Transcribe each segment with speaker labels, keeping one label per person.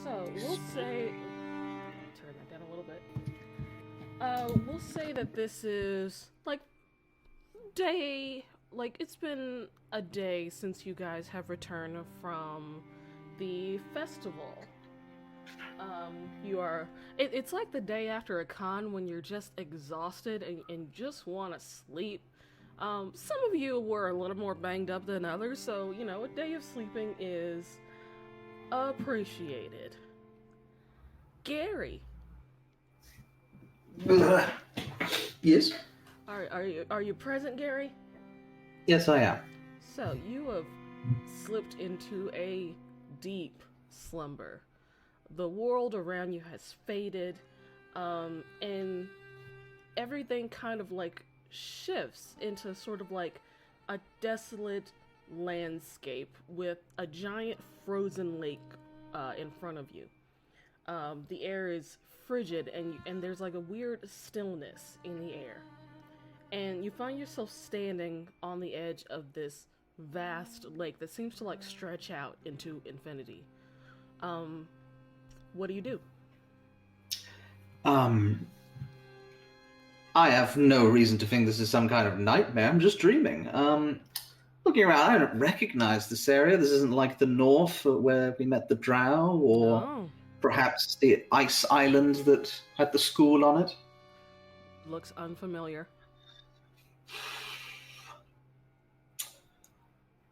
Speaker 1: So we'll say, turn that down a little bit. We'll say that this is like day, like it's been a day since you guys have returned from the festival. You are, it's like the day after a con when you're just exhausted and just want to sleep. Some of you were a little more banged up than others, so a day of sleeping is appreciated. Gary,
Speaker 2: Yes?
Speaker 1: are you present, Gary?
Speaker 2: Yes, I am.
Speaker 1: So you have slipped into a deep slumber. The world around you has faded, and everything kind of like shifts into sort of like a desolate landscape with a giant frozen lake in front of you. The air is frigid, and there's like a weird stillness in the air. And you find yourself standing on the edge of this vast lake that seems to like stretch out into infinity. Um, what do you do?
Speaker 2: Um, I have no reason to think this is some kind of nightmare. I'm just dreaming. Looking around, I don't recognize this area. This isn't like the north where we met the drow, or
Speaker 1: Oh,
Speaker 2: perhaps the ice island that had the school on it.
Speaker 1: looks unfamiliar.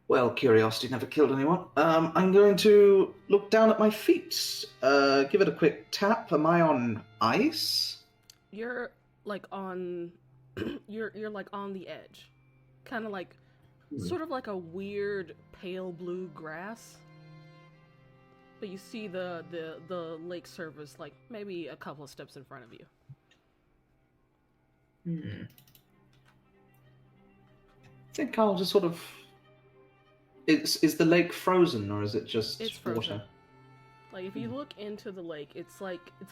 Speaker 2: Well, curiosity never killed anyone. I'm going to look down at my feet. Give it a quick tap. Am I on ice?
Speaker 1: You're like on, you're like on the edge, kind of like,
Speaker 2: Hmm.
Speaker 1: sort of like a weird pale blue grass. But you see the lake surface like maybe a couple of steps in front of you.
Speaker 2: Hmm. I think I'll just sort of. Is the lake frozen or is it
Speaker 1: It's
Speaker 2: just
Speaker 1: frozen.
Speaker 2: water?
Speaker 1: Like if you look into the lake, it's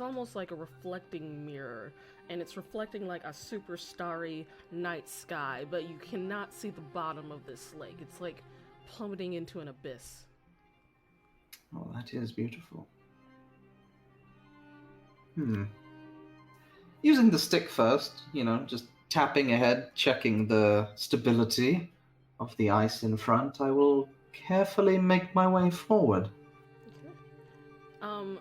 Speaker 1: almost like a reflecting mirror, and it's reflecting like a super starry night sky, but you cannot see the bottom of this lake. It's like plummeting into an abyss.
Speaker 2: Oh, that is beautiful. Hmm. Using the stick first, just tapping ahead, checking the stability of the ice in front, I will carefully make my way forward.
Speaker 1: Okay. Um,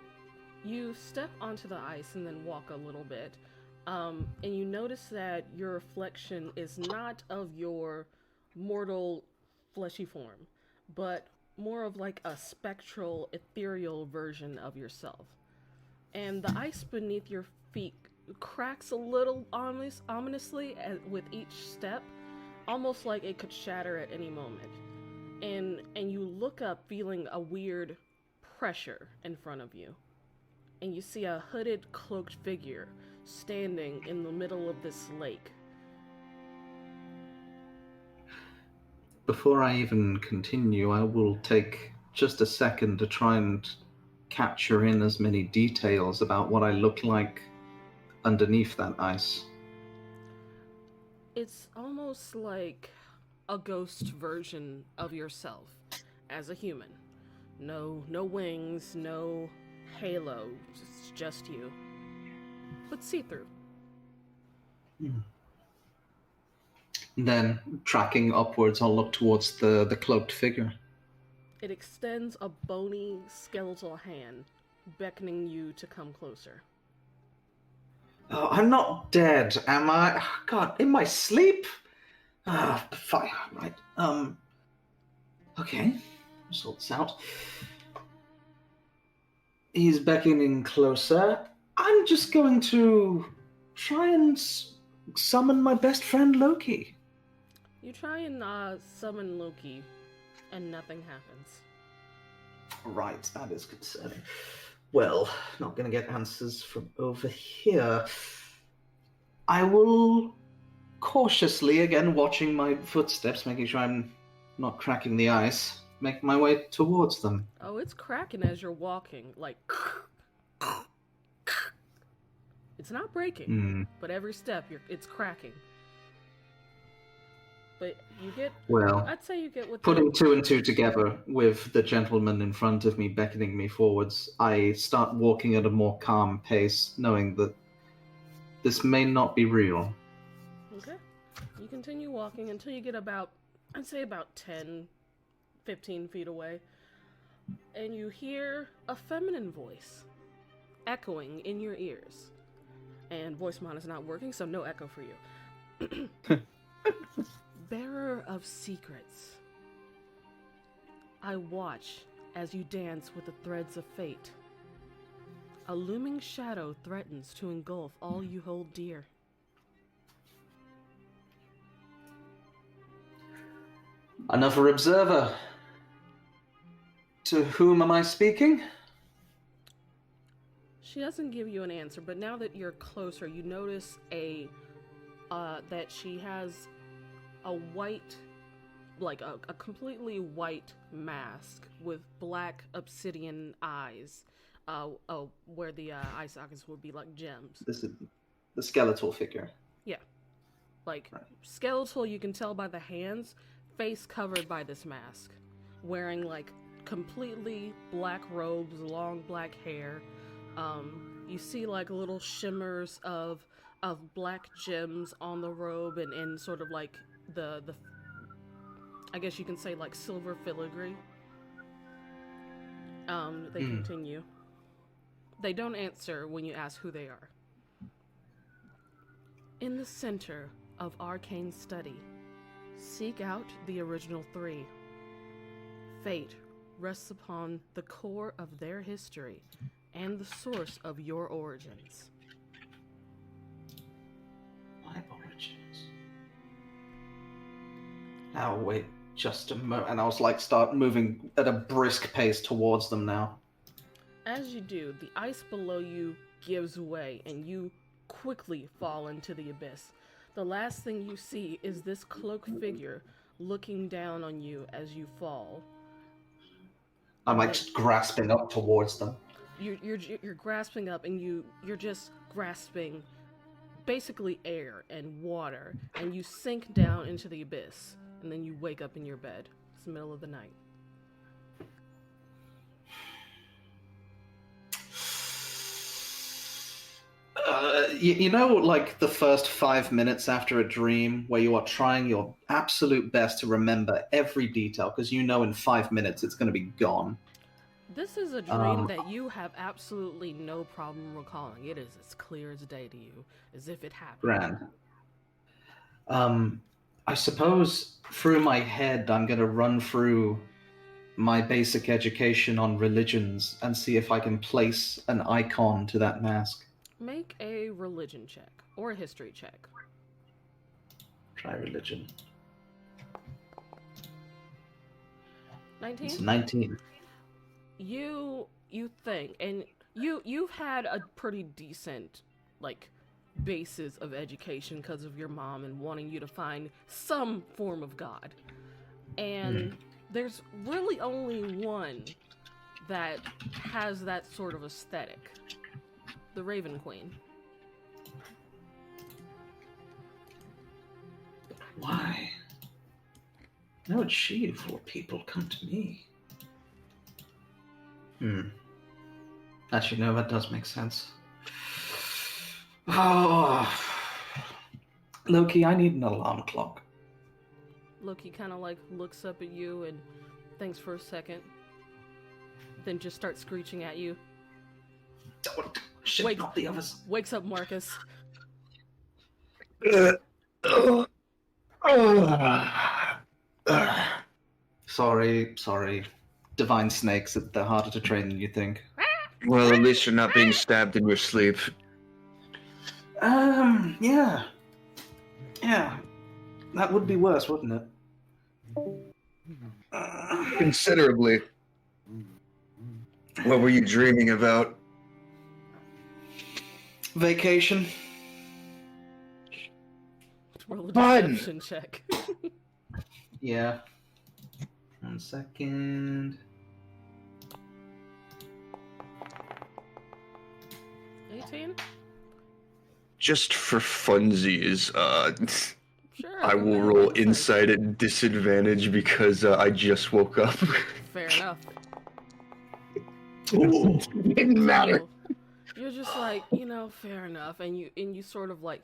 Speaker 1: you step onto the ice and then walk a little bit, and you notice that your reflection is not of your mortal fleshy form, but more of like a spectral, ethereal version of yourself. And the ice beneath your feet cracks a little ominously with each step, almost like it could shatter at any moment. And you look up feeling a weird pressure in front of you, and you see a hooded, cloaked figure standing in the middle of this lake.
Speaker 2: Before I even continue, I will take just a second to try and capture in as many details about what I look like underneath that ice.
Speaker 1: It's almost like a ghost version of yourself as a human. No wings, no halo, just you, but see through.
Speaker 2: Hmm. Then, tracking upwards, I'll look towards the cloaked figure.
Speaker 1: It extends a bony, skeletal hand, beckoning you to come closer.
Speaker 2: Oh, I'm not dead, am I? God, in my sleep? Ah, fine, right. Okay, sort this out. He's beckoning closer. I'm just going to try and summon my best friend Loki.
Speaker 1: You try and summon Loki, and nothing happens.
Speaker 2: Right, that is concerning. Well, not going to get answers from over here. I will cautiously, again, watching my footsteps, making sure I'm not cracking the ice, make my way towards them.
Speaker 1: Oh, it's cracking as you're walking, like it's not breaking,
Speaker 2: Hmm.
Speaker 1: but every step it's cracking. But you get,
Speaker 2: Well,
Speaker 1: I'd say you get
Speaker 2: putting
Speaker 1: within.
Speaker 2: two and two together with the gentleman in front of me beckoning me forwards, I start walking at a more calm pace, knowing that this may not be real.
Speaker 1: Okay. You continue walking until you get about, I'd say about 10, 15 feet away. And you hear a feminine voice echoing in your ears. And voice mod is not working, so no echo for you. Bearer of secrets, I watch as you dance with the threads of fate. A looming shadow threatens to engulf all you hold dear.
Speaker 2: Another observer. To whom am I speaking?
Speaker 1: She doesn't give you an answer, but now that you're closer, you notice that she has a white, like a completely white mask with black obsidian eyes, where the eye sockets would be like gems.
Speaker 2: This is the skeletal figure.
Speaker 1: Yeah, like skeletal. You can tell by the hands, face covered by this mask, wearing like completely black robes, long black hair. You see like little shimmers of black gems on the robe and sort of like the I guess you can say like silver filigree. They continue. They don't answer when you ask who they are. In the center of arcane study, seek out the original three. Fate rests upon the core of their history and the source of your origins.
Speaker 2: My origins. Now wait just a moment, and I was like, start moving at a brisk pace towards them now.
Speaker 1: As you do, the ice below you gives way, and you quickly fall into the abyss. The last thing you see is this cloaked figure looking down on you as you fall.
Speaker 2: I'm like grasping up towards them.
Speaker 1: You're grasping up, and you're just grasping basically air and water, and you sink down into the abyss, and then you wake up in your bed. It's the middle of the night.
Speaker 2: You know, like the first 5 minutes after a dream where you are trying your absolute best to remember every detail because you know in 5 minutes it's going to be gone.
Speaker 1: This is a dream that you have absolutely no problem recalling. It is as clear as day to you, as if it happened.
Speaker 2: Grand. I suppose through my head I'm going to run through my basic education on religions and see if I can place an icon to that mask.
Speaker 1: Make a religion check or a history check.
Speaker 2: Try religion.
Speaker 1: 19?
Speaker 2: It's 19.
Speaker 1: You think, and you've had a pretty decent like basis of education because of your mom and wanting you to find some form of God. And there's really only one that has that sort of aesthetic. The Raven Queen.
Speaker 2: Why? How would she before people come to me? Actually, no, that does make sense. Oh, Loki, I need an alarm clock.
Speaker 1: Loki kind of like looks up at you and thinks for a second, then just starts screeching at you.
Speaker 2: Shit, not the others.
Speaker 1: Wakes up Marcus.
Speaker 2: Sorry. Divine snakes, they're harder to train than you think.
Speaker 3: Well, at least you're not being stabbed in your sleep.
Speaker 2: Yeah. That would be worse, wouldn't it?
Speaker 3: Considerably. What were you dreaming about?
Speaker 2: Vacation.
Speaker 1: Roll a
Speaker 3: Fun.
Speaker 1: deception check.
Speaker 2: Yeah. 1 second.
Speaker 1: 18?
Speaker 3: Just for funsies,
Speaker 1: Sure.
Speaker 3: I
Speaker 1: go
Speaker 3: will
Speaker 1: ahead,
Speaker 3: roll
Speaker 1: insight.
Speaker 3: insight at disadvantage because I just woke up.
Speaker 1: Fair enough.
Speaker 2: Ooh.
Speaker 3: Didn't matter.
Speaker 1: So, you're just like, fair enough, and you sort of like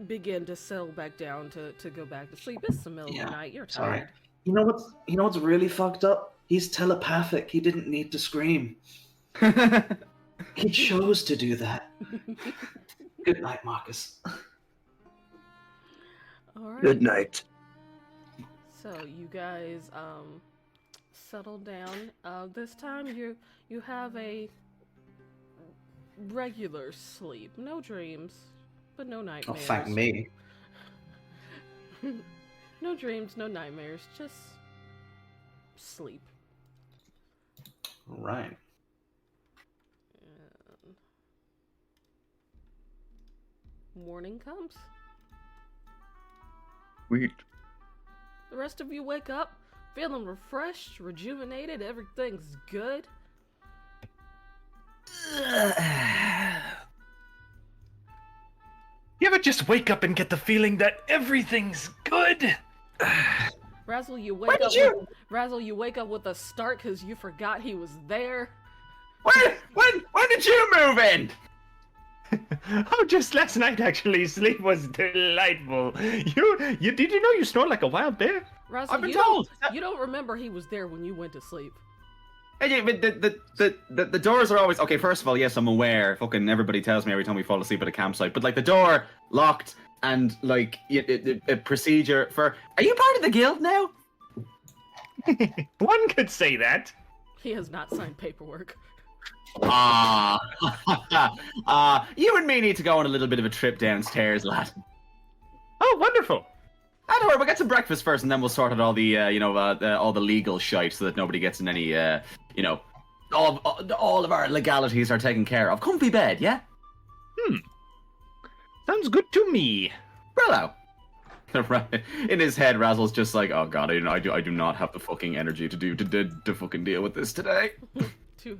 Speaker 1: begin to settle back down to go back to sleep. It's the middle of
Speaker 2: Yeah,
Speaker 1: the night. You're
Speaker 2: sorry.
Speaker 1: tired.
Speaker 2: You know what's really fucked up? He's telepathic. He didn't need to scream. He chose to do that. Good night, Marcus.
Speaker 1: All right.
Speaker 3: Good night.
Speaker 1: So you guys settle down. This time you have a regular sleep. No dreams, but no
Speaker 2: Oh,
Speaker 1: nightmares.
Speaker 2: thank me.
Speaker 1: No dreams, no nightmares, just sleep.
Speaker 2: All right.
Speaker 1: Morning comes.
Speaker 3: Sweet.
Speaker 1: The rest of you wake up feeling refreshed, rejuvenated, everything's good.
Speaker 4: You ever just wake up and get the feeling that everything's good?
Speaker 1: Razzle, you wake up with a start because you forgot he was there.
Speaker 4: When did you move in? Oh, just last night actually. Sleep was delightful. You did you know you snore like a wild bear?
Speaker 1: Razzle,
Speaker 4: I've been
Speaker 1: you
Speaker 4: told.
Speaker 1: you don't remember he was there when you went to sleep.
Speaker 5: Hey, but the doors are always okay. First of all, yes, I'm aware. Fucking everybody tells me every time we fall asleep at a campsite. But like the door locked and like a procedure for. Are you part of the guild now?
Speaker 4: One could say that.
Speaker 1: He has not signed paperwork.
Speaker 5: You and me need to go on a little bit of a trip downstairs, lad.
Speaker 4: Oh, wonderful.
Speaker 5: Don't worry, we'll get some breakfast first, and then we'll sort out all the, all the legal shite, so that nobody gets in any, all of our legalities are taken care of. Comfy bed, yeah?
Speaker 4: Sounds good to me.
Speaker 5: Brillo. In his head, Razzle's just like, oh god, I do not have the fucking energy to fucking deal with this today.
Speaker 1: Too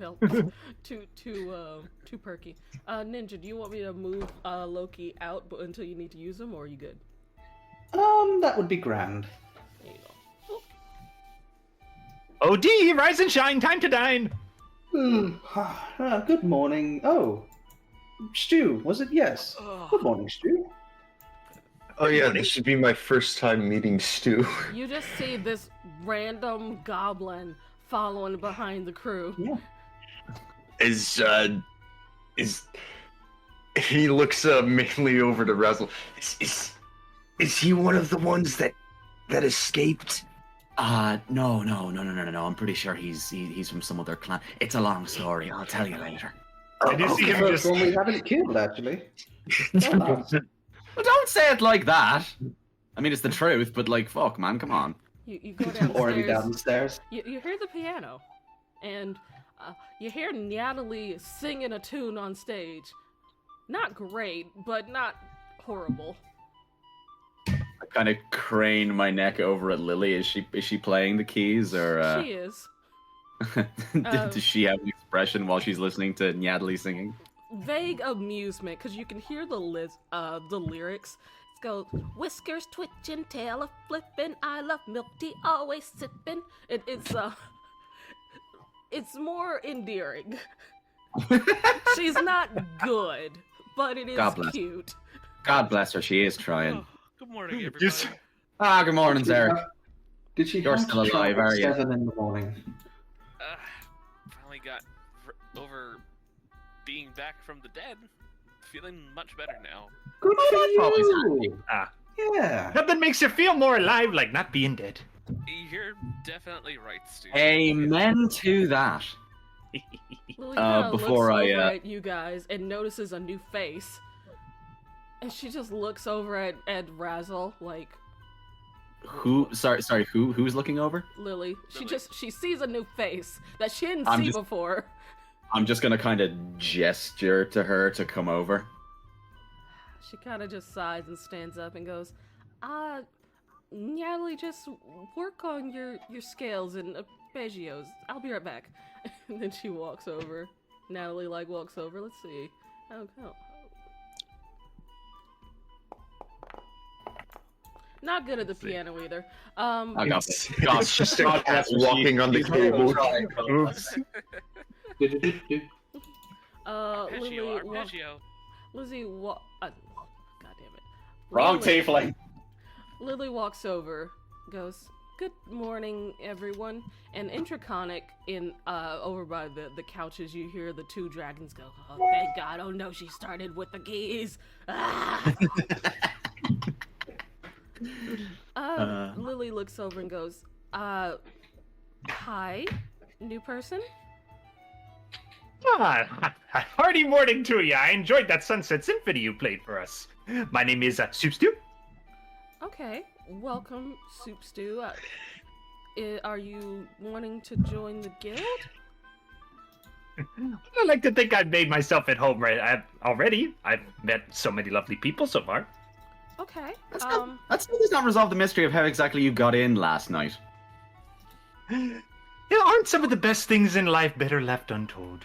Speaker 1: too perky. Ninja, do you want me to move Loki out until you need to use him, or are you good?
Speaker 2: That would be grand.
Speaker 1: There you go.
Speaker 4: OD, rise and shine, time to dine.
Speaker 2: Good morning. Oh, Stu, was it? Yes. Good morning, Stu.
Speaker 3: Oh yeah, this should be my first time meeting Stu.
Speaker 1: You just see this random goblin following behind the crew.
Speaker 2: Yeah.
Speaker 3: Is he looks mainly over to Razzle. Is he one of the ones that escaped?
Speaker 5: No. I'm pretty sure he's from some other clan. It's a long story. I'll tell you later.
Speaker 4: Did you see him
Speaker 2: First
Speaker 4: just...
Speaker 2: one we haven't killed, actually.
Speaker 5: Well, don't say it like that. I mean, it's the truth, but like, fuck, man, come on.
Speaker 1: You go
Speaker 2: Already
Speaker 1: downstairs.
Speaker 2: downstairs.
Speaker 1: You hear the piano, and you hear Natalie singing a tune on stage. Not great, but not horrible.
Speaker 5: I kind of crane my neck over at Lily. Is she playing the keys, or
Speaker 1: She is.
Speaker 5: does she have an expression while she's listening to Natalie singing?
Speaker 1: Vague amusement, because you can hear the lyrics. It goes, whiskers twitching, tail a flipping, I love milk tea, always sipping. It's more endearing. She's not good, but it is
Speaker 5: God bless.
Speaker 1: cute.
Speaker 5: God bless her, she is trying.
Speaker 6: Oh, good morning, everybody.
Speaker 4: Just-
Speaker 5: Good morning, Eric.
Speaker 2: Did she
Speaker 5: You're
Speaker 2: have
Speaker 5: still
Speaker 2: to
Speaker 5: alive,
Speaker 2: travel
Speaker 5: are you?
Speaker 2: 7 in the morning?
Speaker 6: Finally got over being back from the dead. Feeling much better now.
Speaker 2: Good for
Speaker 5: always
Speaker 2: you.
Speaker 4: Ah.
Speaker 2: Yeah.
Speaker 4: Nothing makes you feel more alive like not being dead.
Speaker 6: You're definitely right, Stu.
Speaker 5: Amen to that.
Speaker 1: Lily kinda
Speaker 5: before
Speaker 1: looks
Speaker 5: I,
Speaker 1: over at you guys and notices a new face. And she just looks over at Razzle, like,
Speaker 5: Who? Sorry. Who's looking over?
Speaker 1: Lily.
Speaker 6: Lily.
Speaker 1: She sees a new face that she didn't
Speaker 5: I'm
Speaker 1: see
Speaker 5: just-
Speaker 1: before.
Speaker 5: I'm just gonna kind of gesture to her to come over.
Speaker 1: She kind of just sighs and stands up and goes, Natalie, just work on your scales and arpeggios. I'll be right back. And then she walks over. Natalie, like, walks over. Let's see. Oh. Not good at the piano either.
Speaker 5: I got this.
Speaker 3: It's just a cat walking on the table.
Speaker 4: Oops.
Speaker 2: Do-do-do-do.
Speaker 1: Lily,
Speaker 6: Arpeggio.
Speaker 1: Lizzie, God damn it.
Speaker 5: Wrong
Speaker 1: Lily-
Speaker 5: tiefling.
Speaker 1: Lily walks over, goes, "Good morning, everyone." And intraconic in over by the couches, you hear the two dragons go, "Oh, thank God! Oh no, she started with the keys." Ah! Lily looks over and goes, "Hi, new person."
Speaker 4: Hearty morning to you. I enjoyed that Sunset Symphony you played for us. My name is Soup Stew.
Speaker 1: Okay, welcome, Soup Stew. Are you wanting to join the guild?
Speaker 4: I like to think I've made myself at home already. I've met so many lovely people so far.
Speaker 1: Okay.
Speaker 5: That still does not resolve the mystery of how exactly you got in last night.
Speaker 4: Yeah, aren't some of the best things in life better left untold?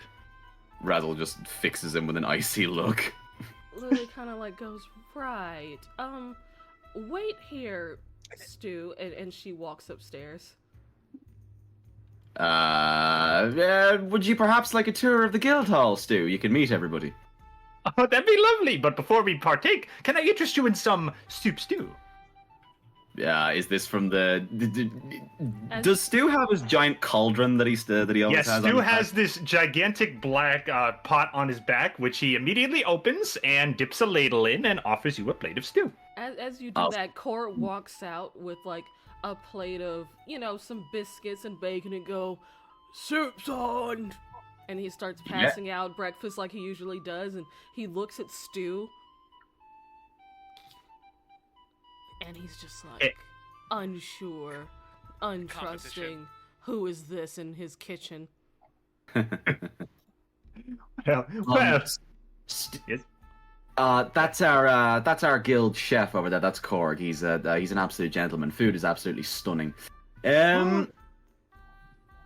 Speaker 5: Razzle just fixes him with an icy look.
Speaker 1: Lily kind of like goes, "Right. Wait here, Stu," and she walks upstairs.
Speaker 5: Would you perhaps like a tour of the guild hall, Stu? You can meet everybody.
Speaker 4: Oh, that'd be lovely. But before we partake, can I interest you in some Soup Stew?
Speaker 5: Is this from Does Stu have his giant cauldron that he always
Speaker 4: Yes,
Speaker 5: has?
Speaker 4: Stu
Speaker 5: on his
Speaker 4: has
Speaker 5: back?
Speaker 4: this gigantic black pot on his back, which he immediately opens and dips a ladle in and offers you a plate of stew.
Speaker 1: As you do that, Court walks out with like a plate of, some biscuits and bacon and go, "Soup's on!" And he starts passing out breakfast like he usually does, and he looks at Stu. And he's just like, unsure, untrusting.
Speaker 6: Competition.
Speaker 1: Who is this in his kitchen?
Speaker 4: Well,
Speaker 5: Yes.
Speaker 4: yes.
Speaker 5: That's our guild chef over there. That's Korg. He's an absolute gentleman. Food is absolutely stunning.
Speaker 4: Ooh,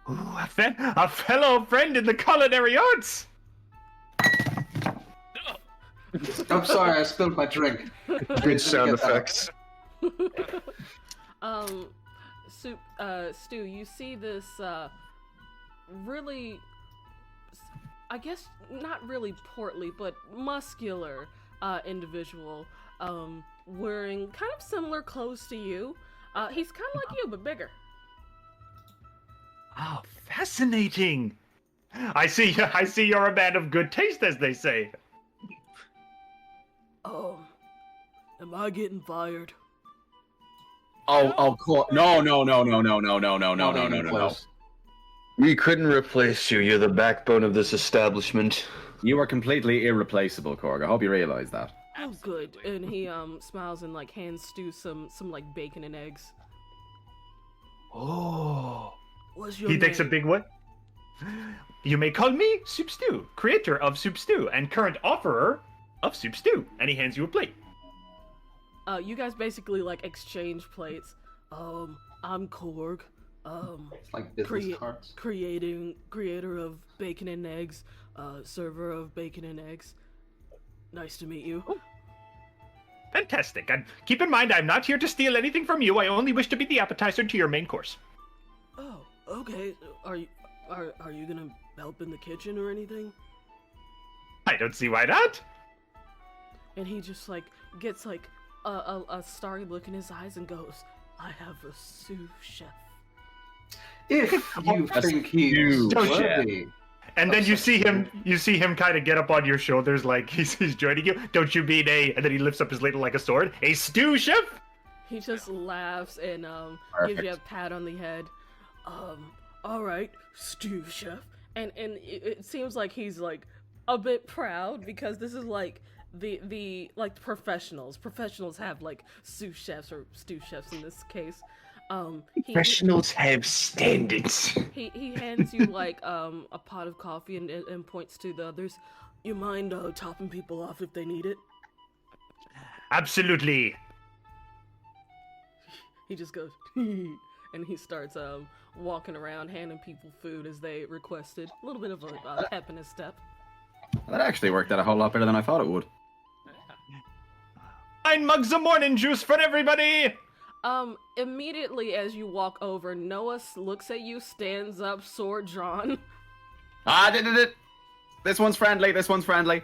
Speaker 4: a fellow friend in the culinary arts.
Speaker 2: I'm sorry, I spilled my drink.
Speaker 3: Good sound effects.
Speaker 1: Stu, you see this really, I guess not really portly, but muscular individual wearing kind of similar clothes to you. He's kind of like you, but bigger.
Speaker 4: Oh, fascinating. I see you're a man of good taste, as they say.
Speaker 1: Am I getting fired?
Speaker 5: Korg. No.
Speaker 3: We couldn't replace you. You're the backbone of this establishment.
Speaker 5: You are completely irreplaceable, Korg. I hope you realize that.
Speaker 1: Oh, good. And he smiles and like hands Stu some like bacon and eggs.
Speaker 4: Oh.
Speaker 1: What's your
Speaker 4: He
Speaker 1: name?
Speaker 4: takes a big one. You may call me Soup Stew, creator of Soup Stew and current offerer of Soup Stew. And he hands you a plate.
Speaker 1: You guys basically like exchange plates. I'm Korg.
Speaker 2: It's like business cards.
Speaker 1: Creator of bacon and eggs. Server of bacon and eggs. Nice to meet you.
Speaker 4: Fantastic. And keep in mind, I'm not here to steal anything from you. I only wish to be the appetizer to your main course.
Speaker 1: Oh, okay. Are you gonna help in the kitchen or anything?
Speaker 4: I don't see why not.
Speaker 1: And he just like gets like a starry look in his eyes and goes, "I have a sous chef."
Speaker 2: If you think he's
Speaker 5: Don't
Speaker 2: worthy.
Speaker 4: And then you see him kind of get up on your shoulders like he's joining you. Don't you mean and then he lifts up his ladle like a sword. A stew chef?
Speaker 1: He just laughs and gives you a pat on the head. All right, stew chef. And it seems like he's like a bit proud because this is like the like professionals. Professionals have like sous chefs or stew chefs in this case.
Speaker 3: Professionals have standards.
Speaker 1: He hands you like a pot of coffee and points to the others. You mind topping people off if they need it?
Speaker 4: Absolutely.
Speaker 1: He just goes and he starts walking around handing people food as they requested. A little bit of a pep in his step.
Speaker 5: That actually worked out a whole lot better than I thought it would.
Speaker 4: 9 mugs of morning juice for everybody.
Speaker 1: Immediately as you walk over, Noah looks at you, stands up, sword drawn.
Speaker 5: This one's friendly. This one's friendly.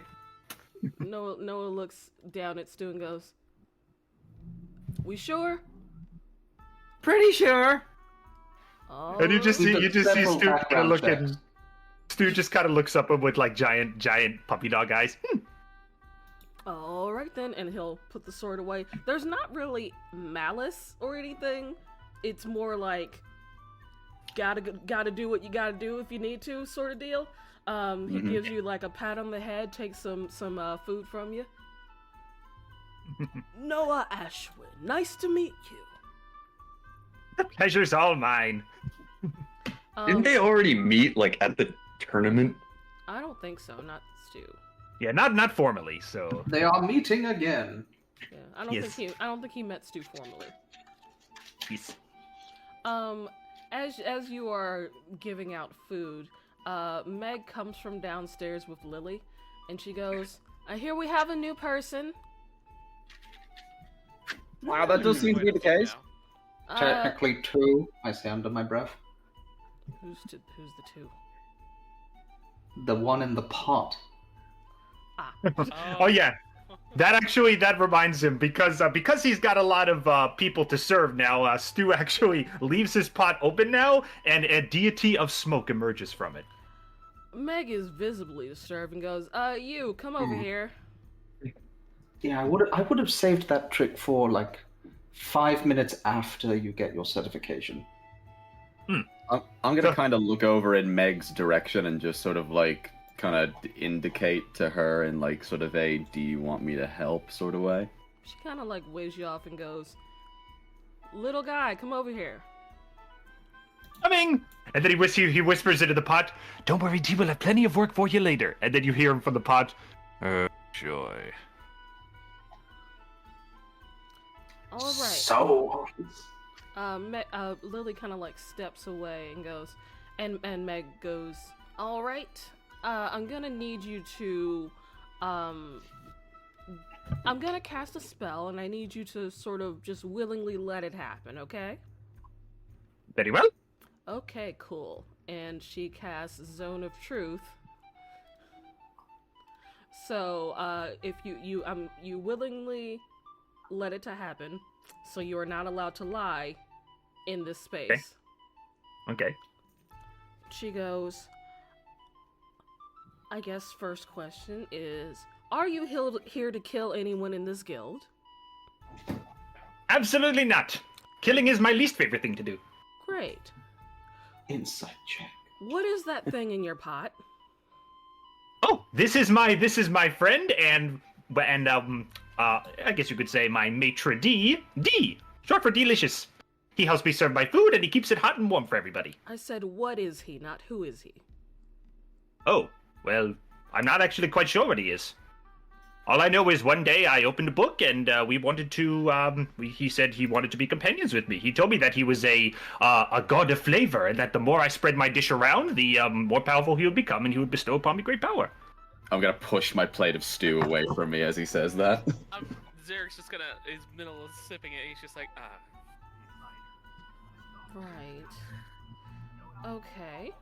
Speaker 1: Noah looks down at Stu and goes, "We sure?"
Speaker 5: Pretty sure.
Speaker 4: And you just see
Speaker 2: We've done
Speaker 4: Stu
Speaker 2: several
Speaker 4: kind of
Speaker 2: background
Speaker 4: looking.
Speaker 2: checks.
Speaker 4: Stu just kind of looks up with like giant puppy dog eyes.
Speaker 1: All right then, and he'll put the sword away. There's not really malice or anything. It's more like gotta do what you gotta do if you need to, sort of deal. He gives you like a pat on the head, takes some food from you. Noah Ashwin, nice to meet you.
Speaker 4: The pleasure's all mine.
Speaker 3: Didn't they already meet like at the tournament?
Speaker 1: I don't think so. Not Stu.
Speaker 4: Yeah, not formally. So
Speaker 2: They are meeting again.
Speaker 1: Yeah, I don't think he met Stu formally.
Speaker 4: Yes.
Speaker 1: As you are giving out food, Meg comes from downstairs with Lily, and she goes, "I hear we have a new person."
Speaker 5: Wow, that does seem to be the case.
Speaker 2: Technically two, I say under my breath.
Speaker 1: Who's the two?
Speaker 2: The one in the pot.
Speaker 4: Oh yeah, that reminds him because he's got a lot of people to serve now. Stu actually leaves his pot open now, and a deity of smoke emerges from it.
Speaker 1: Meg is visibly disturbed and goes, "You come over here."
Speaker 2: Yeah, I would have saved that trick for like 5 minutes after you get your certification.
Speaker 5: I'm gonna kind of look over in Meg's direction and just sort of like kind of indicate to her in like sort of a "do you want me to help" sort of way.
Speaker 1: She kind of like waves you off and goes, "Little guy, come over here."
Speaker 4: Coming! And then he whispers into the pot, "Don't worry, Dee will have plenty of work for you later." And then you hear him from the pot, "Joy."
Speaker 1: All right.
Speaker 2: So,
Speaker 1: Lily kind of like steps away and goes, and Meg goes, "All right, I'm gonna need you to, I'm gonna cast a spell, and I need you to sort of just willingly let it happen, okay?"
Speaker 4: Very well.
Speaker 1: Okay, cool. And she casts Zone of Truth. So, if you willingly let it to happen, so you are not allowed to lie in this space.
Speaker 4: Okay.
Speaker 1: She goes, "I guess first question is, are you here to kill anyone in this guild?"
Speaker 4: Absolutely not. Killing is my least favorite thing to do.
Speaker 1: Great.
Speaker 2: inside check.
Speaker 1: What is that thing in your pot?
Speaker 4: Oh, this is my friend and I guess you could say my maitre d', D, short for delicious. He helps me serve my food and he keeps it hot and warm for everybody.
Speaker 1: I said, what is he, not who is he?
Speaker 4: Oh, well, I'm not actually quite sure what he is. All I know is one day I opened a book and we wanted to, he said he wanted to be companions with me. He told me that he was a god of flavor and that the more I spread my dish around, the more powerful he would become and he would bestow upon me great power.
Speaker 5: I'm gonna push my plate of stew away from me as he says that.
Speaker 6: Zarek's just gonna, his middle of sipping it, he's just like,
Speaker 1: Right. Okay.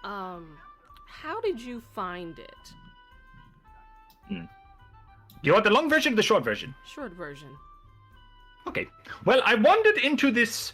Speaker 1: How did you find it?
Speaker 4: Do you want the long version or the short version?
Speaker 1: Short version.
Speaker 4: Okay. Well, I wandered into this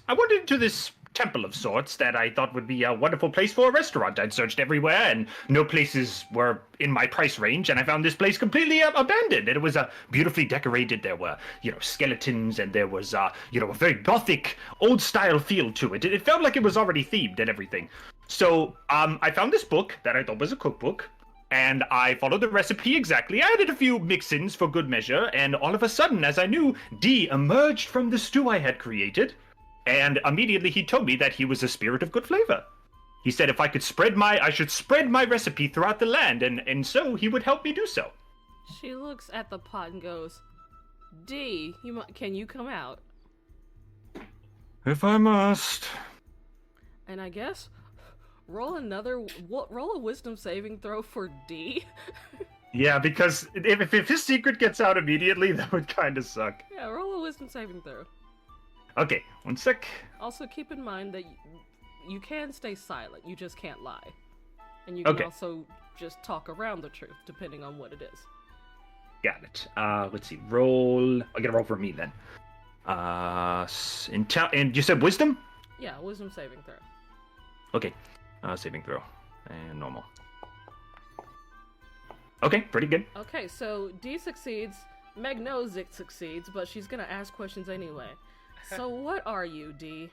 Speaker 4: temple of sorts that I thought would be a wonderful place for a restaurant. I'd searched everywhere and no places were in my price range, and I found this place completely abandoned. It was beautifully decorated. There were, skeletons, and there was, a very gothic, old-style feel to it. It felt like it was already themed and everything. So, I found this book that I thought was a cookbook, and I followed the recipe exactly. I added a few mix-ins for good measure, and all of a sudden, as I knew, D emerged from the stew I had created. And immediately he told me that he was a spirit of good flavor. He said if I should spread my recipe throughout the land, and so he would help me do so.
Speaker 1: She looks at the pot and goes, D, can you come out?
Speaker 4: If I must.
Speaker 1: And I guess, roll a wisdom saving throw for D.
Speaker 4: Yeah, because if his secret gets out immediately, that would kind of suck.
Speaker 1: Yeah, roll a wisdom saving throw.
Speaker 4: Okay, one sec.
Speaker 1: Also, keep in mind that you can stay silent. You just can't lie, and you can
Speaker 4: Okay.
Speaker 1: also just talk around the truth, depending on what it is.
Speaker 4: Got it. Let's see. Roll. I'll get a roll for me then. And you said wisdom?
Speaker 1: Yeah, wisdom saving throw.
Speaker 4: Okay. Saving throw. And normal. Okay, pretty good.
Speaker 1: Okay, so D succeeds. Meg knows it succeeds, but she's gonna ask questions anyway. So what are you, D?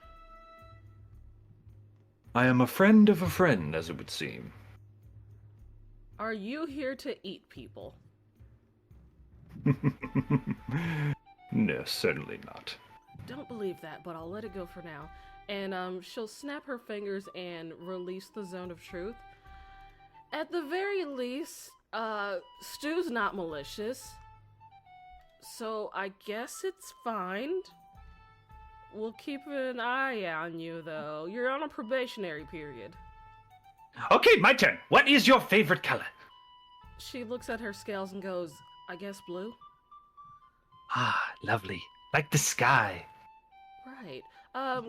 Speaker 7: I am a friend of a friend, as it would seem.
Speaker 1: Are you here to eat people?
Speaker 7: No, certainly not.
Speaker 1: Don't believe that, but I'll let it go for now. And she'll snap her fingers and release the zone of truth. At the very least, Stu's not malicious. So I guess it's fine. We'll keep an eye on you, though. You're on a probationary period.
Speaker 4: Okay, my turn. What is your favorite color?
Speaker 1: She looks at her scales and goes, I guess blue?
Speaker 4: Ah, lovely. Like the sky.
Speaker 1: Right.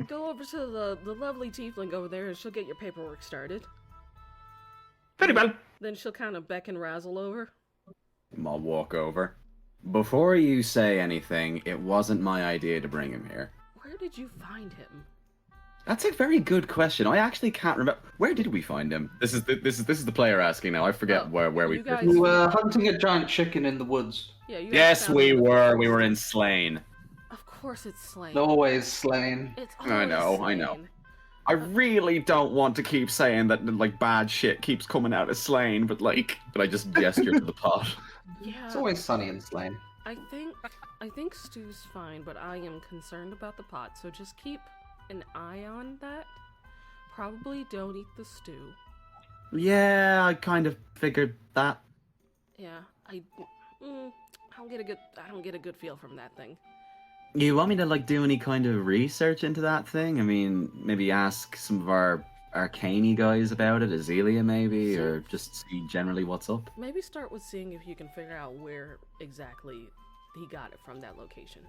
Speaker 1: Go over to the lovely tiefling over there and she'll get your paperwork started.
Speaker 4: Very well.
Speaker 1: Then she'll kind of beckon Razzle over.
Speaker 5: I'll walk over. Before you say anything, it wasn't my idea to bring him here.
Speaker 1: Where did you find him?
Speaker 5: That's a very good question. I actually can't remember. Where did we find him? This is the player asking now. I forget
Speaker 1: Oh,
Speaker 5: where we.
Speaker 1: you guys-
Speaker 2: We were hunting a giant chicken in the woods.
Speaker 1: Yeah, you guys
Speaker 5: Yes,
Speaker 1: found
Speaker 5: we
Speaker 1: him.
Speaker 5: were. We were in Slain.
Speaker 1: Of course it's slain.
Speaker 2: Always slain.
Speaker 1: It's always
Speaker 5: I know.
Speaker 1: slain.
Speaker 5: I really don't want to keep saying that like bad shit keeps coming out of Slain, but I just gesture to the pot.
Speaker 1: Yeah.
Speaker 2: It's always sunny in Slain.
Speaker 1: I think Stu's fine, but I am concerned about the pot, so just keep an eye on that. Probably don't eat the stew.
Speaker 5: Yeah, I kind of figured that.
Speaker 1: Yeah, I don't get a good feel from that thing.
Speaker 5: You want me to do any kind of research into that thing? I mean, maybe ask some of our arcane guys about it, Azealia maybe, or just see generally what's up.
Speaker 1: Maybe start with seeing if you can figure out where exactly he got it from, that location.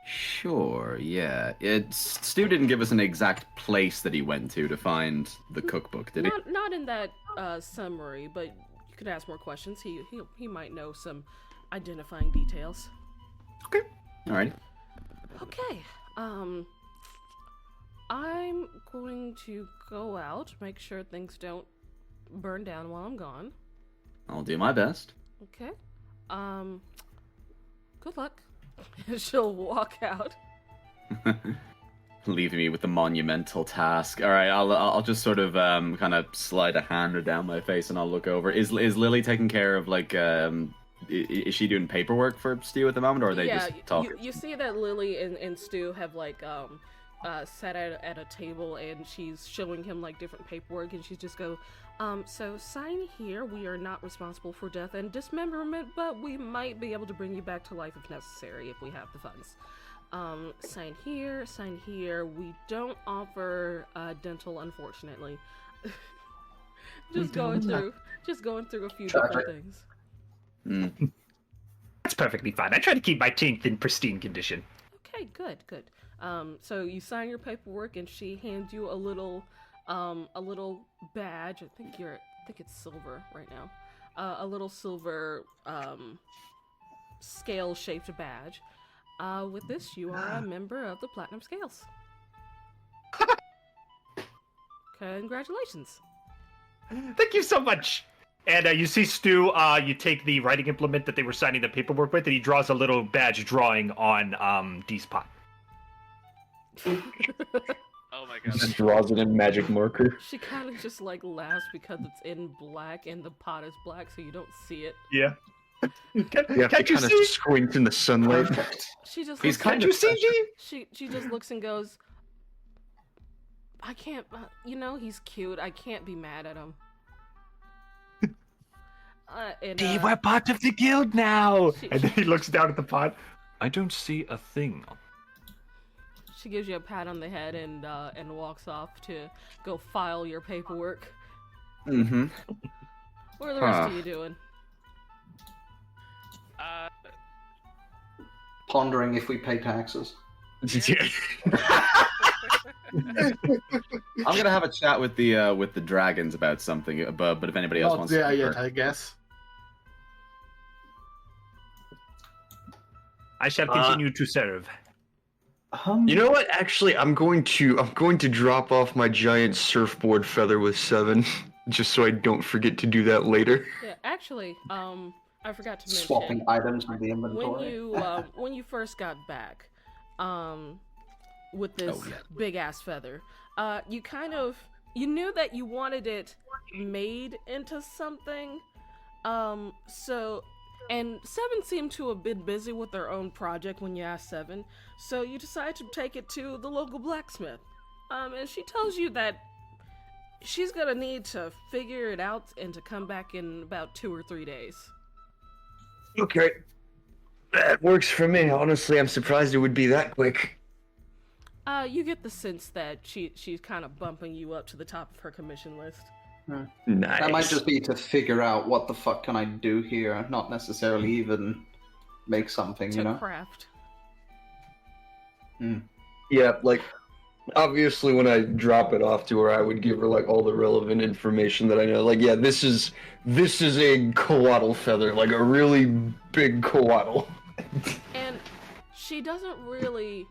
Speaker 5: Sure, yeah. Stu didn't give us an exact place that he went to find the cookbook, did he?
Speaker 1: Not in that summary, but you could ask more questions. He might know some identifying details.
Speaker 5: Okay. Alright.
Speaker 1: Okay. I'm going to go out, make sure things don't burn down while I'm gone.
Speaker 5: I'll do my best.
Speaker 1: Okay. Good luck. She'll walk out.
Speaker 5: Leaving me with the monumental task. Alright, I'll just sort of kind of slide a hand down my face and I'll look over. Is Lily taking care of is she doing paperwork for Stu at the moment, or are they just talking?
Speaker 1: You see that Lily and Stu have sat at a table and she's showing him different paperwork, and she just go, so sign here. We are not responsible for death and dismemberment, but we might be able to bring you back to life if necessary if we have the funds. Sign here. We don't offer dental, unfortunately. just going through a few different things.
Speaker 4: That's perfectly fine. I try to keep my teeth in pristine condition.
Speaker 1: Okay, good. So you sign your paperwork, and she hands you a little badge. I think it's silver right now. A little silver scale-shaped badge. With this, you are a member of the Platinum Scales. Congratulations.
Speaker 4: Thank you so much. And you see Stu, you take the writing implement that they were signing the paperwork with, and he draws a little badge drawing on Dee's pot.
Speaker 6: Oh my god.
Speaker 3: Just draws it in magic marker.
Speaker 1: She kind of just laughs because it's in black and the pot is black, so you don't see it.
Speaker 4: Yeah.
Speaker 3: Can't
Speaker 4: Can't you
Speaker 3: kind of
Speaker 4: see?
Speaker 3: squint in the sunlight.
Speaker 2: Perfect.
Speaker 1: She just
Speaker 5: He's
Speaker 1: looks
Speaker 5: kind
Speaker 1: at-
Speaker 5: of
Speaker 4: CG?
Speaker 1: She just looks and goes, I can't, he's cute. I can't be mad at him.
Speaker 4: Dee, we're part of the guild now!
Speaker 1: She-
Speaker 4: And then he looks down at the pot.
Speaker 7: I don't see a thing.
Speaker 1: She gives you a pat on the head and walks off to go file your paperwork.
Speaker 5: Mm-hmm.
Speaker 1: What are the rest
Speaker 5: Huh.
Speaker 1: of you doing?
Speaker 2: Pondering if we pay taxes.
Speaker 5: I'm gonna have a chat with the dragons about something, but if anybody else
Speaker 8: Not
Speaker 5: wants
Speaker 8: there
Speaker 5: to
Speaker 8: yet, I guess.
Speaker 4: I shall continue to serve.
Speaker 3: You know what? Actually, I'm going to drop off my giant surfboard feather with 7, just so I don't forget to do that later.
Speaker 1: Yeah, actually, I forgot to mention
Speaker 2: Swapping items with the inventory.
Speaker 1: when you first got back, with this big ass feather, you knew that you wanted it made into something, and Seven seemed to have been busy with their own project when you asked Seven, so you decided to take it to the local blacksmith. And she tells you that she's gonna need to figure it out and to come back in about 2 or 3 days.
Speaker 3: Okay. That works for me. Honestly, I'm surprised it would be that quick.
Speaker 1: You get the sense that she's kind of bumping you up to the top of her commission list.
Speaker 3: Nice.
Speaker 2: That might just be to figure out what the fuck can I do here, not necessarily even make something, you know?
Speaker 1: Craft.
Speaker 3: Yeah, like, obviously when I drop it off to her, I would give her, like, all the relevant information that I know. Like, yeah, this is a coatl feather, like a really big coatl.
Speaker 1: And she doesn't really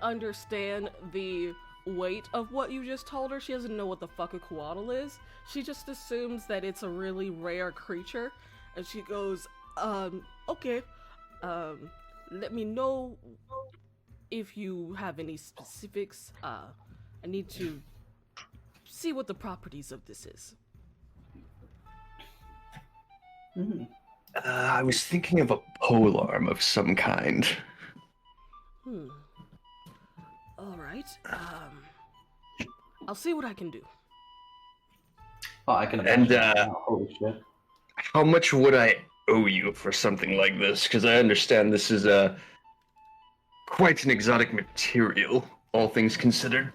Speaker 1: understand the weight of what you just told her. She doesn't know what the fuck a coatl is. She just assumes that it's a really rare creature, and she goes, okay, let me know if you have any specifics. I need to see what the properties of this is.
Speaker 3: I was thinking of a polearm of some kind.
Speaker 1: All right. I'll see what I can do.
Speaker 2: Oh, I can imagine.
Speaker 3: And,
Speaker 2: holy shit.
Speaker 3: How much would I owe you for something like this? Because I understand this is quite an exotic material, all things considered.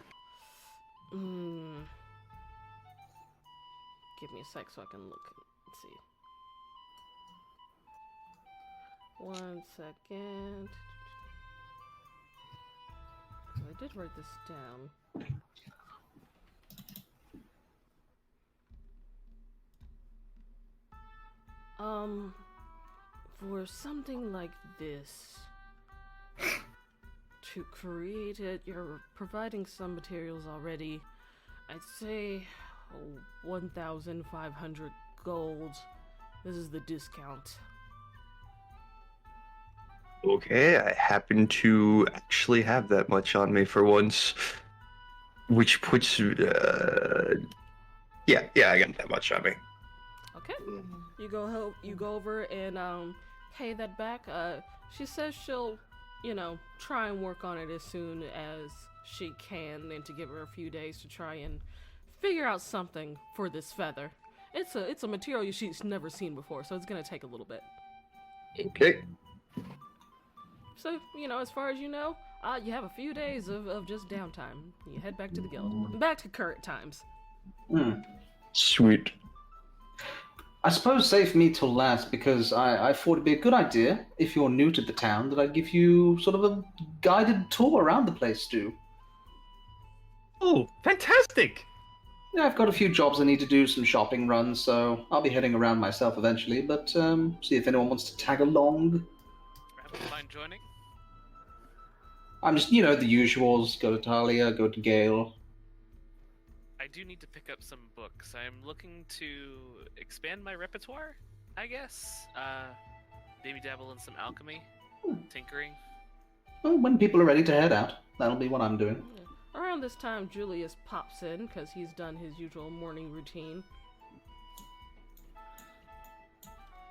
Speaker 1: Give me a sec so I can look. Let's see. 1 second. I did write this down. For something like this, to create it, you're providing some materials already. I'd say 1,500 gold. This is the discount.
Speaker 3: Okay, I happen to actually have that much on me for once, which puts, yeah, I got that much on me.
Speaker 1: Okay. You go over and pay that back. She says she'll, try and work on it as soon as she can, and to give her a few days to try and figure out something for this feather. It's a material she's never seen before, so it's gonna take a little bit.
Speaker 3: Okay.
Speaker 1: So, as far as you know, you have a few days of just downtime. You head back to the guild. Back to current times.
Speaker 3: Sweet.
Speaker 2: I suppose save me till last, because I thought it'd be a good idea, if you're new to the town, that I'd give you sort of a guided tour around the place, Stu.
Speaker 4: Oh, fantastic!
Speaker 2: Yeah, I've got a few jobs I need to do, some shopping runs, so I'll be heading around myself eventually, but see if anyone wants to tag along.
Speaker 6: Perhaps mind joining?
Speaker 2: I'm just, the usuals, go to Talia, go to Gale.
Speaker 6: I do need to pick up some books. I'm looking to expand my repertoire, I guess. Maybe dabble in some alchemy, tinkering.
Speaker 2: Well, when people are ready to head out, that'll be what I'm doing.
Speaker 1: Yeah. Around this time, Julius pops in because he's done his usual morning routine.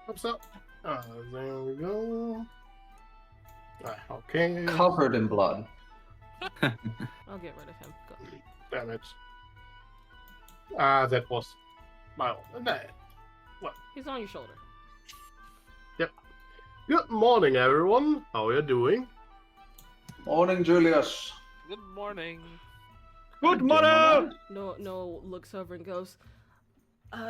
Speaker 8: What's up? There we go. Okay.
Speaker 2: Covered in blood.
Speaker 1: I'll get rid of him. Go.
Speaker 8: Damn it. That was my own. What?
Speaker 1: He's on your shoulder.
Speaker 8: Yep. Good morning, everyone. How are you doing?
Speaker 2: Morning, Julius.
Speaker 6: Good morning.
Speaker 4: Good morning!
Speaker 1: No looks over and goes,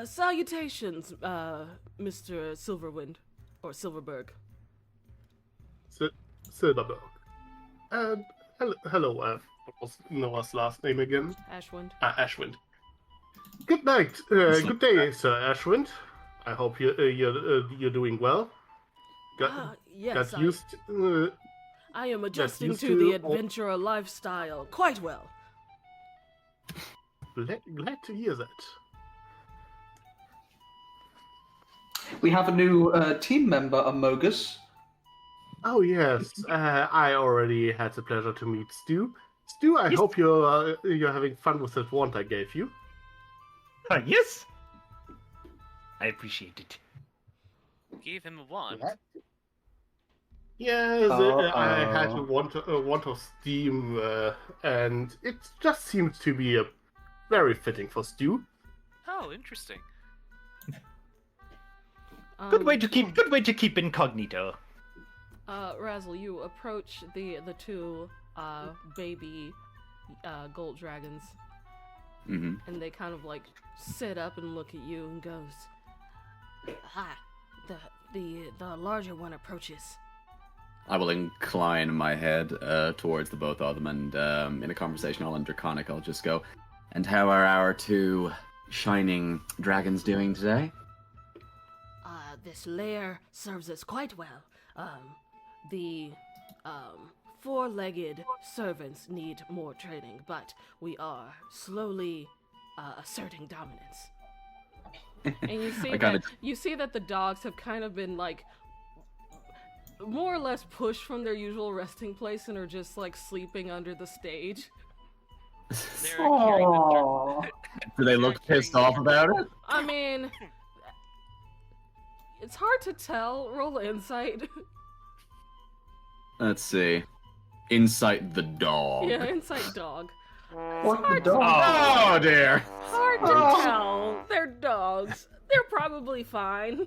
Speaker 1: salutations, Mr. Silverwind, or Silverberg.
Speaker 8: Silverberg. And hello, what was Noah's last name again?
Speaker 1: Ashwind.
Speaker 8: Ashwind. Good night. Good day, Sir Ashwind. I hope you're doing well.
Speaker 1: Yes,
Speaker 8: Got used.
Speaker 1: I am adjusting
Speaker 8: used
Speaker 1: to
Speaker 8: to
Speaker 1: the
Speaker 8: all-
Speaker 1: adventurer lifestyle quite well.
Speaker 8: Glad to hear that.
Speaker 2: We have a new team member, Amogus.
Speaker 8: Oh yes, I already had the pleasure to meet Stu. Stu, I hope you're having fun with that wand I gave you.
Speaker 4: Yes. I appreciate it.
Speaker 6: Gave him a wand.
Speaker 8: Yes, I had a wand of steam, and it just seems to be very fitting for Stu.
Speaker 6: Oh, interesting.
Speaker 4: Good way to keep incognito.
Speaker 1: Razzle, you approach the two baby gold dragons,
Speaker 5: Mm-hmm.
Speaker 1: and they kind of like sit up and look at you and goes, "Hi." The larger one approaches.
Speaker 5: I will incline my head towards the both of them, and in a conversation all in Draconic, I'll just go, "And how are our two shining dragons doing today?"
Speaker 1: This lair serves us quite well. The four-legged servants need more training, but we are slowly asserting dominance. And you see that the dogs have kind of been like more or less pushed from their usual resting place and are just like sleeping under the stage.
Speaker 6: They're carrying the
Speaker 5: Do they look pissed off about it?
Speaker 1: I mean, it's hard to tell. Roll insight.
Speaker 5: Let's see. Insight the dog.
Speaker 1: Yeah, insight dog.
Speaker 2: What the dog?
Speaker 5: Oh dear.
Speaker 1: Hard to tell. They're dogs. They're probably fine.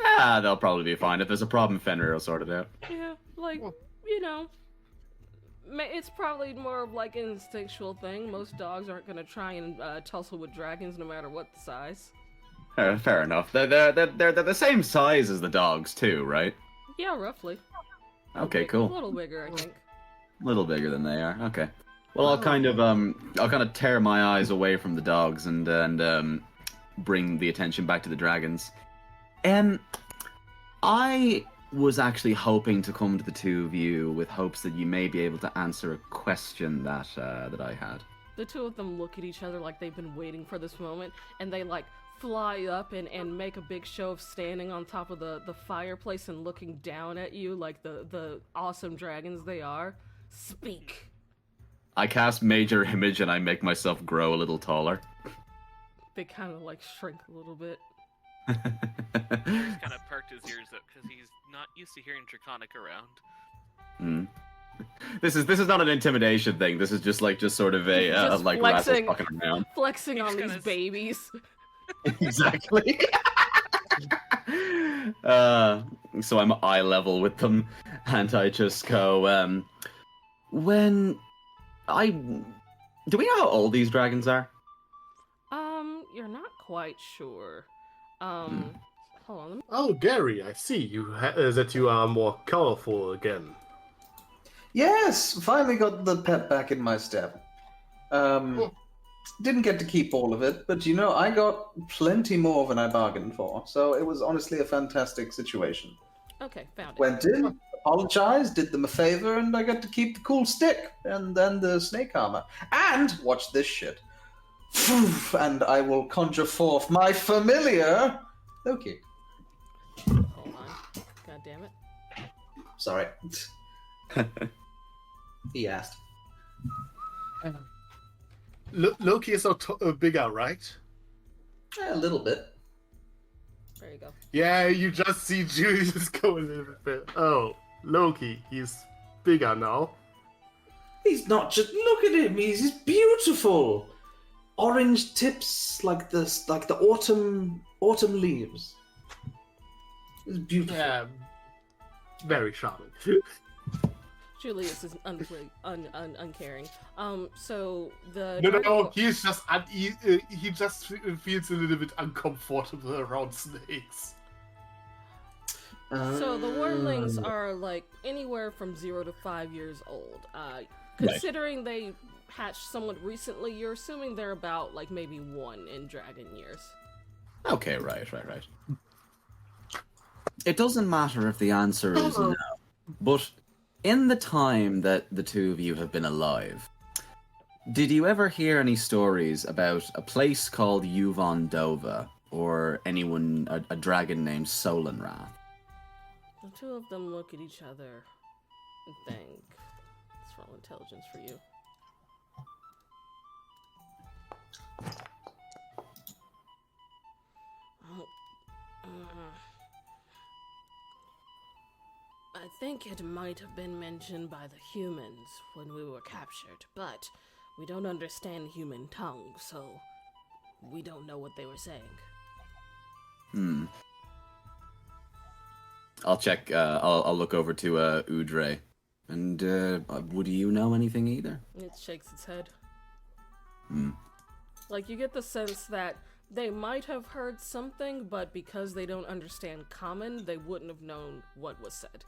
Speaker 5: Ah, they'll probably be fine. If there's a problem, Fenrir will sort it out.
Speaker 1: Yeah, like, you know, it's probably more of like an instinctual thing. Most dogs aren't gonna try and tussle with dragons no matter what the size.
Speaker 5: Fair enough. They're the same size as the dogs too, right?
Speaker 1: Yeah, roughly.
Speaker 5: Okay, cool.
Speaker 1: A little bigger, I think.
Speaker 5: A little bigger than they are. Okay. Well, I'll kind of tear my eyes away from the dogs and bring the attention back to the dragons. I was actually hoping to come to the two of you with hopes that you may be able to answer a question that I had.
Speaker 1: The two of them look at each other like they've been waiting for this moment, and they like fly up and make a big show of standing on top of the fireplace and looking down at you like the awesome dragons they are. Speak.
Speaker 5: I cast Major Image and I make myself grow a little taller.
Speaker 1: They kind of like shrink a little bit.
Speaker 6: He's kind of perked his ears up because he's not used to hearing Draconic around.
Speaker 5: This is not an intimidation thing. This is just sort of a
Speaker 1: Just
Speaker 5: like
Speaker 1: flexing.
Speaker 5: Razzle's fucking around.
Speaker 1: Flexing on
Speaker 6: He's
Speaker 1: these babies.
Speaker 5: Exactly. So I'm eye level with them, and I just go, do we know how old these dragons are?
Speaker 1: You're not quite sure. Hold on. Let me...
Speaker 8: Oh, Gary, I see you that you are more colorful again.
Speaker 2: Yes, finally got the pep back in my step. Didn't get to keep all of it, but you know, I got plenty more than I bargained for, so it was honestly a fantastic situation.
Speaker 1: Okay, found it.
Speaker 2: Went in, apologized, did them a favor, and I got to keep the cool stick, and then the snake armor. And, watch this shit. And I will conjure forth my familiar Loki.
Speaker 1: Hold on. God damn it.
Speaker 2: Sorry. He asked.
Speaker 8: Loki is not bigger, right?
Speaker 2: A little bit.
Speaker 1: There you go.
Speaker 8: Yeah, you just see Julius go a little bit. Oh, Loki, he's bigger now.
Speaker 2: He's not just. Look at him. He's beautiful. Orange tips like this, like the autumn leaves. It's beautiful.
Speaker 8: Yeah, very charming.
Speaker 1: Julius is uncaring. So the
Speaker 8: No, he's just he just feels a little bit uncomfortable around snakes.
Speaker 1: So the wormlings are like anywhere from 0 to 5 years old. Considering they hatched somewhat recently, you're assuming they're about like maybe 1 in dragon years.
Speaker 5: Okay, right. It doesn't matter if the answer is no, but in the time that the two of you have been alive, did you ever hear any stories about a place called Yuvon Dova, or anyone, a dragon named Solenrath?
Speaker 1: The two of them look at each other and think. Let's roll intelligence for you. I think it might have been mentioned by the humans when we were captured, but we don't understand human tongue, so we don't know what they were saying.
Speaker 5: I'll check. I'll look over to Udre. And would you know anything either?
Speaker 1: It shakes its head. Like, you get the sense that they might have heard something, but because they don't understand common, they wouldn't have known what was said.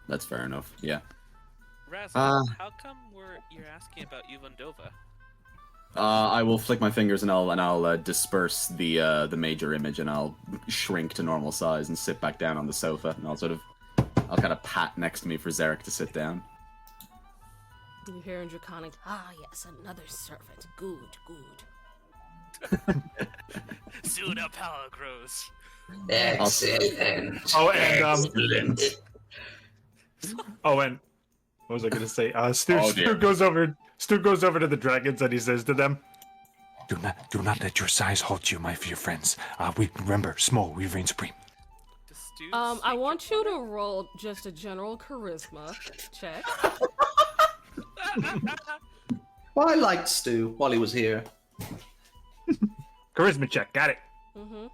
Speaker 5: That's fair enough. Yeah.
Speaker 6: Razzle, how come you're asking about Yuvon Dova?
Speaker 5: I will flick my fingers and I'll disperse the major image, and I'll shrink to normal size and sit back down on the sofa, and I'll kind of pat next to me for Zarek to sit down.
Speaker 1: You hear in Draconic, yes, another servant. Good.
Speaker 6: Soon our power grows.
Speaker 2: Excellent.
Speaker 4: And what was I gonna say? Stu
Speaker 3: dear.
Speaker 4: goes over to the dragons and he says to them,
Speaker 7: Do not let your size halt you, my dear friends. We remember, small, we reign supreme.
Speaker 1: I want you to roll just a general charisma check.
Speaker 2: Well, I liked Stu while he was here.
Speaker 4: charisma check, got it.
Speaker 1: Mm-hmm.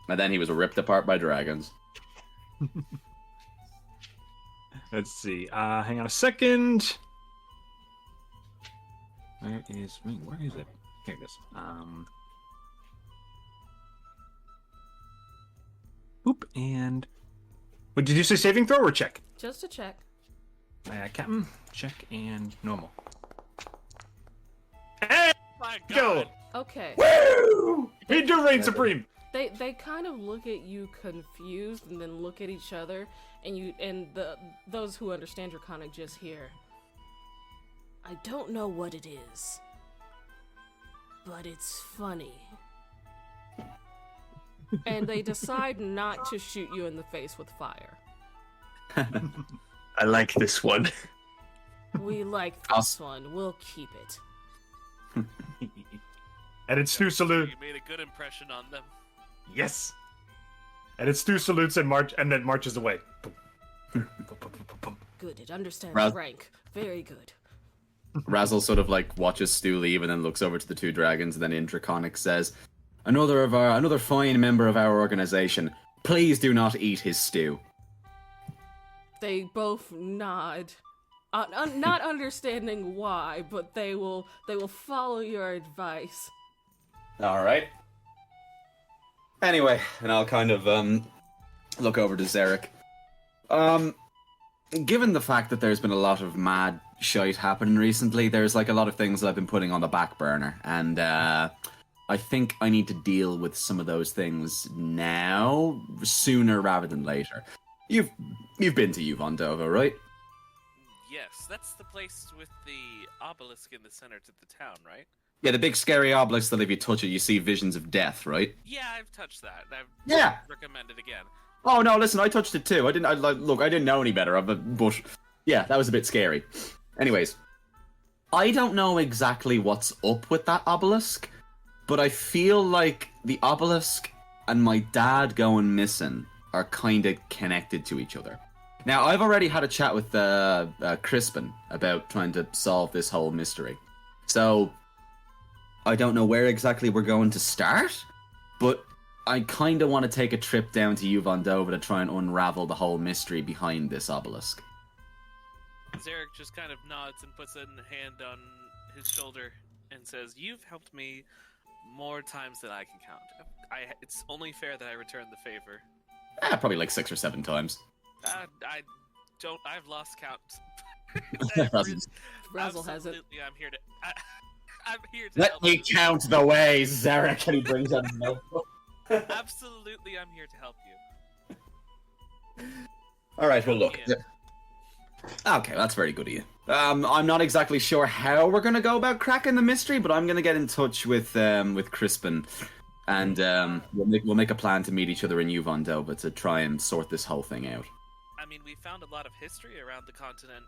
Speaker 5: And then he was ripped apart by dragons.
Speaker 4: Let's see. Hang on a second. Where is it? Here it is. Oop, and what did you say? Saving throw or check?
Speaker 1: Just a check.
Speaker 4: Captain, check and normal. Hey,
Speaker 6: My
Speaker 4: go!
Speaker 6: God.
Speaker 1: Okay.
Speaker 4: Woo! We do reign supreme.
Speaker 1: They kind of look at you confused and then look at each other, and those who understand Draconic just hear, I don't know what it is, but it's funny. And they decide not to shoot you in the face with fire.
Speaker 3: I like this one.
Speaker 1: We like this one. We'll keep it.
Speaker 4: And it's Stu salute.
Speaker 6: You made a good impression on them.
Speaker 4: Yes. And it's Stu salutes and then marches away.
Speaker 1: Good. It understands
Speaker 5: Raz-
Speaker 1: rank. Very good.
Speaker 5: Razzle sort of like watches Stu leave and then looks over to the two dragons, and then in Draconic says, Another fine member of our organization. Please do not eat his stew.
Speaker 1: They both nod, not understanding why, but they will follow your advice.
Speaker 5: All right. Anyway, and I'll kind of look over to Zarek. Given the fact that there's been a lot of mad shite happening recently, there's like a lot of things that I've been putting on the back burner, and I think I need to deal with some of those things now, sooner rather than later. You've been to Yuvon Dova, right?
Speaker 6: Yes, that's the place with the obelisk in the center to the town, right?
Speaker 5: Yeah, the big scary obelisk that if you touch it, you see visions of death, right?
Speaker 6: Yeah, I've touched that.
Speaker 5: Yeah.
Speaker 6: Recommend it again.
Speaker 5: Oh no, listen, I touched it too. I didn't know any better, but yeah, that was a bit scary. Anyways, I don't know exactly what's up with that obelisk, but I feel like the obelisk and my dad going missing are kind of connected to each other. Now, I've already had a chat with Crispin about trying to solve this whole mystery. So, I don't know where exactly we're going to start, but I kind of want to take a trip down to Yuvon Dova to try and unravel the whole mystery behind this obelisk.
Speaker 6: Zarek just kind of nods and puts a hand on his shoulder and says, "You've helped me more times than I can count. It's only fair that I return the favor."
Speaker 5: Probably like 6 or 7 times.
Speaker 6: I've lost count.
Speaker 1: Razzle has it.
Speaker 6: Absolutely, I'm here to. I'm here to
Speaker 5: Let
Speaker 6: help
Speaker 5: me
Speaker 6: you.
Speaker 5: count the ways, Zarek, and he brings out his notebook.
Speaker 6: Absolutely, I'm here to help you.
Speaker 5: All right, well, look.
Speaker 6: Yeah.
Speaker 5: Okay, that's very good of you. I'm not exactly sure how we're gonna go about cracking the mystery, but I'm gonna get in touch with Crispin, and we'll make a plan to meet each other in Yuvon Dova to try and sort this whole thing out.
Speaker 6: I mean, we found a lot of history around the continent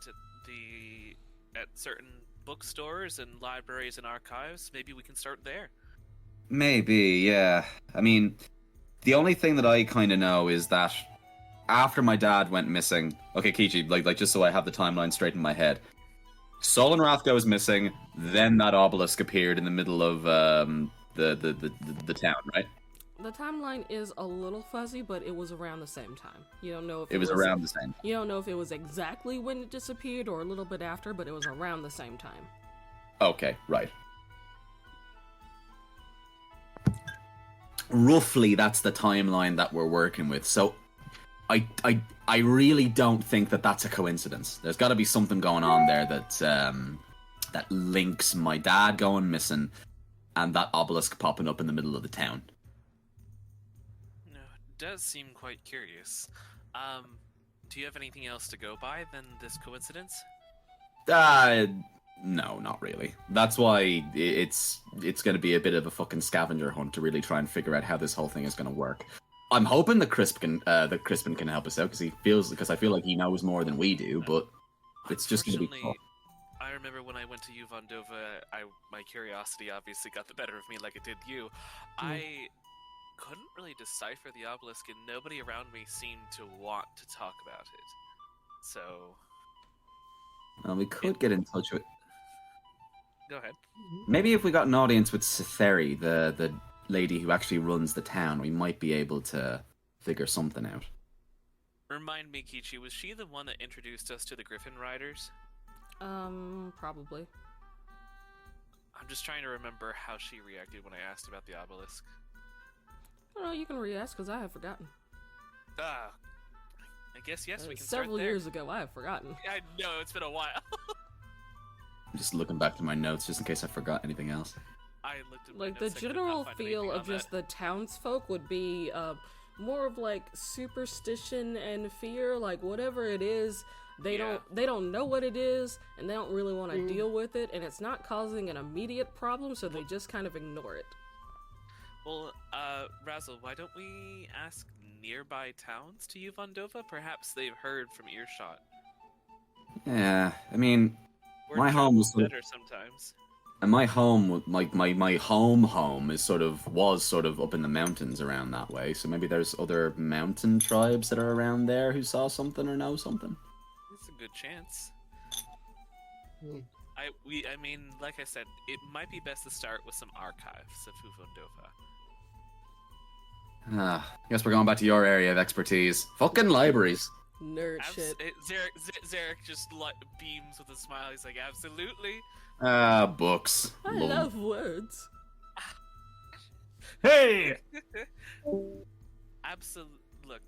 Speaker 6: at certain bookstores and libraries and archives. Maybe we can start there.
Speaker 5: Maybe, yeah. I mean, the only thing that I kind of know is that after my dad went missing, okay, Kichi, like just so I have the timeline straight in my head, Sol and Rathko was missing. Then that obelisk appeared in the middle of the town, right?
Speaker 1: The timeline is a little fuzzy, but it was around the same time. You don't know if
Speaker 5: It was around the same.
Speaker 1: You don't know if it was exactly when it disappeared or a little bit after, but it was around the same time.
Speaker 5: Okay, right. Roughly, that's the timeline that we're working with. So, I really don't think that that's a coincidence. There's got to be something going on there that links my dad going missing and that obelisk popping up in the middle of the town.
Speaker 6: No, it does seem quite curious. Do you have anything else to go by than this coincidence?
Speaker 5: No, not really. That's why it's going to be a bit of a fucking scavenger hunt to really try and figure out how this whole thing is going to work. I'm hoping that Crispin can help us out because I feel like he knows more than we do, but it's just going to be tough.
Speaker 6: I remember when I went to Yuvon Dova, my curiosity obviously got the better of me like it did you. I couldn't really decipher the obelisk, and nobody around me seemed to want to talk about it. So...
Speaker 5: Well, we could get in touch with...
Speaker 6: Go ahead.
Speaker 5: Maybe if we got an audience with Citheri, the lady who actually runs the town, we might be able to figure something out.
Speaker 6: Remind me, Kichi, was she the one that introduced us to the Griffin Riders?
Speaker 1: Probably.
Speaker 6: I'm just trying to remember how she reacted when I asked about the obelisk.
Speaker 1: I don't know, you can re-ask because I have forgotten.
Speaker 6: I guess yes, we can start
Speaker 1: Several
Speaker 6: there.
Speaker 1: years ago, I have forgotten.
Speaker 6: I know, it's been a while.
Speaker 5: I'm just looking back to my notes just in case I forgot anything else.
Speaker 6: I looked at my
Speaker 1: Like, the
Speaker 6: notes, I could
Speaker 1: general
Speaker 6: not find
Speaker 1: feel
Speaker 6: anything
Speaker 1: of
Speaker 6: on
Speaker 1: just
Speaker 6: that.
Speaker 1: the townsfolk would be more of like superstition and fear. Like, whatever it is, they don't know what it is, and they don't really want to deal with it, and it's not causing an immediate problem, so they just kind of ignore it.
Speaker 6: Well, Razzle, why don't we ask nearby towns to Yuvon Dova? Perhaps they've heard from earshot.
Speaker 5: Yeah, I mean,
Speaker 6: Word
Speaker 5: my home was
Speaker 6: travels better sometimes.
Speaker 5: and my home, my home is was sort of up in the mountains around that way. So maybe there's other mountain tribes that are around there who saw something or know something.
Speaker 6: It's a good chance.
Speaker 8: Hmm.
Speaker 6: I mean, like I said, it might be best to start with some archives of Yuvon Dova.
Speaker 5: I guess we're going back to your area of expertise. Fucking libraries.
Speaker 1: Nerd shit.
Speaker 6: Zarek just beams with a smile. He's like, absolutely.
Speaker 5: Books.
Speaker 1: I
Speaker 5: Lol.
Speaker 1: love words.
Speaker 4: Hey!
Speaker 6: Absolutely. Look,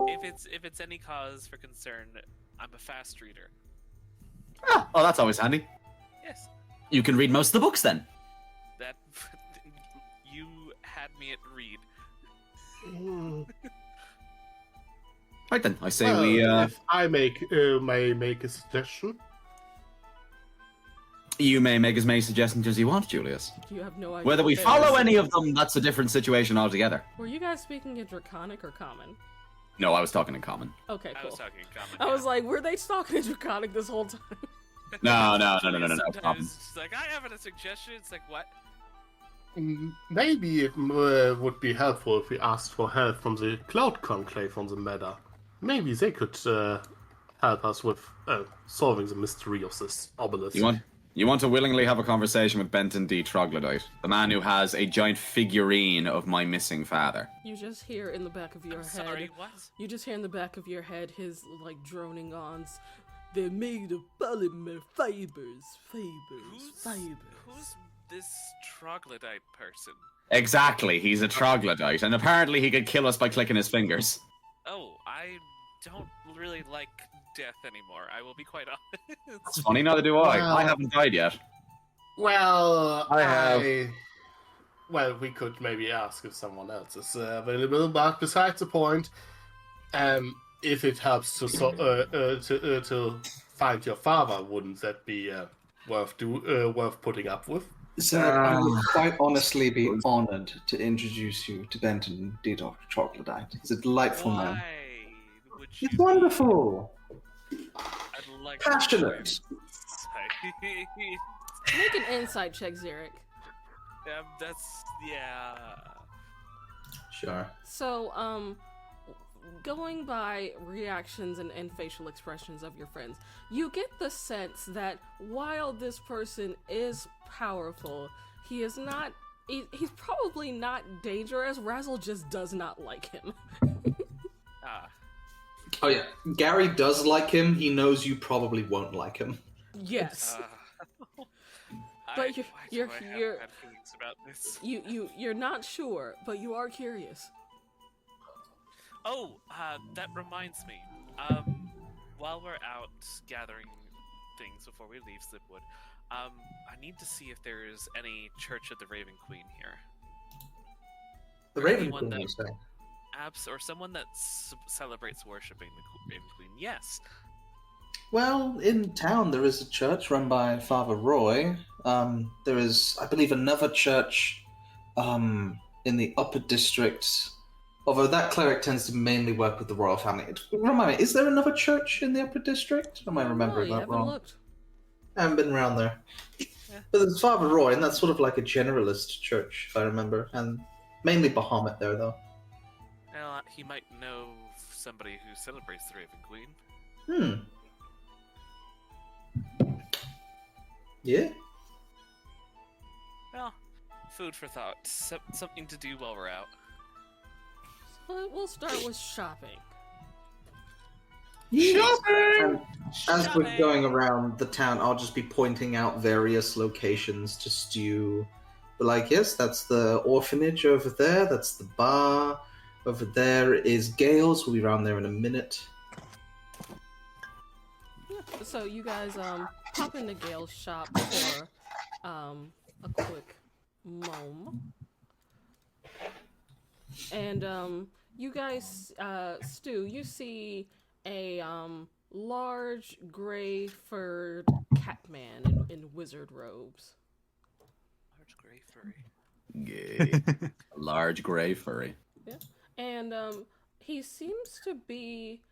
Speaker 6: if it's any cause for concern, I'm a fast reader.
Speaker 5: Oh, that's always handy.
Speaker 6: Yes,
Speaker 5: You can read most of the books then.
Speaker 6: that you had me at read.
Speaker 5: Right then, I say
Speaker 8: Well,
Speaker 5: we.
Speaker 8: if I may make a suggestion.
Speaker 5: You may make as many suggestions as you want, Julius.
Speaker 1: You have no idea.
Speaker 5: Whether we
Speaker 1: what that
Speaker 5: follow
Speaker 1: is.
Speaker 5: any of them, that's a different situation altogether.
Speaker 1: Were you guys speaking in Draconic or Common?
Speaker 5: No, I was talking in common.
Speaker 1: Okay,
Speaker 6: I
Speaker 1: cool.
Speaker 6: was talking in common.
Speaker 1: I was like, were they talking in Draconic this whole time?
Speaker 5: No.
Speaker 6: Sometimes
Speaker 5: Common.
Speaker 6: it's like, I have a suggestion. It's like, what?
Speaker 8: Maybe it would be helpful if we asked for help from the Cloud Conclave on the matter. Maybe they could help us with solving the mystery of this obelisk.
Speaker 5: You want to willingly have a conversation with Benton D. Troglodyte, the man who has a giant figurine of my missing father.
Speaker 1: You just hear in the back of your
Speaker 6: I'm
Speaker 1: head.
Speaker 6: sorry, what?
Speaker 1: You just hear in the back of your head his like droning ons. They're made of polymer fibers.
Speaker 6: Who's this troglodyte person?
Speaker 5: Exactly, he's a troglodyte, and apparently he could kill us by clicking his fingers.
Speaker 6: Oh don't really like death anymore. I will be quite honest.
Speaker 5: It's funny, neither do I.
Speaker 8: Wow.
Speaker 5: I haven't died yet.
Speaker 8: Well,
Speaker 3: I have.
Speaker 8: Well, we could maybe ask if someone else is available, but besides the point, if it helps to find your father, wouldn't that be worth putting up with?
Speaker 2: Sir, I would quite honestly be honored to introduce you to Benton D. Dr. Troglodyte. He's a delightful man.
Speaker 6: Why would you?
Speaker 2: He's wonderful.
Speaker 6: I'd like
Speaker 2: Passionate.
Speaker 1: Make an insight check, Xeric.
Speaker 6: Yeah.
Speaker 2: Sure.
Speaker 1: So, going by reactions and facial expressions of your friends, you get the sense that while this person is powerful, he is not. He's probably not dangerous. Razzle just does not like him.
Speaker 2: Oh yeah, Gary does like him. He knows you probably won't like him.
Speaker 1: Yes.
Speaker 6: But
Speaker 1: you're
Speaker 6: bad feelings about this.
Speaker 1: you're not sure, but you are curious.
Speaker 6: Oh, that reminds me. While we're out gathering things before we leave Slipwood, I need to see if there's any Church of the Raven Queen here.
Speaker 2: The
Speaker 6: Or
Speaker 2: Raven
Speaker 6: anyone
Speaker 2: Queen,
Speaker 6: that-
Speaker 2: you say?
Speaker 6: Or someone that celebrates worshipping the Raven Queen. Yes.
Speaker 2: Well, in town there is a church run by Father Roy. There is, I believe, another church in the upper district. Although that cleric tends to mainly work with the royal family. Remind me, is there another church in the upper district? Or am I remembering
Speaker 1: you
Speaker 2: that
Speaker 1: haven't
Speaker 2: wrong?
Speaker 1: looked.
Speaker 2: I haven't been around there. But there's Father Roy, and that's sort of like a generalist church, if I remember. And mainly Bahamut there, though.
Speaker 6: Well, he might know somebody who celebrates the Raven Queen.
Speaker 2: Yeah?
Speaker 6: Well, food for thought. Something to do while we're out.
Speaker 1: So we'll start with shopping.
Speaker 2: And as we're
Speaker 6: Shopping!
Speaker 2: going around the town, I'll just be pointing out various locations to Stu. But like, yes, that's the orphanage over there. That's the bar. Over there is Gale's. We'll be around there in a minute.
Speaker 1: Yeah. So you guys pop into Gale's shop for a quick moment. And you guys, Stu, you see a large gray furred cat man in wizard robes.
Speaker 6: Large gray furry.
Speaker 5: Gay. Large gray furry.
Speaker 1: Yeah. And he seems to be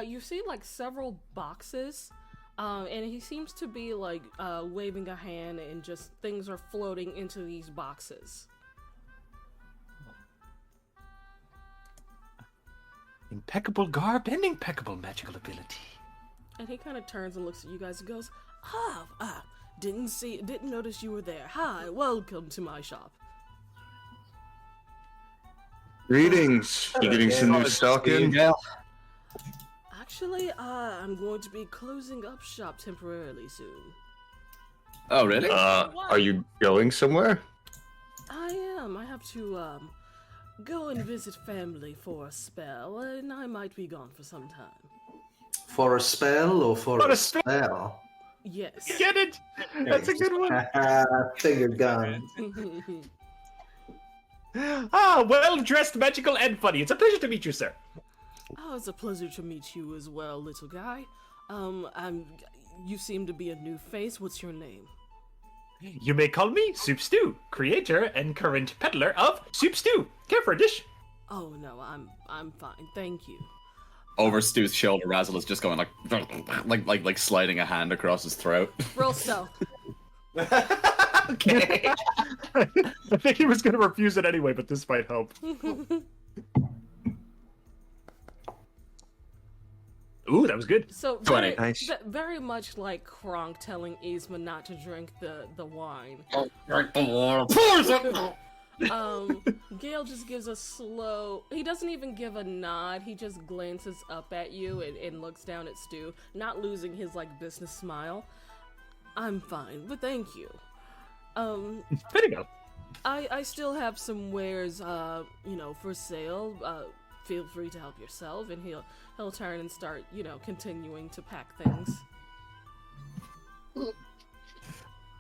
Speaker 1: you see like several boxes. And he seems to be like waving a hand and just things are floating into these boxes.
Speaker 7: Impeccable garb and impeccable magical ability.
Speaker 1: And he kind of turns and looks at you guys and goes, didn't notice you were there. Hi, welcome to my shop.
Speaker 3: Greetings. You getting some new stock in?
Speaker 1: Actually, I'm going to be closing up shop temporarily soon.
Speaker 5: Oh, really?
Speaker 3: Are you going somewhere?
Speaker 1: I am. I have to, go and visit family for a spell, and I might be gone for some time.
Speaker 2: For a spell or for a spell?
Speaker 1: Yes.
Speaker 4: Get it? That's a good one.
Speaker 2: Finger gun.
Speaker 4: Well-dressed, magical, and funny. It's a pleasure to meet you, sir.
Speaker 1: Oh, it's a pleasure to meet you as well, little guy. You seem to be a new face. What's your name?
Speaker 4: You may call me Soup Stew, creator and current peddler of Soup Stew. Care for a dish?
Speaker 1: Oh no, I'm fine, thank you.
Speaker 5: Over Stu's shoulder, Razzle is just going like sliding a hand across his throat.
Speaker 1: Roll stealth.
Speaker 5: Okay.
Speaker 4: I think he was going to refuse it anyway, but this might help. Ooh, that was good.
Speaker 1: So
Speaker 5: 20.
Speaker 3: Nice.
Speaker 1: very much like Kronk telling Yzma not to drink the wine. Gale just gives a slow. He doesn't even give a nod. He just glances up at you and looks down at Stu, not losing his like business smile. I'm fine, but thank you.
Speaker 4: There you go.
Speaker 1: I still have some wares, for sale. feel free to help yourself, and he'll turn and start, continuing to pack things.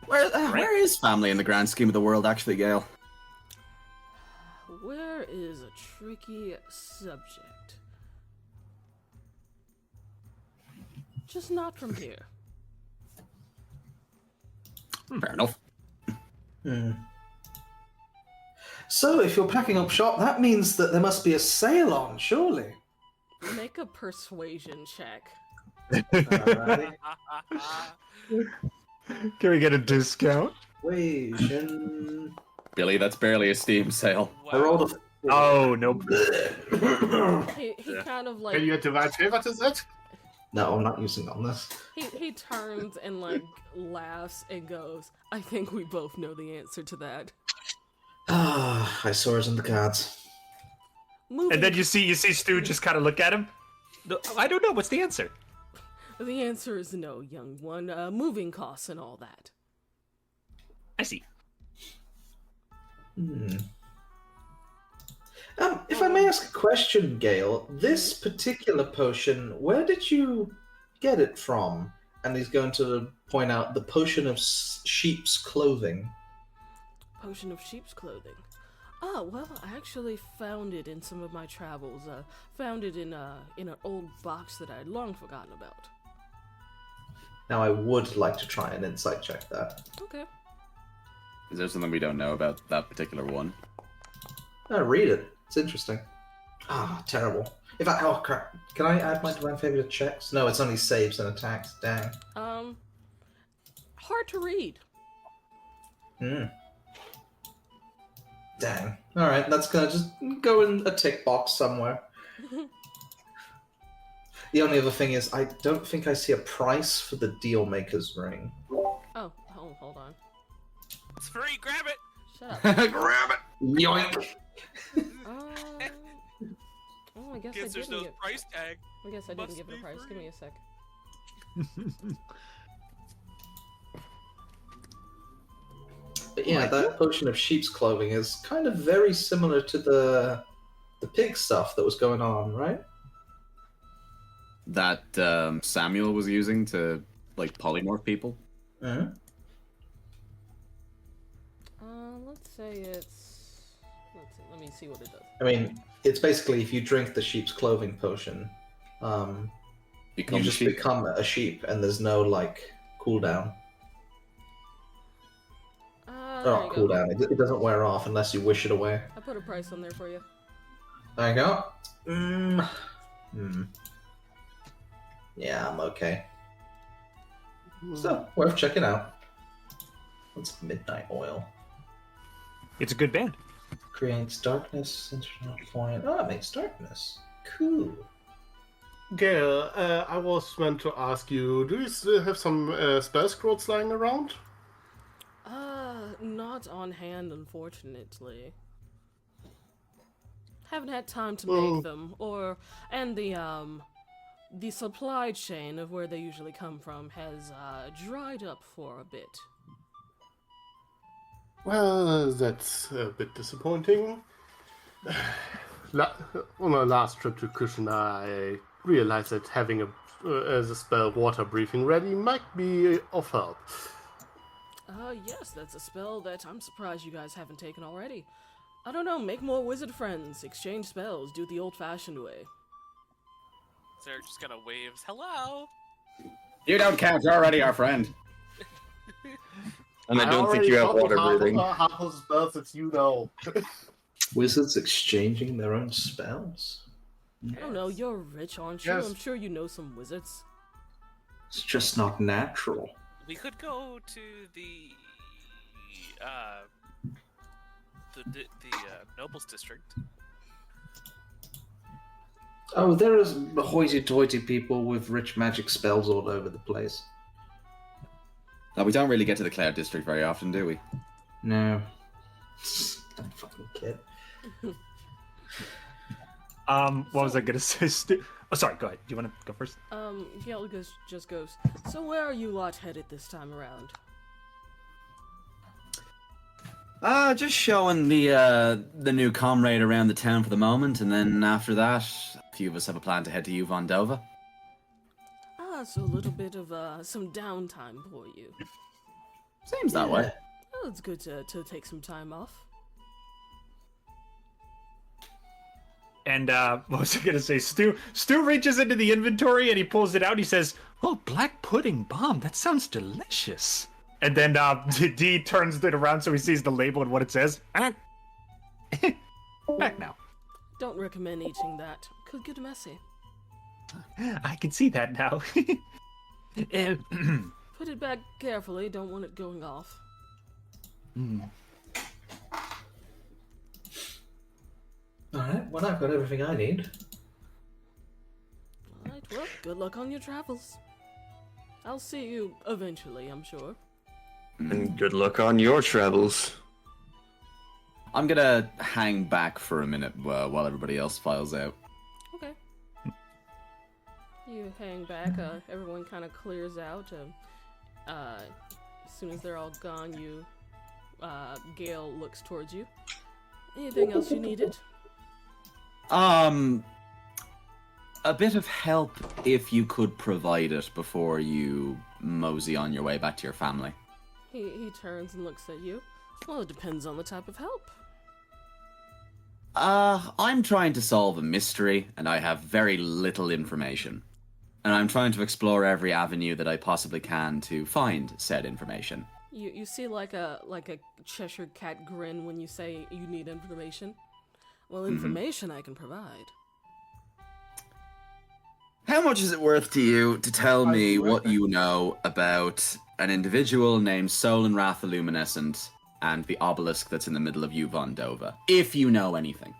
Speaker 5: Where is family in the grand scheme of the world, actually, Gale?
Speaker 1: Where is a tricky subject? Just not from here.
Speaker 5: Fair enough.
Speaker 2: So, if you're packing up shop, that means that there must be a sale on, surely.
Speaker 1: Make a persuasion check.
Speaker 2: Alrighty.
Speaker 3: Can we get a discount?
Speaker 2: Persuasion.
Speaker 5: Billy, that's barely a Steam sale.
Speaker 2: I rolled a.
Speaker 3: Oh, no.
Speaker 1: He kind of
Speaker 8: Can you divide what is it?
Speaker 2: No, I'm not using it on this.
Speaker 1: he turns and laughs and goes, I think we both know the answer to that.
Speaker 2: Ah, I saw it in the cards.
Speaker 1: Moving,
Speaker 4: And then you see Stu just kind of look at him. I don't know. What's the answer?
Speaker 1: the answer is no, young one. Moving costs and all that.
Speaker 4: I see.
Speaker 2: If I may ask a question, Gale, this particular potion, where did you get it from? And he's going to point out the potion of sheep's clothing.
Speaker 1: Potion of sheep's clothing. Oh, well, I actually found it in some of my travels. Found it in an old box that I'd long forgotten about.
Speaker 2: Now, I would like to try and insight check that.
Speaker 1: Okay.
Speaker 5: Is there something we don't know about that particular one?
Speaker 2: Read it. It's interesting. Ah, terrible. In fact, oh crap. Can I add my divine favor to checks? No, it's only saves and attacks. Dang.
Speaker 1: Hard to read.
Speaker 2: Dang. Alright, that's gonna just go in a tick box somewhere. The only other thing is, I don't think I see a price for the deal maker's ring.
Speaker 1: Oh, hold on.
Speaker 6: It's free. Grab it.
Speaker 1: Shut up.
Speaker 5: Grab it! Yoink!
Speaker 1: Oh, I guess
Speaker 6: Guess
Speaker 1: I
Speaker 6: there's
Speaker 1: didn't
Speaker 6: no price tag.
Speaker 1: I guess I didn't
Speaker 6: Must
Speaker 1: give it a
Speaker 6: be
Speaker 1: price.
Speaker 6: free.
Speaker 1: Give me a sec.
Speaker 2: But yeah, that potion of sheep's clothing is kind of very similar to the pig stuff that was going on, right?
Speaker 5: That Samuel was using to, polymorph people?
Speaker 2: Mm-hmm.
Speaker 1: Let's say it's... let me see what it does.
Speaker 2: I mean, it's basically if you drink the sheep's clothing potion,
Speaker 5: Become
Speaker 2: you just
Speaker 5: sheep?
Speaker 2: become a sheep, and there's no cooldown.
Speaker 1: There
Speaker 2: Not
Speaker 1: you go.
Speaker 2: cooldown. It doesn't wear off unless you wish it away.
Speaker 1: I put a price on there for you.
Speaker 2: There you go. Yeah, I'm okay. So, worth checking out. What's midnight oil?
Speaker 4: It's a good band.
Speaker 2: Creates darkness, internal point. Oh, it makes darkness. Cool.
Speaker 8: Gale, I was meant to ask you, do you still have some spell scrolls lying around?
Speaker 1: Not on hand, unfortunately. Haven't had time to make them, and the supply chain of where they usually come from has dried up for a bit.
Speaker 8: Well, that's a bit disappointing. On my last trip to Kushina, I realized that having as a spell water breathing ready might be of help.
Speaker 1: Yes, that's a spell that I'm surprised you guys haven't taken already. I don't know, make more wizard friends, exchange spells, do it the old-fashioned way.
Speaker 6: Sarah just kind of waves, hello.
Speaker 5: You don't count, you're already our friend. And I don't think you have water breathing.
Speaker 8: Half of the spells that you know.
Speaker 2: Wizards exchanging their own spells?
Speaker 1: I don't know, you're rich, aren't you?
Speaker 8: Yes.
Speaker 1: I'm sure you know some wizards.
Speaker 2: It's just not natural.
Speaker 6: We could go to the nobles district.
Speaker 2: Oh, there is hoity-toity people with rich magic spells all over the place.
Speaker 5: No, we don't really get to the Cloud District very often, do we?
Speaker 2: No. Don't fucking kid.
Speaker 4: What was I gonna say? Oh, sorry. Go ahead. Do you want to go first?
Speaker 1: Gale just goes, so where are you lot headed this time around?
Speaker 5: Just showing the new comrade around the town for the moment, and then after that, a few of us have a plan to head to Yuvon Dova.
Speaker 1: So a little bit of some downtime for you.
Speaker 5: Seems that way.
Speaker 1: Oh, it's good to take some time off.
Speaker 4: And what was I gonna say? Stu reaches into the inventory and he pulls it out. He says, "Oh, black pudding bomb. That sounds delicious." And then D turns it around so he sees the label and what it says. Back now.
Speaker 1: Don't recommend eating that. Could get messy.
Speaker 4: I can see that now.
Speaker 1: Put it back carefully. Don't want it going off.
Speaker 2: Alright, well, I've got everything I need.
Speaker 1: Alright, well, good luck on your travels. I'll see you eventually, I'm sure.
Speaker 3: And good luck on your travels.
Speaker 5: I'm gonna hang back for a minute while everybody else files out.
Speaker 1: Okay. You hang back, everyone kind of clears out. As soon as they're all gone, Gale looks towards you. Anything else you needed?
Speaker 5: A bit of help if you could provide it before you mosey on your way back to your family.
Speaker 1: He turns and looks at you. Well, it depends on the type of help.
Speaker 5: I'm trying to solve a mystery, and I have very little information. And I'm trying to explore every avenue that I possibly can to find said information.
Speaker 1: You see like a Cheshire cat grin when you say you need information. Well, information I can provide.
Speaker 5: How much is it worth to you to tell me what you know about an individual named Solon Rathaluminescent and the obelisk that's in the middle of Yuvon Dova? If you know anything.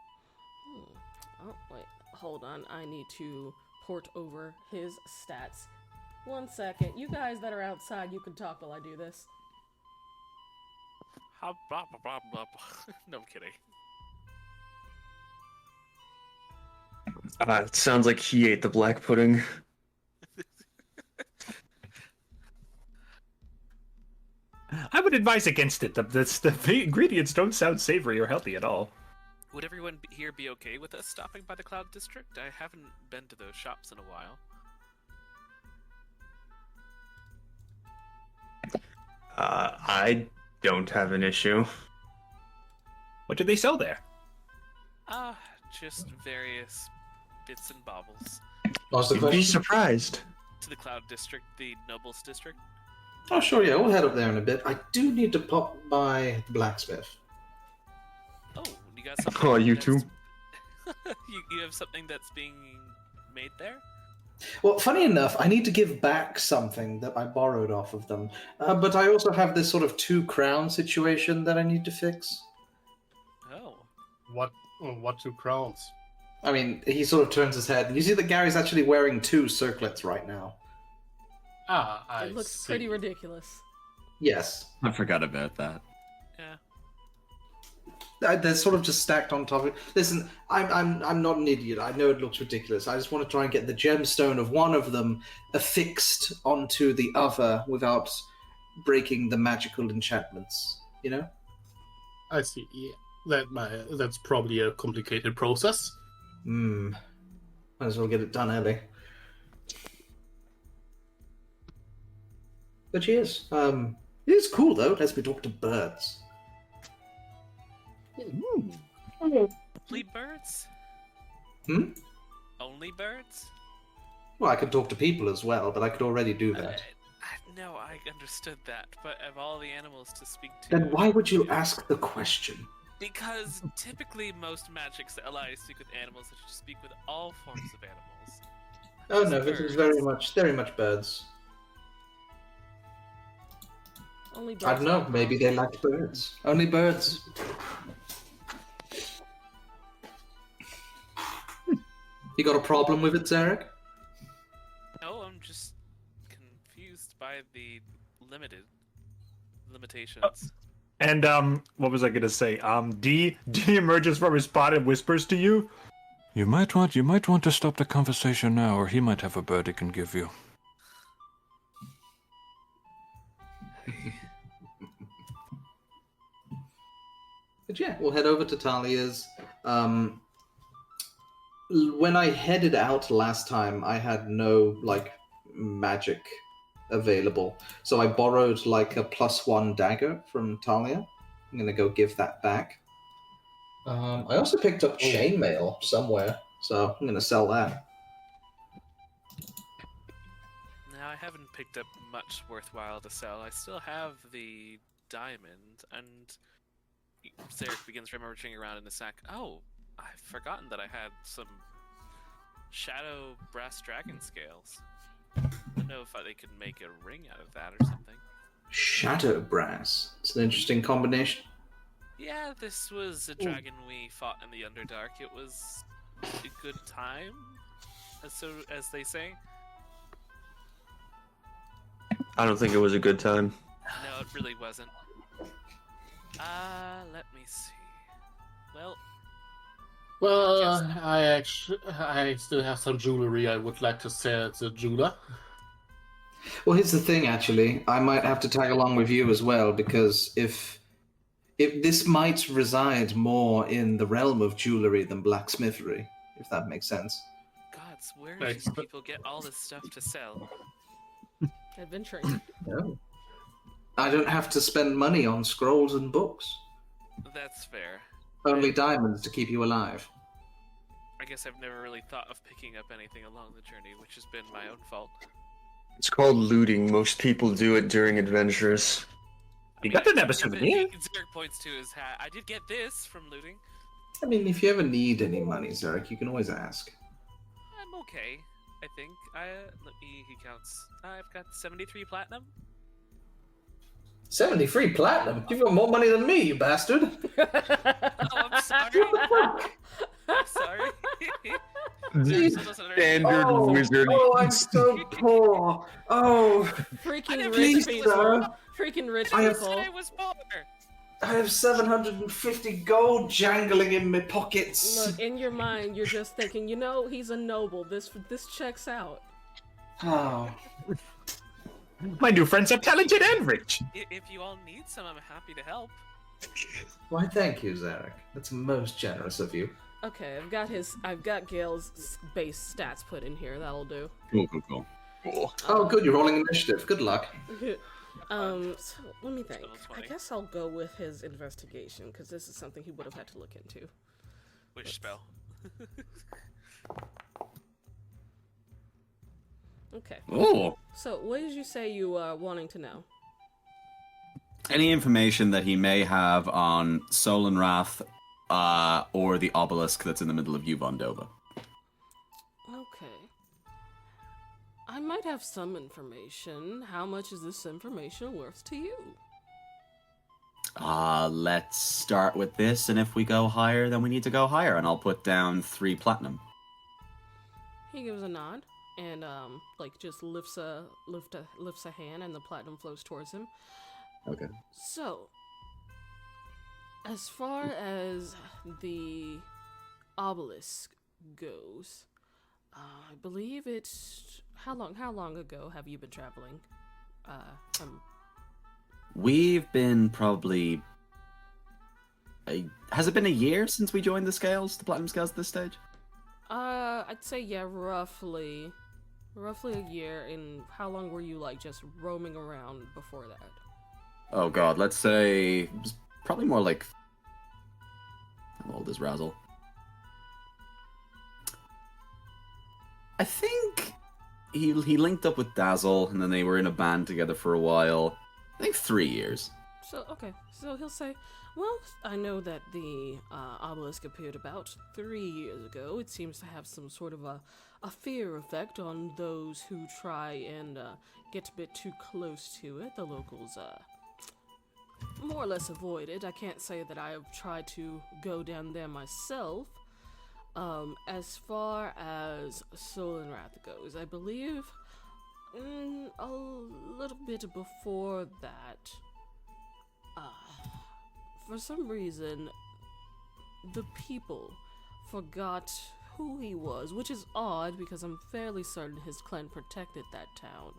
Speaker 1: Oh, wait. Hold on. I need to port over his stats. 1 second. You guys that are outside, you can talk while I do this.
Speaker 6: No, I'm kidding.
Speaker 3: It sounds like he ate the black pudding.
Speaker 4: I would advise against it. The ingredients don't sound savory or healthy at all.
Speaker 6: Would everyone here be okay with us stopping by the Cloud District? I haven't been to those shops in a while.
Speaker 3: I don't have an issue.
Speaker 4: What do they sell there?
Speaker 6: Just various bits and baubles.
Speaker 2: What's the
Speaker 3: You'd be
Speaker 2: question?
Speaker 3: surprised.
Speaker 6: To the Cloud District, the Nobles District.
Speaker 2: Oh, sure, yeah, we'll head up there in a bit. I do need to pop by the blacksmith.
Speaker 6: Oh, you got something?
Speaker 3: Oh, you too?
Speaker 6: you have something that's being made there?
Speaker 2: Well, funny enough, I need to give back something that I borrowed off of them. But I also have this sort of 2 crown situation that I need to fix.
Speaker 6: Oh.
Speaker 8: What 2 crowns?
Speaker 2: I mean, he sort of turns his head, and you see that Gary's actually wearing 2 circlets right now.
Speaker 1: It looks pretty ridiculous.
Speaker 2: Yes.
Speaker 5: I forgot about that.
Speaker 6: Yeah.
Speaker 2: They're sort of just stacked on top of it. Listen, I'm not an idiot. I know it looks ridiculous. I just want to try and get the gemstone of one of them affixed onto the other without breaking the magical enchantments. You know?
Speaker 8: I see. Yeah, that's probably a complicated process.
Speaker 2: Might as well get it done early. But yes, it is cool though. Lets me talk to birds.
Speaker 6: Only birds? Only birds?
Speaker 2: Well, I can talk to people as well, but I could already do that.
Speaker 6: No, I understood that, but of all the animals to speak to...
Speaker 2: Then why would you ask the question?
Speaker 6: Because typically most magics allies speak with animals that you speak with all forms of animals.
Speaker 2: Oh no, this is very much birds.
Speaker 1: Only birds.
Speaker 2: I don't know, maybe they like birds. Only birds. You got a problem with it, Zarek?
Speaker 6: No, I'm just confused by the limitations.
Speaker 4: And what was I gonna say? D emerges from his spot and whispers to you.
Speaker 7: You might want to stop the conversation now, or he might have a bird he can give you.
Speaker 2: But yeah, we'll head over to Talia's. When I headed out last time, I had no magic available, so I borrowed like a +1 dagger from Talia. I'm gonna go give that back. I also picked up chainmail somewhere, so I'm gonna sell that.
Speaker 6: Now, I haven't picked up much worthwhile to sell. I still have the diamond, and Zarek begins rummaging around in the sack. Oh, I've forgotten that I had some shadow brass dragon scales. I don't know if they could make a ring out of that or something.
Speaker 2: Shadow brass. It's an interesting combination.
Speaker 6: Yeah, this was a dragon we fought in the Underdark. It was a good time, as they say.
Speaker 3: I don't think it was a good time.
Speaker 6: No, it really wasn't. Let me see.
Speaker 8: Well, I still have some jewelry I would like to sell at the jeweler.
Speaker 2: Well, here's the thing, actually. I might have to tag along with you as well, because if this might reside more in the realm of jewelry than blacksmithery, if that makes sense.
Speaker 6: Gods, where do these people get all this stuff to sell?
Speaker 1: Adventuring.
Speaker 2: No. I don't have to spend money on scrolls and books.
Speaker 6: That's fair.
Speaker 2: Only diamonds to keep you alive.
Speaker 6: I guess I've never really thought of picking up anything along the journey, which has been my own fault.
Speaker 3: It's called looting. Most people do it during adventures.
Speaker 4: You got another souvenir?
Speaker 6: Zarek points to his hat. I did get this from looting.
Speaker 2: I mean, if you ever need any money, Zarek, you can always ask.
Speaker 6: I'm okay, I think. He counts. I've got 73 platinum.
Speaker 2: 73 platinum? You've got more money than me, you bastard!
Speaker 6: Oh, I'm sorry. I'm sorry.
Speaker 3: Standard wizard.
Speaker 2: Oh, I'm so poor. Oh,
Speaker 1: Freaking
Speaker 2: please,
Speaker 1: rich people.
Speaker 2: sir.
Speaker 1: Freaking rich
Speaker 2: I have-
Speaker 1: people.
Speaker 6: I was poor.
Speaker 2: I have 750 gold jangling in my pockets.
Speaker 1: Look, in your mind, you're just thinking, he's a noble. This checks out.
Speaker 2: Oh.
Speaker 4: My new friends are talented and rich.
Speaker 6: If you all need some, I'm happy to help.
Speaker 2: Why, thank you, Zarek. That's most generous of you.
Speaker 1: Okay, I've got Gale's base stats put in here. That'll do.
Speaker 5: Cool.
Speaker 2: Oh, good, you're rolling initiative. Good luck.
Speaker 1: So let me think.
Speaker 6: That's
Speaker 1: I
Speaker 6: funny.
Speaker 1: guess I'll go with his investigation because this is something he would have had to look into.
Speaker 6: Which spell?
Speaker 1: Okay.
Speaker 5: Oh.
Speaker 1: So what did you say you are wanting to know?
Speaker 5: Any information that he may have on Solenrath, or the obelisk that's in the middle of Yuvon Dova.
Speaker 1: Okay. I might have some information. How much is this information worth to you?
Speaker 5: Let's start with this, and if we go higher, then we need to go higher, and I'll put down 3 platinum.
Speaker 1: He gives a nod and just lifts a hand and the platinum flows towards him.
Speaker 5: Okay.
Speaker 1: So, as far as the obelisk goes, I believe it's how long ago have you been traveling?
Speaker 5: We've been probably... has it been a year since we joined the platinum scales at this stage?
Speaker 1: I'd say yeah, roughly a year. And how long were you just roaming around before that?
Speaker 5: Oh god, let's say it was probably more like... How old is Razzle? I think he linked up with Dazzle, and then they were in a band together for a while. I think 3 years.
Speaker 1: So he'll say, well, I know that the obelisk appeared about 3 years ago. It seems to have some sort of a fear effect on those who try and get a bit too close to it. The locals more or less avoid it. I can't say that I have tried to go down there myself. As far as Solenrath goes, I believe a little bit before that, for some reason, the people forgot who he was, which is odd because I'm fairly certain his clan protected that town.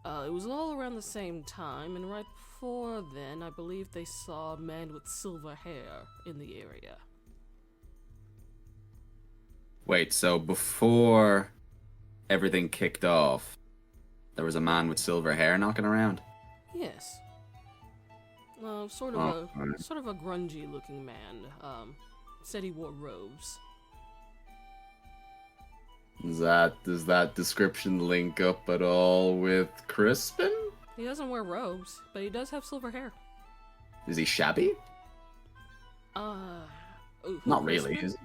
Speaker 1: It was all around the same time, and right before then, I believe they saw a man with silver hair in the area.
Speaker 5: Wait, so before everything kicked off, there was a man with silver hair knocking around?
Speaker 1: Yes. Sort
Speaker 5: Oh,
Speaker 1: of a grungy looking man. Said he wore robes.
Speaker 5: Does that description link up at all with Crispin?
Speaker 1: He doesn't wear robes, but he does have silver hair.
Speaker 5: Is he shabby? Not really, is he?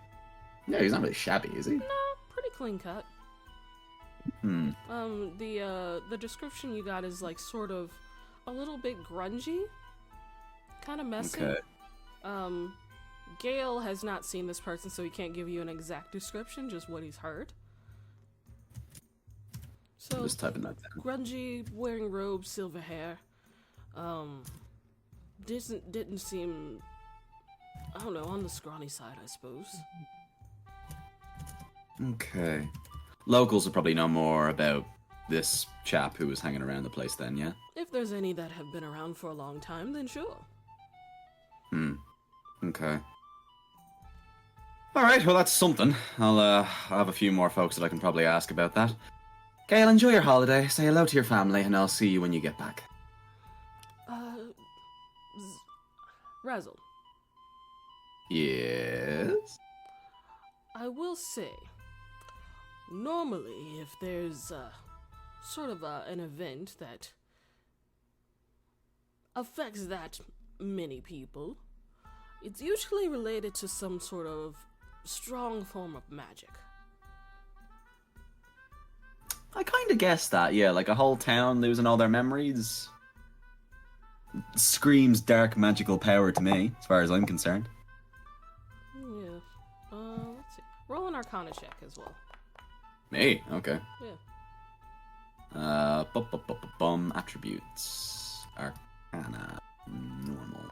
Speaker 5: Yeah, he's not really shabby, is he?
Speaker 1: No, pretty clean cut. The description you got is like sort of a little bit grungy, kind of messy.
Speaker 5: Okay.
Speaker 1: Gale has not seen this person, so he can't give you an exact description, just what he's heard. So,
Speaker 5: Just typing that down.
Speaker 1: grungy, wearing robes, silver hair. Didn't seem, I don't know, on the scrawny side, I suppose.
Speaker 5: Okay. Locals will probably know more about this chap who was hanging around the place then, yeah?
Speaker 1: If there's any that have been around for a long time, then sure.
Speaker 5: Okay. Alright, well that's something. I'll have a few more folks that I can probably ask about that. Gail, enjoy your holiday, say hello to your family, and I'll see you when you get back.
Speaker 1: Razzle,
Speaker 5: Yes?
Speaker 1: I will say, normally if there's sort of an event that affects that many people, it's usually related to some sort of strong form of magic.
Speaker 5: I kind of guessed that, yeah, like a whole town losing all their memories. Screams dark magical power to me, as far as I'm concerned.
Speaker 1: Yeah. Let's see. Roll an Arcana check as well.
Speaker 5: Me? Okay.
Speaker 1: Yeah.
Speaker 5: Attributes. Arcana. Normal.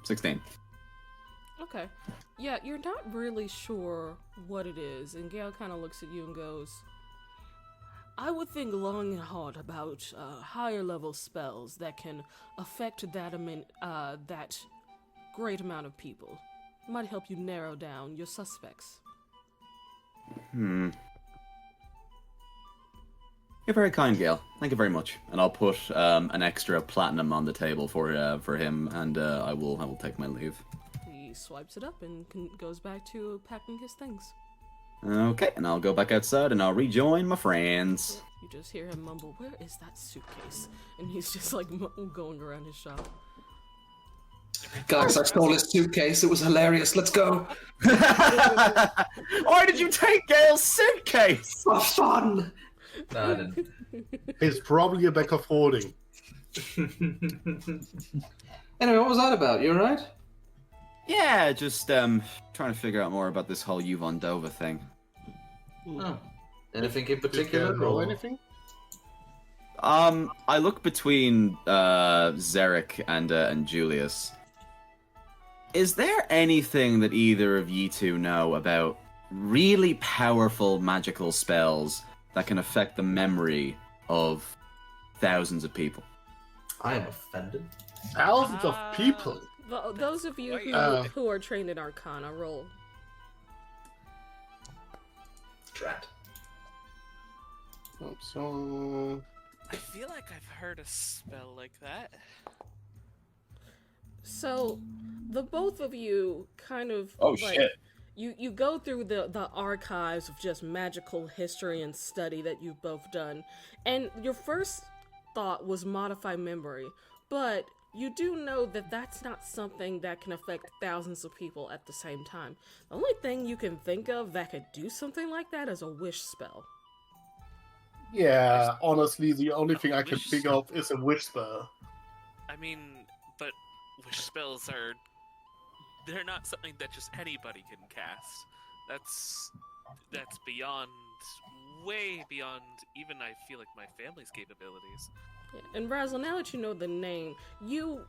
Speaker 5: 16.
Speaker 1: Okay. Yeah, you're not really sure what it is, and Gale kind of looks at you and goes, I would think long and hard about higher level spells that can affect that great amount of people. Might help you narrow down your suspects.
Speaker 5: You're very kind, Gail. Thank you very much. And I'll put an extra platinum on the table for him, and I will take my leave.
Speaker 1: He swipes it up and goes back to packing his things.
Speaker 5: Okay, and I'll go back outside and I'll rejoin my friends.
Speaker 1: You just hear him mumble, where is that suitcase? And he's just like going around his shop.
Speaker 2: Guys, I stole his suitcase. It was hilarious. Let's go.
Speaker 5: Why did you take Gail's suitcase?
Speaker 2: For fun.
Speaker 9: No, I didn't.
Speaker 8: It's probably a bag of hoarding.
Speaker 2: Anyway, what was that about? You alright?
Speaker 5: Yeah, just trying to figure out more about this whole Yuvon Dova thing.
Speaker 2: Oh. Anything in
Speaker 8: Did you
Speaker 2: particular?
Speaker 8: roll
Speaker 2: or-
Speaker 8: anything?
Speaker 5: I look between Zarek and Julius. Is there anything that either of you two know about really powerful magical spells that can affect the memory of thousands of people?
Speaker 2: I am offended.
Speaker 8: Thousands of people.
Speaker 1: Those of you who are trained in Arcana, roll.
Speaker 2: Drat.
Speaker 8: So,
Speaker 6: I feel like I've heard a spell like that.
Speaker 1: So, the both of you kind of
Speaker 3: Oh,
Speaker 1: like,
Speaker 3: shit.
Speaker 1: You go through the archives of just magical history and study that you've both done, and your first thought was modify memory, but you do know that that's not something that can affect thousands of people at the same time. The only thing you can think of that could do something like that is a wish spell.
Speaker 8: yeah, honestly, the only thing I can
Speaker 6: wish
Speaker 8: think of is a wish spell.
Speaker 6: I mean, but wish spells they're not something that just anybody can cast. That's beyond, way beyond even I feel like my family's capabilities.
Speaker 1: And Razzle, now that you know the name, you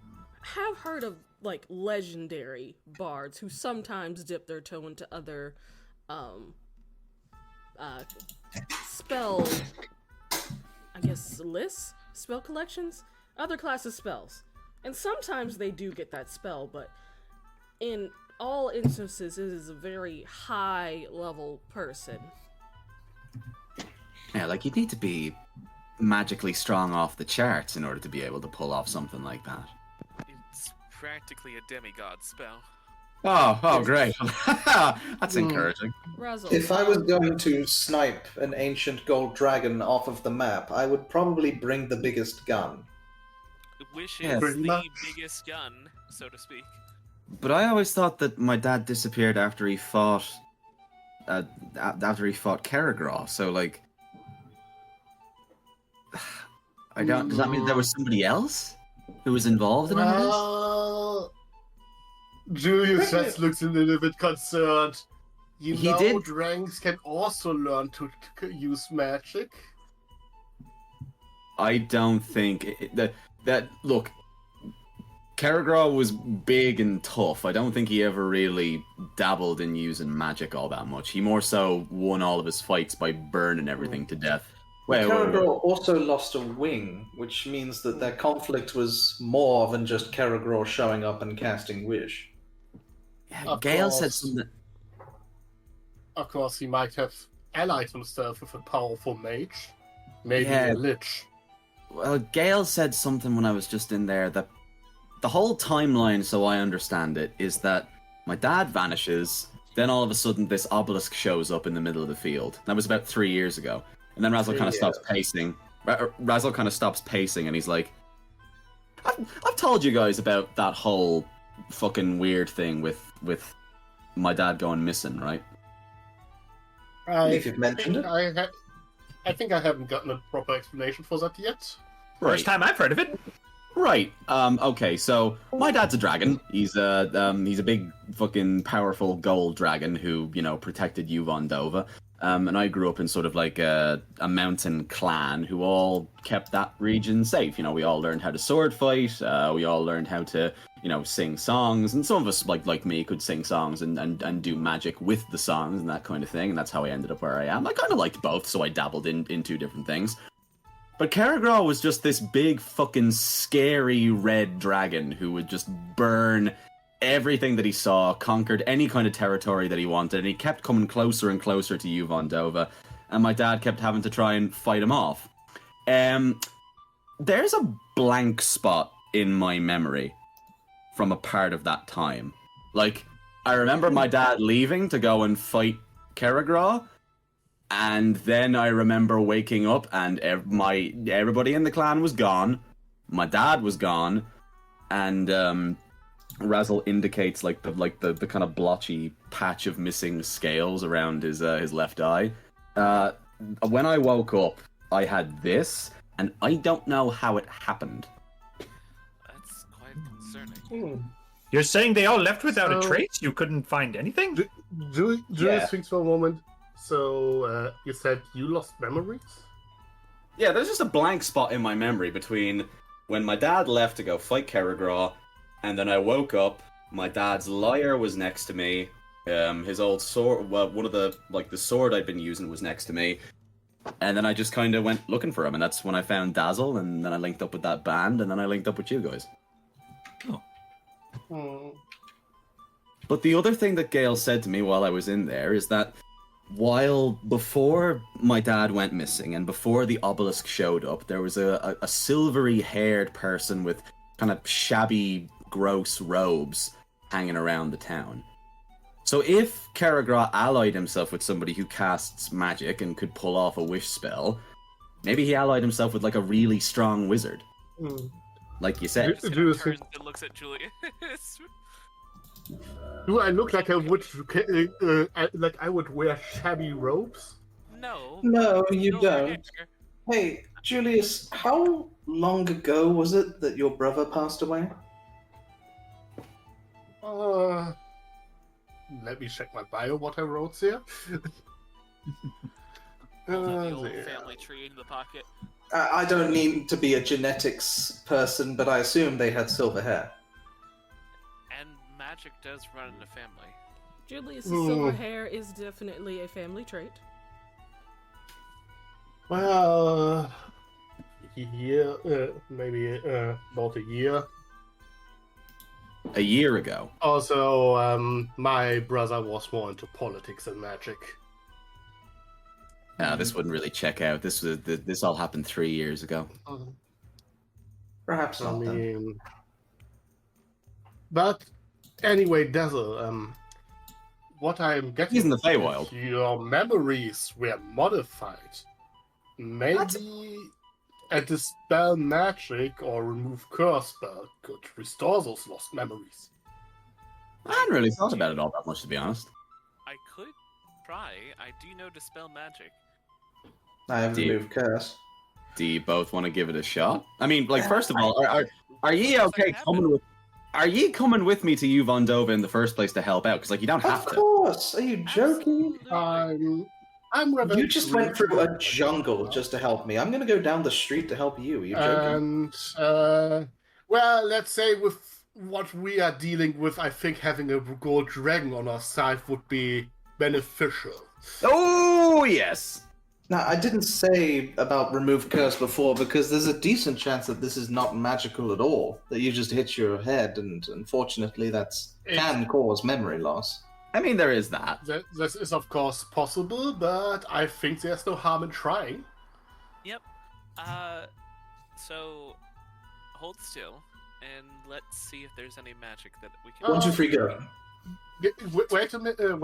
Speaker 1: have heard of like legendary bards who sometimes dip their toe into other spell, I guess, lists, spell collections, other classes' spells. And sometimes they do get that spell, but in all instances, it is a very high-level person.
Speaker 5: Yeah, like, you'd need to be magically strong off the charts in order to be able to pull off something like that.
Speaker 6: It's practically a demigod spell.
Speaker 5: Oh, great. That's encouraging.
Speaker 1: Razzle,
Speaker 2: If I was going to snipe an ancient gold dragon off of the map, I would probably bring the biggest gun.
Speaker 6: Wish
Speaker 5: Yeah,
Speaker 6: is
Speaker 8: pretty
Speaker 6: the
Speaker 8: much.
Speaker 6: biggest gun, so to speak.
Speaker 5: But I always thought that my dad disappeared after he fought Karagraw, so, like, I don't. Does that mean there was somebody else who was involved in all this?
Speaker 8: Well, Julius just looks a little bit concerned.
Speaker 5: He did-
Speaker 8: Dragons can also learn to use magic.
Speaker 5: I don't think that look. Karagraw was big and tough. I don't think he ever really dabbled in using magic all that much. He more so won all of his fights by burning everything to death. Wait.
Speaker 2: Karagraw also lost a wing, which means that their conflict was more than just Karagraw showing up and casting Wish.
Speaker 5: Yeah, Gale said
Speaker 8: course.
Speaker 5: something.
Speaker 8: Of course, he might have allied himself with a powerful mage. Maybe
Speaker 5: Yeah.
Speaker 8: a lich.
Speaker 5: Well, Gale said something when I was just in there that the whole timeline, so I understand it, is that my dad vanishes, then all of a sudden this obelisk shows up in the middle of the field. That was about 3 years ago. And then Razzle kind of stops pacing. Razzle kind of stops pacing and he's like, I've told you guys about that whole fucking weird thing with my dad going missing, right?
Speaker 2: If you've mentioned it.
Speaker 8: I think I haven't gotten a proper explanation for that yet.
Speaker 4: First time I've heard of it.
Speaker 5: Right. Okay. So my dad's a dragon. He's a big fucking powerful gold dragon who protected Yuvon Dova. And I grew up in sort of like a mountain clan who all kept that region safe. We all learned how to sword fight. We all learned how to sing songs, and some of us like me could sing songs and do magic with the songs and that kind of thing. And that's how I ended up where I am. I kind of liked both, so I dabbled in two different things. But Karagraw was just this big fucking scary red dragon who would just burn everything that he saw, conquered any kind of territory that he wanted, and he kept coming closer and closer to Yuvon Dova, and my dad kept having to try and fight him off. There's a blank spot in my memory from a part of that time. Like, I remember my dad leaving to go and fight Karagraw, and then I remember waking up and everybody in the clan was gone. My dad was gone, and Razzle indicates like the kind of blotchy patch of missing scales around his left eye. When I woke up, I had this, and I don't know how it happened.
Speaker 6: That's quite concerning.
Speaker 4: You're saying they all left without a
Speaker 8: So-
Speaker 4: trace? You couldn't find anything?
Speaker 8: Julius
Speaker 2: Yeah.
Speaker 8: thinks for a moment. So, you said you lost memories?
Speaker 5: Yeah, there's just a blank spot in my memory between when my dad left to go fight Karagraw, and then I woke up. My dad's lyre was next to me. His old sword, well, one of the sword I'd been using was next to me. And then I just kind of went looking for him, and that's when I found Dazzle, and then I linked up with that band, and then I linked up with you guys. But the other thing that Gale said to me while I was in there is that before my dad went missing and before the obelisk showed up, there was a silvery-haired person with kind of shabby, gross robes hanging around the town. So if Karagraw allied himself with somebody who casts magic and could pull off a wish spell, maybe he allied himself with like a really strong wizard. Like you said.
Speaker 8: Julius
Speaker 6: Turns
Speaker 8: thinks,
Speaker 6: and looks at Julius.
Speaker 8: do I look like I would, like I would wear shabby robes?
Speaker 6: No.
Speaker 2: No, you
Speaker 6: no
Speaker 2: don't.
Speaker 6: hair.
Speaker 2: Hey, Julius, how long ago was it that your brother passed away?
Speaker 8: Let me check my bio, what I wrote here.
Speaker 6: The old
Speaker 8: There.
Speaker 6: family tree in the pocket.
Speaker 2: I don't need to be a genetics person, but I assume they had silver hair.
Speaker 6: And magic does run in the family.
Speaker 1: Julius's silver hair is definitely a family trait.
Speaker 8: Well, year, maybe about a year.
Speaker 5: A year ago.
Speaker 8: Also, my brother was more into politics and magic.
Speaker 5: This wouldn't really check out. This all happened 3 years ago.
Speaker 2: Perhaps
Speaker 8: I
Speaker 2: not then.
Speaker 8: mean, but anyway, Dazzle, what I'm getting
Speaker 5: He's in the
Speaker 8: is
Speaker 5: Feywild.
Speaker 8: your memories were modified. Maybe a dispel magic or remove curse spell could restore those lost memories.
Speaker 5: I hadn't really thought about it all that much, to be honest.
Speaker 6: I could try. I do know dispel magic.
Speaker 2: I have
Speaker 5: Do you-
Speaker 2: removed curse.
Speaker 5: Do you both want to give it a shot? I mean, like, first of all, are ye
Speaker 6: What's
Speaker 5: okay
Speaker 6: gonna
Speaker 5: coming with? Are ye coming with me to Yuvon Dova in the first place to help out? Because, like, you don't have
Speaker 2: Of
Speaker 5: to.
Speaker 2: course. Are you joking?
Speaker 6: Absolutely.
Speaker 8: I'm rather
Speaker 2: You just went through a
Speaker 8: intrigued.
Speaker 2: jungle just to help me. I'm gonna go down the street to help you. Are you joking?
Speaker 8: And well, let's say with what we are dealing with, I think having a gold dragon on our side would be beneficial.
Speaker 5: Oh yes.
Speaker 2: Now, I didn't say about remove curse before because there's a decent chance that this is not magical at all. That you just hit your head, and unfortunately, can cause memory loss.
Speaker 5: I mean, there is that.
Speaker 8: This is of course possible, but I think there's no harm in trying.
Speaker 6: Yep. So hold still and let's see if there's any magic that we can.
Speaker 2: 1, 2, 3, go.
Speaker 8: Wait a minute.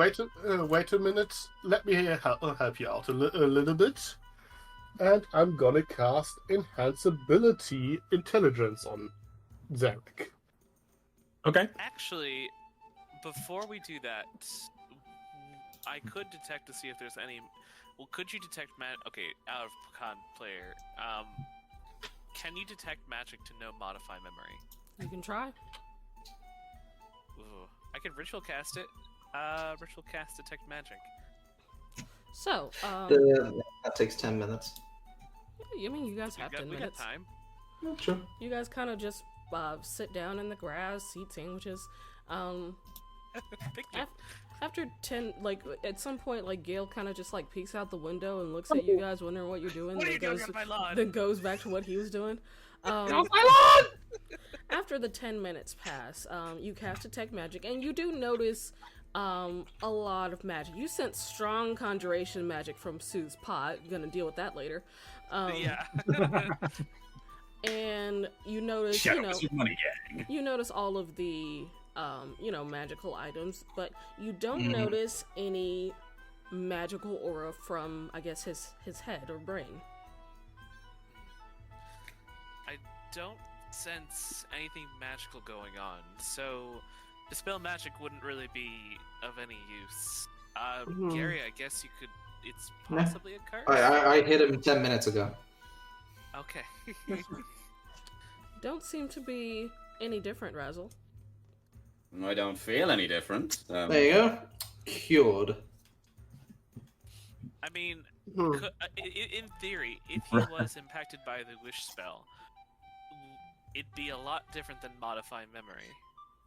Speaker 8: Wait a minute. Let me help you out a little bit. And I'm gonna cast Enhanceability Intelligence on Zarek.
Speaker 4: Okay.
Speaker 6: Actually, before we do that, I could detect to see if there's any. Well, could you detect Okay, out of con player. Can you detect magic to no modify memory?
Speaker 1: You can try.
Speaker 6: Ooh. I could ritual cast it. Ritual cast detect magic.
Speaker 1: So,
Speaker 2: That takes 10 minutes.
Speaker 1: I mean, you guys have 10
Speaker 6: we got
Speaker 1: minutes.
Speaker 6: time.
Speaker 2: Not sure.
Speaker 1: You guys kind of just sit down in the grass, eat sandwiches.
Speaker 6: Picnic.
Speaker 1: After 10, like, at some point, like, Gale kind of just, like, peeks out the window and looks at you guys, wondering what you're doing.
Speaker 6: What are
Speaker 1: then
Speaker 6: you doing
Speaker 1: goes,
Speaker 6: on my lawn?
Speaker 1: Then goes back to what he was doing. After the 10 minutes pass, you cast Detect Magic, and you do notice a lot of magic. You sense strong conjuration magic from Sue's pot. Gonna deal with that later.
Speaker 6: Yeah.
Speaker 1: And you notice,
Speaker 4: Shadows of money gang.
Speaker 1: you notice all of the, magical items, but you don't notice any magical aura from, I guess, his head or brain.
Speaker 6: I don't sense anything magical going on, so dispel magic wouldn't really be of any use. Gary, I guess you could. It's possibly a curse.
Speaker 2: I hit him 10 minutes ago.
Speaker 6: Okay.
Speaker 1: Don't seem to be any different, Razzle.
Speaker 5: I don't feel any different.
Speaker 2: There you go. Cured.
Speaker 6: I mean, in theory, if he was impacted by the wish spell, it'd be a lot different than modify memory.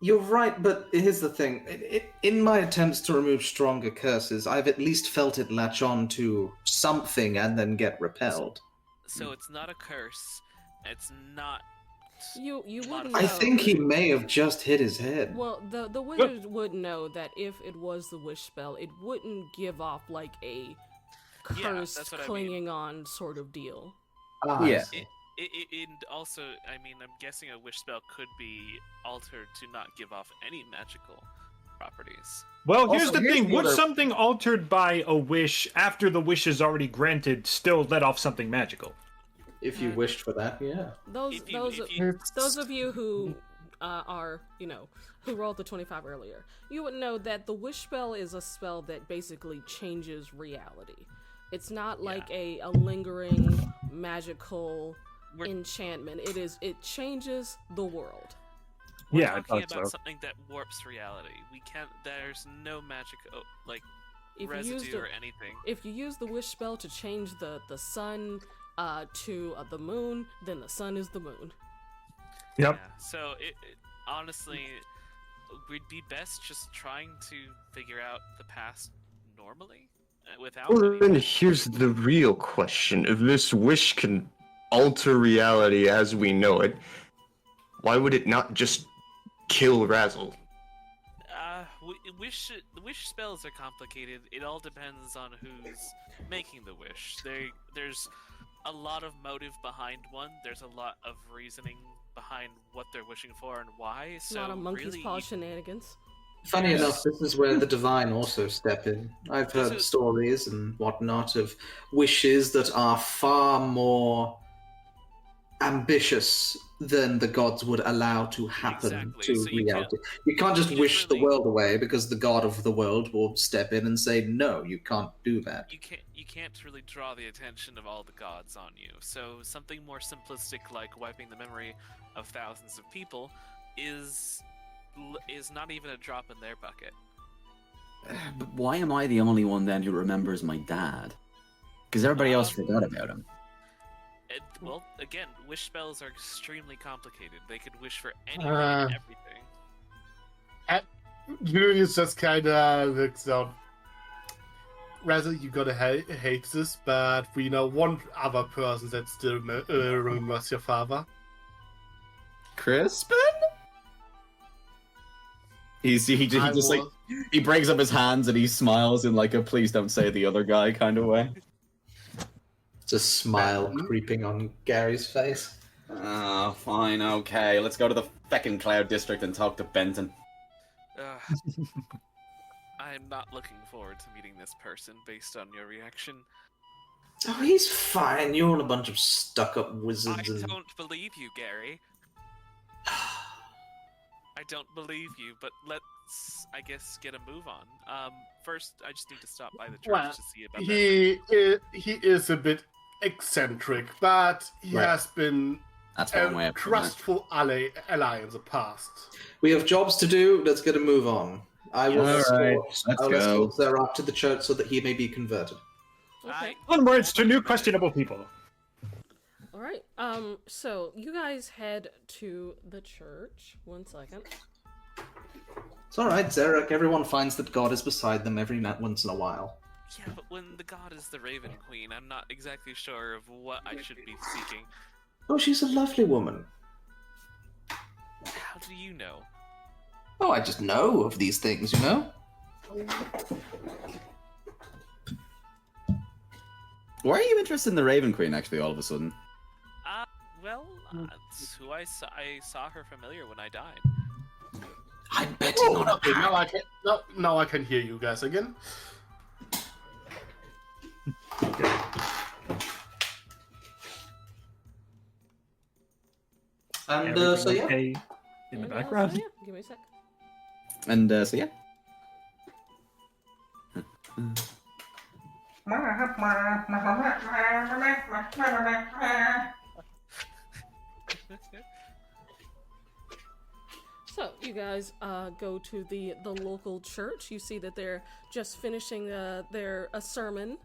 Speaker 2: You're right, but here's the thing. In my attempts to remove stronger curses, I've at least felt it latch on to something and then get repelled.
Speaker 6: So it's not a curse. It's not.
Speaker 1: You wouldn't know.
Speaker 2: I think he may have just hit his head.
Speaker 1: Well, the wizard would know that if it was the wish spell, it wouldn't give off like a cursed
Speaker 6: that's what I mean.
Speaker 1: clinging on sort of deal.
Speaker 5: Yeah.
Speaker 6: And also, I mean, I'm guessing a wish spell could be altered to not give off any magical properties.
Speaker 4: Well, here's
Speaker 2: Also,
Speaker 4: the
Speaker 2: here's
Speaker 4: thing.
Speaker 2: the
Speaker 4: Would
Speaker 2: other-
Speaker 4: something altered by a wish after the wish is already granted still let off something magical?
Speaker 2: If you wished for that, yeah.
Speaker 1: Those
Speaker 6: If you-
Speaker 1: of you who are, who rolled the 25 earlier, you would know that the wish spell is a spell that basically changes reality. It's not like a lingering magical enchantment. It changes the world.
Speaker 6: We're
Speaker 4: Yeah, I
Speaker 6: talking
Speaker 4: thought
Speaker 6: about
Speaker 4: so.
Speaker 6: something that warps reality. We can't. There's no magic,
Speaker 1: If you
Speaker 6: residue
Speaker 1: used
Speaker 6: or anything.
Speaker 1: If you use the wish spell to change the sun to the moon, then the sun is the moon.
Speaker 4: Yep.
Speaker 6: Yeah. So honestly, we'd be best just trying to figure out the past normally, without.
Speaker 3: Well,
Speaker 6: any
Speaker 3: then
Speaker 6: magic.
Speaker 3: here's the real question. If this wish can alter reality as we know it, why would it not just kill Razzle?
Speaker 6: Wish spells are complicated. It all depends on who's making the wish. There's a lot of motive behind one. There's a lot of reasoning behind what they're wishing for and why. So
Speaker 1: Not a monkey's
Speaker 6: really,
Speaker 1: paw shenanigans.
Speaker 2: Funny enough, this is where the divine also step in. I've heard
Speaker 6: So-
Speaker 2: stories and whatnot of wishes that are far more ambitious than the gods would allow to happen
Speaker 6: Exactly,
Speaker 2: to
Speaker 6: so you
Speaker 2: reality. You can't just
Speaker 6: you
Speaker 2: wish
Speaker 6: really-
Speaker 2: the world away because the god of the world will step in and say, no, you can't do that.
Speaker 6: you can't really draw the attention of all the gods on you. So something more simplistic like wiping the memory of thousands of people is not even a drop in their bucket.
Speaker 5: But why am I the only one then who remembers my dad? Because everybody else forgot about him.
Speaker 6: Well, again, wish spells are extremely complicated. They could wish for anything
Speaker 8: Uh,
Speaker 6: and everything.
Speaker 8: Julius just kind of looks down. Razzle, you gotta hate this, but we know one other person that still remembers your father.
Speaker 5: Crispin? He
Speaker 8: I
Speaker 5: just like
Speaker 8: will-
Speaker 5: he brings up his hands and he smiles in like a please don't say the other guy kind of way.
Speaker 2: It's a smile creeping on Gary's face.
Speaker 5: Oh, fine, okay. Let's go to the feckin' Cloud District and talk to Benton.
Speaker 6: I'm not looking forward to meeting this person based on your reaction.
Speaker 2: Oh, he's fine. You're all a bunch of stuck-up
Speaker 6: I
Speaker 2: wizards. And...
Speaker 6: don't believe you, Gary. I don't believe you, but let's, I guess, get a move on. First, I just need to stop by the church
Speaker 8: Well,
Speaker 6: to see about that.
Speaker 8: he is a bit eccentric, but he
Speaker 2: Right.
Speaker 8: has been
Speaker 5: That's one way
Speaker 8: a
Speaker 5: of putting it.
Speaker 8: trustful ally in the past.
Speaker 2: We have jobs to do. Let's get a move on. I will
Speaker 5: All
Speaker 2: escort,
Speaker 5: right, let's
Speaker 2: I'll
Speaker 5: go.
Speaker 2: escort Zerok to the church so that he may be converted.
Speaker 1: Okay.
Speaker 4: Onwards to new questionable people.
Speaker 1: All right. So you guys head to the church. 1 second.
Speaker 2: It's all right, Zerok. Everyone finds that God is beside them every once in a while.
Speaker 6: Yeah, but when the god is the Raven Queen, I'm not exactly sure of what I should be seeking.
Speaker 2: Oh, she's a lovely woman.
Speaker 6: How do you know?
Speaker 2: Oh, I just know of these things, you know?
Speaker 5: Why are you interested in the Raven Queen actually all of a sudden?
Speaker 6: Well, it's who I saw her familiar when I died.
Speaker 2: I'm betting on a
Speaker 8: Okay, now I can hear you guys again.
Speaker 2: And so
Speaker 4: Everything
Speaker 2: yeah.
Speaker 4: okay in the background.
Speaker 1: Yeah, give me a sec.
Speaker 5: And so yeah.
Speaker 1: So you guys go to the local church. You see that they're just finishing their sermon.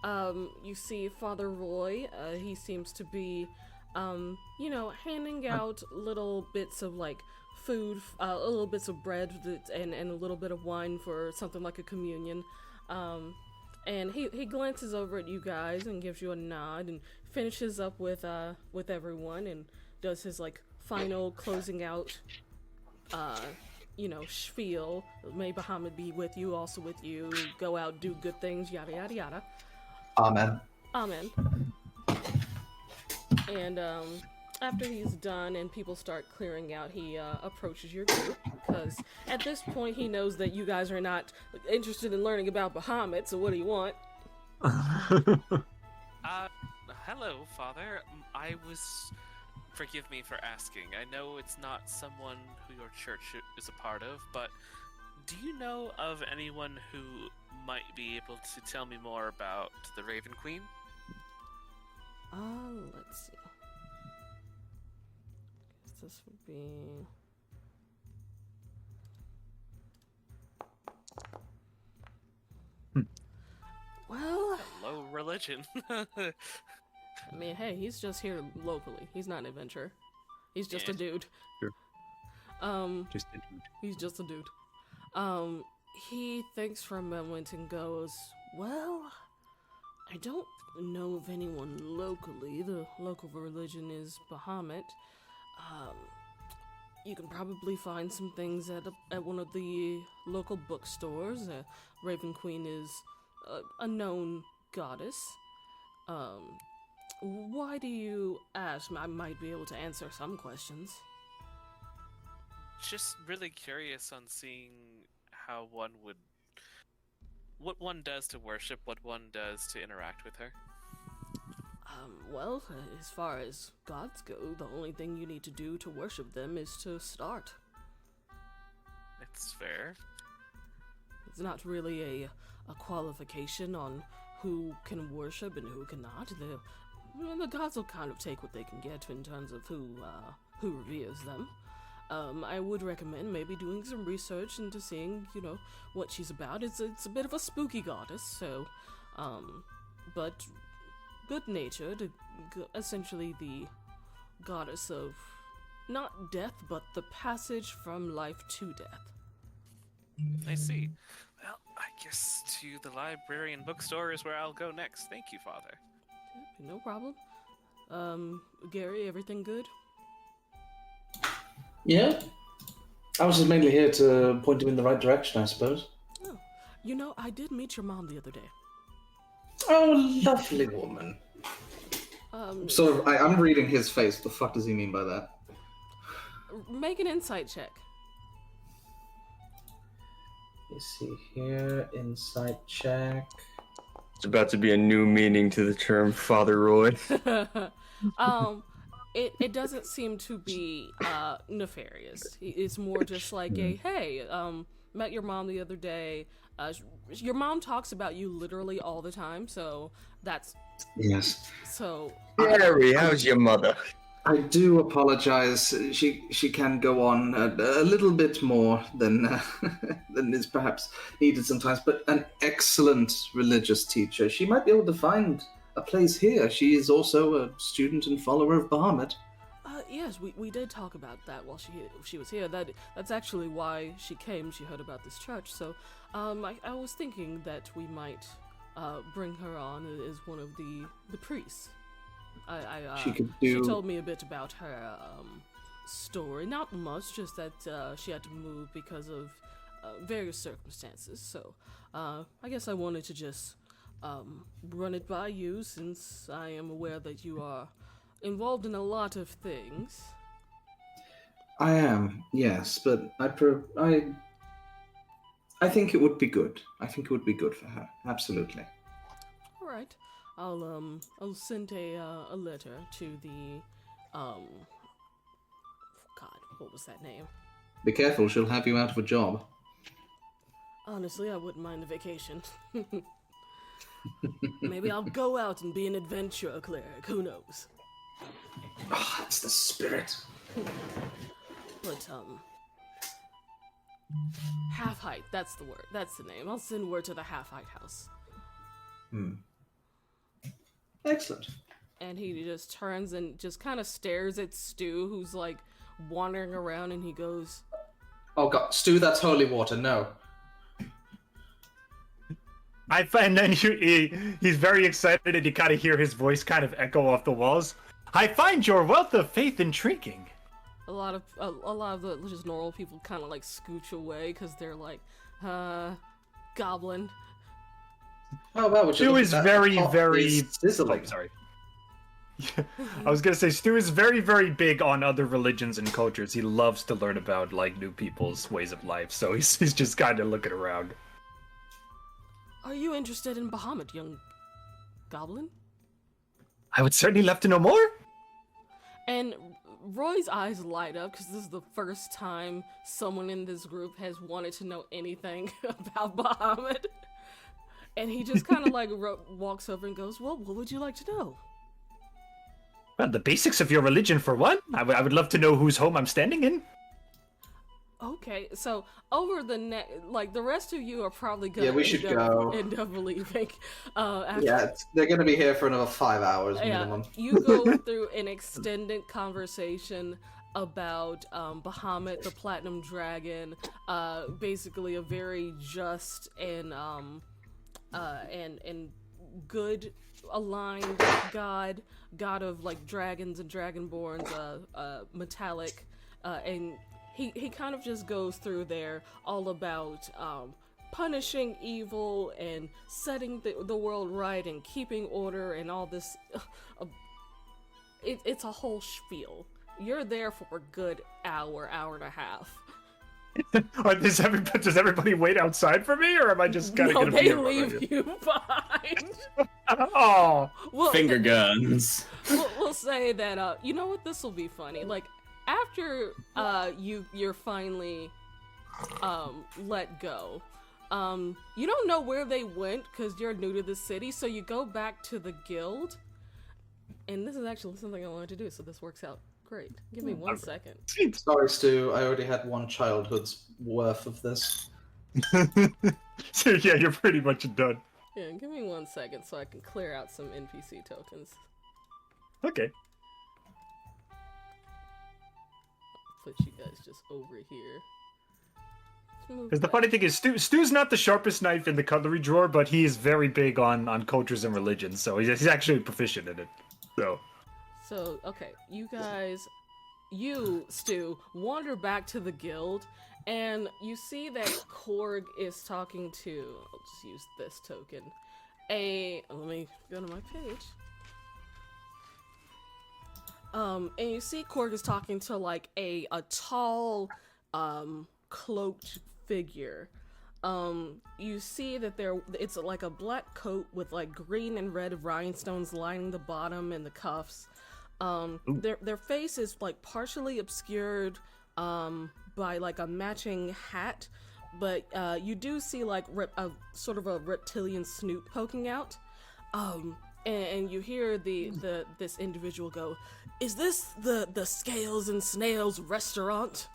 Speaker 1: You see Father Roy. He seems to be, handing out little bits of like food, little bits of bread and a little bit of wine for something like a communion. And he glances over at you guys and gives you a nod and finishes up with everyone and does his like final closing out spiel. May Bahamut be with you, also with you. Go out, do good things, yada yada yada.
Speaker 2: Amen.
Speaker 1: Amen. And after he's done and people start clearing out, he approaches your group because at this point he knows that you guys are not interested in learning about Bahamut. So what do you want?
Speaker 6: Hello, Father. Forgive me for asking. I know it's not someone who your church is a part of, but do you know of anyone who might be able to tell me more about the Raven Queen?
Speaker 1: Let's see. Guess this would be. Well,
Speaker 6: Low religion.
Speaker 1: I mean, hey, he's just here locally. He's not an adventurer. He's just a
Speaker 6: Yeah.
Speaker 1: dude.
Speaker 4: Sure. Just a dude.
Speaker 1: He's just a dude. He thinks for a moment and goes, well, I don't know of anyone locally. The local religion is Bahamut. You can probably find some things at one of the local bookstores. Raven Queen is a known goddess. Why do you ask? I might be able to answer some questions.
Speaker 6: Just really curious on seeing how one would. What one does to worship, what one does to interact with her.
Speaker 1: Well, as far as gods go, the only thing you need to do to worship them is to start.
Speaker 6: It's fair.
Speaker 1: It's not really a qualification on who can worship and who cannot. The gods will kind of take what they can get in terms of who reveres them. I would recommend maybe doing some research into seeing, what she's about. It's a bit of a spooky goddess, so, but good-natured, essentially the goddess of not death, but the passage from life to death.
Speaker 6: I see. Well, I guess to the library and bookstore is where I'll go next. Thank you, Father.
Speaker 1: No problem. Gary, everything good?
Speaker 2: Yeah. I was just mainly here to point him in the right direction, I suppose.
Speaker 1: Oh, I did meet your mom the other day.
Speaker 2: Oh, lovely woman. I'm reading his face. What the fuck does he mean by that?
Speaker 1: Make an insight check.
Speaker 2: Let's see here. Insight check.
Speaker 3: It's about to be a new meaning to the term Father Roy.
Speaker 1: It doesn't seem to be nefarious. It's more just like hey, met your mom the other day. Your mom talks about you literally all the time, so that's...
Speaker 2: Yes.
Speaker 1: So...
Speaker 3: Gary, how's your mother?
Speaker 2: I do apologize. She can go on a little bit more than is perhaps needed sometimes, but an excellent religious teacher. She might be able to find a place here. She is also a student and follower of Bahamut.
Speaker 1: Yes, we did talk about that while she was here. That's actually why she came. She heard about this church, so I was thinking that we might bring her on as one of the priests. She told me a bit about her story. Not much, just that she had to move because of various circumstances. So I guess I wanted to just run it by you, since I am aware that you are involved in a lot of things.
Speaker 2: I am, yes, but I think it would be good. I think it would be good for her. Absolutely.
Speaker 1: All right. I'll send a letter to the God, what was that name?
Speaker 2: Be careful, she'll have you out of a job.
Speaker 1: Honestly, I wouldn't mind a vacation. Maybe I'll go out and be an adventurer cleric. Who knows?
Speaker 2: Oh, that's the spirit.
Speaker 1: But Half Height, that's the word. That's the name. I'll send word to the Half Height house.
Speaker 2: Excellent.
Speaker 1: And he just turns and just kind of stares at Stu, who's like wandering around, and he goes,
Speaker 2: "Oh God, Stu, that's holy water. No."
Speaker 4: And then he's very excited, and you kind of hear his voice kind of echo off the walls. I find your wealth of faith intriguing.
Speaker 1: A lot of the just normal people kind of like scooch away because they're like, goblin.
Speaker 2: Oh wow,
Speaker 4: Stu is very
Speaker 2: sizzling.
Speaker 4: Oh, sorry. I was gonna say Stu is very, very big on other religions and cultures. He loves to learn about like new people's ways of life, so he's just kind of looking around.
Speaker 1: Are you interested in Bahamut, young goblin?
Speaker 4: I would certainly love to know more.
Speaker 1: And Roy's eyes light up because this is the first time someone in this group has wanted to know anything about Bahamut. And he just kind of like walks over and goes, "Well, what would you like to know?"
Speaker 4: Well, the basics of your religion, for one. I would love to know whose home I'm standing in.
Speaker 1: Okay, so over the the rest of you are probably gonna end up leaving.
Speaker 2: They're gonna be here for another 5 hours minimum.
Speaker 1: You go through an extended conversation about Bahamut, the Platinum Dragon, basically a very just and good aligned god of like dragons and dragonborns, metallic, and he kind of just goes through there all about punishing evil and setting the world right and keeping order and all this. It's a whole spiel. You're there for a good hour and a half.
Speaker 4: Does everybody wait outside for me, or am I just kind of
Speaker 1: No,
Speaker 4: gonna
Speaker 1: they
Speaker 4: be
Speaker 1: leave you behind.
Speaker 4: Oh,
Speaker 5: Finger guns.
Speaker 1: We'll say that you know what, this will be funny. Like after you're finally let go, you don't know where they went because you're new to the city, so you go back to the guild, and this is actually something I wanted to do, so this works out great. Give me 1 second.
Speaker 2: Sorry, Stu. I already had one childhood's worth of this.
Speaker 4: So yeah, you're pretty much done.
Speaker 1: Yeah, give me 1 second so I can clear out some NPC tokens.
Speaker 4: Okay.
Speaker 1: Put you guys just over here.
Speaker 4: Because the funny thing is, Stu's not the sharpest knife in the cutlery drawer, but he is very big on cultures and religions, so he's actually proficient in it.
Speaker 1: So, okay, you, Stu, wander back to the guild, and you see that Korg is talking to, I'll just use this token, let me go to my page. And you see Korg is talking to, like, a tall, cloaked figure. You see that it's like a black coat with like green and red rhinestones lining the bottom and the cuffs. Their face is like partially obscured by like a matching hat, but you do see like a sort of a reptilian snoot poking out. And you hear this individual go, "Is this the Scales and Snails restaurant?"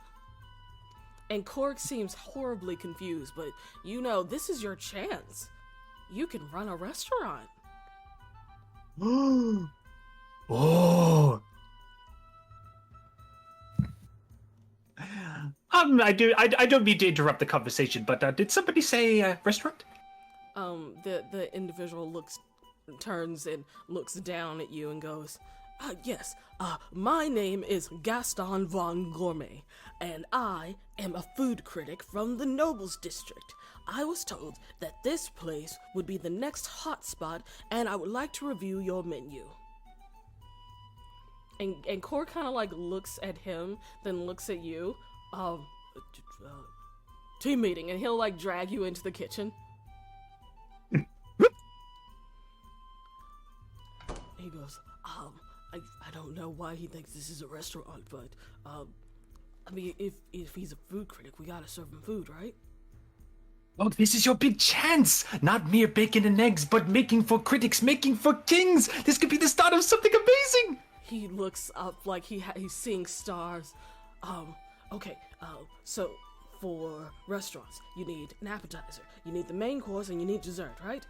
Speaker 1: And Korg seems horribly confused, but you know, this is your chance. You can run a restaurant.
Speaker 4: Oh. I don't mean to interrupt the conversation, but did somebody say restaurant?
Speaker 1: The individual turns and looks down at you and goes, yes, my name is Gaston von Gourmet, and I am a food critic from the Nobles District. I was told that this place would be the next hotspot, and I would like to review your menu. And Core kind of like looks at him, then looks at you. Team meeting, and he'll like drag you into the kitchen. He goes, I don't know why he thinks this is a restaurant, but, I mean, if he's a food critic, we gotta serve him food, right?
Speaker 4: Oh, this is your big chance! Not mere bacon and eggs, but making for critics, making for kings! This could be the start of something amazing!
Speaker 1: He looks up like he's seeing stars. Okay, so for restaurants, you need an appetizer, you need the main course, and you need dessert, right?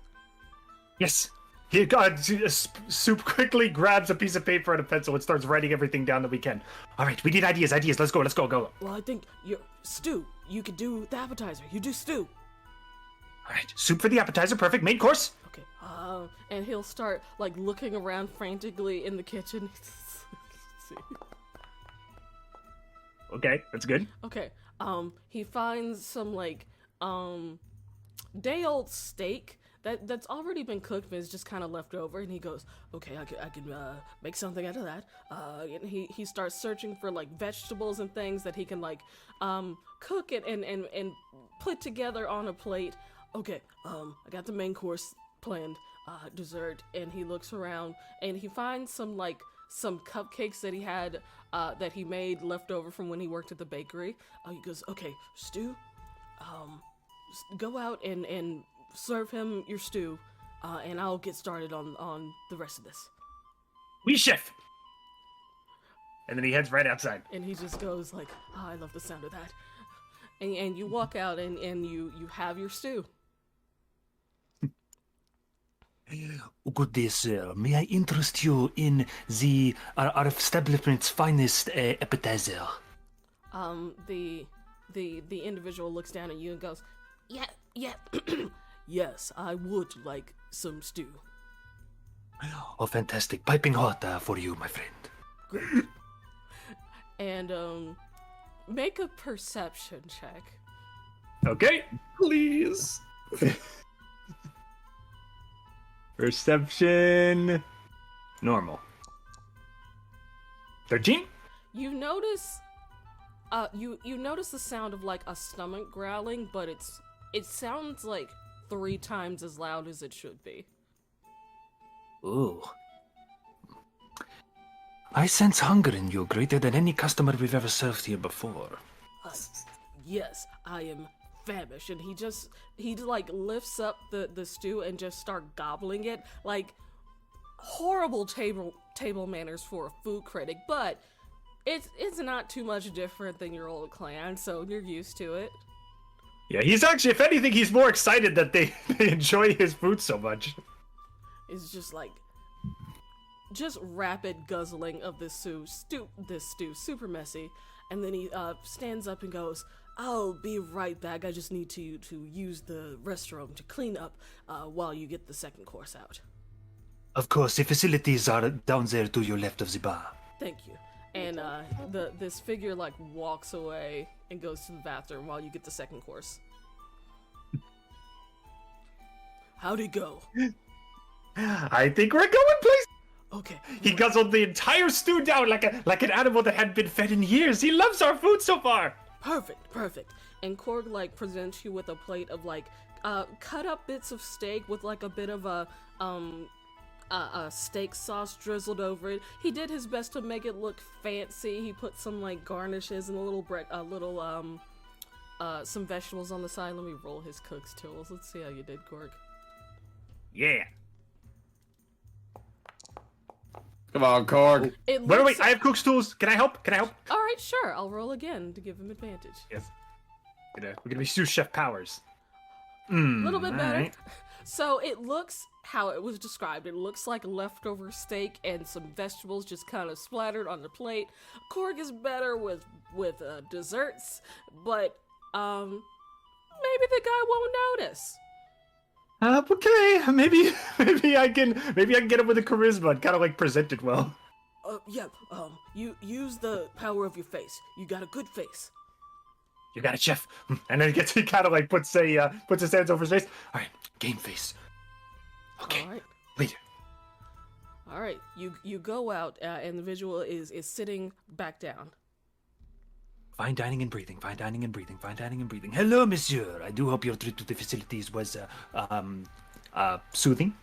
Speaker 4: Yes. Here, God, Soup quickly grabs a piece of paper and a pencil and starts writing everything down that we can. All right, we need ideas. Let's go.
Speaker 1: Well, I think stew. You could do the appetizer. You do stew.
Speaker 4: All right, soup for the appetizer. Perfect. Main course.
Speaker 1: Okay. And he'll start like looking around frantically in the kitchen. See.
Speaker 4: Okay, that's good.
Speaker 1: Okay. He finds some like day-old steak that's already been cooked, but it's just kind of left over, and he goes, okay, I can make something out of that. And he starts searching for like vegetables and things that he can like cook it and put together on a plate. Okay, I got the main course planned, dessert, and he looks around and he finds some cupcakes that he had that he made left over from when he worked at the bakery. He goes, okay, stew, go out and serve him your stew, and I'll get started on the rest of this.
Speaker 4: Oui, chef. And then he heads right outside.
Speaker 1: And he just goes like, I love the sound of that. And you walk out and you have your stew.
Speaker 7: Good day, sir. May I interest you in our establishment's finest appetizer?
Speaker 1: The individual looks down at you and goes, yeah. Yes, I would like some stew.
Speaker 7: Oh, fantastic. Piping hot for you, my friend.
Speaker 1: Great. And make a perception check.
Speaker 4: Okay.
Speaker 3: Please.
Speaker 4: Perception. Normal. 13?
Speaker 1: You notice you notice the sound of like a stomach growling, but it sounds like 3 times as loud as it should be.
Speaker 7: Ooh. I sense hunger in you greater than any customer we've ever served here before.
Speaker 1: Yes, I am famished, and he like lifts up the stew and just start gobbling it, like horrible table manners for a food critic, but it's not too much different than your old clan, so you're used to it.
Speaker 4: Yeah, he's actually, if anything, he's more excited that they enjoy his food so much.
Speaker 1: It's just like just rapid guzzling of this stew, super messy, and then he stands up and goes, "I'll be right back. I just need to use the restroom to clean up while you get the second course out."
Speaker 7: Of course, the facilities are down there to your left of the bar.
Speaker 1: Thank you. And this figure like walks away and goes to the bathroom while you get the second course. How'd it go?
Speaker 4: I think we're going places.
Speaker 1: Okay.
Speaker 4: He guzzled the entire stew down like an animal that hadn't been fed in years. He loves our food so far.
Speaker 1: Perfect. And Korg like presents you with a plate of like cut up bits of steak with like a bit of a steak sauce drizzled over it. He did his best to make it look fancy. He put some like garnishes and some vegetables on the side. Let me roll his cook's tools. Let's see how you did, Korg.
Speaker 4: Yeah.
Speaker 5: Come on, Korg.
Speaker 4: Wait, I have cook's tools. Can I help?
Speaker 1: All right, sure. I'll roll again to give him advantage.
Speaker 4: Yes. We're gonna be sous chef powers.
Speaker 1: A little bit better.
Speaker 4: Right.
Speaker 1: So it looks how it was described. It looks like leftover steak and some vegetables just kind of splattered on the plate. Korg is better with desserts, but maybe the guy won't notice.
Speaker 4: Okay, maybe I can get him with a charisma and kind of like present it well.
Speaker 1: You use the power of your face. You got a good face.
Speaker 4: You got it, chef. And then he kind of like puts his hands over his face. All right, game face. Okay,
Speaker 1: All right.
Speaker 4: later.
Speaker 1: All right. You go out, and the visual is sitting back down.
Speaker 7: Fine dining and breathing, fine dining and breathing, fine dining and breathing. Hello, monsieur. I do hope your trip to the facilities was, soothing.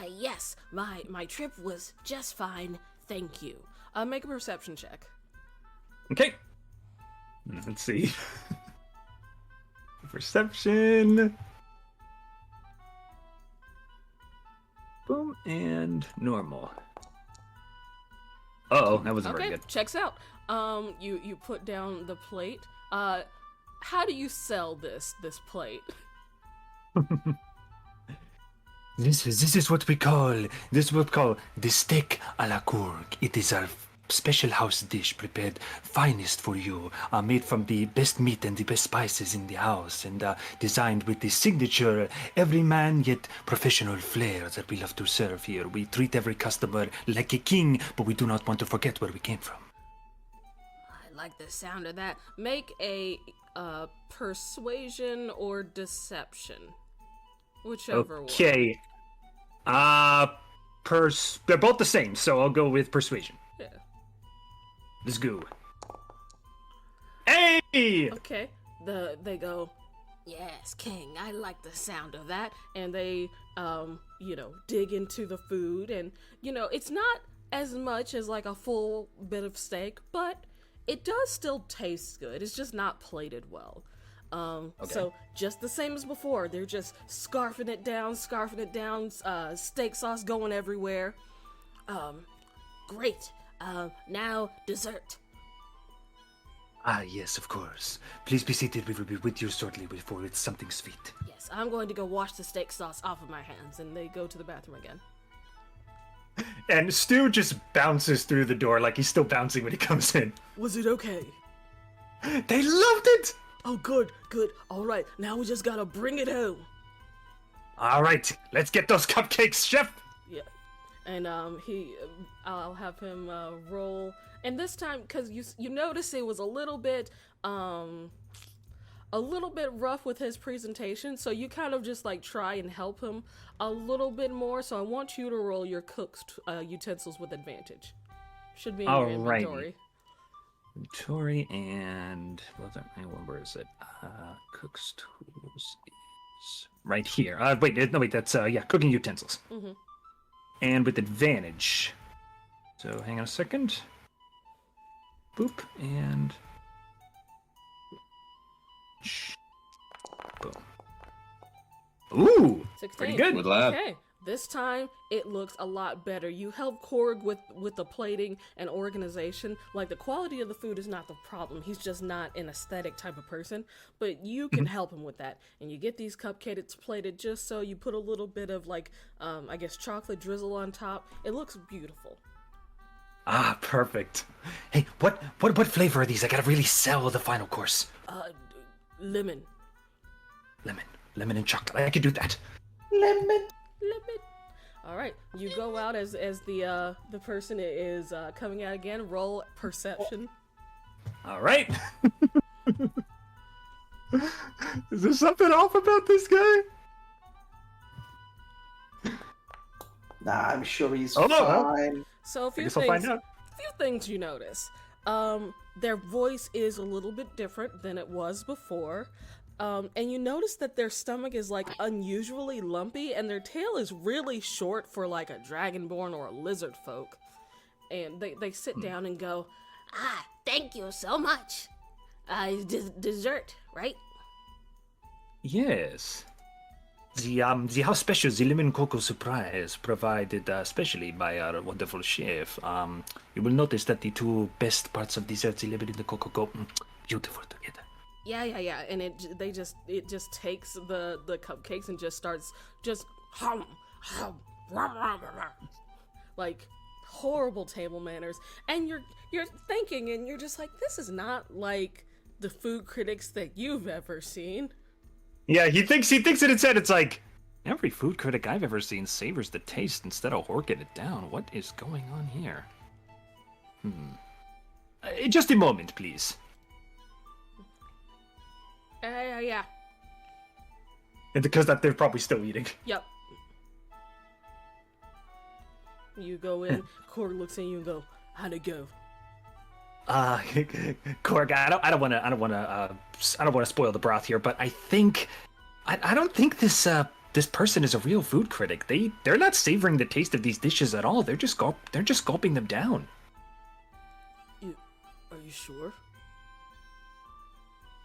Speaker 1: Yes. My trip was just fine. Thank you. Make a perception check.
Speaker 4: Okay. Let's see. Perception. Boom, and normal. Uh-oh, that wasn't very good.
Speaker 1: Checks out. You put down the plate. How do you sell this plate?
Speaker 7: This is what we call the steak à la courge. It is our special house dish prepared finest for you, made from the best meat and the best spices in the house, and designed with the signature everyman yet professional flair that we love to serve here. We treat every customer like a king, but we do not want to forget where we came from.
Speaker 1: I like the sound of that. Make a persuasion or deception, whichever one.
Speaker 4: Okay. They're both the same, so I'll go with persuasion.
Speaker 1: Yeah.
Speaker 4: Let's go. Hey!
Speaker 1: Okay. They go, "Yes, King, I like the sound of that." And they dig into the food, and it's not as much as like a full bit of steak, but it does still taste good. It's just not plated well. So just the same as before, they're just scarfing it down, steak sauce going everywhere. Great. Now dessert.
Speaker 7: Ah, yes, of course. Please be seated. We will be with you shortly before it's something sweet.
Speaker 1: Yes, I'm going to go wash the steak sauce off of my hands, and they go to the bathroom again.
Speaker 4: And Stu just bounces through the door like he's still bouncing when he comes in.
Speaker 1: Was it okay?
Speaker 4: They loved it!
Speaker 1: Oh, good. All right, now we just gotta bring it home.
Speaker 4: All right, let's get those cupcakes, chef!
Speaker 1: Yeah. and I'll have him roll. And this time, because you notice it was a little bit rough with his presentation, so you kind of just like try and help him a little bit more. So I want you to roll your cook's utensils with advantage. Should be in your inventory.
Speaker 7: Inventory and where is it? Cook's tools is right here. Wait, that's cooking utensils.
Speaker 1: Mm-hmm.
Speaker 7: And with advantage. So hang on a second. Boop and boom. Ooh,
Speaker 1: 16.
Speaker 7: pretty good.
Speaker 5: Good lad.
Speaker 1: Okay, this time it looks a lot better. You help Korg with the plating and organization. Like, the quality of the food is not the problem. He's just not an aesthetic type of person. But you can help him with that. And you get these cupcakes plated just so. You put a little bit of chocolate drizzle on top. It looks beautiful.
Speaker 7: Ah, perfect. Hey, what flavor are these? I gotta really sell the final course.
Speaker 1: Lemon.
Speaker 7: Lemon and chocolate. I could do that.
Speaker 2: Lemon.
Speaker 1: All right, you go out as the person is coming out again. Roll perception.
Speaker 7: All right. Is there something off about this guy?
Speaker 2: Nah, I'm sure he's
Speaker 7: Oh, no.
Speaker 2: fine.
Speaker 1: So
Speaker 7: I guess I'll find out.
Speaker 1: few things you notice. Their voice is a little bit different than it was before. And you notice that their stomach is like unusually lumpy, and their tail is really short for like a dragonborn or a lizard folk. And they sit down and go,
Speaker 9: Thank you so much. Dessert, right?
Speaker 7: Yes. The house special, the lemon cocoa surprise, provided specially by our wonderful chef. You will notice that the two best parts of dessert, the lemon and the cocoa, go beautiful together.
Speaker 1: Yeah, and it just takes the cupcakes and just starts hum, like horrible table manners. And you're thinking, and you're just like, this is not like the food critics that you've ever seen.
Speaker 7: Yeah, he thinks in his head, it's like, every food critic I've ever seen savors the taste instead of horking it down. What is going on here? Just a moment, please.
Speaker 1: Yeah.
Speaker 7: And because that they're probably still eating.
Speaker 1: Yep. You go in, Korg looks at you and go, how'd it go?
Speaker 7: Korg, I don't want to spoil the broth here, but I think I don't think this person is a real food critic. They're not savoring the taste of these dishes at all. They're just gulping them down.
Speaker 1: Are you sure?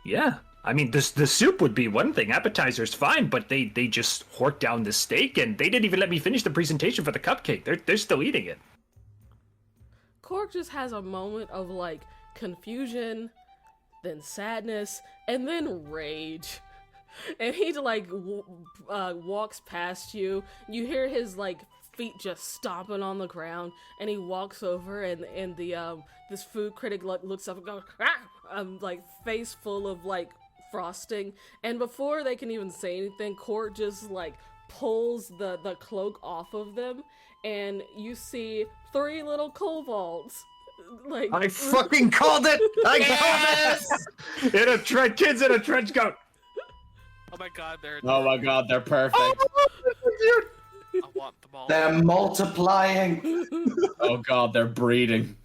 Speaker 7: Yeah. I mean, the soup would be one thing. Appetizer's fine, but they just horked down the steak, and they didn't even let me finish the presentation for the cupcake. They're still eating it.
Speaker 1: Korg just has a moment of like confusion, then sadness, and then rage. And he like walks past you. You hear his like feet just stomping on the ground, and he walks over, and the this food critic looks up and goes, like face full of like frosting. And before they can even say anything, Korg just like pulls the cloak off of them, and you see 3 little kobolds. Like,
Speaker 7: I fucking called it! I called it! Kids in a trench coat.
Speaker 6: Oh my god,
Speaker 5: they're perfect.
Speaker 6: I want them all.
Speaker 2: They're multiplying.
Speaker 5: Oh god, they're breeding.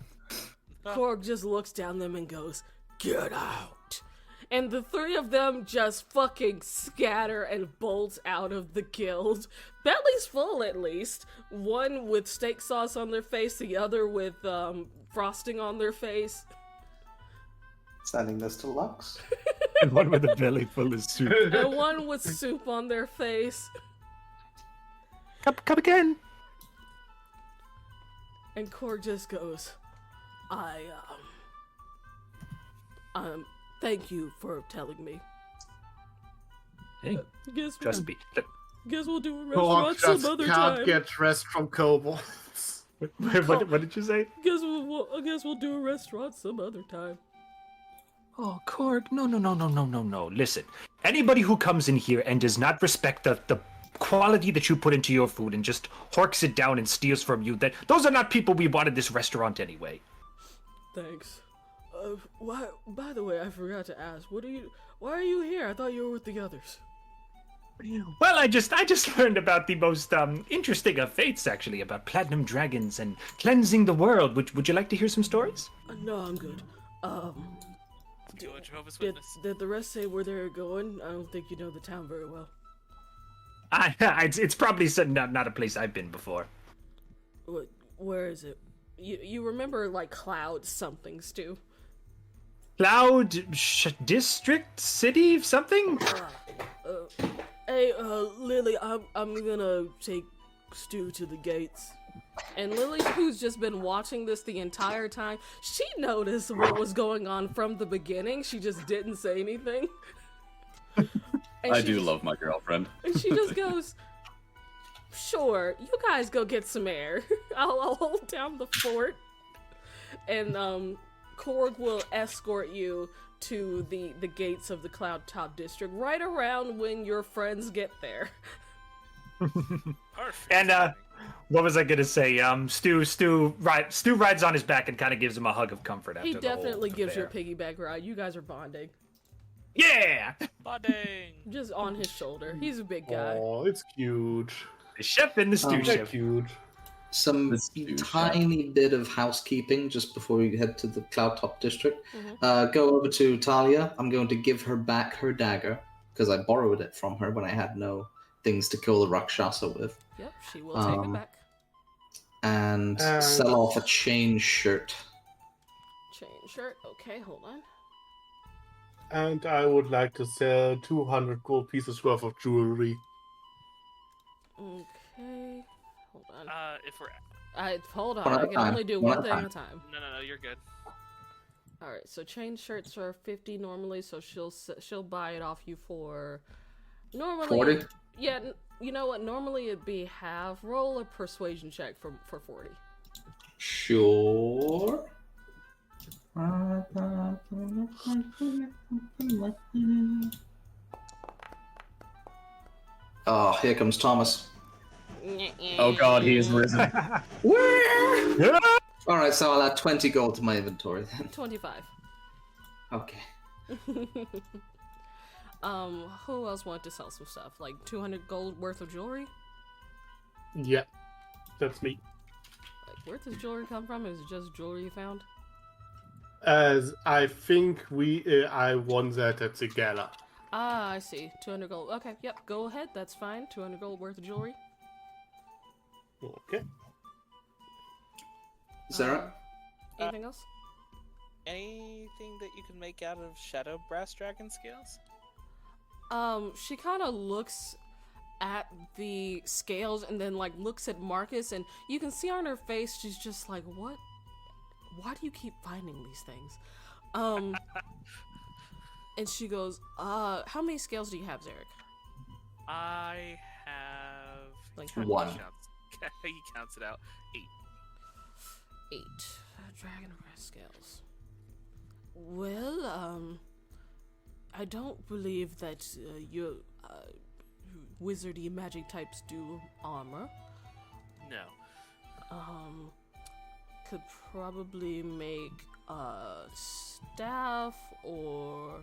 Speaker 1: Korg just looks down them and goes, "Get out!" And the 3 of them just fucking scatter and bolt out of the guild. Belly's full, at least. One with steak sauce on their face, the other with frosting on their face.
Speaker 2: Sending this to Lux.
Speaker 7: And one with a belly full of soup.
Speaker 1: And one with soup on their face.
Speaker 7: Come again.
Speaker 1: And Korg just goes, thank you for telling me.
Speaker 7: Hey, trust me.
Speaker 1: Guess we'll do a
Speaker 8: Korg
Speaker 1: restaurant some
Speaker 8: just
Speaker 1: other
Speaker 8: can't
Speaker 1: time.
Speaker 8: get rest from kobolds.
Speaker 7: What did you say?
Speaker 1: I guess we'll do a restaurant some other time.
Speaker 7: Oh, Korg, no. Listen, anybody who comes in here and does not respect the
Speaker 4: quality that you put into your food and just horks it down and steals from you, that those are not people we wanted this restaurant anyway.
Speaker 1: Thanks. Why? By the way, I forgot to ask. Why are you here? I thought you were with the others.
Speaker 4: Well, I just learned about the most interesting of fates, actually, about platinum dragons and cleansing the world. Would you like to hear some stories?
Speaker 1: No, I'm good.
Speaker 6: Do a Jehovah's
Speaker 1: Did,
Speaker 6: Witness.
Speaker 1: did the rest say where they're going? I don't think you know the town very well.
Speaker 4: It's probably not a place I've been before.
Speaker 1: Where is it? You remember, like, Cloud something, Stu?
Speaker 4: Cloud District City something?
Speaker 1: Hey, Lily, I'm gonna take Stu to the gates. And Lily, who's just been watching this the entire time, she noticed what was going on from the beginning. She just didn't say anything.
Speaker 5: I do love my girlfriend.
Speaker 1: And she just goes, sure, you guys go get some air. I'll hold down the fort. And Korg will escort you to the gates of the Cloud Top District right around when your friends get there.
Speaker 6: Perfect.
Speaker 4: And what was I gonna say? Stu rides on his back and kind of gives him a hug of comfort after
Speaker 1: He
Speaker 4: the whole
Speaker 1: definitely gives you a
Speaker 4: affair.
Speaker 1: piggyback ride. You guys are bonding.
Speaker 4: Yeah!
Speaker 6: Bonding.
Speaker 1: Just on his shoulder. He's a big guy.
Speaker 8: Oh, it's cute.
Speaker 4: The chef and the stew
Speaker 2: Oh,
Speaker 8: They're
Speaker 4: chef.
Speaker 8: cute.
Speaker 2: Some
Speaker 5: Let's do
Speaker 2: tiny bit of housekeeping just before we head to the Cloud Top District.
Speaker 1: Mhm.
Speaker 2: Go over to Talia. I'm going to give her back her dagger because I borrowed it from her when I had no things to kill the Rakshasa with.
Speaker 1: Yep, she will take it
Speaker 2: Um,
Speaker 1: back.
Speaker 2: And sell off a chain shirt.
Speaker 1: Chain shirt. Okay, hold on.
Speaker 8: And I would like to sell 200 gold pieces worth of jewelry.
Speaker 1: Okay. Hold on.
Speaker 6: If we're
Speaker 1: Hold on.
Speaker 2: One at
Speaker 1: I
Speaker 2: a
Speaker 1: can
Speaker 2: time.
Speaker 1: only do
Speaker 2: One
Speaker 1: one
Speaker 2: at a
Speaker 1: thing at
Speaker 2: time.
Speaker 1: a time.
Speaker 6: no, you're good.
Speaker 1: All right. So chain shirts are 50 normally, so she'll buy it off you for normally
Speaker 2: 40?
Speaker 1: Yeah, you know what? Normally it'd be half. Roll a persuasion check for 40.
Speaker 2: Sure. Oh, here comes Thomas.
Speaker 5: Oh god, he is risen.
Speaker 2: Alright, so I'll add 20 gold to my inventory then.
Speaker 1: 25.
Speaker 2: Okay.
Speaker 1: Who else wanted to sell some stuff? Like 200 gold worth of jewelry?
Speaker 8: Yeah, that's me.
Speaker 1: Like, where does jewelry come from? Is it just jewelry you found?
Speaker 8: As I think I won that at the gala.
Speaker 1: Ah, I see. 200 gold. Okay, yep, go ahead. That's fine. 200 gold worth of jewelry.
Speaker 8: Okay.
Speaker 2: Sarah?
Speaker 1: Anything else?
Speaker 10: Anything that you can make out of shadow brass dragon scales?
Speaker 1: She kind of looks at the scales and then, like, looks at Marcus, and you can see on her face she's just like, what? Why do you keep finding these things? And she goes, how many scales do you have, Zarek?
Speaker 6: I have
Speaker 1: Like,
Speaker 2: One.
Speaker 6: He counts it out. 8.
Speaker 1: 8 dragon breast scales. Well, I don't believe that your wizardy magic types do armor.
Speaker 6: No.
Speaker 1: Could probably make a staff or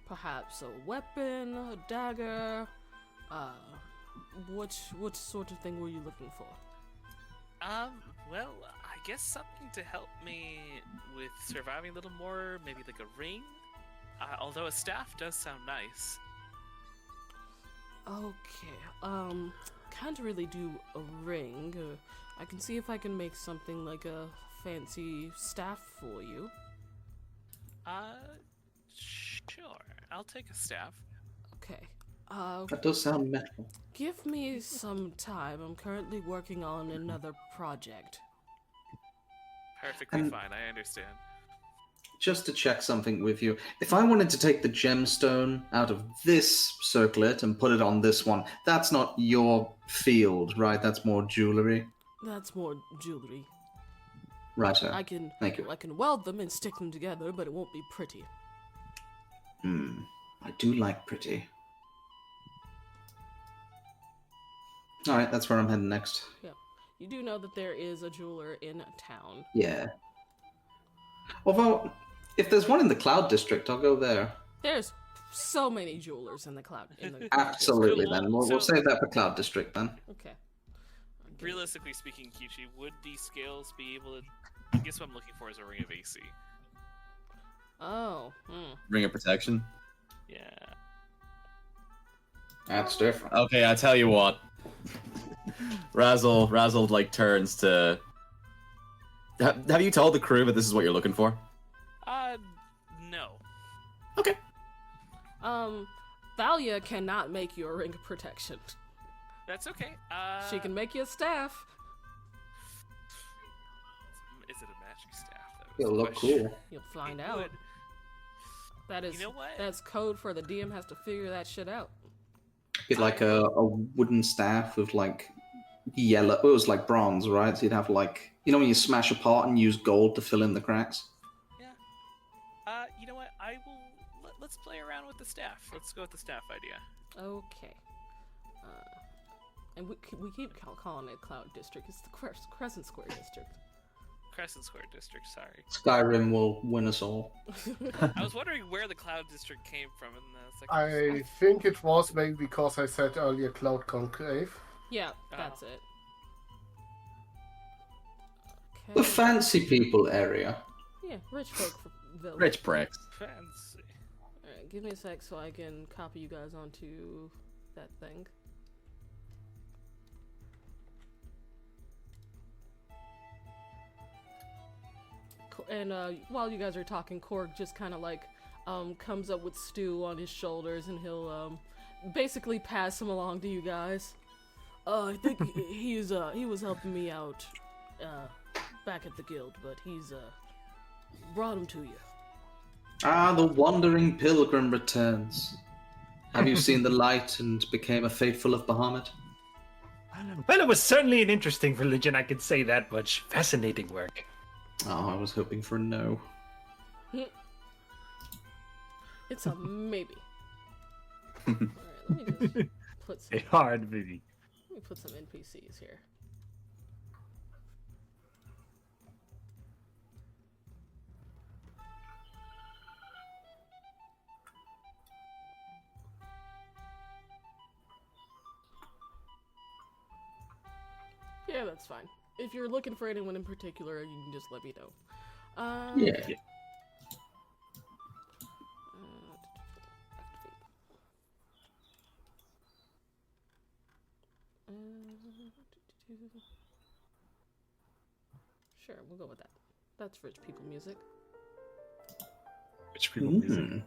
Speaker 1: perhaps a weapon, a dagger. What sort of thing were you looking for?
Speaker 6: Well, I guess something to help me with surviving a little more, maybe like a ring? Although a staff does sound nice.
Speaker 1: Okay, can't really do a ring. I can see if I can make something like a fancy staff for you.
Speaker 6: Sure. I'll take a staff.
Speaker 1: Okay,
Speaker 2: That does sound metal.
Speaker 1: give me some time. I'm currently working on another project.
Speaker 6: Perfectly
Speaker 2: And-
Speaker 6: fine, I understand.
Speaker 2: Just to check something with you, if I wanted to take the gemstone out of this circlet and put it on this one, that's not your field, right? That's more jewelry.
Speaker 1: That's more jewelry.
Speaker 2: Right, sir.
Speaker 1: I can
Speaker 2: Thank you.
Speaker 1: I can weld them and stick them together, but it won't be pretty.
Speaker 2: I do like pretty. All right, that's where I'm heading next.
Speaker 1: Yeah. You do know that there is a jeweler in town.
Speaker 2: Yeah. Although, if there's one in the Cloud District, I'll go there.
Speaker 1: There's so many jewelers in the cloud.
Speaker 2: Absolutely,
Speaker 6: So,
Speaker 2: then. We'll save that for Cloud District, then.
Speaker 1: Okay.
Speaker 6: Realistically speaking, Kichi, would these scales be able to... I guess what I'm looking for is a ring of AC.
Speaker 1: Oh.
Speaker 5: Ring of protection.
Speaker 6: Yeah.
Speaker 2: That's different.
Speaker 5: Okay, I tell you what. Razzle like turns to. Have you told the crew that this is what you're looking for?
Speaker 6: No.
Speaker 5: Okay.
Speaker 1: Thalia cannot make you a ring of protection.
Speaker 6: That's okay.
Speaker 1: She can make you a staff.
Speaker 6: Is it a magic staff, though?
Speaker 2: It'll look cool.
Speaker 1: You'll find
Speaker 6: It
Speaker 1: out.
Speaker 6: would.
Speaker 1: That is,
Speaker 6: You know what?
Speaker 1: that's code for the DM has to figure that shit out.
Speaker 2: Get like a wooden staff with like yellow. It was like bronze, right? So you'd have like, you know, when you smash a pot and use gold to fill in the cracks.
Speaker 6: Yeah. You know what? I will. Let's play around with the staff. Let's go with the staff idea.
Speaker 1: Okay. And we keep calling it Cloud District. It's the Crescent Square District.
Speaker 6: Crescent Square District. Sorry.
Speaker 2: Skyrim will win us all.
Speaker 6: I was wondering where the Cloud District came from, and it's like.
Speaker 8: I think it was maybe because I said earlier Cloud Conclave.
Speaker 1: Yeah,
Speaker 6: Oh.
Speaker 1: that's it. Okay.
Speaker 2: The fancy people area.
Speaker 1: Yeah, rich folk village.
Speaker 5: Rich pricks.
Speaker 6: Fancy.
Speaker 1: Alright, give me a sec so I can copy you guys onto that thing. And while you guys are talking, Korg just kind of like comes up with Stu on his shoulders, and he'll basically pass him along to you guys. I think he was helping me out back at the guild, but he's brought him to you.
Speaker 2: Ah, the wandering pilgrim returns. Have you seen the light and became a faithful of Bahamut?
Speaker 7: Well, it was certainly an interesting religion, I can say that much. Fascinating work.
Speaker 2: Oh, I was hoping for a no.
Speaker 1: It's a maybe. Alright, let me just put some,
Speaker 7: A hard maybe.
Speaker 1: let me put some NPCs here. Yeah, that's fine. If you're looking for anyone in particular, you can just let me know.
Speaker 2: Yeah.
Speaker 1: Activate. Sure, we'll go with that. That's rich people music.
Speaker 7: Which people music.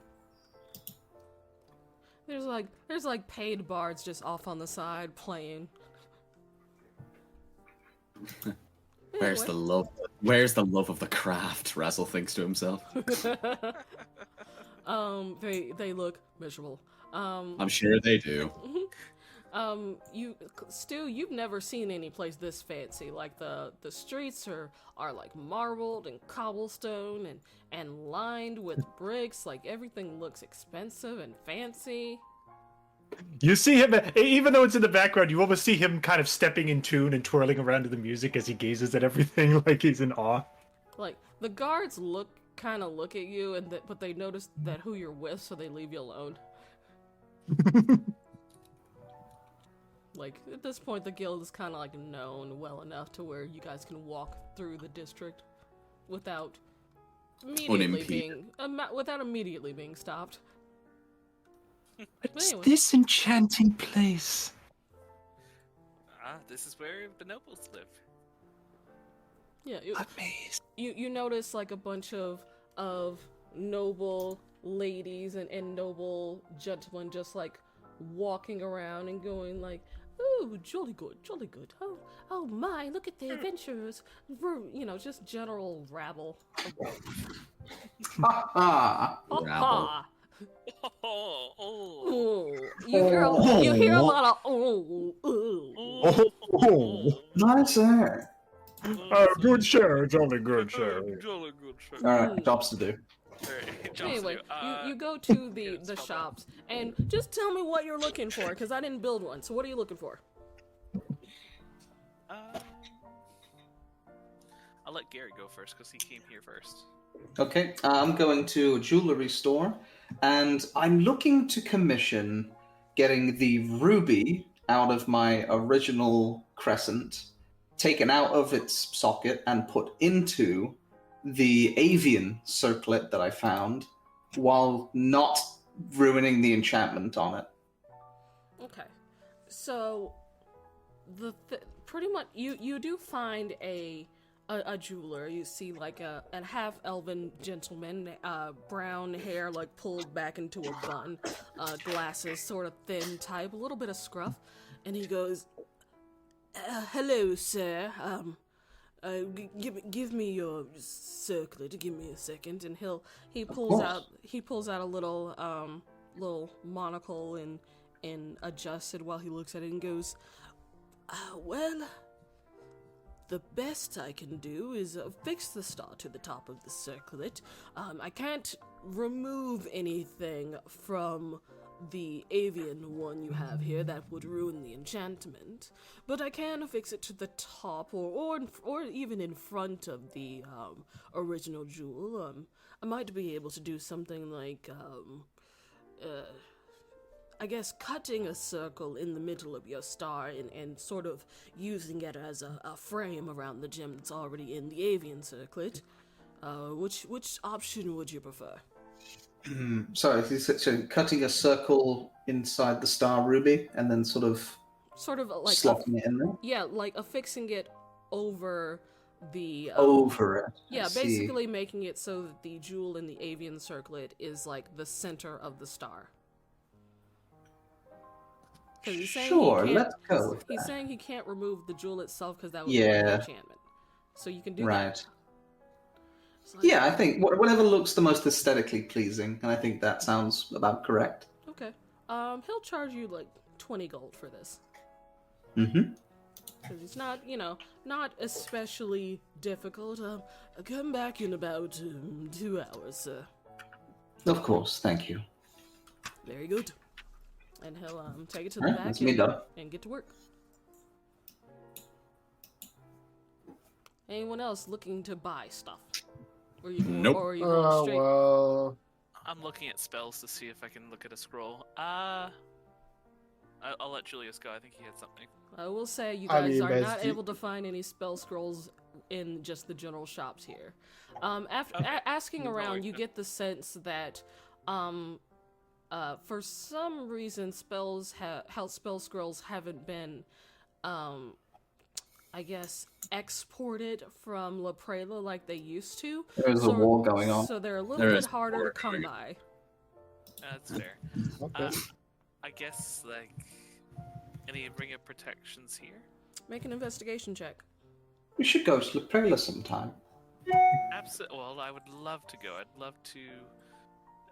Speaker 1: There's like paid bards just off on the side playing.
Speaker 5: Where's the love? Where's the love of the craft? Razzle thinks to himself.
Speaker 1: They look miserable.
Speaker 5: I'm sure they do.
Speaker 1: Stu, you've never seen any place this fancy. Like the streets are like marbled and cobblestone and lined with bricks. Like everything looks expensive and fancy.
Speaker 7: You see him, even though it's in the background, you almost see him kind of stepping in tune and twirling around to the music as he gazes at everything like he's in awe.
Speaker 1: Like the guards look at you, but they notice that who you're with, so they leave you alone. Like at this point, the guild is kind of like known well enough to where you guys can walk through the district without immediately being stopped.
Speaker 7: What's
Speaker 1: anyway.
Speaker 7: this enchanting place?
Speaker 6: This is where the nobles live.
Speaker 1: Yeah,
Speaker 7: Amazing.
Speaker 1: you notice like a bunch of noble ladies and noble gentlemen just like walking around and going like, "Oh, jolly good. Oh my, look at the adventurers." You know, just general rabble.
Speaker 2: Ha
Speaker 5: Rabble.
Speaker 1: Ooh, you hear a lot of
Speaker 2: Nice hair.
Speaker 7: Good share, jolly good share.
Speaker 2: Alright, jobs to do.
Speaker 1: Anyway, you go to the shops and just tell me what you're looking for, because I didn't build one. So what are you looking for?
Speaker 6: I'll let Gary go first because he came here first.
Speaker 2: Okay, I'm going to a jewelry store, and I'm looking to commission getting the ruby out of my original crescent, taken out of its socket, and put into the avian circlet that I found, while not ruining the enchantment on it.
Speaker 1: Okay, so pretty much you do find a jeweler. You see like a half elven gentleman, brown hair like pulled back into a bun, glasses, sort of thin type, a little bit of scruff, and he goes, "Hello, sir. Give me your circlet. Give me a second." And he pulls out a little monocle and adjusts it while he looks at it and goes, "Well, the best I can do is fix the star to the top of the circlet. I can't remove anything from the avian one you have here that would ruin the enchantment, but I can fix it to the top or even in front of the original jewel. I might be able to do something like I guess cutting a circle in the middle of your star and sort of using it as a frame around the gem that's already in the avian circlet. Which option would you prefer?"
Speaker 2: Sorry, so cutting a circle inside the star ruby and then sort of
Speaker 1: like
Speaker 2: slotting it in there?
Speaker 1: Yeah, like affixing it over the
Speaker 2: Over it.
Speaker 1: Yeah,
Speaker 2: I see.
Speaker 1: basically making it so that the jewel in the avian circlet is like the center of the star. He's saying
Speaker 2: Sure, let's go with
Speaker 1: He's
Speaker 2: that.
Speaker 1: saying he can't remove the jewel itself because that would ruin the enchantment. So you can do
Speaker 2: Right.
Speaker 1: that. Like,
Speaker 2: Yeah, I think whatever looks the most aesthetically pleasing, and I think that sounds about correct.
Speaker 1: Okay. He'll charge you like 20 gold for this.
Speaker 2: Mm-hmm.
Speaker 1: Because it's not especially difficult. I'll come back in about 2 hours, sir.
Speaker 2: Of course, thank you.
Speaker 1: Very good. And he'll take it to the
Speaker 2: Alright,
Speaker 1: back
Speaker 2: that's me done.
Speaker 1: and get to work. Anyone else looking to buy stuff? Or you going,
Speaker 3: Nope.
Speaker 1: Or are you going straight?
Speaker 8: Well,
Speaker 6: I'm looking at spells to see if I can look at a scroll. I'll let Julius go. I think he had something.
Speaker 1: I will say you
Speaker 8: I
Speaker 1: guys
Speaker 8: mean,
Speaker 1: are not
Speaker 8: basically-
Speaker 1: able to find any spell scrolls in just the general shops here. After
Speaker 6: Okay.
Speaker 1: asking around, you
Speaker 6: good.
Speaker 1: get the sense that for some reason how spell scrolls haven't been I guess exported from La Prela like they used to.
Speaker 2: There's a war going on.
Speaker 1: So they're a little
Speaker 3: There
Speaker 1: bit
Speaker 3: is a
Speaker 1: harder
Speaker 3: war
Speaker 1: to come
Speaker 3: going
Speaker 1: by.
Speaker 6: That's fair.
Speaker 8: okay.
Speaker 6: I guess like any ring of protections here.
Speaker 1: Make an investigation check.
Speaker 2: We should go to La Prela sometime.
Speaker 6: Absolutely. Well, I would love to go. I'd love to.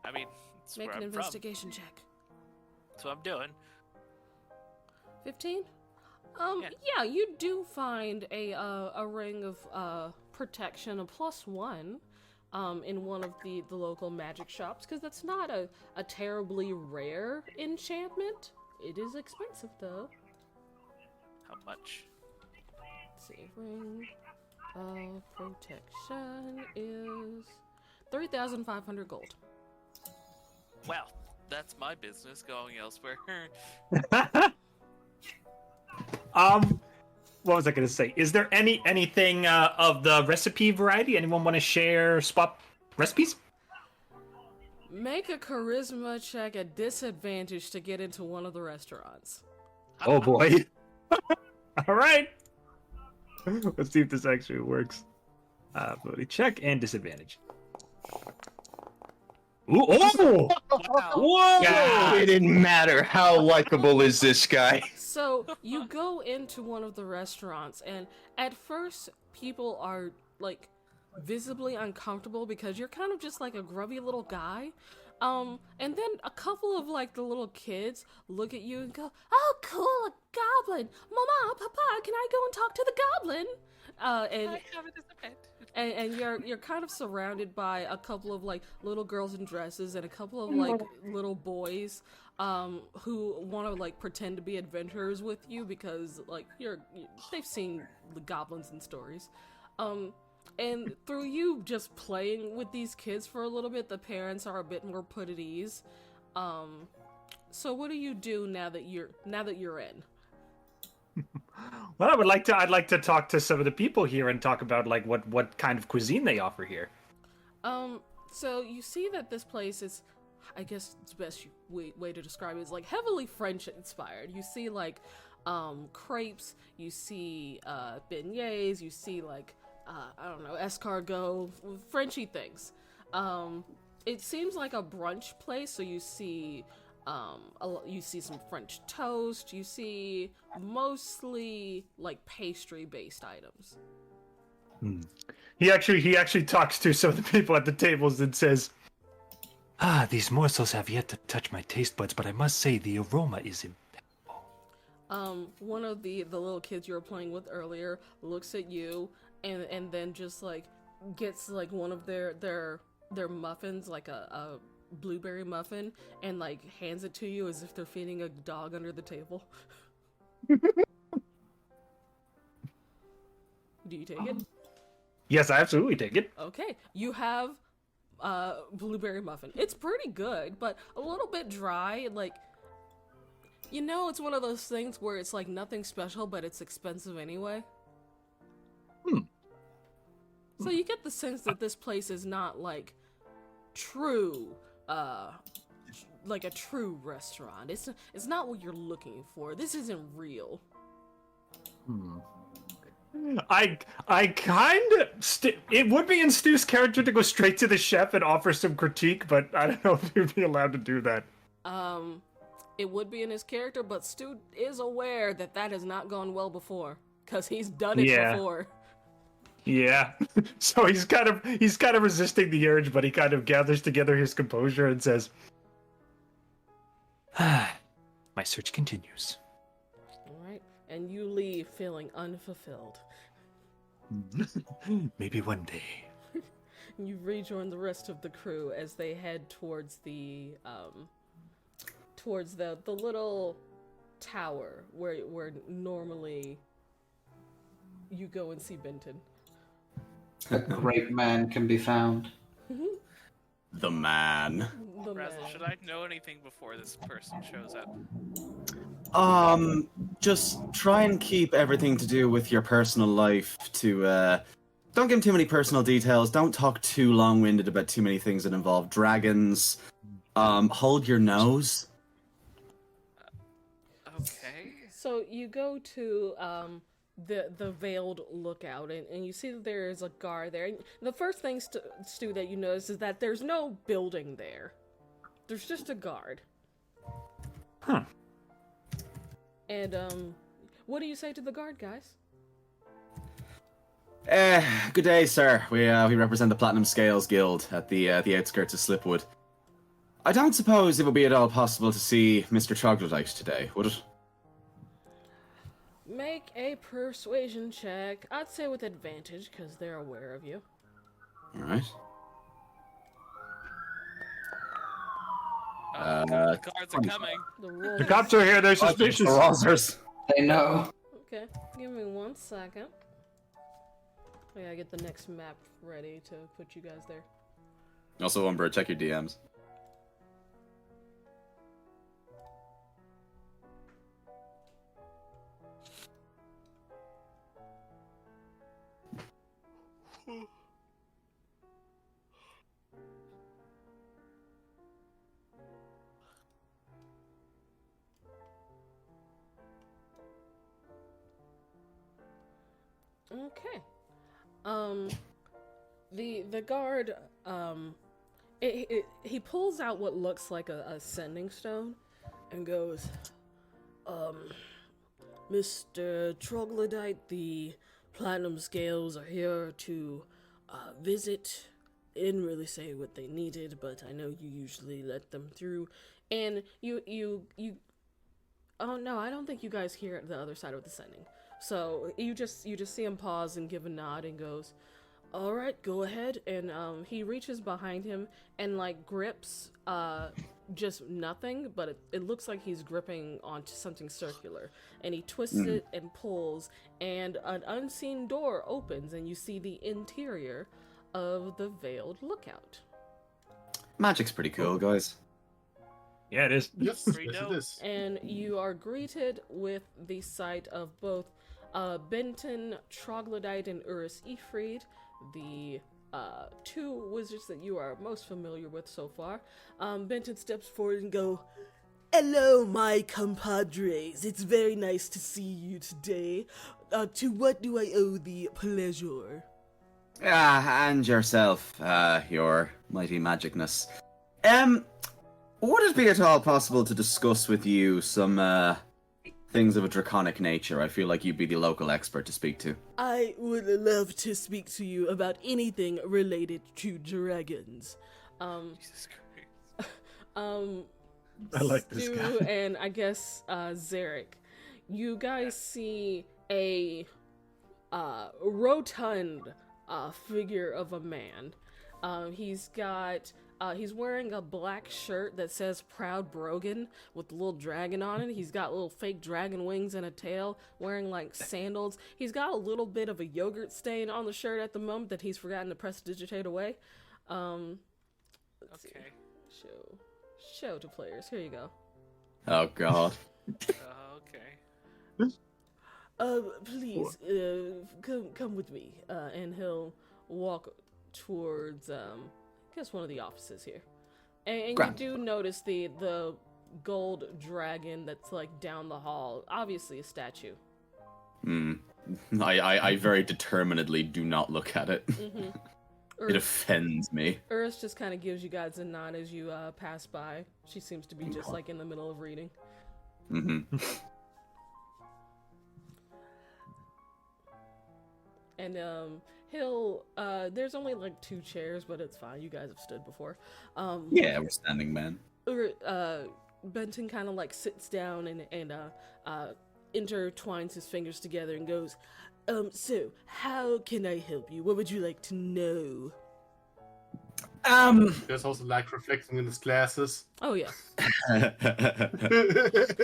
Speaker 6: I mean, it's
Speaker 1: Make
Speaker 6: where
Speaker 1: an
Speaker 6: I'm
Speaker 1: investigation check.
Speaker 6: from. That's what I'm doing.
Speaker 1: 15?
Speaker 6: Yeah.
Speaker 1: Yeah, you do find a ring of protection, a +1, in one of the local magic shops, because that's not a terribly rare enchantment. It is expensive, though.
Speaker 6: How much?
Speaker 1: Let's see, ring of protection is 3,500 gold.
Speaker 6: Well, that's my business going elsewhere.
Speaker 4: What was I going to say? Is there anything of the recipe variety? Anyone want to share swap recipes?
Speaker 1: Make a charisma check at disadvantage to get into one of the restaurants.
Speaker 4: Oh boy. All right. Let's see if this actually works. Ability check and disadvantage. Ooh, oh!
Speaker 6: Wow.
Speaker 4: Whoa!
Speaker 3: It didn't matter. How likable is this guy?
Speaker 1: So you go into one of the restaurants, and at first people are like visibly uncomfortable because you're kind of just like a grubby little guy. And then a couple of like the little kids look at you and go, "Oh, cool, a goblin! Mama, Papa, can I go and talk to the goblin?" And you're kind of surrounded by a couple of like little girls in dresses and a couple of like little boys who want to like pretend to be adventurers with you because like they've seen the goblins in stories. And through you just playing with these kids for a little bit, the parents are a bit more put at ease. So what do you do now that you're in?
Speaker 4: Well, I'd like to talk to some of the people here and talk about like what kind of cuisine they offer here.
Speaker 1: So you see that this place is, I guess the best way to describe it is like heavily French inspired. You see like crepes, you see beignets, you see like I don't know, escargot, Frenchy things. It seems like a brunch place, so you see some French toast, you see mostly like pastry based items.
Speaker 4: He actually talks to some of the people at the tables and says,
Speaker 7: Ah, these morsels have yet to touch my taste buds, but I must say the aroma is impeccable.
Speaker 1: One of the little kids you were playing with earlier looks at you and then just like gets like one of their muffins, like a blueberry muffin, and like hands it to you as if they're feeding a dog under the table. Do you take it?
Speaker 4: yes, I absolutely take it.
Speaker 1: Okay, you have blueberry muffin. It's pretty good, but a little bit dry. Like, you know, it's one of those things where it's like nothing special, but it's expensive anyway. So you get the sense that this place is not like true, like a true restaurant. It's not what you're looking for. This isn't real.
Speaker 4: I kind of it would be in Stu's character to go straight to the chef and offer some critique, but I don't know if he'd be allowed to do that.
Speaker 1: It would be in his character, but Stu is aware that has not gone well before, because he's done it before.
Speaker 4: Yeah. So he's kind of resisting the urge, but he kind of gathers together his composure and says,
Speaker 7: My search continues.
Speaker 1: Alright, and you leave feeling unfulfilled.
Speaker 7: Maybe one day.
Speaker 1: You rejoin the rest of the crew as they head towards the little tower where normally you go and see Benton.
Speaker 2: A great man can be found.
Speaker 5: The man.
Speaker 6: Razzle, should I know anything before this person shows up?
Speaker 5: Just try and keep everything to do with your personal life to, don't give him too many personal details, don't talk too long-winded about too many things that involve dragons, hold your nose.
Speaker 6: Okay.
Speaker 1: So you go to the veiled lookout, and you see that there is a guard there. And the first thing, Stu, that you notice is that there's no building there. There's just a guard.
Speaker 4: Huh.
Speaker 1: And what do you say to the guard, guys?
Speaker 5: Good day, sir. We represent the Platinum Scales Guild at the outskirts of Slipwood. I don't suppose it would be at all possible to see Mr. Troglodyte today, would it?
Speaker 1: Make a persuasion check. I'd say with advantage, because they're aware of you.
Speaker 5: Alright.
Speaker 6: Oh, God, the guards are coming.
Speaker 4: the cops are here, they're suspicious.
Speaker 2: They know.
Speaker 1: Okay, give me 1 second. I gotta get the next map ready to put you guys there.
Speaker 5: Also, Umber, check your DMs.
Speaker 1: Okay. The guard, he pulls out what looks like a sending stone and goes, Mr. Troglodyte, the Platinum Scales are here to visit. They didn't really say what they needed, but I know you usually let them through. And you oh no, I don't think you guys hear the other side of the sending. So you just see him pause and give a nod and goes, all right, go ahead. And he reaches behind him and like grips just nothing, but it looks like he's gripping onto something circular. And he twists it and pulls, and an unseen door opens, and you see the interior of the Veiled Lookout.
Speaker 5: Magic's pretty cool, guys.
Speaker 4: Yeah, it is.
Speaker 8: Yes,
Speaker 6: Pretty
Speaker 8: yes,
Speaker 6: dope.
Speaker 8: it is.
Speaker 1: And you are greeted with the sight of both Benton Troglodyte and Urus Ifrid, the two wizards that you are most familiar with so far. Benton steps forward and go, "Hello, my compadres. It's very nice to see you today. To what do I owe the pleasure?"
Speaker 5: And yourself, your mighty magicness. Would it be at all possible to discuss with you some things of a draconic nature? I feel like you'd be the local expert to speak to.
Speaker 1: I would love to speak to you about anything related to dragons.
Speaker 6: Jesus Christ.
Speaker 4: I like this
Speaker 1: Stu
Speaker 4: guy.
Speaker 1: and I guess Zarek, you guys see a rotund figure of a man. He's wearing a black shirt that says Proud Brogan with a little dragon on it. He's got little fake dragon wings and a tail, wearing like sandals. He's got a little bit of a yogurt stain on the shirt at the moment that he's forgotten to prestidigitate away. Let's see.
Speaker 6: Okay.
Speaker 1: Show to players. Here you go.
Speaker 5: Oh god.
Speaker 6: Okay.
Speaker 1: Please, come with me. And he'll walk towards, I guess one of the offices here. And you
Speaker 5: Grand.
Speaker 1: do notice the gold dragon that's like down the hall. Obviously a statue.
Speaker 5: I very determinedly do not look at it. It
Speaker 1: Urus
Speaker 5: offends me.
Speaker 1: just kind of gives you guys a nod as you pass by. She seems to be just like in the middle of reading. And he'll there's only like 2 chairs, but it's fine. You guys have stood before.
Speaker 5: Yeah, we're standing men.
Speaker 1: Benton kind of like sits down and intertwines his fingers together and goes, so how can I help you? What would you like to know?
Speaker 8: There's also like reflecting in his glasses.
Speaker 1: Oh yeah,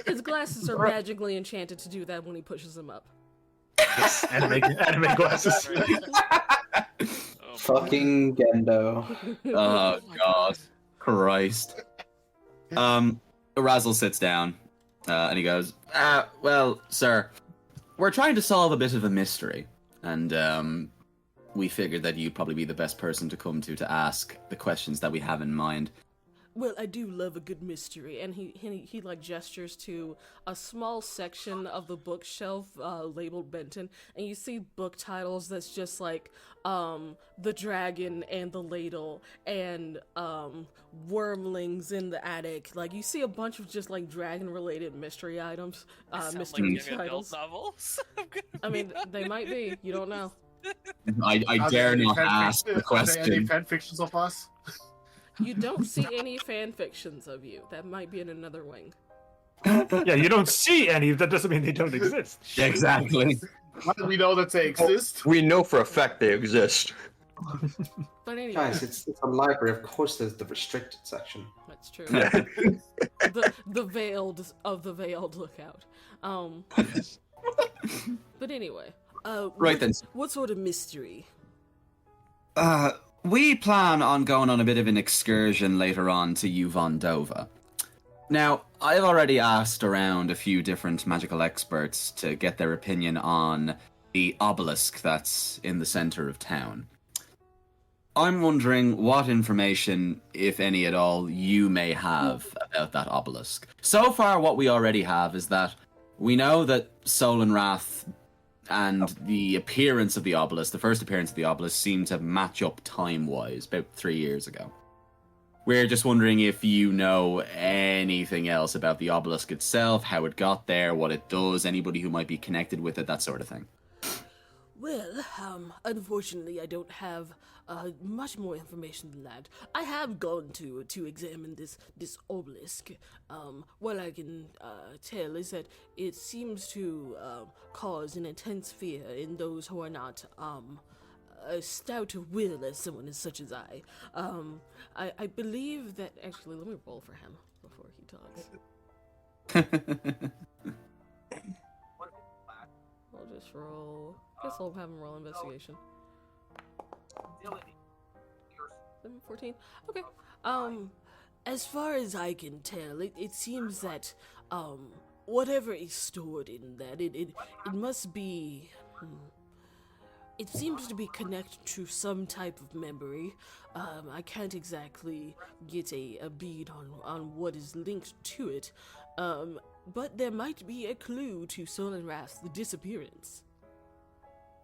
Speaker 1: his glasses are magically enchanted to do that when he pushes them up.
Speaker 4: Anime glasses.
Speaker 2: Fucking Gendo.
Speaker 5: Oh god. Christ. Razzle sits down, and he goes, well, sir, we're trying to solve a bit of a mystery, and we figured that you'd probably be the best person to come to ask the questions that we have in mind.
Speaker 1: Well, I do love a good mystery, and he like gestures to a small section of the bookshelf labeled Benton, and you see book titles that's just like The Dragon and the Ladle and Wormlings in the Attic. Like you see a bunch of just like dragon related mystery items, mystery
Speaker 6: like young
Speaker 1: titles.
Speaker 6: adult novels.
Speaker 1: I mean, they might be. You don't know.
Speaker 5: I
Speaker 8: Are
Speaker 5: dare
Speaker 8: there any
Speaker 5: not
Speaker 8: fan
Speaker 5: ask
Speaker 8: fic-
Speaker 5: the
Speaker 8: Are there any
Speaker 5: question.
Speaker 8: fan fictions of us?
Speaker 1: You don't see any fan fictions of you. That might be in another wing.
Speaker 4: Yeah, you don't see any. That doesn't mean they don't exist.
Speaker 5: Exactly.
Speaker 8: How do we know that they exist?
Speaker 3: We know for a fact they exist.
Speaker 1: But anyway,
Speaker 2: Guys, it's a library. Of course, there's the restricted section.
Speaker 1: that's true. the veiled of the Veiled Lookout. But anyway,
Speaker 5: Right then.
Speaker 1: What sort of mystery?
Speaker 5: We plan on going on a bit of an excursion later on to Yuvon Dova. Now, I've already asked around a few different magical experts to get their opinion on the obelisk that's in the center of town. I'm wondering what information, if any at all, you may have about that obelisk. So far, what we already have is that we know that Solenrath and the appearance of the obelisk, the first appearance of the obelisk, seemed to match up time-wise about 3 years ago. We're just wondering if you know anything else about the obelisk itself, how it got there, what it does, anybody who might be connected with it, that sort of thing.
Speaker 1: Well, unfortunately, I don't have much more information than that. I have gone to examine this obelisk. What I can tell is that it seems to cause an intense fear in those who are not stout of will as someone as such as I. I believe that actually, let me roll for him. TikToks. I'll just roll. Guess I'll have him roll investigation. 14. Okay. As far as I can tell, it seems that whatever is stored in that, it must be. It seems to be connected to some type of memory. I can't exactly get a bead on what is linked to it. But there might be a clue to Solenrath's disappearance.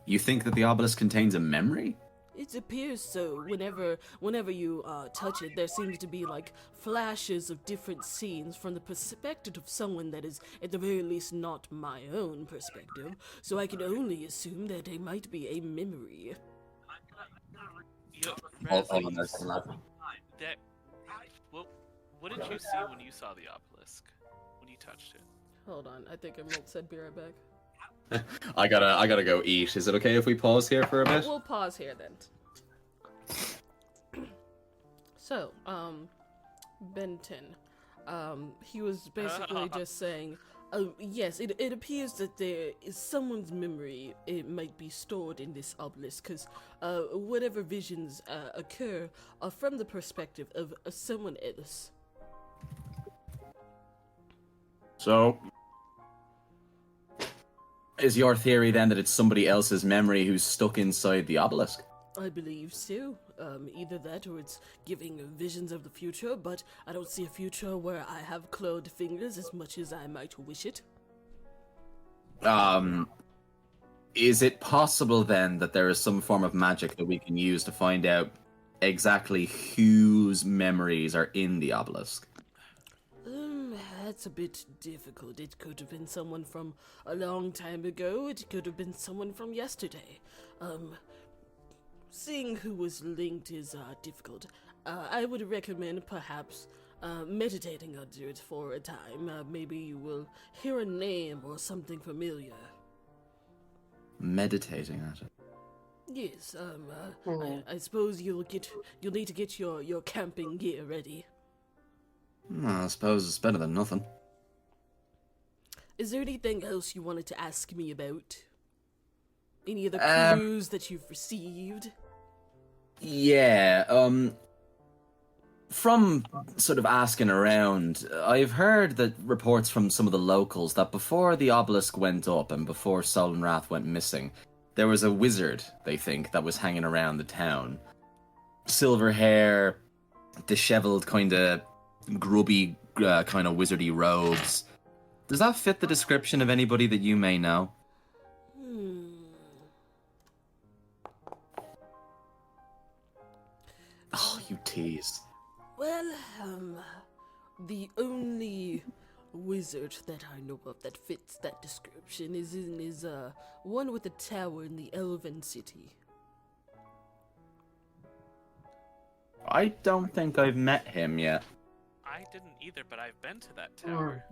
Speaker 5: You think that the obelisk contains a memory?
Speaker 9: It appears so. Whenever you touch it, there seems to be like flashes of different scenes from the perspective of someone that is, at the very least, not my own perspective. So I can only assume that it might be a memory.
Speaker 5: Hold on, there's a lot.
Speaker 6: What did you see when you saw the obelisk? When you touched it?
Speaker 1: Hold on, I think Emerald said be right back.
Speaker 5: I gotta go eat. Is it okay if we pause here for a bit?
Speaker 1: We'll pause here then. So, Benton, he was basically just saying, yes, it appears that there is someone's memory. It might be stored in this obelisk, because whatever visions occur are from the perspective of someone else.
Speaker 5: So, is your theory then that it's somebody else's memory who's stuck inside the obelisk?
Speaker 9: I believe so. Either that or it's giving visions of the future, but I don't see a future where I have clawed fingers as much as I might wish it.
Speaker 5: Is it possible then that there is some form of magic that we can use to find out exactly whose memories are in the obelisk?
Speaker 9: That's a bit difficult. It could have been someone from a long time ago. It could have been someone from yesterday. Seeing who was linked is difficult. I would recommend perhaps meditating on it for a time. Maybe you will hear a name or something familiar.
Speaker 5: Meditating at it.
Speaker 9: Yes. I suppose you'll need to get your camping gear ready.
Speaker 5: I suppose it's better than nothing.
Speaker 9: Is there anything else you wanted to ask me about? Any of the clues that you've received?
Speaker 5: Yeah, from sort of asking around, I've heard that reports from some of the locals that before the obelisk went up and before Solenrath went missing, there was a wizard, they think, that was hanging around the town. Silver hair, disheveled kind of grubby kind of wizardy robes. Does that fit the description of anybody that you may know? Oh, you tease.
Speaker 9: Well, the only wizard that I know of that fits that description is one with a tower in the Elven City.
Speaker 5: I don't think I've met him yet.
Speaker 6: I didn't either, but I've been to that tower.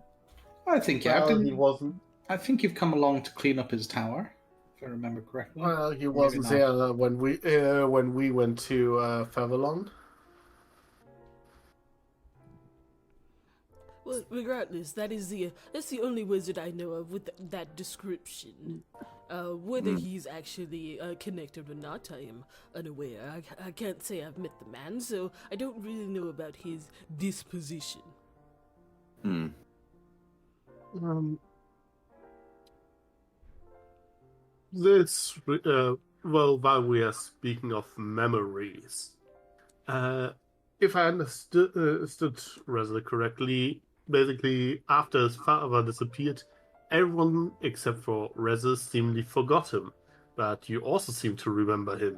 Speaker 2: I think
Speaker 8: he wasn't.
Speaker 2: I think you've come along to clean up his tower, if I remember correctly.
Speaker 8: Well, he
Speaker 2: Maybe
Speaker 8: wasn't
Speaker 2: not.
Speaker 8: there when we went to Favalon.
Speaker 9: Well, regardless, that's the only wizard I know of with that description. Whether he's actually connected or not, I am unaware. I can't say I've met the man, so I don't really know about his disposition.
Speaker 8: This, well, while we are speaking of memories, if I understood Reza correctly, basically after his father disappeared, everyone except for Reza seemingly forgot him, but you also seem to remember him.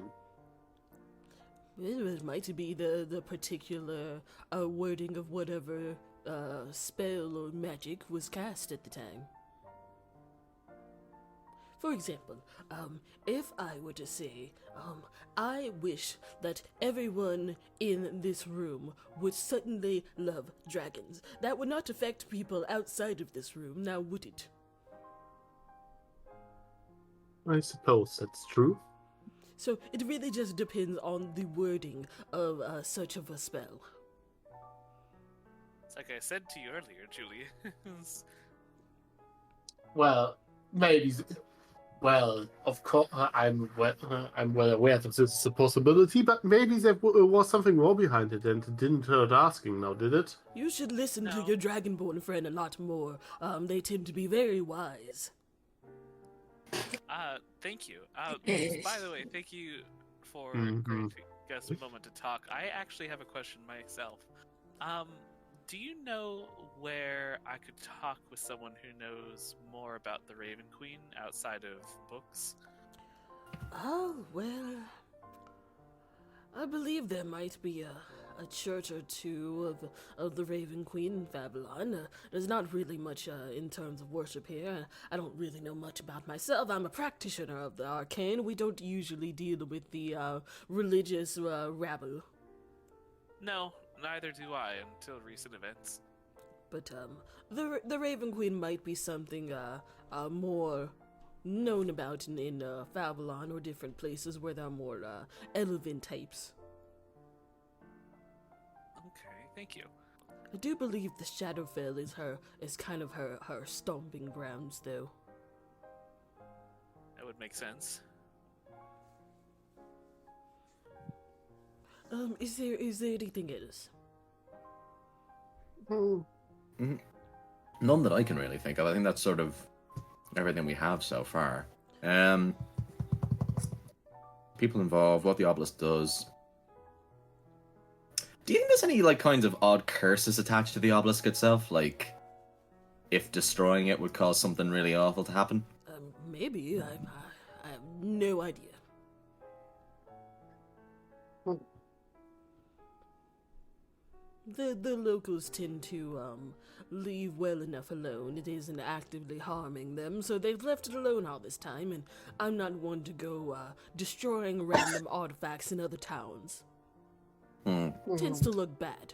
Speaker 9: Well, it might be the particular wording of whatever spell or magic was cast at the time. For example, if I were to say, I wish that everyone in this room would suddenly love dragons, that would not affect people outside of this room, now would it?
Speaker 8: I suppose that's true.
Speaker 9: So it really just depends on the wording of such of a spell.
Speaker 6: It's like I said to you earlier, Julius.
Speaker 8: Well, maybe. Well, of course, I'm well aware that this is a possibility, but maybe there was something more behind it, and it didn't hurt asking now, did it?
Speaker 9: You should listen to
Speaker 6: No.
Speaker 9: your Dragonborn friend a lot more. They tend to be very wise.
Speaker 6: Thank you. By the way, thank you for granting us a moment to talk. I actually have a question myself. Do you know where I could talk with someone who knows more about the Raven Queen outside of books?
Speaker 9: Oh, well, I believe there might be a church or two of the Raven Queen in Babylon. There's not really much in terms of worship here. I don't really know much about myself. I'm a practitioner of the arcane. We don't usually deal with the religious rabble.
Speaker 6: No, neither do I until recent events.
Speaker 9: But the Raven Queen might be something more known about in Babylon or different places where there are more elven types.
Speaker 6: Okay, thank you.
Speaker 9: I do believe the Shadowfell is kind of her stomping grounds, though.
Speaker 6: That would make sense.
Speaker 9: Is there anything else?
Speaker 5: None that I can really think of. I think that's sort of everything we have so far. People involved, what the obelisk does. Do you think there's any like kinds of odd curses attached to the obelisk itself? Like, if destroying it would cause something really awful to happen?
Speaker 9: Maybe. I have no idea. The locals tend to leave well enough alone. It isn't actively harming them, so they've left it alone all this time, and I'm not one to go destroying random artifacts in other towns. Tends to look bad.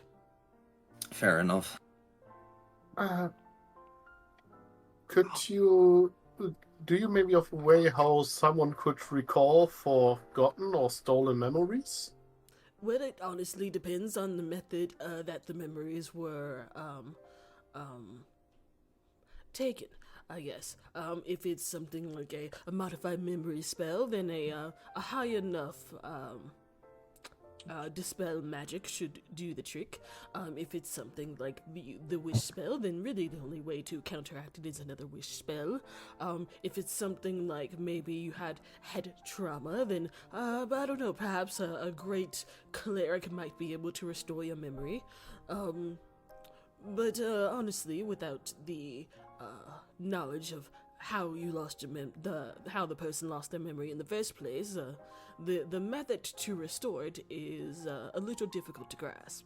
Speaker 5: Fair enough.
Speaker 8: Do you maybe have a way how someone could recall forgotten or stolen memories?
Speaker 9: Well, it honestly depends on the method that the memories were taken, I guess. If it's something like a modified memory spell, then a high enough dispel magic should do the trick. If it's something like the wish spell, then really the only way to counteract it is another wish spell. If it's something like maybe you had head trauma, then I don't know, perhaps a great cleric might be able to restore your memory. But honestly, without the knowledge of how you lost your how the person lost their memory in the first place, the method to restore it is a little difficult to grasp.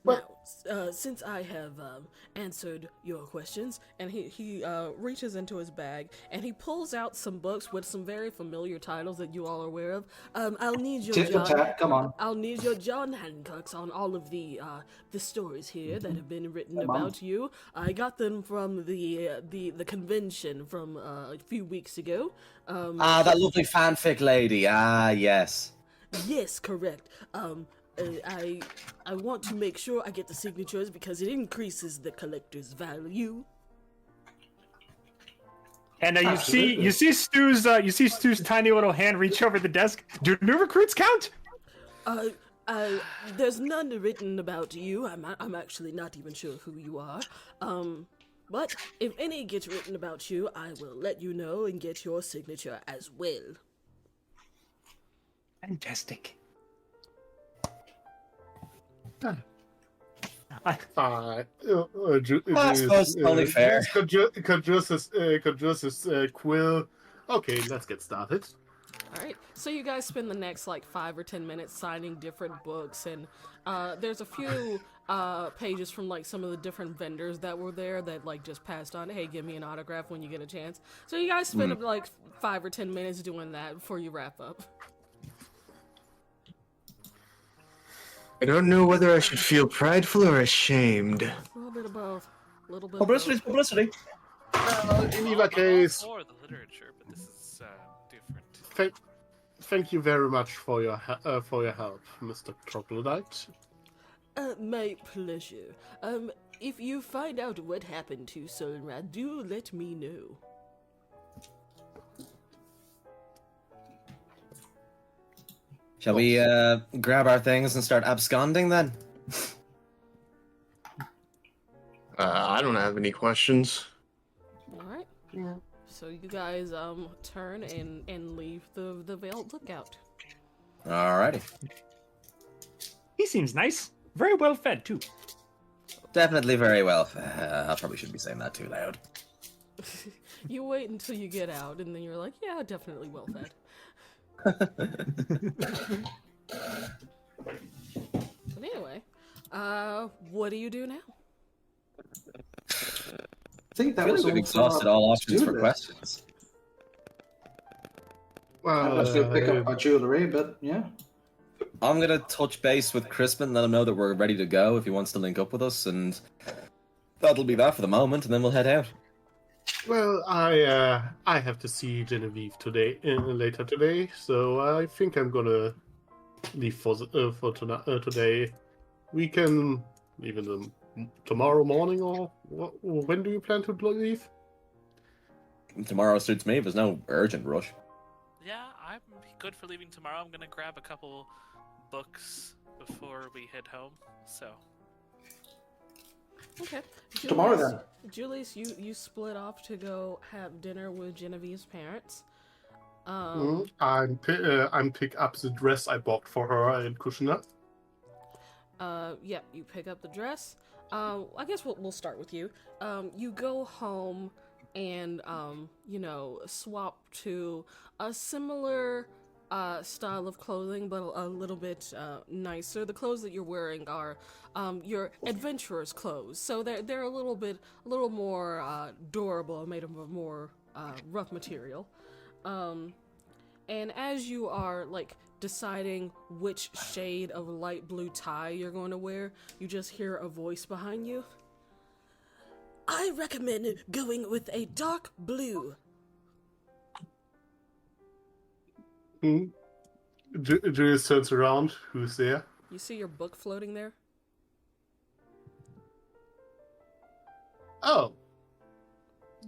Speaker 9: Now, since I have answered your questions, and he reaches into his bag and he pulls out some books with some very familiar titles that you all are aware of. I'll need your
Speaker 2: Tit for tat, come on.
Speaker 9: I'll need your John Hancocks on all of the stories here that have been written about you. I got them from the convention from a few weeks ago.
Speaker 5: That lovely fanfic lady. Yes.
Speaker 9: Yes, correct. I want to make sure I get the signatures because it increases the collector's value.
Speaker 4: And you see Stu's tiny little hand reach over the desk. Do new recruits count?
Speaker 9: There's none written about you. I'm actually not even sure who you are. But if any gets written about you, I will let you know and get your signature as well.
Speaker 4: Fantastic.
Speaker 5: I suppose it's only fair.
Speaker 8: Quill. Okay, let's get started.
Speaker 1: Alright, so you guys spend the next 5 or 10 minutes signing different books, and there's a few pages from some of the different vendors that were there that just passed on, hey, give me an autograph when you get a chance. So you guys spend 5 or 10 minutes doing that before you wrap up.
Speaker 7: I don't know whether I should feel prideful or ashamed.
Speaker 1: A little bit of both. A little bit
Speaker 5: Publicity.
Speaker 1: of both.
Speaker 8: In either case,
Speaker 6: Or the literature, but this is different.
Speaker 8: thank you very much for your help, Mr. Troglodyte.
Speaker 9: My pleasure. If you find out what happened to Solenrad, do let me know.
Speaker 11: Shall we grab our things and start absconding then?
Speaker 3: I don't have any questions.
Speaker 1: Alright. So you guys turn and leave the Veiled Lookout.
Speaker 11: Alrighty.
Speaker 4: He seems nice. Very well fed, too.
Speaker 11: Definitely very well. I probably shouldn't be saying that too loud.
Speaker 1: You wait until you get out, and then you're like, yeah, definitely well fed. But anyway, what do you do now?
Speaker 2: I think that
Speaker 11: I feel
Speaker 2: was
Speaker 11: like we've
Speaker 2: all for
Speaker 11: exhausted
Speaker 2: our
Speaker 11: all options for
Speaker 2: to-do list.
Speaker 11: questions.
Speaker 2: I was going to pick up our jewellery, but yeah.
Speaker 11: I'm gonna touch base with Crispin, let him know that we're ready to go if he wants to link up with us, and that'll be that for the moment, and then we'll head out.
Speaker 8: Well, I have to see Genevieve later today, so I think I'm gonna leave for today. We can even tomorrow morning, or when do you plan to leave?
Speaker 11: Tomorrow suits me. There's no urgent rush.
Speaker 6: Yeah, I'm good for leaving tomorrow. I'm gonna grab a couple books before we head home. So.
Speaker 1: Okay.
Speaker 2: Tomorrow then.
Speaker 1: Julius, you split off to go have dinner with Genevieve's parents.
Speaker 8: I'm pick up the dress I bought for her in Kushina.
Speaker 1: Yeah, you pick up the dress. I guess we'll start with you. You go home and swap to a similar style of clothing, but a little bit nicer. The clothes that you're wearing are your adventurer's clothes, so they're a little more durable, made of a more rough material. And as you are deciding which shade of light blue tie you're going to wear, you just hear a voice behind you.
Speaker 9: I recommend going with a dark blue.
Speaker 8: Julius turns around. Who's there?
Speaker 1: You see your book floating there?
Speaker 8: Oh.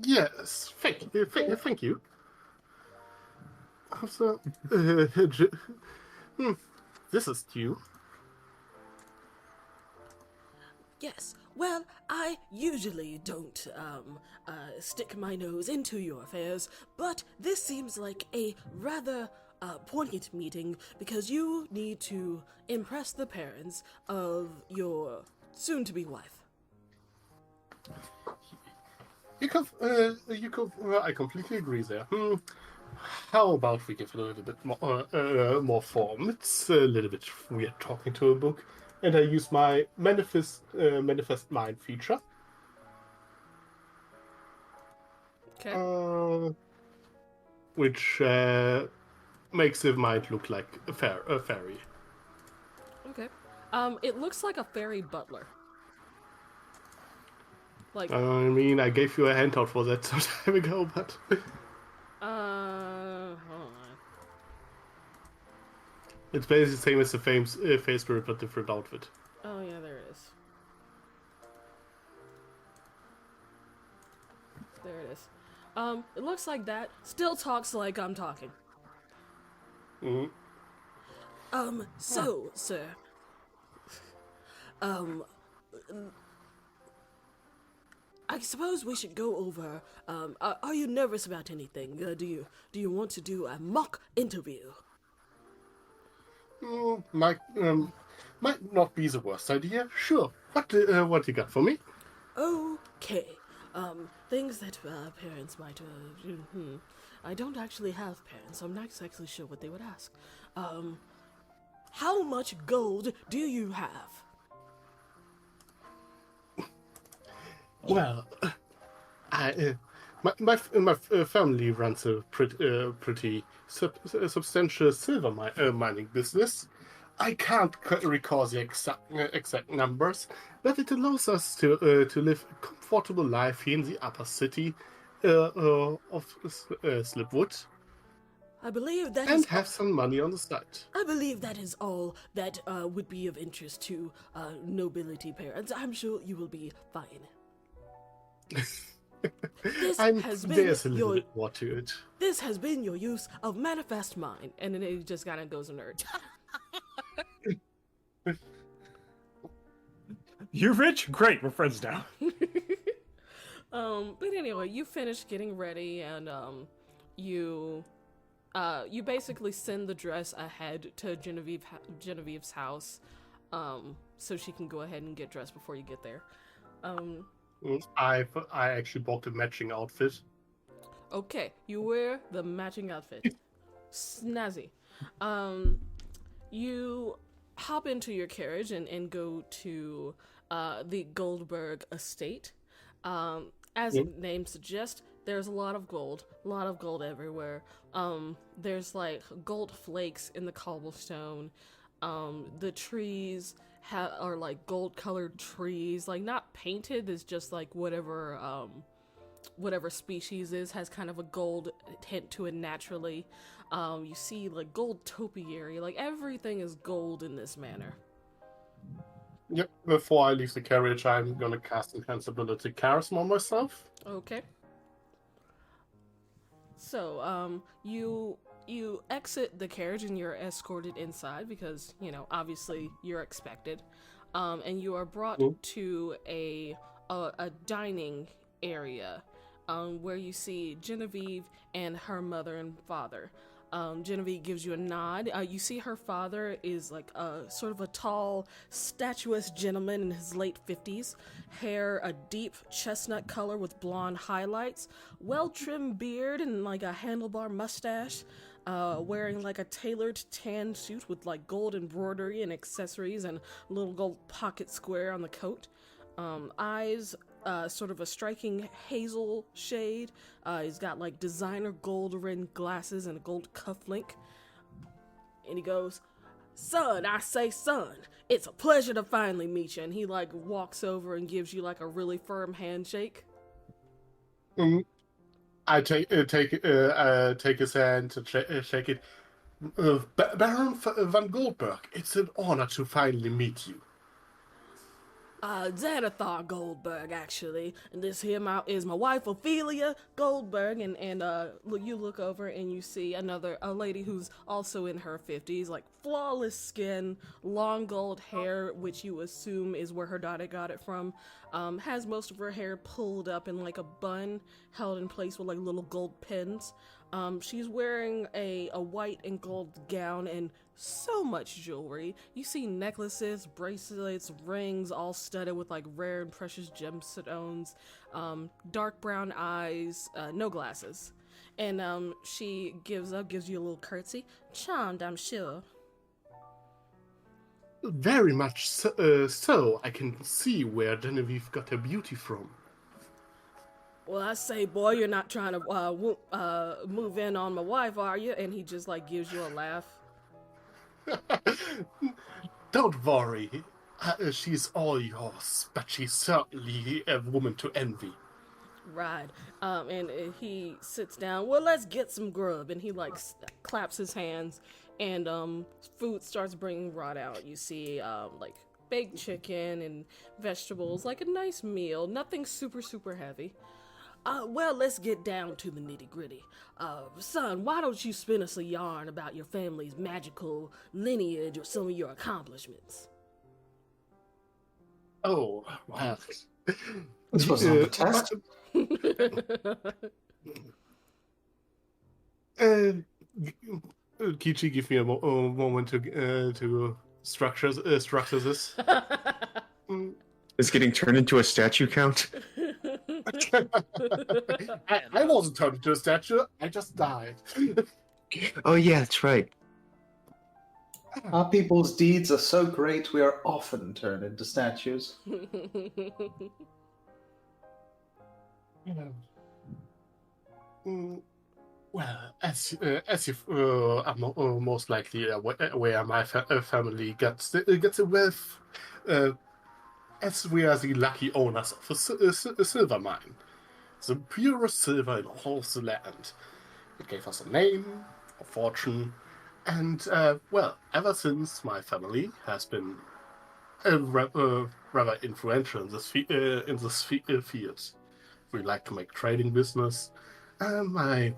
Speaker 8: Yes. Thank you. So, this is you.
Speaker 9: Yes. Well, I usually don't stick my nose into your affairs, but this seems like a rather poignant meeting because you need to impress the parents of your soon-to-be wife.
Speaker 8: I completely agree there. How about we give it a little bit more form? It's a little bit weird talking to a book, and I use my manifest mind feature.
Speaker 1: Okay.
Speaker 8: Which makes the mind look like a fairy.
Speaker 1: Okay. It looks like a fairy butler.
Speaker 8: I mean, I gave you a handout for that some time ago, but...
Speaker 1: Hold on.
Speaker 8: It's basically the same as the face spirit, but different outfit.
Speaker 1: Oh, yeah, there it is. There it is. It looks like that. Still talks like I'm talking.
Speaker 8: Mm-hmm.
Speaker 9: So, sir. I suppose we should go over, are you nervous about anything? Do you want to do a mock interview?
Speaker 8: Might not be the worst idea. Sure. What you got for me?
Speaker 9: Okay. Things that parents might. I don't actually have parents, so I'm not exactly sure what they would ask. How much gold do you have?
Speaker 8: Well, my family runs a pretty substantial silver mining business. I can't recall the exact numbers, but it allows us to live a comfortable life here in the upper city of Slipwood.
Speaker 9: I believe that
Speaker 8: And
Speaker 9: is
Speaker 8: have some money on the side.
Speaker 9: I believe that is all that would be of interest to nobility parents. I'm sure you will be fine.
Speaker 8: There's a little bit more to it.
Speaker 9: This has been your use of manifest mind, and then it just kind of goes nerd.
Speaker 4: You're rich? Great, we're friends now.
Speaker 1: But anyway, you finish getting ready, and you basically send the dress ahead to Genevieve's house, so she can go ahead and get dressed before you get there.
Speaker 8: I actually bought a matching outfit.
Speaker 1: Okay, you wear the matching outfit. Snazzy. You hop into your carriage and go to the Goldberg estate. As the name suggests, there's a lot of gold everywhere. There's like gold flakes in the cobblestone. The trees are like gold colored trees, like not painted. It's just like whatever species has kind of a gold tint to it naturally. You see like gold topiary, like everything is gold in this manner.
Speaker 8: Yep, before I leave the carriage, I'm gonna cast Enhance Ability Charisma on myself.
Speaker 1: Okay. So, you exit the carriage and you're escorted inside because, obviously you're expected. And you are brought to a dining area, where you see Genevieve and her mother and father. Genevieve gives you a nod. You see her father is like sort of a tall, statuesque gentleman in his late 50s. Hair a deep chestnut color with blonde highlights. Well-trimmed beard and like a handlebar mustache. Wearing like a tailored tan suit with like gold embroidery and accessories and a little gold pocket square on the coat. Eyes sort of a striking hazel shade. He's got like designer gold rimmed glasses and a gold cufflink. And he goes, "Son, I say son, it's a pleasure to finally meet you." And he like walks over and gives you like a really firm handshake.
Speaker 8: I take his hand to shake it. Baron van Goldberg, it's an honor to finally meet you.
Speaker 9: Xanathar Goldberg, actually. And this here is my wife, Ophelia Goldberg. And you look over and you see a lady who's also in her 50s, like flawless skin, long gold hair, which you assume is where her daughter got it from. Has most of her hair pulled up in like a bun, held in place with like little gold pins. She's wearing a white and gold gown and so much jewelry. You see necklaces, bracelets, rings, all studded with like rare and precious gemstones, dark brown eyes, no glasses. And she gives you a little curtsy. Charmed, I'm sure.
Speaker 8: Very much so. I can see where Genevieve got her beauty from.
Speaker 9: Well, I say, boy, you're not trying to move in on my wife, are you? And he just like gives you a laugh.
Speaker 8: Don't worry. She's all yours, but she's certainly a woman to envy.
Speaker 1: Right. And he sits down. Well, let's get some grub. And he like claps his hands, and food starts being brought out. You see like baked chicken and vegetables, like a nice meal. Nothing super, super heavy. Well, let's get down to the nitty-gritty. Son, why don't you spin us a yarn about your family's magical lineage or some of your accomplishments?
Speaker 8: Oh, wow.
Speaker 2: This wasn't a test.
Speaker 8: Kichi, give me a moment to structure this.
Speaker 3: Is getting turned into a statue count?
Speaker 8: I wasn't turned into a statue. I just died.
Speaker 3: Oh yeah, that's right.
Speaker 2: Our people's deeds are so great, we are often turned into statues.
Speaker 8: Well, as you are most likely aware, my family gets a wealth, as we are the lucky owners of a silver mine. The purest silver in all the land. It gave us a name, fortune, and well, ever since my family has been rather influential in this field. We like to make trading business. My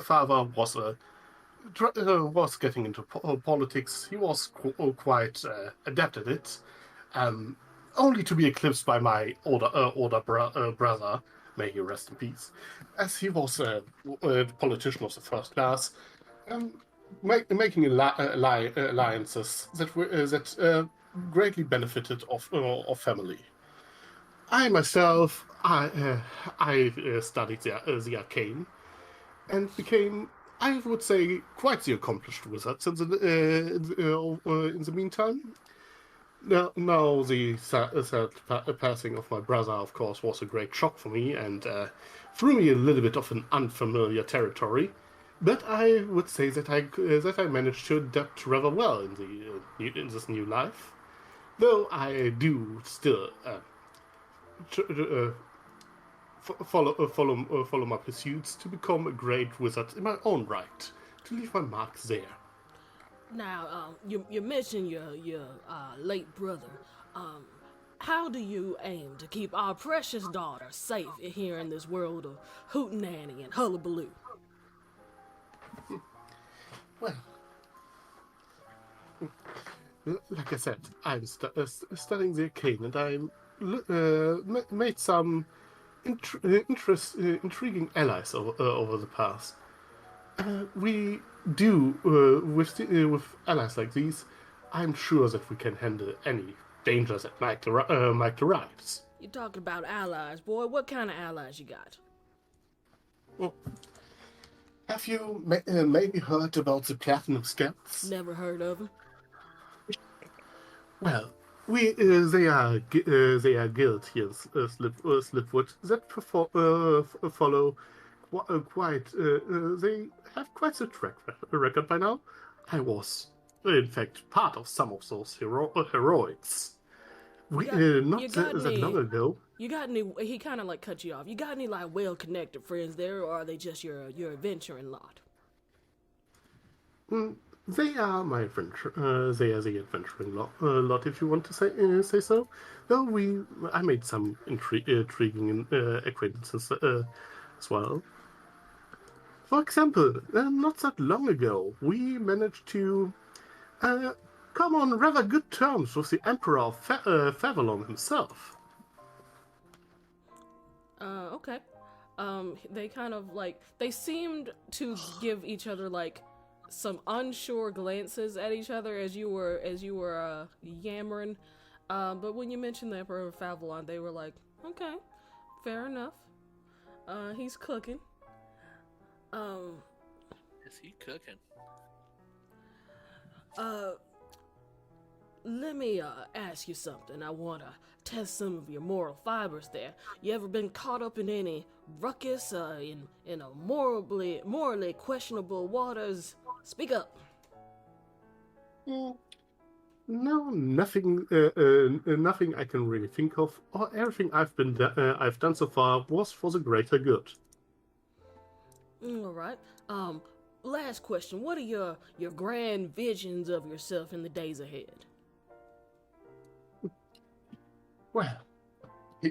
Speaker 8: father was getting into politics. He was quite adept at it, only to be eclipsed by my older brother. May he rest in peace, as he was a politician of the first class, making alliances that greatly benefited of family. I myself, I studied the arcane and became, I would say, quite the accomplished wizard in the meantime. Now the sad passing of my brother, of course, was a great shock for me and threw me a little bit of an unfamiliar territory. But I would say that I managed to adapt rather well in this new life, though I do still follow my pursuits to become a great wizard in my own right, to leave my mark there.
Speaker 9: Now, you mentioned your late brother. How do you aim to keep our precious daughter safe here in this world of hootenanny and hullabaloo?
Speaker 8: Well, like I said, I'm studying the arcane, and I made some intriguing allies over the past. We do with allies like these. I'm sure that we can handle any dangers that might arise.
Speaker 9: You're talking about allies, boy. What kind of allies you got?
Speaker 8: Well, have you maybe heard about the Platinum Scouts?
Speaker 9: Never heard of them.
Speaker 8: Well, they are a guild here in Slipwood that follow quite. They have quite a track record by now. I was, in fact, part of some of those heroics. That long ago.
Speaker 9: You got any? He kind of like cut you off. You got any like well-connected friends there, or are they just your adventuring lot?
Speaker 8: They are my adventure. They are the adventuring lot, if you want to say so. Though I made some intriguing acquaintances as well. For example, not that long ago, we managed to come on rather good terms with the Emperor of Favalon himself.
Speaker 9: Okay. They kind of like they seemed to give each other like some unsure glances at each other as you were yammering. But when you mentioned the Emperor of Favalon, they were like, okay, fair enough. He's cooking.
Speaker 6: Is he cooking?
Speaker 9: Let me ask you something. I want to test some of your moral fibers there. You ever been caught up in any ruckus in a morally questionable waters? Speak up.
Speaker 8: No, nothing I can really think of. Or everything I've done so far was for the greater good.
Speaker 9: All right. Last question. What are your grand visions of yourself in the days ahead?
Speaker 8: Well, he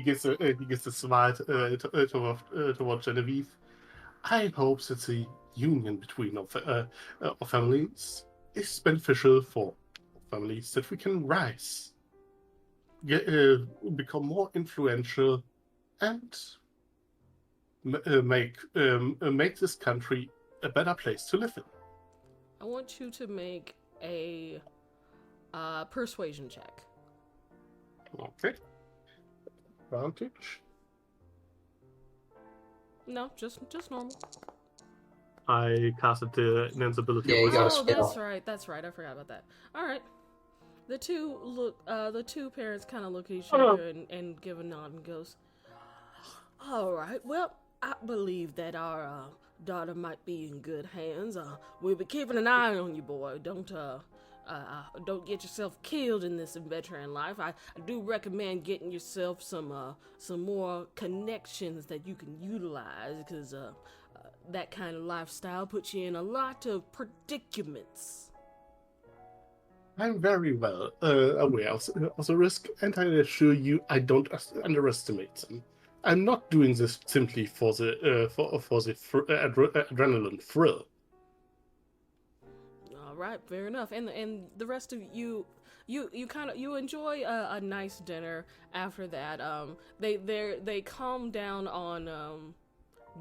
Speaker 8: gives a smile toward Genevieve. I hope that the union between our families is beneficial for families, that we can rise, become more influential, and make this country a better place to live in.
Speaker 9: I want you to make a persuasion check.
Speaker 8: Okay. Advantage.
Speaker 9: No, just normal.
Speaker 8: I casted the enhance ability.
Speaker 2: Yeah, you got a
Speaker 9: Oh,
Speaker 2: spell.
Speaker 9: that's right. I forgot about that. All right. The two parents kind of look at each other and give a nod and goes, all right, well, I believe that our daughter might be in good hands. We'll be keeping an eye on you, boy. Don't get yourself killed in this adventuring life. I do recommend getting yourself some more connections that you can utilize, because that kind of lifestyle puts you in a lot of predicaments.
Speaker 8: I'm very well aware of the risk, and I assure you I don't underestimate them. I'm not doing this simply for the adrenaline thrill.
Speaker 9: All right, fair enough. And the rest of you enjoy a nice dinner after that. They calm down on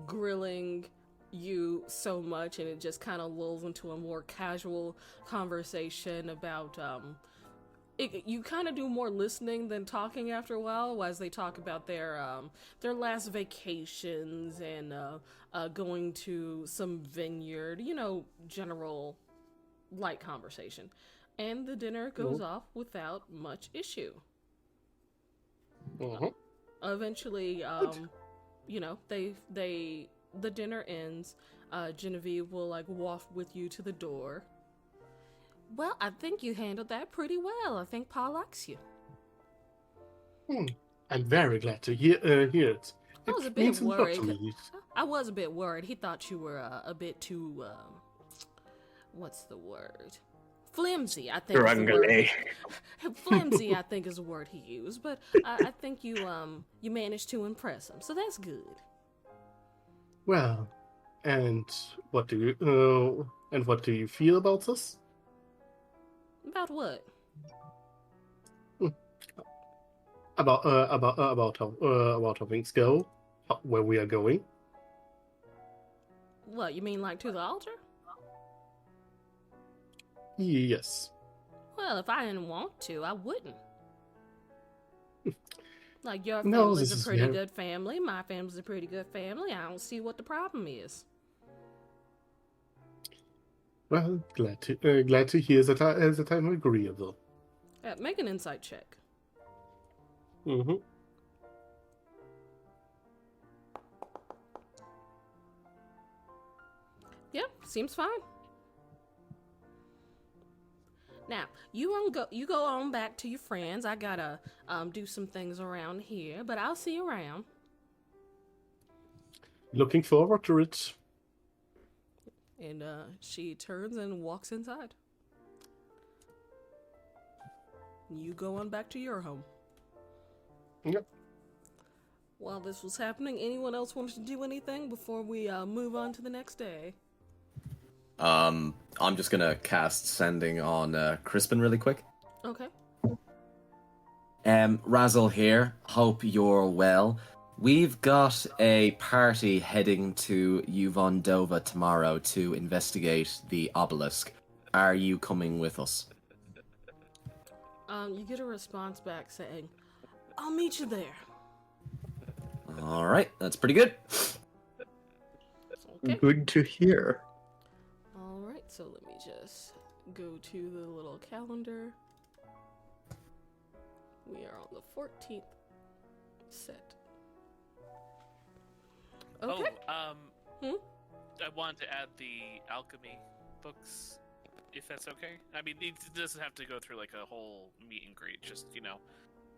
Speaker 9: grilling you so much, and it just kind of lulls into a more casual conversation about you kind of do more listening than talking after a while, as they talk about their last vacations and going to some vineyard, general light conversation. And the dinner goes off without much issue. Eventually, the dinner ends. Genevieve will waft with you to the door. Well, I think you handled that pretty well. I think Paul likes you.
Speaker 8: I'm very glad to hear it.
Speaker 9: I was a bit worried. I was a bit worried. He thought you were a bit too, what's the word? Flimsy, I think. Flimsy, I think, is the word he used. But I think you managed to impress him, so that's good.
Speaker 8: Well, and what do you feel about this?
Speaker 9: About what?
Speaker 8: About how things go, where we are going.
Speaker 9: What, you mean to the altar?
Speaker 8: Yes.
Speaker 9: Well, if I didn't want to, I wouldn't. Your family's a pretty good family. My family's a pretty good family. I don't see what the problem is.
Speaker 8: Well, glad to hear that I'm agreeable.
Speaker 9: Make an insight check.
Speaker 8: Mm-hmm.
Speaker 9: Yeah, seems fine. Now, you go on back to your friends. I gotta do some things around here, but I'll see you around.
Speaker 8: Looking forward to it.
Speaker 9: And she turns and walks inside. You go on back to your home.
Speaker 8: Yep.
Speaker 9: While this was happening, anyone else wanted to do anything before we move on to the next day?
Speaker 11: I'm just gonna cast Sending on Crispin really quick.
Speaker 9: Okay.
Speaker 11: Razzle here. Hope you're well. We've got a party heading to Yuvon Dova tomorrow to investigate the obelisk. Are you coming with us?
Speaker 9: You get a response back saying, "I'll meet you there."
Speaker 11: All right, that's pretty good.
Speaker 9: Okay.
Speaker 3: Good to hear.
Speaker 9: All right, so let me just go to the little calendar. We are on the 14th set. Okay.
Speaker 6: I wanted to add the alchemy books, if that's okay. I mean, it doesn't have to go through a whole meet and greet. Just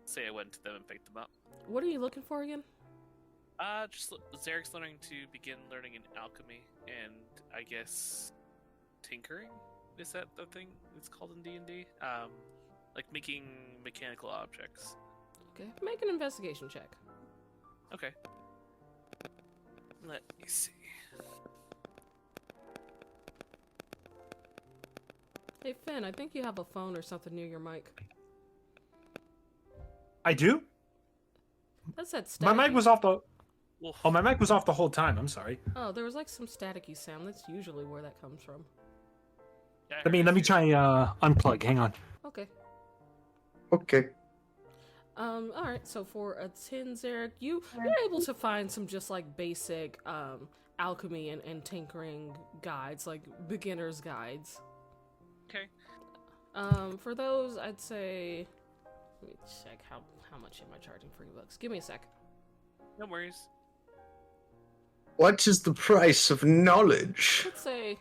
Speaker 6: say I went to them and picked them up.
Speaker 9: What are you looking for again?
Speaker 6: Just Zarek's learning to begin learning in alchemy, and I guess tinkering. Is that the thing it's called in D&D? Making mechanical objects.
Speaker 9: Okay, make an investigation check.
Speaker 6: Okay. Let me see.
Speaker 9: Hey Finn, I think you have a phone or something near your mic.
Speaker 7: I do?
Speaker 9: That's that
Speaker 7: My
Speaker 9: staticky.
Speaker 7: mic was off the...
Speaker 6: Wolf.
Speaker 7: Oh, my mic was off the whole time. I'm sorry.
Speaker 9: Oh, there was some staticky sound. That's usually where that comes from.
Speaker 6: Yeah,
Speaker 7: Let me try unplug. Hang on.
Speaker 9: Okay.
Speaker 3: Okay.
Speaker 9: Alright, so for a 10, Zarek, you're able to find some just basic alchemy and tinkering guides, beginner's guides.
Speaker 6: Okay.
Speaker 9: For those, I'd say, let me check how much am I charging for ebooks. Give me a sec.
Speaker 6: No worries.
Speaker 3: What is the price of knowledge?
Speaker 9: Let's say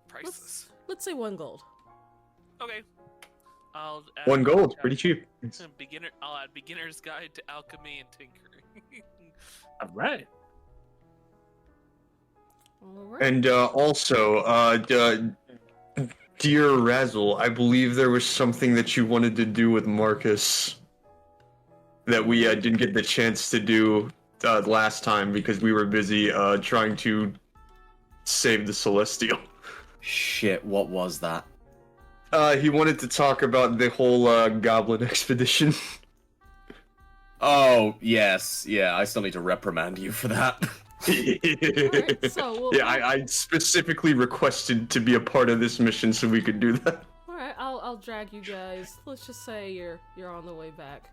Speaker 6: Priceless.
Speaker 9: let's say 1 gold.
Speaker 6: Okay. I'll add
Speaker 3: 1 gold, pretty cheap.
Speaker 6: I'll add beginner's guide to alchemy and tinkering.
Speaker 7: All right.
Speaker 1: All right.
Speaker 3: And also, dear Razzle, I believe there was something that you wanted to do with Marcus that we didn't get the chance to do last time because we were busy trying to save the Celestial.
Speaker 11: Shit, what was that?
Speaker 3: He wanted to talk about the whole Goblin expedition.
Speaker 11: Oh, yes. Yeah, I still need to reprimand you for that.
Speaker 1: Alright, so
Speaker 3: Yeah, I specifically requested to be a part of this mission so we could do that.
Speaker 1: Alright, I'll drag you guys. Let's just say you're on the way back.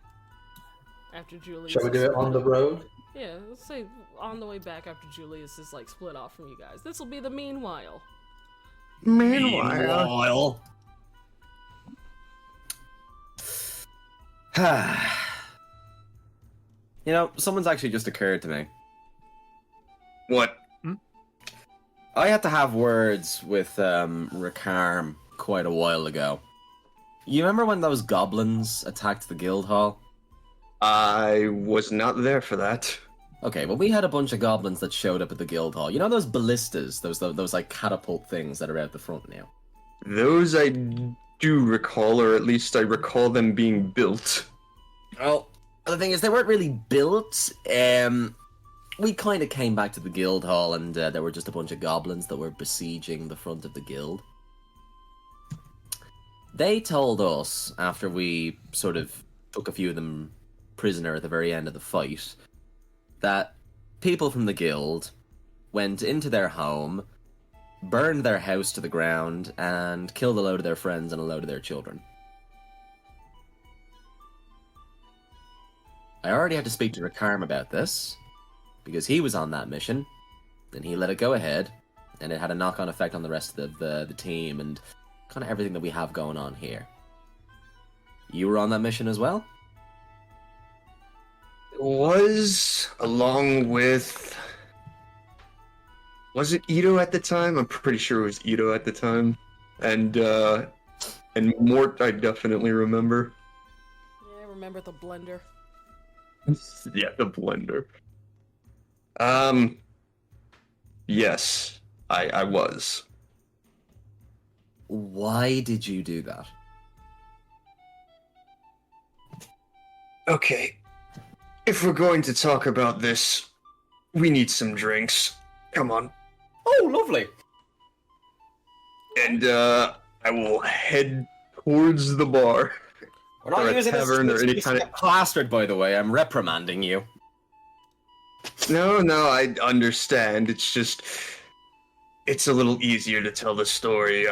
Speaker 1: After Julius.
Speaker 2: Shall we do it on the road?
Speaker 1: Yeah, let's say on the way back after Julius is like split off from you guys. This will be the meanwhile.
Speaker 11: Meanwhile. You know, someone's actually just occurred to me.
Speaker 3: What?
Speaker 11: I had to have words with Rakarm quite a while ago. You remember when those goblins attacked the guild hall?
Speaker 3: I was not there for that.
Speaker 11: Okay, well, we had a bunch of goblins that showed up at the guild hall. You know those ballistas, those like catapult things that are out the front now?
Speaker 3: Those I do recall, or at least I recall them being built.
Speaker 11: Well, the thing is, they weren't really built. We kind of came back to the guild hall, and there were just a bunch of goblins that were besieging the front of the guild. They told us, after we sort of took a few of them prisoner at the very end of the fight, that people from the guild went into their home, burned their house to the ground, and killed a load of their friends and a load of their children. I already had to speak to Rakarm about this, because he was on that mission, and he let it go ahead, and it had a knock-on effect on the rest of the team, and kind of everything that we have going on here. You were on that mission as well?
Speaker 3: Was, along with... Was it Ito at the time? I'm pretty sure it was Ito at the time. And Mort, I definitely remember.
Speaker 1: Yeah, I remember the blender.
Speaker 3: Yeah, the blender. Yes, I was.
Speaker 11: Why did you do that?
Speaker 3: Okay. If we're going to talk about this, we need some drinks. Come on.
Speaker 11: Oh, lovely.
Speaker 3: And, I will head towards the bar.
Speaker 11: We're not
Speaker 3: Or a
Speaker 11: using
Speaker 3: tavern
Speaker 11: this
Speaker 3: or any
Speaker 11: to
Speaker 3: kind
Speaker 11: get plastered, by the way. I'm reprimanding you.
Speaker 3: No, I understand. It's just... It's a little easier to tell the story,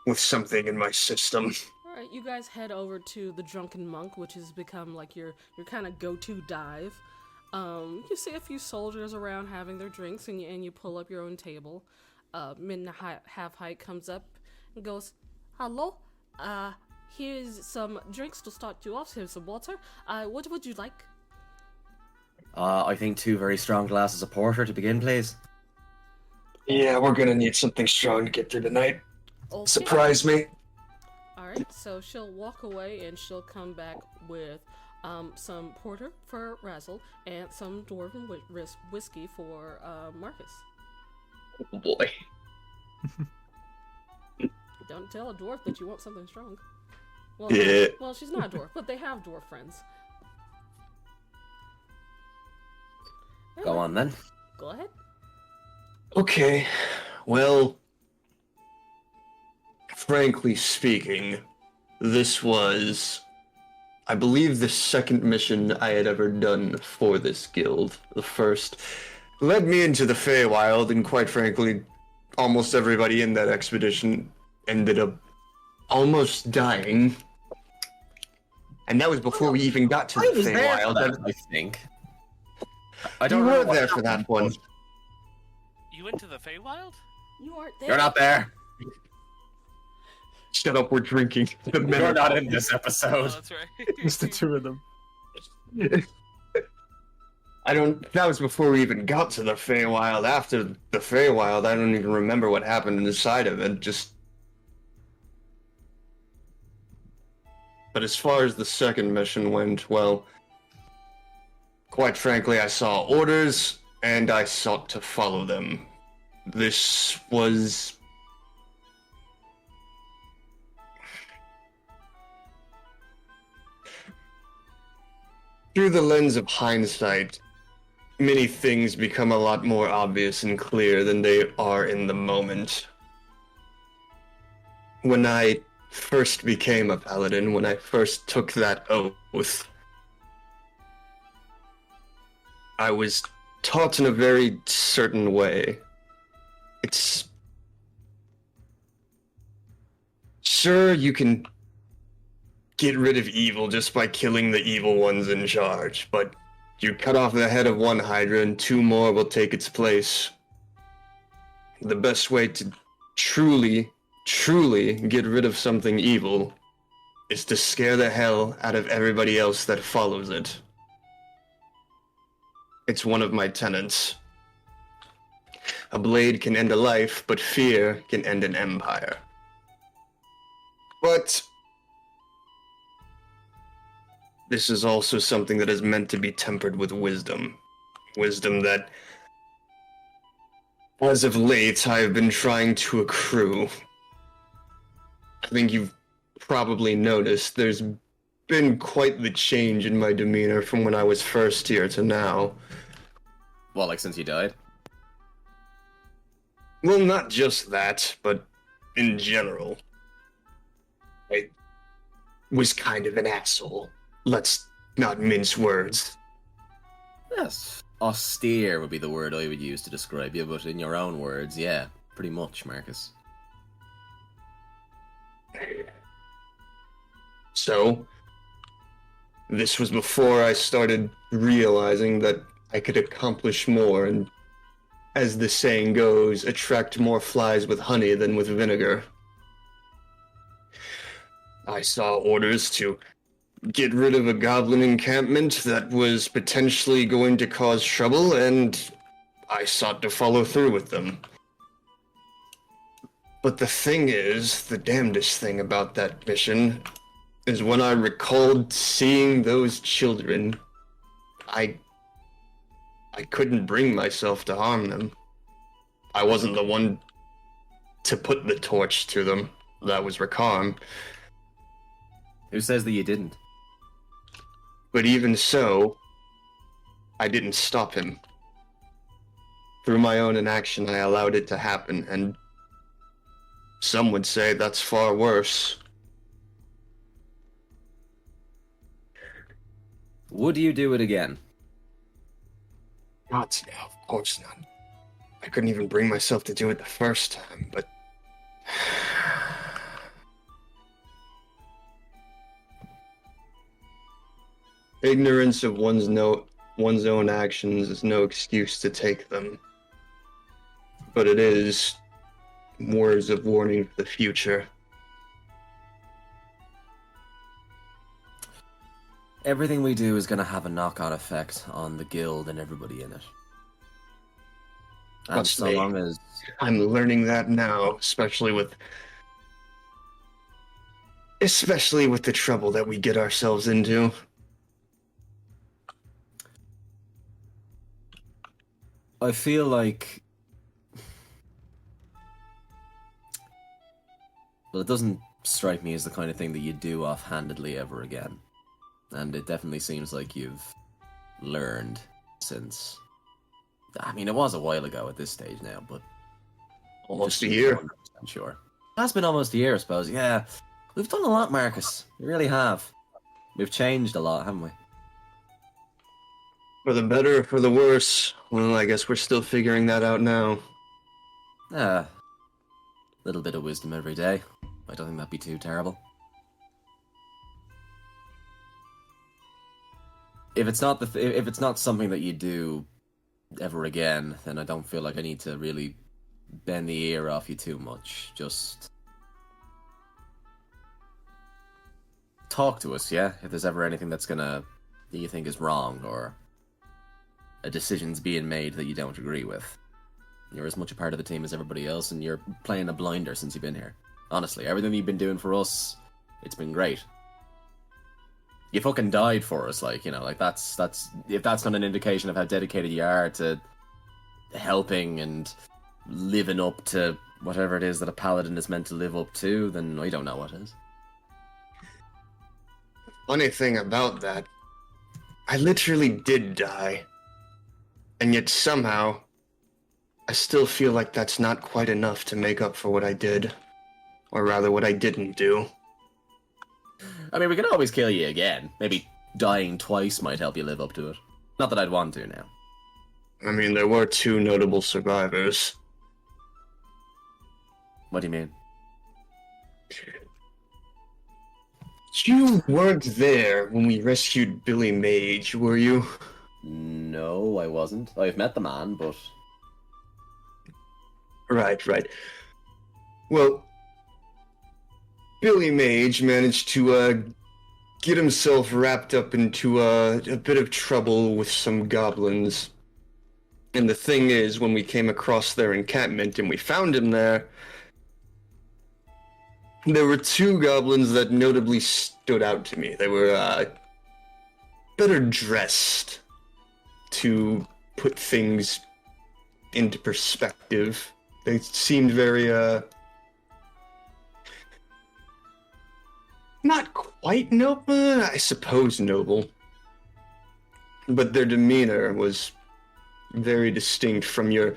Speaker 3: with something in my system.
Speaker 1: Alright, you guys head over to the Drunken Monk, which has become like your kind of go-to dive. You see a few soldiers around having their drinks, and you pull up your own table. Half-Height comes up and goes, "Hello, here's some drinks to start you off. Here's some water. What would you like?"
Speaker 11: I think 2 very strong glasses of porter to begin, please.
Speaker 3: Yeah, we're gonna need something strong to get through the night.
Speaker 1: Okay.
Speaker 3: Surprise me.
Speaker 1: Alright, so she'll walk away and she'll come back with some porter for Razzle and some dwarven whiskey for Marcus.
Speaker 3: Oh boy.
Speaker 1: Don't tell a dwarf that you want something strong. Well,
Speaker 3: Yeah.
Speaker 1: well, she's not a dwarf, but they have dwarf friends.
Speaker 11: Go on, then.
Speaker 1: Go ahead.
Speaker 3: Okay, well... Frankly speaking, this was... I believe the second mission I had ever done for this guild. The first led me into the Feywild, and quite frankly, almost everybody in that expedition ended up almost dying. And that was before we even got to the Feywild.
Speaker 11: I think.
Speaker 3: You were there for that one.
Speaker 6: You went to the Feywild?
Speaker 1: You aren't there.
Speaker 11: You're not there.
Speaker 3: Shut up, we're drinking. The men
Speaker 11: You're
Speaker 3: are
Speaker 11: not in this
Speaker 6: Oh,
Speaker 11: episode.
Speaker 6: that's right.
Speaker 12: Just the 2 of them.
Speaker 3: That was before we even got to the Feywild. After the Feywild, I don't even remember what happened inside of it, But as far as the second mission went, well... Quite frankly, I saw orders, and I sought to follow them. This was... Through the lens of hindsight, many things become a lot more obvious and clear than they are in the moment. When I first became a paladin, when I first took that oath, I was taught in a very certain way. It's... Sure, you can get rid of evil just by killing the evil ones in charge, but you cut off the head of one Hydra and 2 more will take its place. The best way to truly get rid of something evil is to scare the hell out of everybody else that follows it. It's one of my tenets. A blade can end a life, but fear can end an empire. But this is also something that is meant to be tempered with wisdom. Wisdom that, as of late, I have been trying to accrue. I think you've probably noticed there's been quite the change in my demeanor from when I was first here to now.
Speaker 11: Well, like since you died?
Speaker 3: Well, not just that, but in general. I was kind of an asshole. Let's not mince words.
Speaker 11: Yes. Austere would be the word I would use to describe you, but in your own words, yeah, pretty much, Marcus.
Speaker 3: So, this was before I started realizing that I could accomplish more and, as the saying goes, attract more flies with honey than with vinegar. I saw orders to get rid of a goblin encampment that was potentially going to cause trouble, and I sought to follow through with them. But the thing is, the damnedest thing about that mission is when I recalled seeing those children, I couldn't bring myself to harm them. I wasn't the one to put the torch to them. That was Rakam.
Speaker 11: Who says that you didn't?
Speaker 3: But even so, I didn't stop him. Through my own inaction, I allowed it to happen, and some would say that's far worse.
Speaker 11: Would you do it again?
Speaker 3: God, no, of course not. I couldn't even bring myself to do it the first time, but... Ignorance of one's own actions is no excuse to take them. But it is words of warning for the future.
Speaker 11: Everything we do is going to have a knock-on effect on the guild and everybody in it. And
Speaker 3: Trust
Speaker 11: so
Speaker 3: me.
Speaker 11: long as...
Speaker 3: I'm learning that now, especially with the trouble that we get ourselves into.
Speaker 11: I feel like... Well, it doesn't strike me as the kind of thing that you do offhandedly ever again. And it definitely seems like you've learned since... I mean, it was a while ago at this stage now, but...
Speaker 3: Almost a year.
Speaker 11: 100% sure. It has been almost a year, I suppose, yeah. We've done a lot, Marcus. We really have. We've changed a lot, haven't we?
Speaker 3: For the better or for the worse, well, I guess we're still figuring that out now.
Speaker 11: A little bit of wisdom every day. I don't think that'd be too terrible. If it's not if it's not something that you do ever again, then I don't feel like I need to really bend the ear off you too much. Just talk to us, yeah? If there's ever anything that you think is wrong, or a decision's being made that you don't agree with. You're as much a part of the team as everybody else, and you're playing a blinder since you've been here. Honestly, everything you've been doing for us, it's been great. You fucking died for us, like, you know, like that's if that's not an indication of how dedicated you are to helping and living up to whatever it is that a paladin is meant to live up to, then I don't know what is.
Speaker 3: Funny thing about that, I literally did die. And yet somehow, I still feel like that's not quite enough to make up for what I did. Or rather, what I didn't do.
Speaker 11: I mean, we can always kill you again. Maybe dying twice might help you live up to it. Not that I'd want to now.
Speaker 3: I mean, there were 2 notable survivors.
Speaker 11: What do you mean?
Speaker 3: You weren't there when we rescued Billy Mage, were you?
Speaker 11: No, I wasn't. I've met the man, but...
Speaker 3: Right. Well, Billy Mage managed to get himself wrapped up into a bit of trouble with some goblins. And the thing is, when we came across their encampment and we found him there were 2 goblins that notably stood out to me. They were better dressed, to put things into perspective. They seemed very not quite noble, I suppose noble, but their demeanor was very distinct from your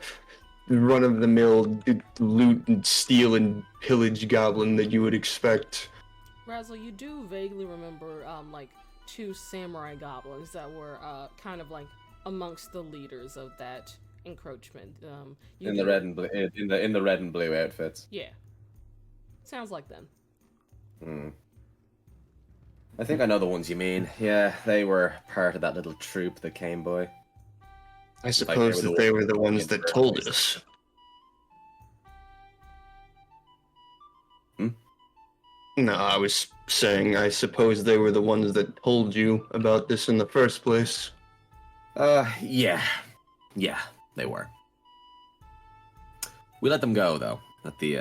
Speaker 3: run-of-the-mill loot and steal and pillage goblin that you would expect.
Speaker 1: Razzle, you do vaguely remember, like, 2 samurai goblins that were, kind of like amongst the leaders of that encroachment.
Speaker 11: In the red and blue, in the red and blue outfits.
Speaker 1: Yeah, sounds like them.
Speaker 11: I think I know the ones you mean. Yeah, they were part of that little troop that came by.
Speaker 3: I suppose that they were the ones that told us. No, I was saying I suppose they were the ones that told you about this in the first place.
Speaker 11: Yeah. Yeah, they were. We let them go, though, at the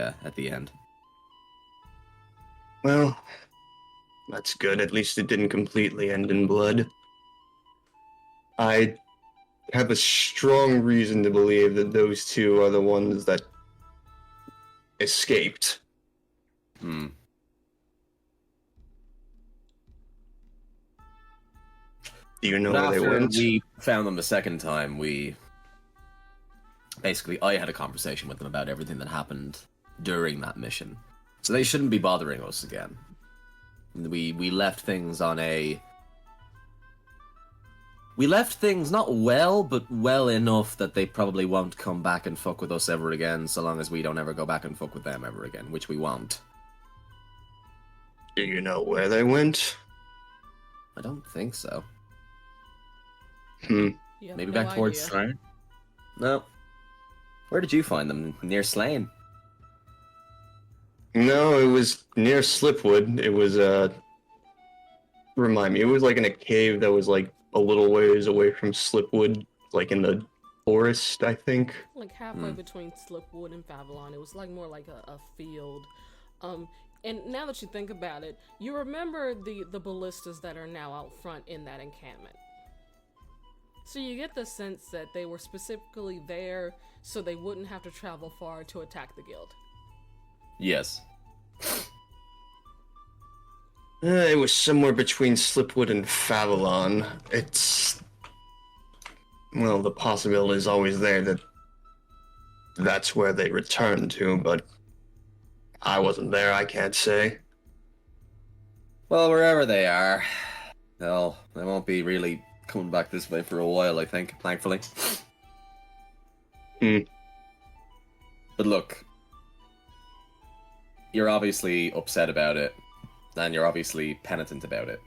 Speaker 11: end.
Speaker 3: Well, that's good. At least it didn't completely end in blood. I have a strong reason to believe that those 2 are the ones that escaped.
Speaker 11: Do
Speaker 3: you know where they went?
Speaker 11: We found them the second time. I had a conversation with them about everything that happened during that mission. So they shouldn't be bothering us again. We left things on a... We left things not well, but well enough that they probably won't come back and fuck with us ever again, so long as we don't ever go back and fuck with them ever again, which we won't.
Speaker 3: Do you know where they went?
Speaker 11: I don't think so.
Speaker 1: Maybe
Speaker 11: back towards Slane? No. Where did you find them? Near Slane?
Speaker 3: No, it was near Slipwood. It was, remind me, it was like in a cave that was like a little ways away from Slipwood, like in the forest, I think.
Speaker 1: Like halfway between Slipwood and Favalon. It was like more like a field. And now that you think about it, you remember the ballistas that are now out front in that encampment. So you get the sense that they were specifically there so they wouldn't have to travel far to attack the guild.
Speaker 11: Yes.
Speaker 3: It was somewhere between Slipwood and Favalon. It's... Well, the possibility is always there that that's where they returned to, but I wasn't there, I can't say.
Speaker 11: Well, wherever they are, they won't be really coming back this way for a while, I think, thankfully. But look, you're obviously upset about it, and you're obviously penitent about it,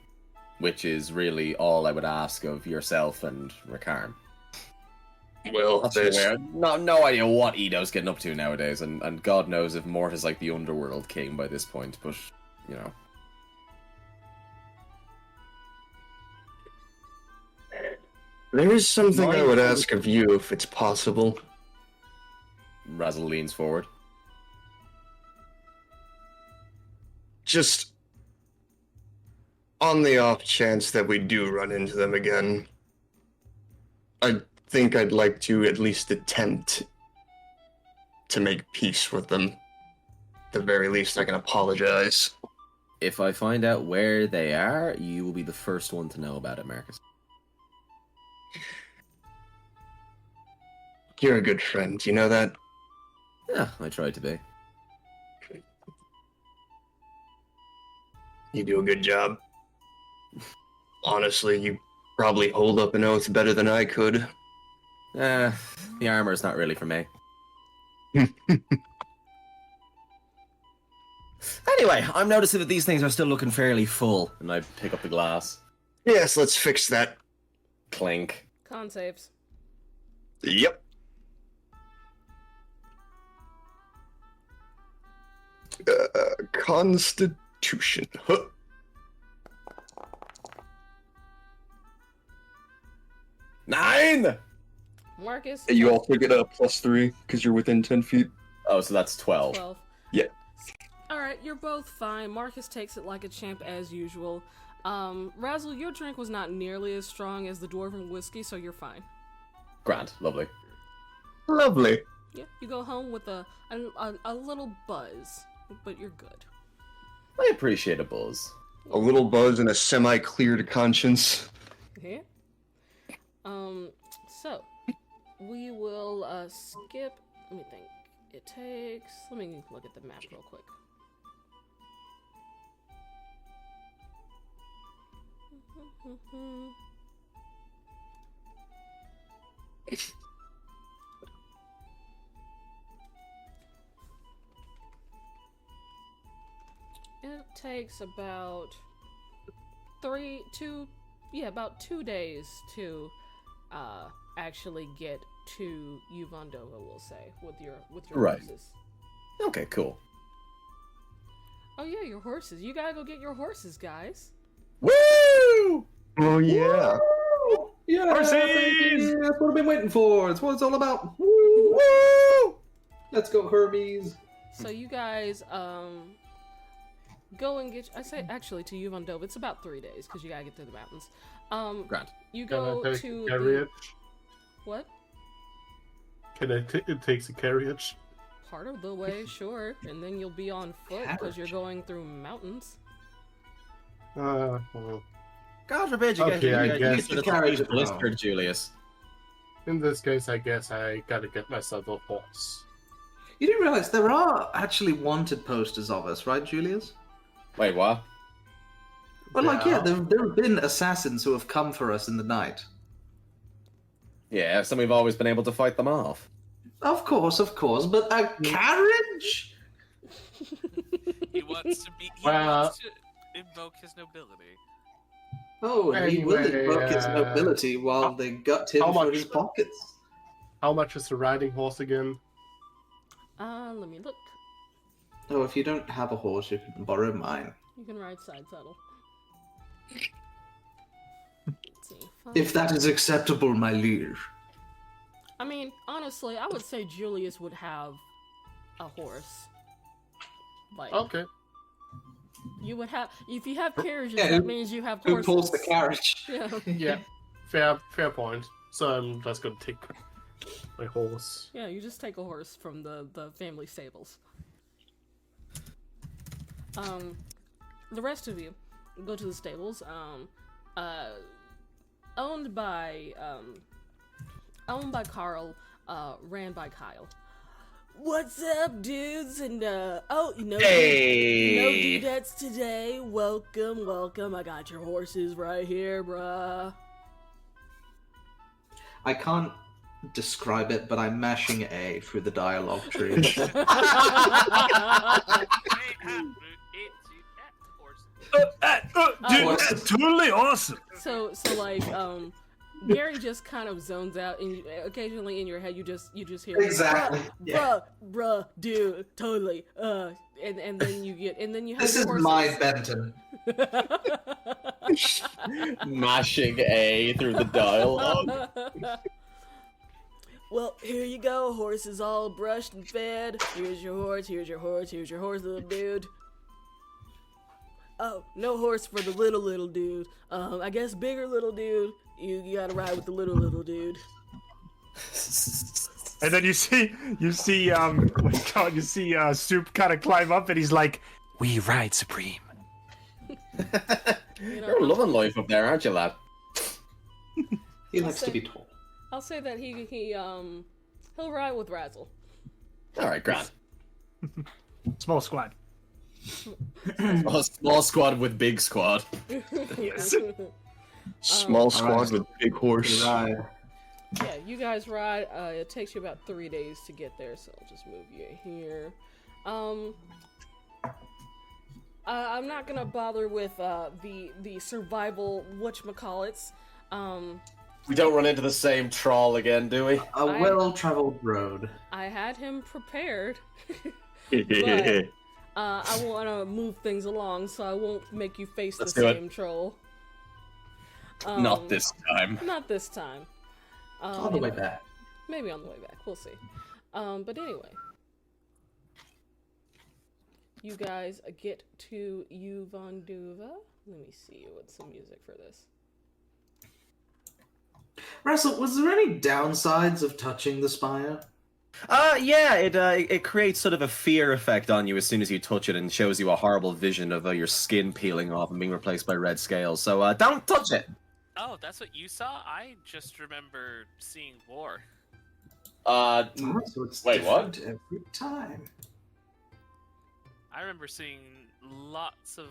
Speaker 11: which is really all I would ask of yourself and Rakarn.
Speaker 3: Well, there's...
Speaker 11: No idea what Edo's getting up to nowadays, and God knows if Mort is like the Underworld King by this point, but, you know.
Speaker 3: There is something I would ask of you, if it's possible.
Speaker 11: Razzle leans forward.
Speaker 3: Just on the off chance that we do run into them again, I think I'd like to at least attempt to make peace with them. At the very least, I can apologize.
Speaker 11: If I find out where they are, you will be the first one to know about it, Marcus.
Speaker 3: You're a good friend, you know that?
Speaker 11: Yeah, I tried to be.
Speaker 3: You do a good job. Honestly, you probably hold up an oath better than I could.
Speaker 11: The armor's not really for me. Anyway, I'm noticing that these things are still looking fairly full, and I pick up the glass.
Speaker 3: Yes, let's fix that.
Speaker 11: Clink.
Speaker 1: Con saves.
Speaker 3: Yep. Constitution. Huh.
Speaker 11: Nine!
Speaker 1: Marcus.
Speaker 3: You also get a +3 because you're within 10 feet.
Speaker 11: Oh, so that's 12.
Speaker 1: 12.
Speaker 3: Yeah.
Speaker 1: Alright, you're both fine. Marcus takes it like a champ as usual. Razzle, your drink was not nearly as strong as the dwarven whiskey, so you're fine.
Speaker 11: Grand. Lovely.
Speaker 3: Lovely.
Speaker 1: Yeah, you go home with a little buzz, but you're good.
Speaker 11: I appreciate a buzz.
Speaker 3: A little buzz and a semi-cleared conscience.
Speaker 1: Yeah. So, we will, skip, let me think. It takes, let me look at the map real quick. It takes about about 2 days to actually get to Yuvon Dova, we'll say, with your
Speaker 11: Right.
Speaker 1: horses.
Speaker 11: Okay, cool.
Speaker 1: Oh yeah, your horses. You gotta go get your horses, guys.
Speaker 11: Woo!
Speaker 3: Oh yeah.
Speaker 2: Woo! Yeah,
Speaker 4: Horses!
Speaker 2: baby, that's what I've been waiting for. That's what it's all about. Woo! Woo! Let's go, Hermes.
Speaker 1: So you guys go and get. I say actually to Yuvon Dova, it's about 3 days because you gotta get through the mountains.
Speaker 11: Grand.
Speaker 1: You
Speaker 8: Can
Speaker 1: go
Speaker 8: I take
Speaker 1: to
Speaker 8: a carriage?
Speaker 1: what?
Speaker 8: It takes a carriage.
Speaker 1: Part of the way, sure, and then you'll be on foot because you're going through mountains.
Speaker 8: Well,
Speaker 11: God forbid you
Speaker 8: Okay,
Speaker 11: get
Speaker 8: I
Speaker 11: you
Speaker 8: guess
Speaker 11: get
Speaker 2: the carriage
Speaker 11: the blistered, Julius.
Speaker 8: in this case, I guess I gotta get myself a horse.
Speaker 2: You do realize there are actually wanted posters of us, right, Julius?
Speaker 11: Wait, what?
Speaker 2: Well, like, yeah,
Speaker 8: Yeah.
Speaker 2: there have been assassins who have come for us in the night.
Speaker 11: Yeah, so we've always been able to fight them off.
Speaker 2: Of course, but a carriage?
Speaker 6: He wants to be. He
Speaker 8: Well-
Speaker 6: wants to invoke his nobility.
Speaker 2: Oh, and he will
Speaker 8: Anyway,
Speaker 2: invoke his nobility while
Speaker 8: how-
Speaker 2: they gut him
Speaker 8: how
Speaker 2: for
Speaker 8: much-
Speaker 2: his pockets.
Speaker 8: How much is the riding horse again?
Speaker 1: Let me look.
Speaker 2: Oh, if you don't have a horse, you can borrow mine.
Speaker 1: You can ride side saddle. Let's see.
Speaker 2: If that is acceptable, my liege.
Speaker 1: I mean, honestly, I would say Julius would have a horse. Like,
Speaker 8: Okay.
Speaker 1: you would have, if you have carriages,
Speaker 2: Yeah,
Speaker 1: that means you have
Speaker 2: Who
Speaker 1: horses.
Speaker 2: pulls the carriage?
Speaker 1: Yeah.
Speaker 8: Yeah, fair point. So I'm just gonna take my horse.
Speaker 1: Yeah, you just take a horse from the family stables. The rest of you go to the stables. Owned by Carl, ran by Kyle. What's up, dudes? And oh, no dudettes today. Welcome. I got your horses right here, bruh.
Speaker 2: I can't describe it, but I'm mashing A through the dialogue tree.
Speaker 7: Dude, that's totally awesome.
Speaker 1: So like Gary just kind of zones out, and occasionally in your head you just hear
Speaker 2: Exactly.
Speaker 1: bruh, dude, totally. And then you have
Speaker 2: This
Speaker 1: your
Speaker 2: is
Speaker 1: horses.
Speaker 2: my Benton.
Speaker 11: Mashing A through the dialogue.
Speaker 1: Well, here you go. Horse is all brushed and fed. Here's your horse, little dude. Oh, no horse for the little dude. I guess bigger little dude. You gotta ride with the little dude.
Speaker 4: And then you see Soup kind of climb up, and he's like,
Speaker 7: We ride supreme.
Speaker 11: You're loving life up there, aren't you, lad?
Speaker 2: He likes to be told.
Speaker 1: I'll say that he'll ride with Razzle.
Speaker 11: All right, grand.
Speaker 4: "Small squad."
Speaker 11: Small squad with big squad.
Speaker 4: Yes.
Speaker 3: Small squad with big horse.
Speaker 2: Right.
Speaker 1: Yeah, you guys ride. It takes you about 3 days to get there, so I'll just move you here. I'm not gonna bother with the survival whatchamacallits.
Speaker 11: We don't run into the same trawl again, do we?
Speaker 2: A well-traveled road.
Speaker 1: I had him prepared,
Speaker 3: Yeah.
Speaker 1: I want to move things along, so I won't make you face
Speaker 11: Let's
Speaker 1: the
Speaker 11: do it.
Speaker 1: same troll.
Speaker 11: Not this time.
Speaker 1: Not this time.
Speaker 2: On the way back.
Speaker 1: Maybe on the way back. We'll see. But anyway. You guys get to Yuvon Dova. Let me see what's some music for this.
Speaker 2: Russell, was there any downsides of touching the spire?
Speaker 11: Yeah, it creates sort of a fear effect on you as soon as you touch it and shows you a horrible vision of your skin peeling off and being replaced by red scales. So don't touch it.
Speaker 6: Oh, that's what you saw? I just remember seeing war.
Speaker 2: So it's
Speaker 11: Wait, what?
Speaker 2: different every time.
Speaker 6: I remember seeing lots of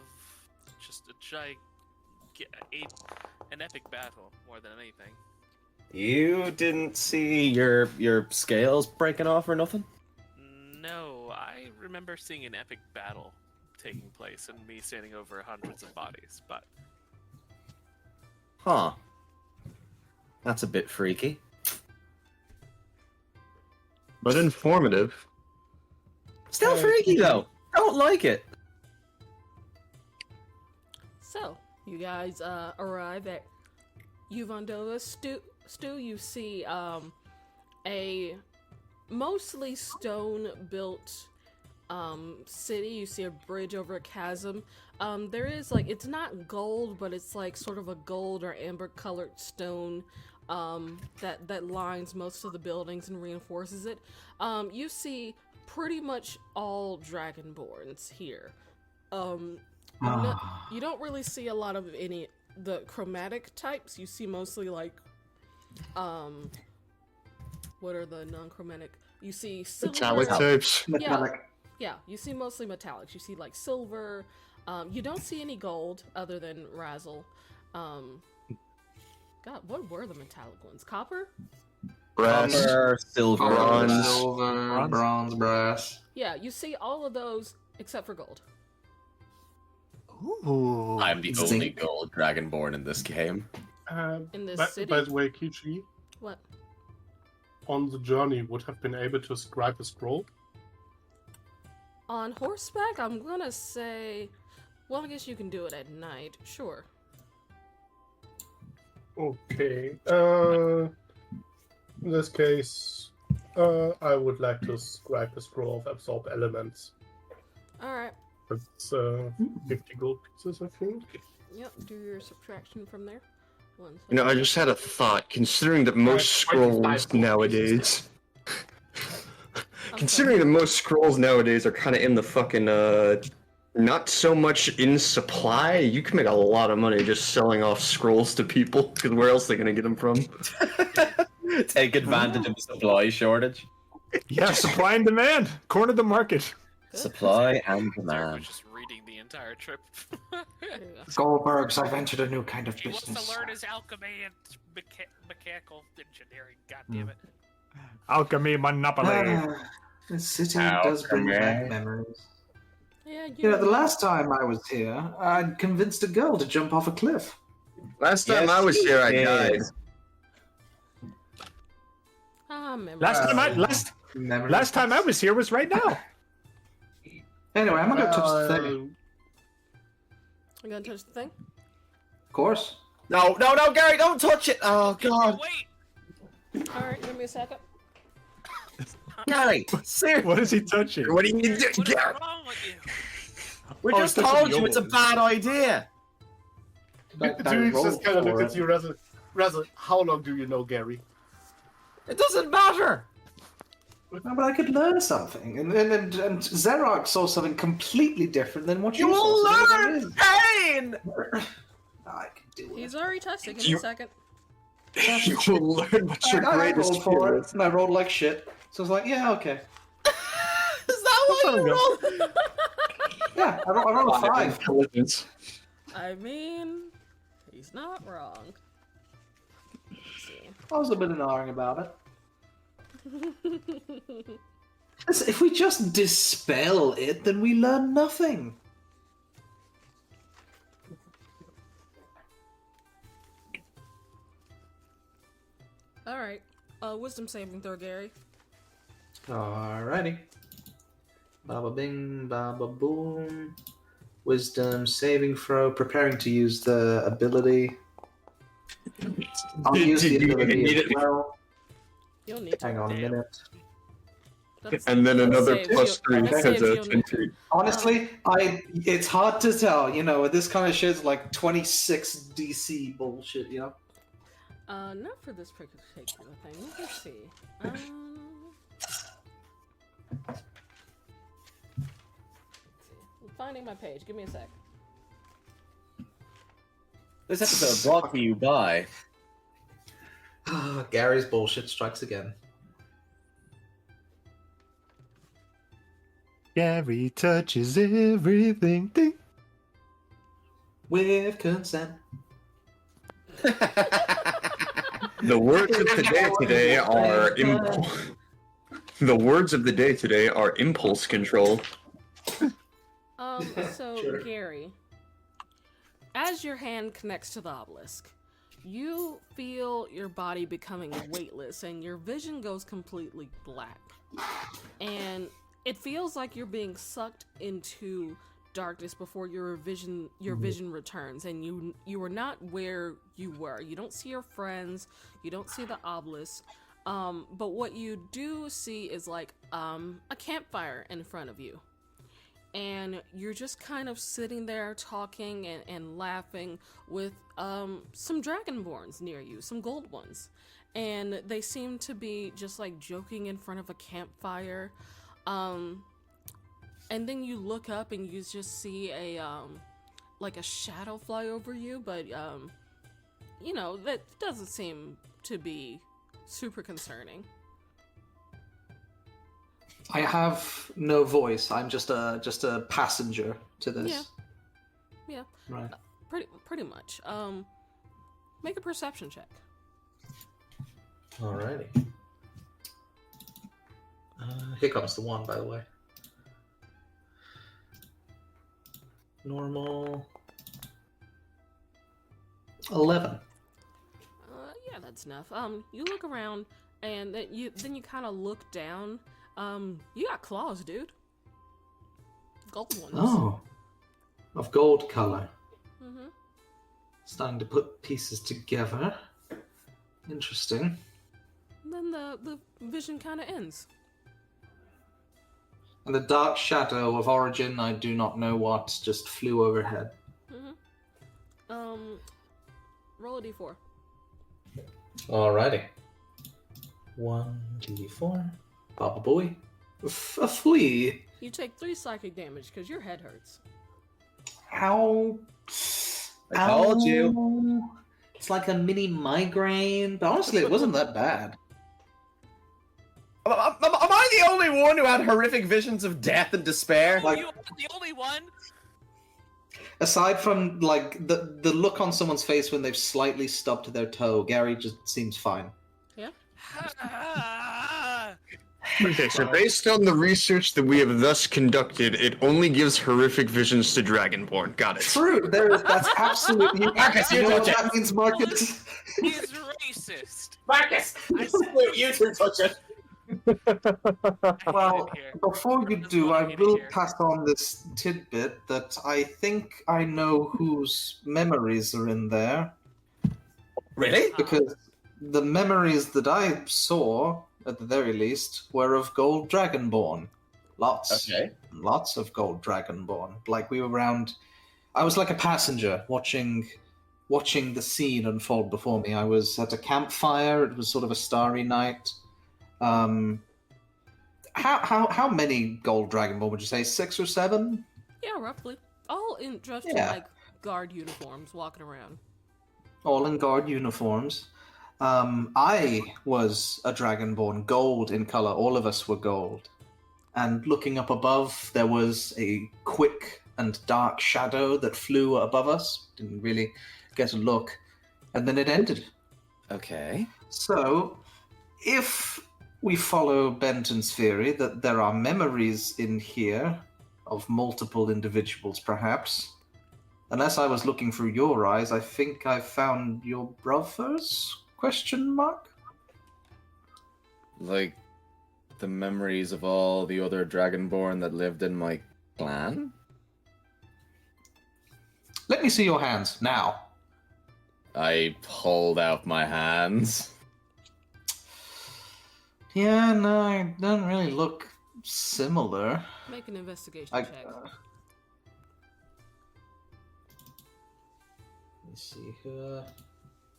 Speaker 6: just an epic battle more than anything.
Speaker 11: You didn't see your scales breaking off or nothing?
Speaker 6: No, I remember seeing an epic battle taking place and me standing over hundreds of bodies, but
Speaker 11: Huh. That's a bit freaky.
Speaker 3: But informative.
Speaker 11: Still freaky though. Don't like it.
Speaker 1: So, you guys arrive at Yuvon Dova. Stu, you see a mostly stone-built city. You see a bridge over a chasm. There is it's not gold, but it's like sort of a gold or amber-colored stone that lines most of the buildings and reinforces it. You see pretty much all Dragonborns here. You don't really see a lot of the chromatic types. You see mostly what are the non-chromatic? You see silver.
Speaker 3: Metallic types.
Speaker 2: Metallic.
Speaker 1: Yeah, you see mostly metallics. You see silver. You don't see any gold other than Razzle. God, what were the metallic ones? Copper?
Speaker 3: Brass.
Speaker 11: Copper, silver,
Speaker 3: Bronze.
Speaker 2: Silver, bronze, brass.
Speaker 1: Yeah, you see all of those except for gold.
Speaker 7: Ooh.
Speaker 11: I'm the
Speaker 2: Zinc.
Speaker 11: only gold dragonborn in this game.
Speaker 1: In this
Speaker 8: by,
Speaker 1: city?
Speaker 8: by the way, Kichi,
Speaker 1: What?
Speaker 8: on the journey would have been able to scribe a scroll.
Speaker 1: On horseback, I'm gonna say... Well, I guess you can do it at night. Sure.
Speaker 8: Okay. In this case, I would like to scribe a scroll of absorb elements.
Speaker 1: Alright.
Speaker 8: It's 50 gold pieces, I think.
Speaker 1: Yep, do your subtraction from there. 1
Speaker 3: You know, I just had a thought. Considering that most scrolls nowadays, considering that most scrolls nowadays are kind of in the fucking not so much in supply, you can make a lot of money just selling off scrolls to people. Because where else are they gonna get them from?
Speaker 11: Take advantage of the supply shortage.
Speaker 4: Yeah, supply and demand. Corner the market.
Speaker 11: Supply and
Speaker 6: I was
Speaker 11: demand.
Speaker 6: just reading the entire trip.
Speaker 2: Goldbergs, I've entered a new kind of
Speaker 6: He wants
Speaker 2: business.
Speaker 6: to learn his alchemy and mechanical engineering. God damn it!
Speaker 4: Alchemy monopoly.
Speaker 2: The city does bring back memories.
Speaker 1: Yeah,
Speaker 2: You know, the last time I was here, I'd convinced a girl to jump off a cliff.
Speaker 3: Last time
Speaker 11: Yes,
Speaker 3: I was here, I
Speaker 11: yes.
Speaker 3: died.
Speaker 1: memories.
Speaker 4: Last time I was here was right now.
Speaker 2: Anyway, I'm not gonna touch the thing.
Speaker 1: You gonna touch the thing?
Speaker 2: Of course.
Speaker 11: No, Gary, don't touch it! Oh, God.
Speaker 6: Wait,
Speaker 1: Alright, give me a second.
Speaker 11: Gary, seriously.
Speaker 4: What is he touching?
Speaker 3: What do you do?
Speaker 6: what is wrong with you?
Speaker 11: We
Speaker 4: Oh,
Speaker 11: just
Speaker 4: it's touching
Speaker 11: told
Speaker 4: the
Speaker 11: you it's a
Speaker 4: old
Speaker 11: bad idea.
Speaker 2: Don't
Speaker 8: Dude
Speaker 2: roll
Speaker 8: just kind of
Speaker 2: for
Speaker 8: look at
Speaker 2: it.
Speaker 8: you, Razzle. Razzle, how long do you know Gary?
Speaker 11: It doesn't matter.
Speaker 2: No, but I could learn something, and Xerox saw something completely different than what you
Speaker 11: You
Speaker 2: saw.
Speaker 11: will
Speaker 2: so there
Speaker 11: learn
Speaker 2: it is.
Speaker 11: pain.
Speaker 2: I can do it.
Speaker 1: He's already tested. Give me a second.
Speaker 3: You will learn what your
Speaker 2: I
Speaker 3: greatest
Speaker 2: rolled for
Speaker 3: fear
Speaker 2: it,
Speaker 3: is.
Speaker 2: and I rolled like shit. So I was like, yeah, okay.
Speaker 11: Is that why you rolled?
Speaker 2: Yeah, I rolled a 5.
Speaker 3: Intelligence.
Speaker 1: I mean, he's not wrong. Let's see.
Speaker 2: I was a bit annoying about it. Listen, if we just dispel it, then we learn nothing.
Speaker 1: All right. Wisdom saving throw, Gary.
Speaker 2: Alrighty. Baba bing, baba boom. Wisdom saving throw. Preparing to use the ability. I'll use the
Speaker 3: Did you
Speaker 2: ability
Speaker 3: need
Speaker 2: as
Speaker 3: it?
Speaker 2: well.
Speaker 1: You'll need to.
Speaker 2: Hang on a minute.
Speaker 3: And then another
Speaker 1: saves
Speaker 3: plus
Speaker 1: you-
Speaker 3: 3
Speaker 1: that
Speaker 3: because
Speaker 1: saves you
Speaker 3: of
Speaker 1: a minute.
Speaker 3: 10 feet.
Speaker 2: Honestly, it's hard to tell, you know, this kind of shit's like 26 DC bullshit, you know?
Speaker 1: Not for this particular thing. Let's see. I'm finding my page. Give me a sec.
Speaker 11: This episode brought to you by.
Speaker 2: Gary's bullshit strikes again.
Speaker 7: Gary touches everything. Ding.
Speaker 2: With consent.
Speaker 3: The words of the day today are the words of the day today are impulse control.
Speaker 1: So
Speaker 2: Sure.
Speaker 1: Gary, as your hand connects to the obelisk, you feel your body becoming weightless and your vision goes completely black. And it feels like you're being sucked into darkness before your vision returns, and you are not where you were. You don't see your friends, you don't see the obelisk, but what you do see is like a campfire in front of you, and you're just kind of sitting there talking and laughing with some dragonborns near you, some gold ones, and they seem to be just like joking in front of a campfire. And then you look up and you just see a like a shadow fly over you, but you know, that doesn't seem to be super concerning.
Speaker 2: I have no voice. I'm just a passenger to this.
Speaker 1: Yeah.
Speaker 2: Right.
Speaker 1: Pretty much. Make a perception check.
Speaker 2: Alrighty. Here comes the one, by the way. Normal. 11.
Speaker 1: Yeah, that's enough. You look around and then you kind of look down. You got claws, dude. Gold ones.
Speaker 2: Oh. Of gold color.
Speaker 1: Mm-hmm.
Speaker 2: Starting to put pieces together. Interesting.
Speaker 1: Then the vision kind of ends.
Speaker 2: And the dark shadow of origin, I do not know what, just flew overhead.
Speaker 1: Mm-hmm. Roll a d4.
Speaker 2: Alrighty. 1d4. Baba boy. A flea.
Speaker 1: You take 3 psychic damage because your head hurts.
Speaker 2: How?
Speaker 11: I told you.
Speaker 2: It's like a mini migraine, but honestly, it wasn't that bad.
Speaker 11: Am I the only one who had horrific visions of death and despair?
Speaker 2: Like-
Speaker 6: You are the only one.
Speaker 2: Aside from like the look on someone's face when they've slightly stubbed their toe, Gary just seems fine.
Speaker 1: Yeah.
Speaker 3: Okay, so based on the research that we have thus conducted, it only gives horrific visions to Dragonborn. Got it.
Speaker 2: True, that's absolutely.
Speaker 11: Marcus, you
Speaker 2: know what
Speaker 11: touch it.
Speaker 2: that means, Marcus?
Speaker 6: He's racist.
Speaker 11: Marcus, I salute you to touch it.
Speaker 2: Well,
Speaker 6: Here.
Speaker 2: before you do, I will pass on this tidbit that I think I know whose memories are in there.
Speaker 11: Really?
Speaker 2: Because the memories that I saw, at the very least, were of gold dragonborn. Lots.
Speaker 11: Okay.
Speaker 2: Lots of gold dragonborn. Like we were around. I was like a passenger watching watching the scene unfold before me. I was at a campfire. It was sort of a starry night. How many gold dragonborn would you say? 6 or 7?
Speaker 9: Yeah, roughly. All dressed in
Speaker 2: Yeah.
Speaker 9: like guard uniforms, walking around.
Speaker 2: All in guard uniforms. I was a dragonborn, gold in color. All of us were gold. And looking up above, there was a quick and dark shadow that flew above us. Didn't really get a look. And then it ended.
Speaker 11: Okay.
Speaker 2: So, if we follow Benton's theory that there are memories in here of multiple individuals, perhaps, unless I was looking through your eyes, I think I found your brothers? Question mark?
Speaker 11: Like the memories of all the other dragonborn that lived in my clan?
Speaker 2: Let me see your hands now.
Speaker 11: I hold out my hands.
Speaker 2: Yeah, no, it doesn't really look similar.
Speaker 9: Make an investigation
Speaker 2: I,
Speaker 9: check.
Speaker 2: let me see here.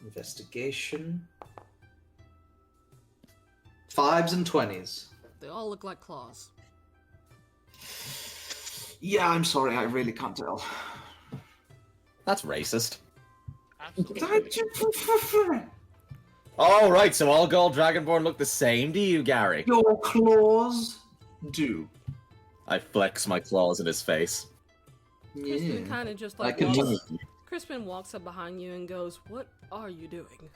Speaker 2: Investigation. 5s and 20s.
Speaker 9: They all look like claws.
Speaker 2: Yeah, I'm sorry, I really can't tell.
Speaker 11: That's racist.
Speaker 6: Absolutely.
Speaker 11: Oh, right, so all gold dragonborn look the same to you, Gary?
Speaker 2: Your claws do.
Speaker 11: I flex my claws in his face.
Speaker 9: Crispin kind of just
Speaker 2: I
Speaker 9: like
Speaker 2: can
Speaker 9: walks. Crispin walks up behind you and goes, "What are you doing?"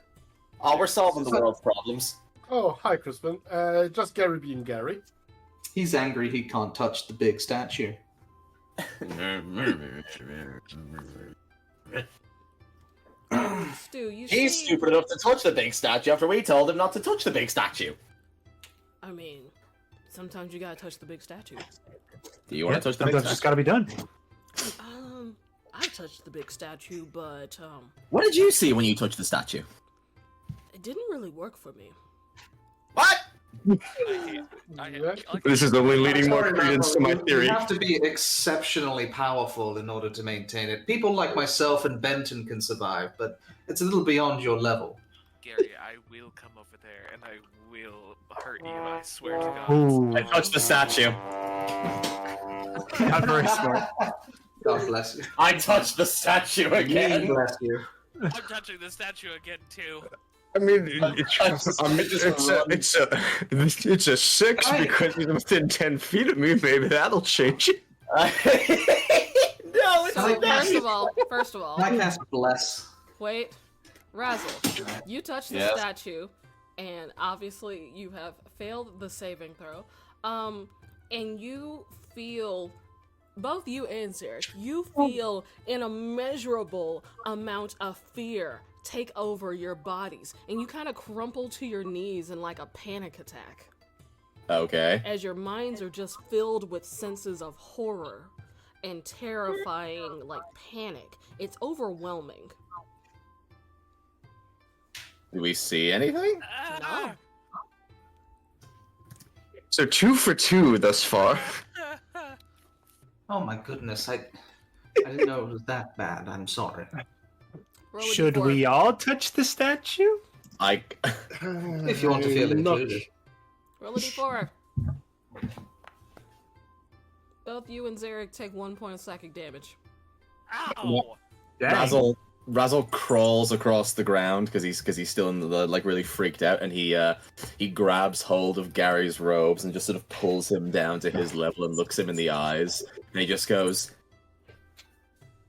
Speaker 11: Oh, we're solving the world's problems.
Speaker 8: Oh, hi, Crispin. Just Gary being Gary.
Speaker 2: He's angry he can't touch the big statue.
Speaker 9: Stu, you
Speaker 11: He's
Speaker 9: see...
Speaker 11: stupid enough to touch the big statue after we told him not to touch the big statue.
Speaker 9: I mean, sometimes you gotta touch the big statue.
Speaker 11: Do you want to touch the big
Speaker 7: Sometimes it's
Speaker 11: statue?
Speaker 7: gotta be done.
Speaker 9: I touched the big statue, but
Speaker 11: What did you see when you touched the statue?
Speaker 9: it didn't really work for me.
Speaker 11: What?
Speaker 3: This is only leading more
Speaker 2: Sorry,
Speaker 3: credence to my
Speaker 2: You
Speaker 3: theory.
Speaker 2: have to be exceptionally powerful in order to maintain it. People like myself and Benton can survive, but it's a little beyond your level.
Speaker 6: Gary, I will come over there and I will hurt you, I swear to God.
Speaker 7: Ooh.
Speaker 11: I touched the statue.
Speaker 7: Not very smart.
Speaker 2: God bless you.
Speaker 11: I touched the statue
Speaker 2: God
Speaker 11: again.
Speaker 2: bless you.
Speaker 6: I'm touching the statue again, too.
Speaker 3: I mean, it's a 6
Speaker 2: Right.
Speaker 3: because he's within 10 feet of me. Maybe that'll change it.
Speaker 11: No, it's
Speaker 2: So,
Speaker 11: not.
Speaker 9: First of all,
Speaker 2: I cast bless.
Speaker 9: wait, Razzle, you touched the
Speaker 11: Yes.
Speaker 9: statue, and obviously you have failed the saving throw. And you feel, both you and Zarek, you feel an immeasurable amount of fear take over your bodies, and you kind of crumple to your knees in like a panic attack,
Speaker 11: Okay.
Speaker 9: as your minds are just filled with senses of horror and terrifying, like, panic. It's overwhelming.
Speaker 11: Do we see anything?
Speaker 9: No.
Speaker 3: So 2 for 2 thus far.
Speaker 2: Oh my goodness, I didn't know it was that bad. I'm sorry.
Speaker 9: Roll a
Speaker 7: Should
Speaker 9: D4.
Speaker 7: we all touch the statue?
Speaker 11: I.
Speaker 2: If you want to feel
Speaker 8: Not-
Speaker 2: included.
Speaker 9: Roll a d4. Both you and Zarek take 1 point of psychic damage.
Speaker 6: Ow!
Speaker 7: Dang.
Speaker 11: Razzle crawls across the ground because he's still in the like really freaked out, and he grabs hold of Gary's robes and just sort of pulls him down to his level and looks him in the eyes, and he just goes,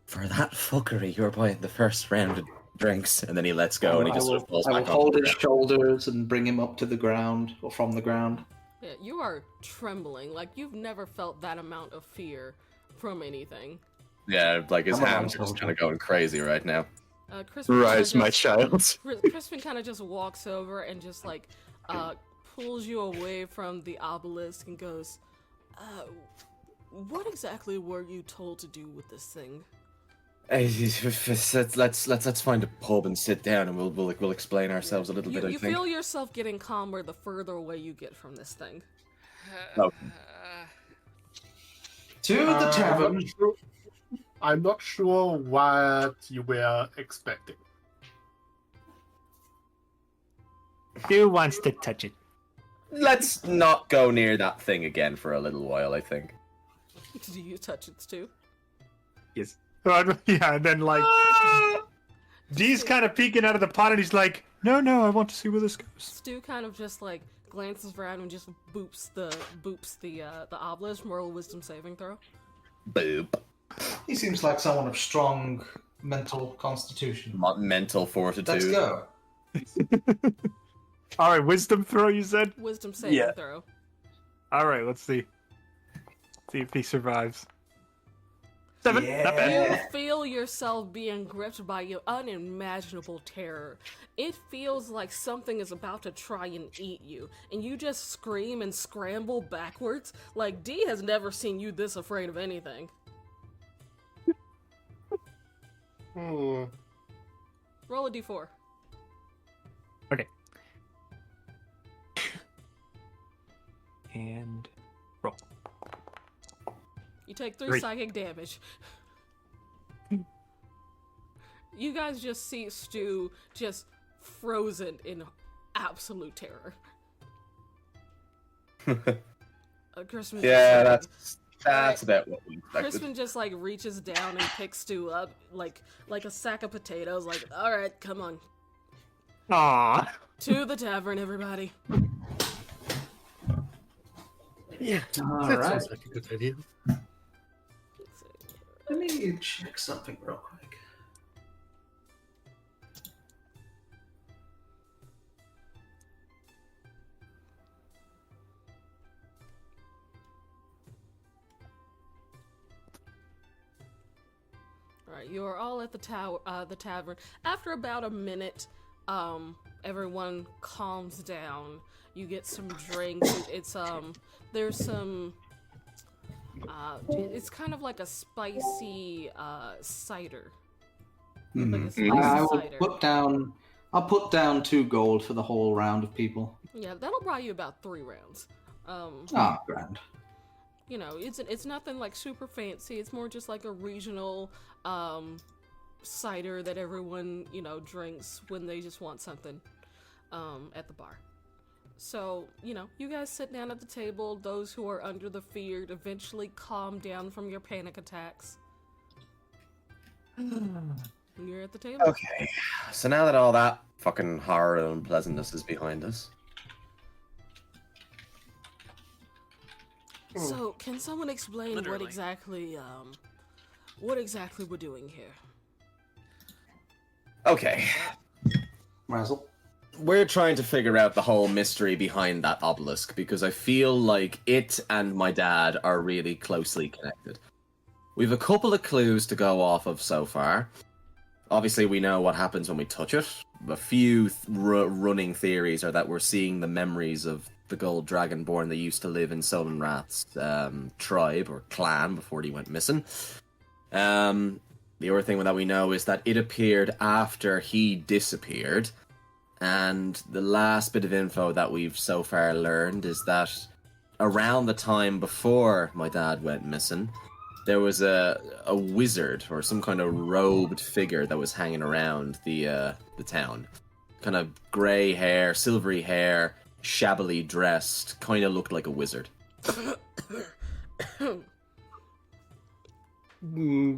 Speaker 11: "For that fuckery, you're buying the first round of drinks," and then he lets go and he just sort of falls
Speaker 2: I will
Speaker 11: back on
Speaker 2: hold
Speaker 11: the
Speaker 2: his
Speaker 11: ground.
Speaker 2: shoulders and bring him up to the ground, or from the ground.
Speaker 9: Yeah, you are trembling. Like, you've never felt that amount of fear from anything.
Speaker 11: Yeah, like his
Speaker 2: I'm a
Speaker 11: hands are
Speaker 2: long
Speaker 11: just kind of going crazy right now.
Speaker 9: Crispin
Speaker 3: Rise, my child.
Speaker 9: Crispin kind of just walks over and just, like, pulls you away from the obelisk and goes, what exactly were you told to do with this thing?
Speaker 11: Hey, let's find a pub and sit down, and we'll explain ourselves a little bit. I
Speaker 9: You
Speaker 11: think.
Speaker 9: feel yourself getting calmer the further away you get from this thing.
Speaker 11: Oh.
Speaker 2: To the tavern.
Speaker 8: I'm not sure what you were expecting.
Speaker 7: Who wants to touch it?
Speaker 11: Let's not go near that thing again for a little while, I think.
Speaker 9: Do you touch it too?
Speaker 7: Yes. Yeah, and then like D's kind of peeking out of the pot, and he's like, "No, I want to see where this goes."
Speaker 9: Stu kind of just like glances around and just boops the obelisk. Roll a wisdom saving throw.
Speaker 11: Boop.
Speaker 2: He seems like someone of strong mental constitution.
Speaker 11: Mental fortitude.
Speaker 2: Let's go.
Speaker 7: All right, wisdom throw. You said.
Speaker 9: Wisdom saving throw.
Speaker 7: All right, let's see. See if he survives. 7.
Speaker 2: Yeah.
Speaker 7: Not bad.
Speaker 9: You feel yourself being gripped by your unimaginable terror. It feels like something is about to try and eat you, and you just scream and scramble backwards. Like, D has never seen you this afraid of anything. Roll a d4.
Speaker 7: Okay. And roll.
Speaker 9: You take 3
Speaker 7: Great.
Speaker 9: psychic damage. You guys just see Stu just frozen in absolute terror. Crispin
Speaker 11: Yeah,
Speaker 9: just,
Speaker 11: that's about what we expected.
Speaker 9: Crispin just like reaches down and picks Stu up like a sack of potatoes. Like, all right, come on,
Speaker 7: Aww.
Speaker 9: to the tavern, everybody.
Speaker 7: Yeah.
Speaker 2: All
Speaker 8: That
Speaker 2: right.
Speaker 8: sounds like a good idea.
Speaker 2: Let me check something real quick.
Speaker 9: Alright, you are all at the tavern. After about a minute, everyone calms down. You get some drinks. There's some, it's kind of like a spicy, cider. Like a spicy
Speaker 2: I will
Speaker 9: cider.
Speaker 2: I'll put down 2 gold for the whole round of people.
Speaker 9: Yeah, that'll buy you about 3 rounds.
Speaker 2: Grand.
Speaker 9: You know, it's nothing like super fancy. It's more just like a regional cider that everyone, you know, drinks when they just want something at the bar. So, you know, you guys sit down at the table. Those who are under the fear eventually calm down from your panic attacks. You're at the table.
Speaker 11: Okay, so now that all that fucking horror and unpleasantness is behind us,
Speaker 9: So, can someone explain
Speaker 6: Literally.
Speaker 9: what exactly we're doing here?
Speaker 11: okay,
Speaker 2: Razzle.
Speaker 11: we're trying to figure out the whole mystery behind that obelisk because I feel like it and my dad are really closely connected. We've a couple of clues to go off of so far. Obviously, we know what happens when we touch it. A few running theories are that we're seeing the memories of the gold dragonborn that used to live in Solenrath's tribe or clan before he went missing. The other thing that we know is that it appeared after he disappeared. And the last bit of info that we've so far learned is that around the time before my dad went missing, there was a wizard or some kind of robed figure that was hanging around the town. Kind of grey hair, silvery hair, shabbily dressed, kind of looked like a wizard.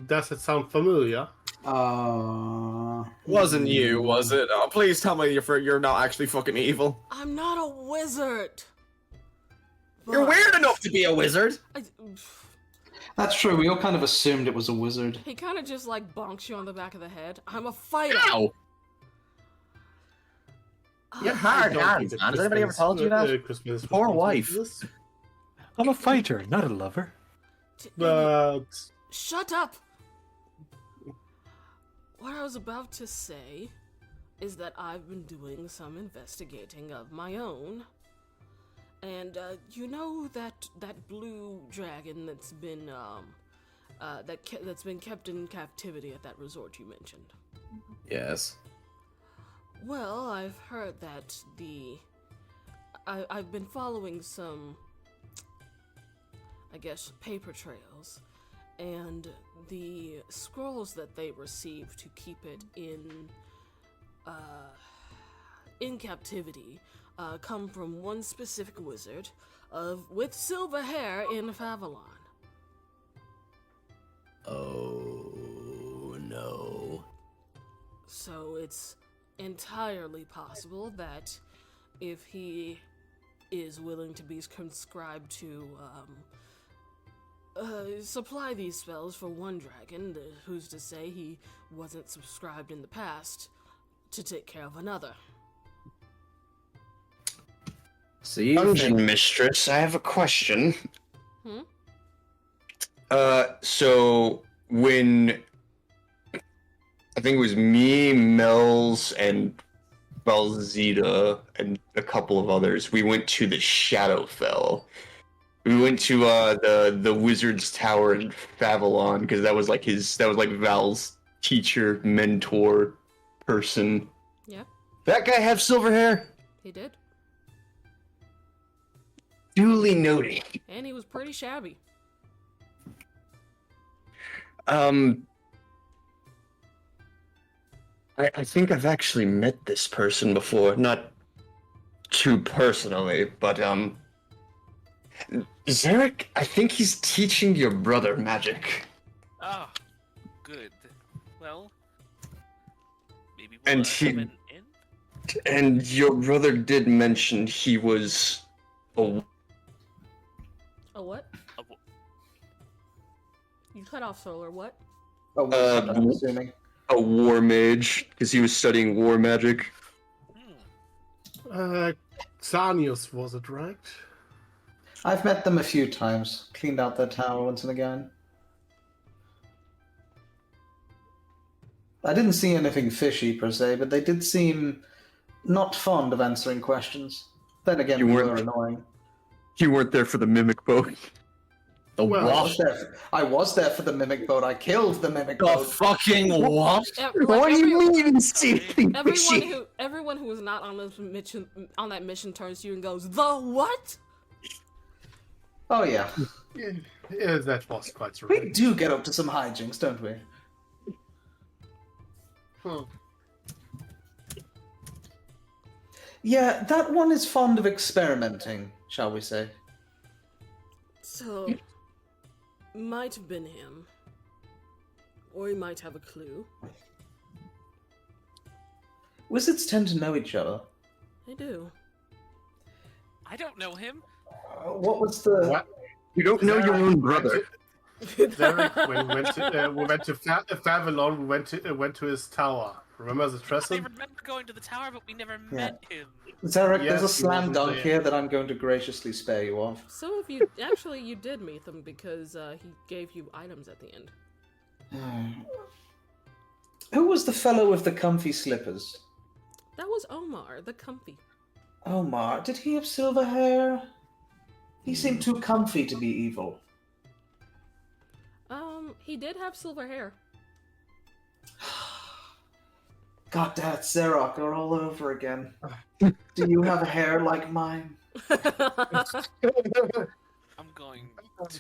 Speaker 8: Does it sound familiar?
Speaker 11: Wasn't you, was it? Oh, please tell me you're not actually fucking evil.
Speaker 9: I'm not a wizard.
Speaker 11: You're
Speaker 9: But
Speaker 11: weird enough to be a wizard.
Speaker 2: That's true. We all kind of assumed it was a wizard.
Speaker 9: He kind of just like bonks you on the back of the head. I'm a fighter.
Speaker 11: Ow! You have hard hands, man. Has anybody ever told you that?
Speaker 8: Crispin's
Speaker 11: Poor
Speaker 8: responsible
Speaker 11: wife.
Speaker 8: for this.
Speaker 7: I'm a fighter, not a lover.
Speaker 8: But
Speaker 9: Shut up! What I was about to say is that I've been doing some investigating of my own. And, you know that blue dragon that's been, that's been kept in captivity at that resort you mentioned?
Speaker 11: Yes.
Speaker 9: Well, I've heard that I've been following some, I guess, paper trails, and the scrolls that they receive to keep it in captivity come from one specific wizard with silver hair in Favalon.
Speaker 11: Oh no.
Speaker 9: So it's entirely possible that if he is willing to be conscribed to supply these spells for one dragon, who's to say he wasn't subscribed in the past to take care of another?
Speaker 11: So you
Speaker 3: Dungeon
Speaker 11: think...
Speaker 3: Mistress, I have a question.
Speaker 9: Hmm?
Speaker 3: So when I think it was me, Mel's, and Balzita, and a couple of others, we went to the Shadowfell. We went to the Wizard's Tower in Favalon because that was like Val's teacher, mentor, person.
Speaker 9: Yeah,
Speaker 3: That guy have silver hair?
Speaker 9: he did.
Speaker 3: Duly noted.
Speaker 9: And he was pretty shabby.
Speaker 3: I think I've actually met this person before, not too personally, but Zarek, I think he's teaching your brother magic.
Speaker 6: Ah, good. Well, maybe we'll
Speaker 3: And
Speaker 6: have an in?
Speaker 3: And your brother did mention he was a
Speaker 9: A what?
Speaker 6: A w-
Speaker 9: You cut off Solar, what?
Speaker 2: Oh, I'm assuming.
Speaker 3: a war mage because he was studying war magic.
Speaker 8: Xanius, was it right?
Speaker 2: I've met them a few times. Cleaned out their tower once and again. I didn't see anything fishy per se, but they did seem not fond of answering questions. Then again,
Speaker 3: You
Speaker 2: we
Speaker 3: weren't-
Speaker 2: were annoying.
Speaker 3: You weren't there for the mimic boat.
Speaker 11: The
Speaker 8: Well,
Speaker 11: what?
Speaker 2: I was there for the mimic boat. I killed the mimic
Speaker 11: The
Speaker 2: boat.
Speaker 11: fucking what?
Speaker 3: What do you mean you see anything fishy?
Speaker 9: Everyone who was not on this mission turns to you and goes, "The what?"
Speaker 2: Oh yeah,
Speaker 8: Yeah, that was quite
Speaker 2: we
Speaker 8: right.
Speaker 2: do get up to some hijinks, don't we?
Speaker 8: Hmm.
Speaker 2: Yeah, that one is fond of experimenting, shall we say?
Speaker 9: So, might have been him, or he might have a clue.
Speaker 2: Wizards tend to know each other.
Speaker 9: They do.
Speaker 6: I don't know him.
Speaker 2: What was the?
Speaker 8: What?
Speaker 3: You don't know your own brother.
Speaker 8: Derek, when we went to Favalon, we went to his tower. Remember the
Speaker 6: I
Speaker 8: trestle?
Speaker 6: remember going to the tower, but we never met him.
Speaker 2: Zarek, there's a
Speaker 8: Yes, he
Speaker 2: slam
Speaker 8: wasn't
Speaker 2: dunk
Speaker 8: there.
Speaker 2: here that I'm going to graciously spare you of.
Speaker 9: Some of you you did meet them because he gave you items at the end.
Speaker 2: Who was the fellow with the comfy slippers?
Speaker 9: That was Omar, the comfy.
Speaker 2: Omar, did he have silver hair? He seemed too comfy to be evil.
Speaker 9: He did have silver hair.
Speaker 2: God, damn it, Zarok are all over again. Do you have hair like mine?
Speaker 6: I'm going to.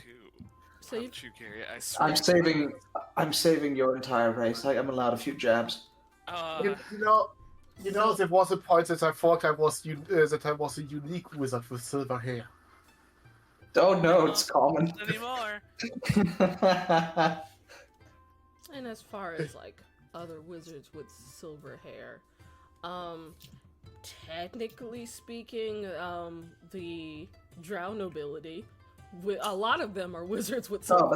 Speaker 9: So you,
Speaker 6: Chukiri, I swear.
Speaker 2: I'm saving your entire race. I'm allowed a few jabs.
Speaker 8: You know, there was a point that I thought I was a unique wizard with silver hair.
Speaker 2: Oh no, it's common.
Speaker 6: Not anymore.
Speaker 9: and as far as like other wizards with silver hair, technically speaking, the Drow nobility, a lot of them are wizards with silver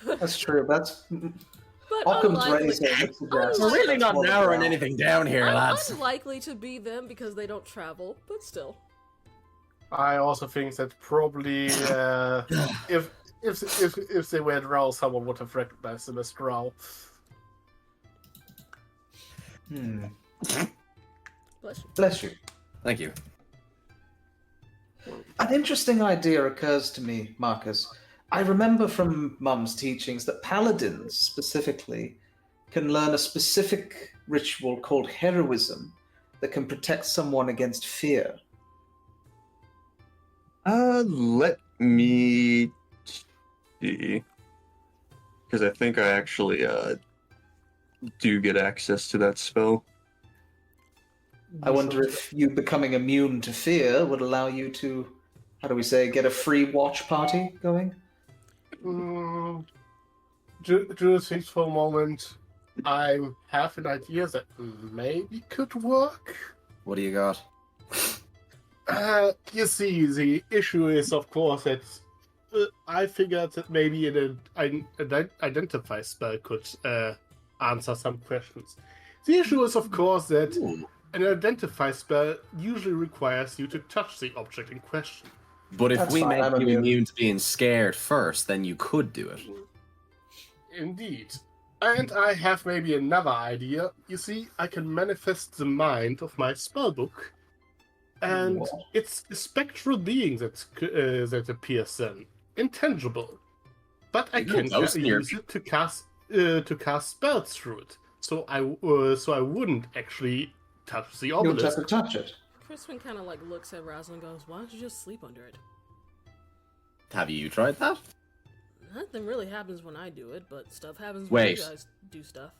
Speaker 2: but that's true. That's
Speaker 9: But
Speaker 2: Occam's
Speaker 9: unlikely,
Speaker 2: razor. would suggest
Speaker 11: We're really not
Speaker 2: that's
Speaker 11: narrowing
Speaker 2: more
Speaker 11: anything down here, lads.
Speaker 9: unlikely to be them because they don't travel, but still.
Speaker 8: I also think that probably if they were Drow, someone would have recognized them as Drow.
Speaker 9: Bless you.
Speaker 2: Bless you.
Speaker 11: Thank you.
Speaker 2: An interesting idea occurs to me, Marcus. I remember from Mum's teachings that paladins, specifically, can learn a specific ritual called heroism that can protect someone against fear.
Speaker 3: Let me see. because I think I actually do get access to that spell.
Speaker 2: I wonder if you becoming immune to fear would allow you to, how do we say, get a free watch party going?
Speaker 8: Just think for a moment. I have an idea that maybe could work.
Speaker 11: What do you got?
Speaker 8: You see, the issue is, of course, that I figured that maybe an identify spell could answer some questions. The issue is, of course, that an identify spell usually requires you to touch the object in question.
Speaker 11: But if
Speaker 2: That's
Speaker 11: we
Speaker 2: fine,
Speaker 11: make
Speaker 2: I'm
Speaker 11: you
Speaker 2: immune.
Speaker 11: immune to being scared first, then you could do it.
Speaker 8: Indeed. And I have maybe another idea. You see, I can manifest the mind of my spellbook, and
Speaker 2: What?
Speaker 8: it's a spectral being that appears then, intangible. But I can
Speaker 11: those near
Speaker 8: use it to cast spells through it. So I wouldn't actually touch the
Speaker 2: You would have
Speaker 8: obelisk.
Speaker 2: to touch it.
Speaker 9: Crispin kind of like looks at Razzle and goes, "Why don't you just sleep under it?"
Speaker 11: Have you tried that?
Speaker 9: Nothing really happens when I do it, but stuff happens
Speaker 11: Wait.
Speaker 9: when you guys do stuff.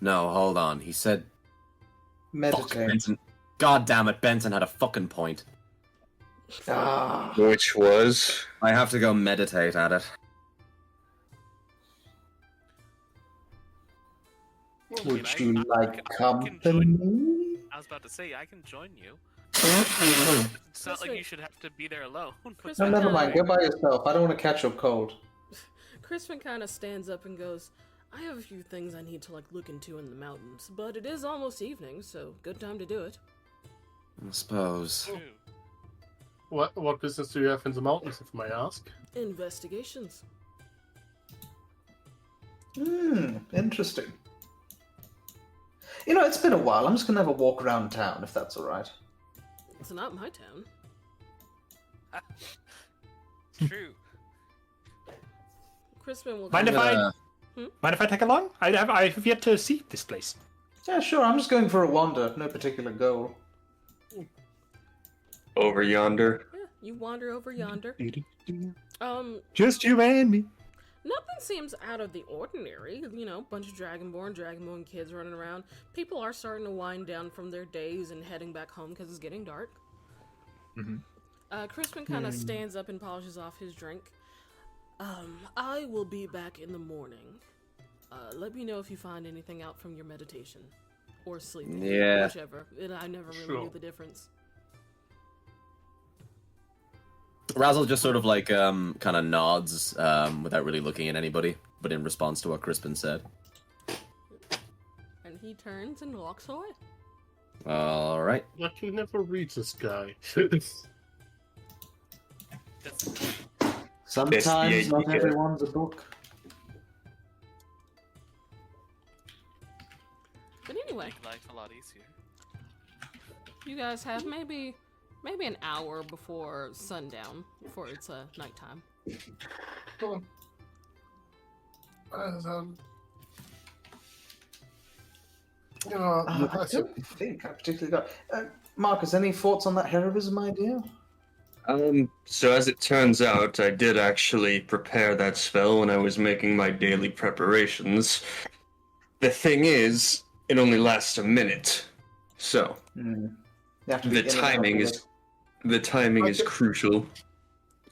Speaker 11: No, hold on. He said, "Fuck,
Speaker 2: Meditate.
Speaker 11: Benson." God damn it, Benson had a fucking point.
Speaker 2: Ah.
Speaker 3: Which was
Speaker 11: I have to go meditate at it.
Speaker 6: I mean,
Speaker 2: Would
Speaker 6: I-
Speaker 2: you
Speaker 6: I
Speaker 2: like
Speaker 6: can join.
Speaker 2: company?
Speaker 6: I was about to say I can join you. It's not like
Speaker 9: Crispin-
Speaker 6: you should have to be there alone.
Speaker 2: No,
Speaker 9: Crispin
Speaker 2: never
Speaker 9: kinda-
Speaker 2: mind. Go by yourself. I don't want to catch your cold.
Speaker 9: Crispin kind of stands up and goes, "I have a few things I need to look into in the mountains, but it is almost evening, so good time to do it."
Speaker 11: I suppose.
Speaker 6: True.
Speaker 8: What business do you have in the mountains, if I may ask?
Speaker 9: Investigations.
Speaker 2: Interesting. You know, it's been a while. I'm just gonna have a walk around town, if that's all right.
Speaker 9: It's not my town.
Speaker 6: True.
Speaker 9: Crispin will.
Speaker 4: Mind if I
Speaker 11: Uh,
Speaker 4: mind if I tag along? I have yet to see this place.
Speaker 2: Yeah, sure. I'm just going for a wander. No particular goal.
Speaker 3: over yonder.
Speaker 9: Yeah, you wander over yonder.
Speaker 4: Just you and me.
Speaker 9: Nothing seems out of the ordinary. You know, bunch of Dragonborn kids running around. People are starting to wind down from their days and heading back home because it's getting dark. Crispin kind of stands up and polishes off his drink. I will be back in the morning. Let me know if you find anything out from your meditation. Or sleeping.
Speaker 11: Yeah.
Speaker 9: Whichever. I never really
Speaker 8: Sure.
Speaker 9: knew the difference.
Speaker 11: Razzle just sort of like kind of nods without really looking at anybody, but in response to what Crispin said.
Speaker 9: And he turns and walks away.
Speaker 11: All right.
Speaker 8: I can never read this guy.
Speaker 6: That's
Speaker 2: Sometimes not
Speaker 3: yeah.
Speaker 2: everyone's a book.
Speaker 9: But anyway,
Speaker 6: make life a lot easier.
Speaker 9: you guys have maybe an hour before sundown, before it's nighttime.
Speaker 2: I don't think I particularly got. Marcus, any thoughts on that heroism idea?
Speaker 3: So as it turns out, I did actually prepare that spell when I was making my daily preparations. The thing is, it only lasts a minute. So,
Speaker 2: You have to be
Speaker 3: the
Speaker 2: in and out
Speaker 3: timing
Speaker 2: of
Speaker 3: is the timing is
Speaker 8: Okay.
Speaker 3: crucial.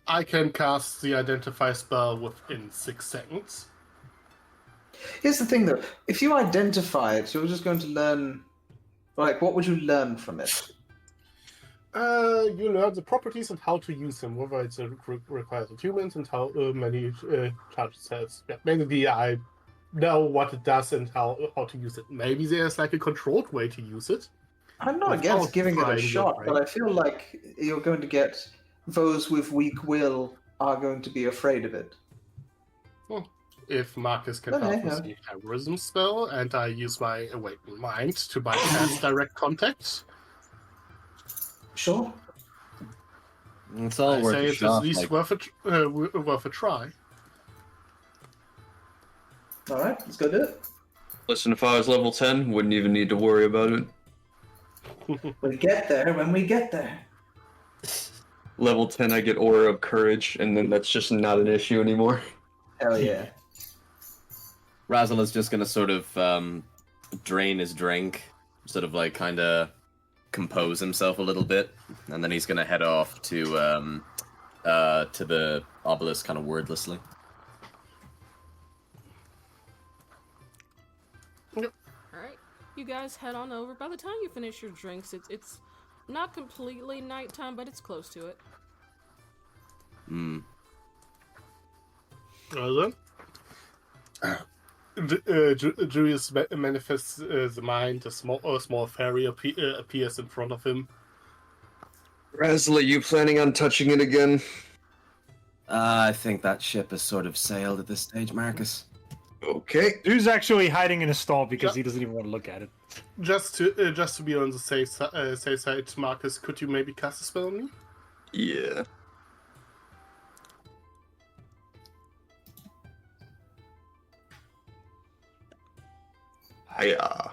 Speaker 8: I can cast the identify spell within 6 seconds.
Speaker 2: Here's the thing, though. If you identify it, you're just going to learn. Like, what would you learn from it?
Speaker 8: You learn the properties and how to use them, whether it's requires attunements and how many charges it has. Yeah, maybe I know what it does and how to use it. Maybe there's like a controlled way to use it.
Speaker 2: I'm not
Speaker 8: Without
Speaker 2: against giving it a
Speaker 8: trying your
Speaker 2: shot,
Speaker 8: brain.
Speaker 2: but I feel like you're going to get those with weak will are going to be afraid of it.
Speaker 8: If Marcus can
Speaker 2: Okay,
Speaker 8: help with the heroism spell, and I use my awakened mind to bypass direct contact,
Speaker 2: Sure.
Speaker 11: It's all
Speaker 8: I
Speaker 11: worth
Speaker 8: say
Speaker 11: a
Speaker 8: it's
Speaker 11: shot.
Speaker 8: at least
Speaker 11: like-
Speaker 8: worth a try.
Speaker 2: All right, let's go do it.
Speaker 3: Listen, if I was level 10, wouldn't even need to worry about it.
Speaker 2: We'll get there when we get there.
Speaker 3: Level 10, I get Aura of Courage, and then that's just not an issue anymore.
Speaker 2: Hell yeah.
Speaker 11: Razzle is just gonna sort of drain his drink, sort of like kind of compose himself a little bit, and then he's gonna head off to the obelisk kind of wordlessly.
Speaker 9: Alright, you guys head on over. By the time you finish your drinks, it's not completely nighttime, but it's close to it.
Speaker 8: Well then, Julius manifests the mind. A small fairy appears in front of him.
Speaker 3: Razzle, are you planning on touching it again?
Speaker 11: I think that ship has sort of sailed at this stage, Marcus.
Speaker 3: Okay.
Speaker 4: Dude's actually hiding in a stall because he doesn't even want to look at it.
Speaker 8: Just to be on the safe side, Marcus, could you maybe cast a spell on me?
Speaker 3: Yeah. Hiya.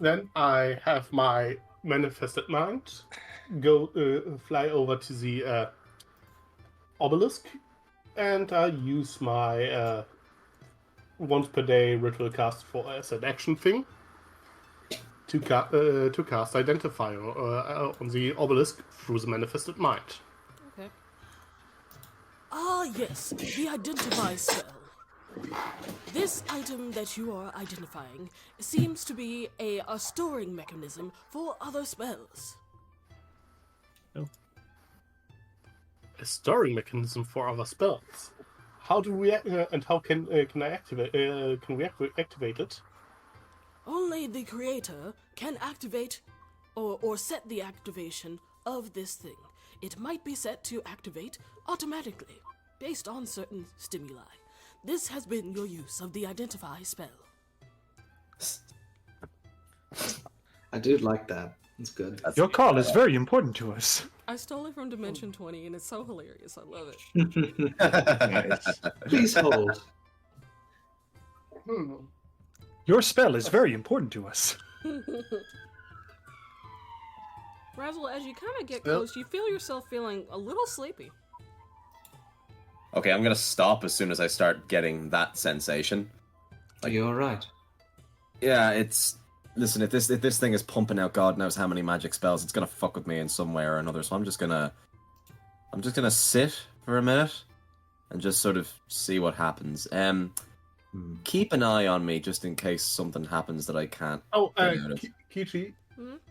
Speaker 8: Then I have my manifested mind go fly over to the obelisk, and I use my once per day ritual cast for as an action thing to cast Identifier on the obelisk through the manifested mind.
Speaker 9: Okay. Ah, yes, the Identify spell. This item that you are identifying seems to be a storing mechanism for other spells.
Speaker 8: A storing mechanism for other spells. How do we and how can I activate? Can we activate it?
Speaker 9: Only the creator can activate or set the activation of this thing. It might be set to activate automatically based on certain stimuli. This has been your use of the Identify spell.
Speaker 2: I do like that. It's good.
Speaker 4: Your call is very important to us.
Speaker 9: I stole it from Dimension 20 and it's so hilarious. I love it.
Speaker 2: Please hold.
Speaker 4: Your spell is very important to us.
Speaker 9: Razzle, as you kind of get close, you feel yourself feeling a little sleepy.
Speaker 11: Okay, I'm gonna stop as soon as I start getting that sensation.
Speaker 2: Are you alright?
Speaker 11: Yeah, it's... Listen, if this thing is pumping out God knows how many magic spells, it's gonna fuck with me in some way or another, so I'm just gonna sit for a minute and just sort of see what happens. Keep an eye on me just in case something happens that I can't.
Speaker 8: Oh,
Speaker 11: get out of.
Speaker 8: Kichi,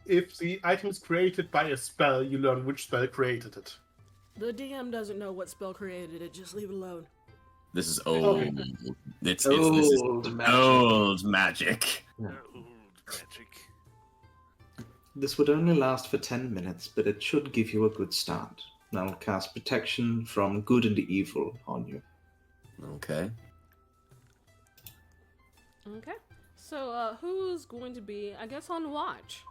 Speaker 8: if the item is created by a spell, you learn which spell created it.
Speaker 9: The DM doesn't know what spell created it, just leave it alone.
Speaker 11: This is old.
Speaker 8: Okay.
Speaker 11: This is
Speaker 2: Old magic.
Speaker 11: old magic.
Speaker 6: Old magic.
Speaker 2: This would only last for 10 minutes, but it should give you a good start. I'll cast protection from good and evil on you.
Speaker 11: Okay.
Speaker 9: Okay. So, who's going to be, I guess, on watch?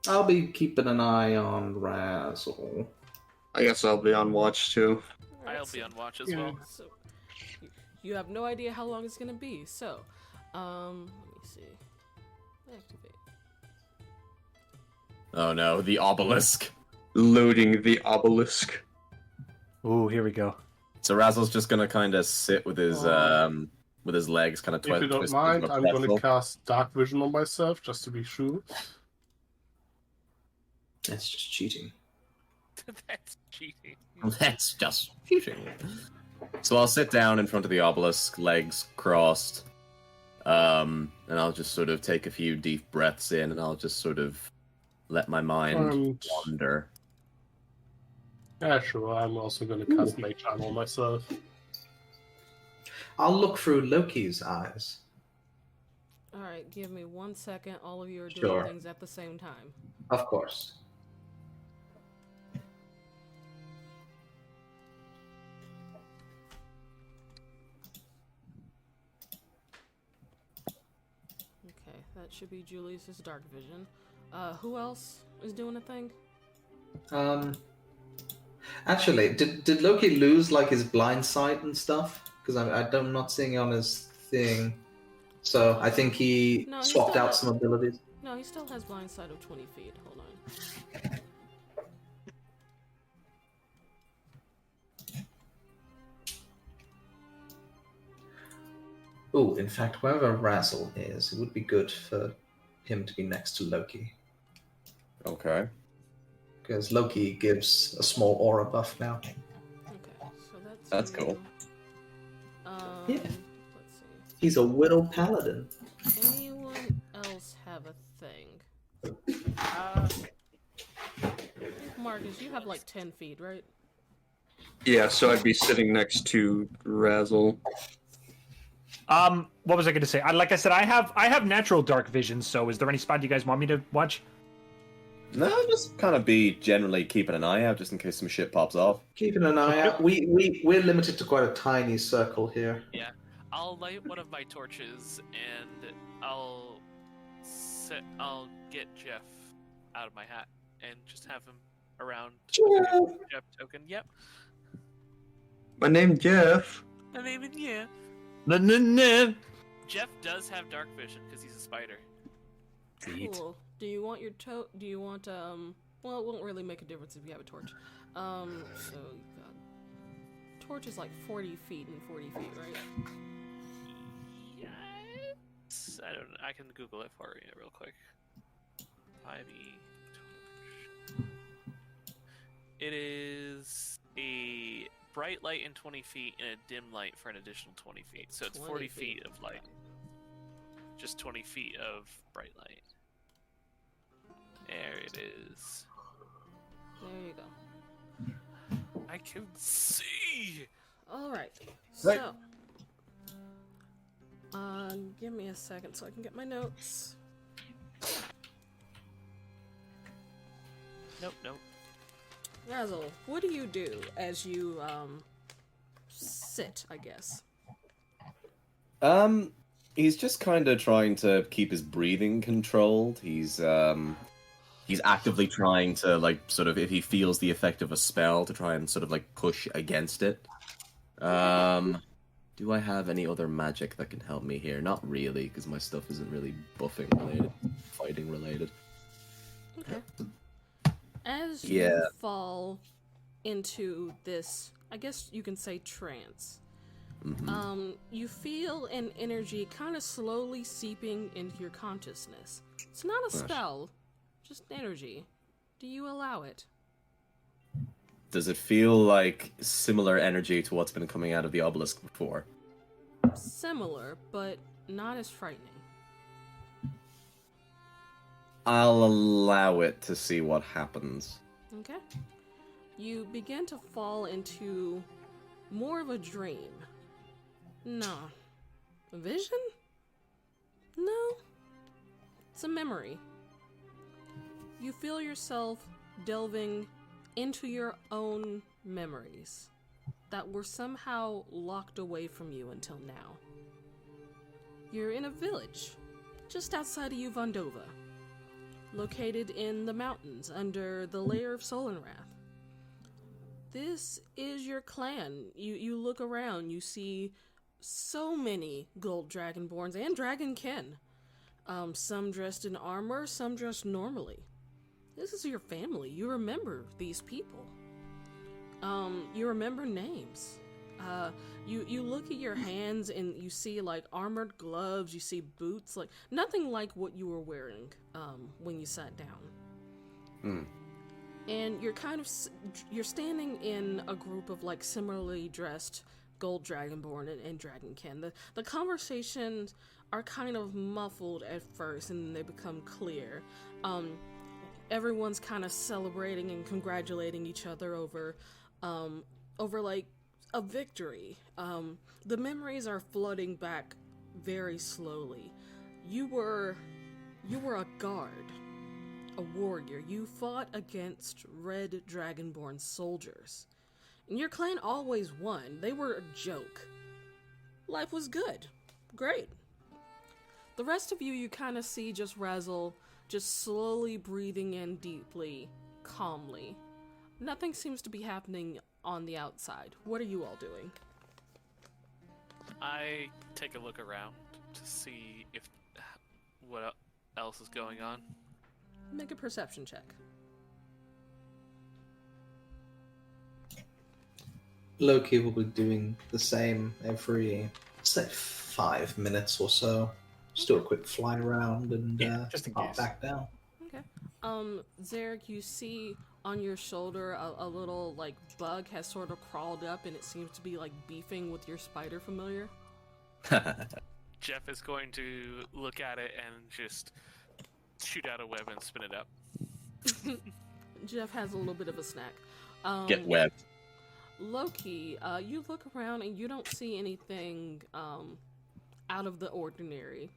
Speaker 2: I'll be keeping an eye on Razzle.
Speaker 3: I guess I'll be on watch too.
Speaker 6: I'll be on watch as well.
Speaker 9: So, you have no idea how long it's going to be. So, let me see. Activate.
Speaker 11: Oh no, the obelisk.
Speaker 3: Loading the obelisk.
Speaker 4: Ooh, here we go.
Speaker 11: So Razzle's just gonna kind of sit with his legs kind of
Speaker 8: If you don't mind, I'm going to cast Dark Vision on myself just to be sure.
Speaker 2: That's just cheating.
Speaker 6: That's cheating.
Speaker 11: That's just cheating. So I'll sit down in front of the obelisk, legs crossed, and I'll just sort of take a few deep breaths in, and I'll just sort of let my mind wander.
Speaker 8: Yeah, sure. I'm also going to cast Mage Armor on myself.
Speaker 2: I'll look through Loki's eyes.
Speaker 9: Alright, give me 1 second. All of you are doing
Speaker 2: Sure.
Speaker 9: things at the same time.
Speaker 2: Of course.
Speaker 9: Okay, that should be Julius's Dark Vision. Who else is doing a thing?
Speaker 2: Actually, did Loki lose like his blind sight and stuff? Because I'm not seeing it on his thing. So I think he
Speaker 9: No, he
Speaker 2: swapped
Speaker 9: still
Speaker 2: out
Speaker 9: has-
Speaker 2: some abilities.
Speaker 9: No, he still has blind sight of 20 feet. Hold on.
Speaker 2: Oh, in fact, wherever Razzle is, it would be good for him to be next to Loki.
Speaker 11: Okay.
Speaker 2: Because Loki gives a small aura buff now.
Speaker 9: Okay, so
Speaker 11: That's cool.
Speaker 2: Yeah.
Speaker 9: Let's see.
Speaker 2: He's a widow paladin.
Speaker 9: Anyone else have a thing? Marcus, you have like 10 feet, right?
Speaker 3: Yeah, so I'd be sitting next to Razzle.
Speaker 4: What was I going to say? Like I said, I have natural dark vision. So, is there any spot you guys want me to watch?
Speaker 11: No, just kind of be generally keeping an eye out just in case some shit pops off.
Speaker 2: Keeping an eye out. We're limited to quite a tiny circle here.
Speaker 6: Yeah, I'll light one of my torches and I'll get Jeff out of my hat and just have him around. Jeff token. Yep.
Speaker 3: My name's Jeff.
Speaker 6: My name is yeah. Jeff does have dark vision because he's a spider.
Speaker 9: Cool. Do you want your Do you want Well, it won't really make a difference if you have a torch. So you've got torch is like 40 feet and 40 feet, right?
Speaker 6: Yes. I can Google it for you real quick. 5e torch. It is a bright light in 20 feet and a dim light for an additional 20 feet. So it's 40 feet of light. Just 20 feet of bright light. There it is.
Speaker 9: There you go.
Speaker 6: I can see!
Speaker 9: Alright. So give me a second so I can get my notes.
Speaker 6: Nope.
Speaker 9: Razzle, what do you do as you sit, I guess?
Speaker 11: He's just kind of trying to keep his breathing controlled. He's actively trying to, like, sort of, if he feels the effect of a spell, to try and sort of, like, push against it. Do I have any other magic that can help me here? Not really, because my stuff isn't really buffing related, fighting related.
Speaker 9: Okay. As you fall into this, I guess you can say trance, you feel an energy kind of slowly seeping into your consciousness. It's not a spell, just energy. Do you allow it?
Speaker 11: Does it feel like similar energy to what's been coming out of the obelisk before?
Speaker 9: Similar, but not as frightening.
Speaker 11: I'll allow it to see what happens.
Speaker 9: Okay. You begin to fall into more of a dream. No. A vision? No. It's a memory. You feel yourself delving into your own memories that were somehow locked away from you until now. You're in a village just outside of Yuvon Dova, located in the mountains under the layer of Solenrath. This is your clan. You look around, you see so many gold dragonborns and dragonkin. Some dressed in armor, some dressed normally. This is your family. You remember these people. You remember names. You look at your hands and you see like armored gloves, you see boots, like nothing like what you were wearing when you sat down. And you're standing in a group of like similarly dressed gold dragonborn and dragonkin. The conversations are kind of muffled at first and then they become clear. Everyone's kind of celebrating and congratulating each other over like a victory. The memories are flooding back very slowly. You were a guard, a warrior. You fought against red dragonborn soldiers. And your clan always won. They were a joke. Life was good. Great. The rest of you kind of see just Razzle just slowly breathing in deeply, calmly. Nothing seems to be happening on the outside. What are you all doing?
Speaker 6: I take a look around to see if what else is going on.
Speaker 9: Make a perception check.
Speaker 2: Loki will be doing the same every, say, 5 minutes or so. Just do a quick fly around and
Speaker 4: just in
Speaker 2: pop
Speaker 4: case.
Speaker 2: back down.
Speaker 1: Okay. Zarek, you see on your shoulder a little like bug has sort of crawled up, and it seems to be like beefing with your spider familiar.
Speaker 6: Jeff is going to look at it and just shoot out a web and spin it up.
Speaker 1: Jeff has a little bit of a snack.
Speaker 11: Get webbed.
Speaker 1: Loki, you look around and you don't see anything out of the ordinary.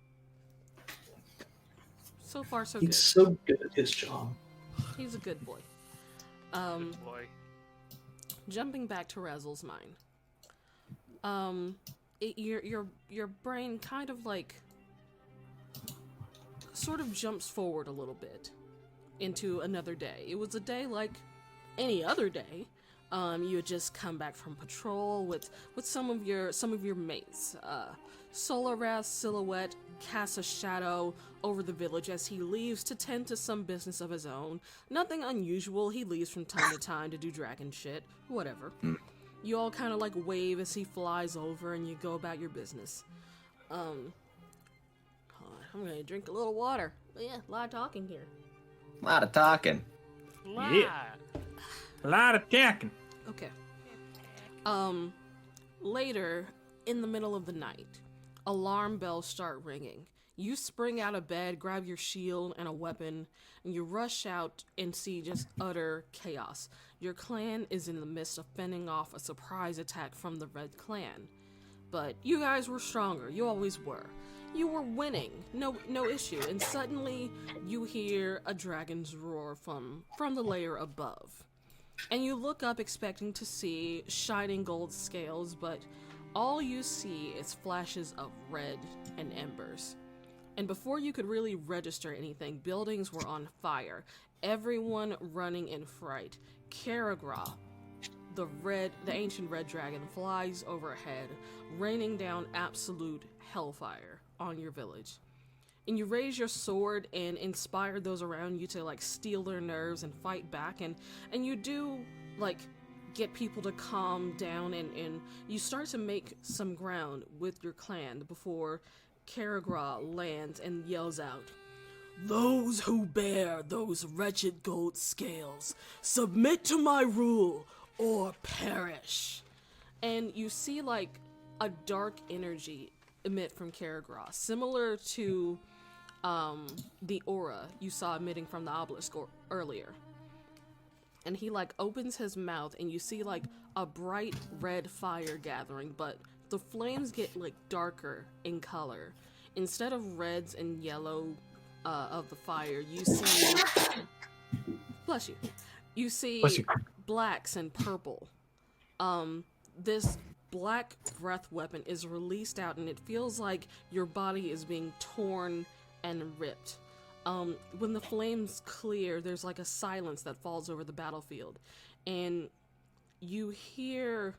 Speaker 1: So far, so good.
Speaker 2: He's so good at his job.
Speaker 1: He's a good boy.
Speaker 6: Good boy.
Speaker 1: Jumping back to Razzle's mind. Your brain kind of like sort of jumps forward a little bit into another day. It was a day like any other day. You had just come back from patrol with some of your mates. Solaras Silhouette casts a shadow over the village as he leaves to tend to some business of his own. Nothing unusual. He leaves from time to time to do dragon shit. Whatever. You all kind of like wave as he flies over, and you go about your business. I'm gonna drink a little water. But yeah, a lot of talking here.
Speaker 11: A lot of talking.
Speaker 4: Yeah. A lot of talking.
Speaker 1: Okay. Later, in the middle of the night, alarm bells start ringing. You spring out of bed, grab your shield and a weapon, and you rush out and see just utter chaos. Your clan is in the midst of fending off a surprise attack from the Red Clan. But you guys were stronger. You always were. You were winning. No issue. And suddenly, you hear a dragon's roar from the layer above. And you look up expecting to see shining gold scales, but all you see is flashes of red and embers. And before you could really register anything, buildings were on fire, everyone running in fright. Karagra, the ancient red dragon, flies overhead, raining down absolute hellfire on your village. And you raise your sword and inspire those around you to like steal their nerves and fight back, and you do like get people to calm down, and you start to make some ground with your clan before Karagra lands and yells out, "Those who bear those wretched gold scales, submit to my rule or perish." And you see like a dark energy emit from Karagra, similar to the aura you saw emitting from the obelisk earlier. And he like opens his mouth, and you see like a bright red fire gathering, but the flames get like darker in color. Instead of reds and yellow of the fire, you see bless you. You see blacks and purple. This black breath weapon is released out, and it feels like your body is being torn and ripped. When the flames clear, there's like a silence that falls over the battlefield, and you hear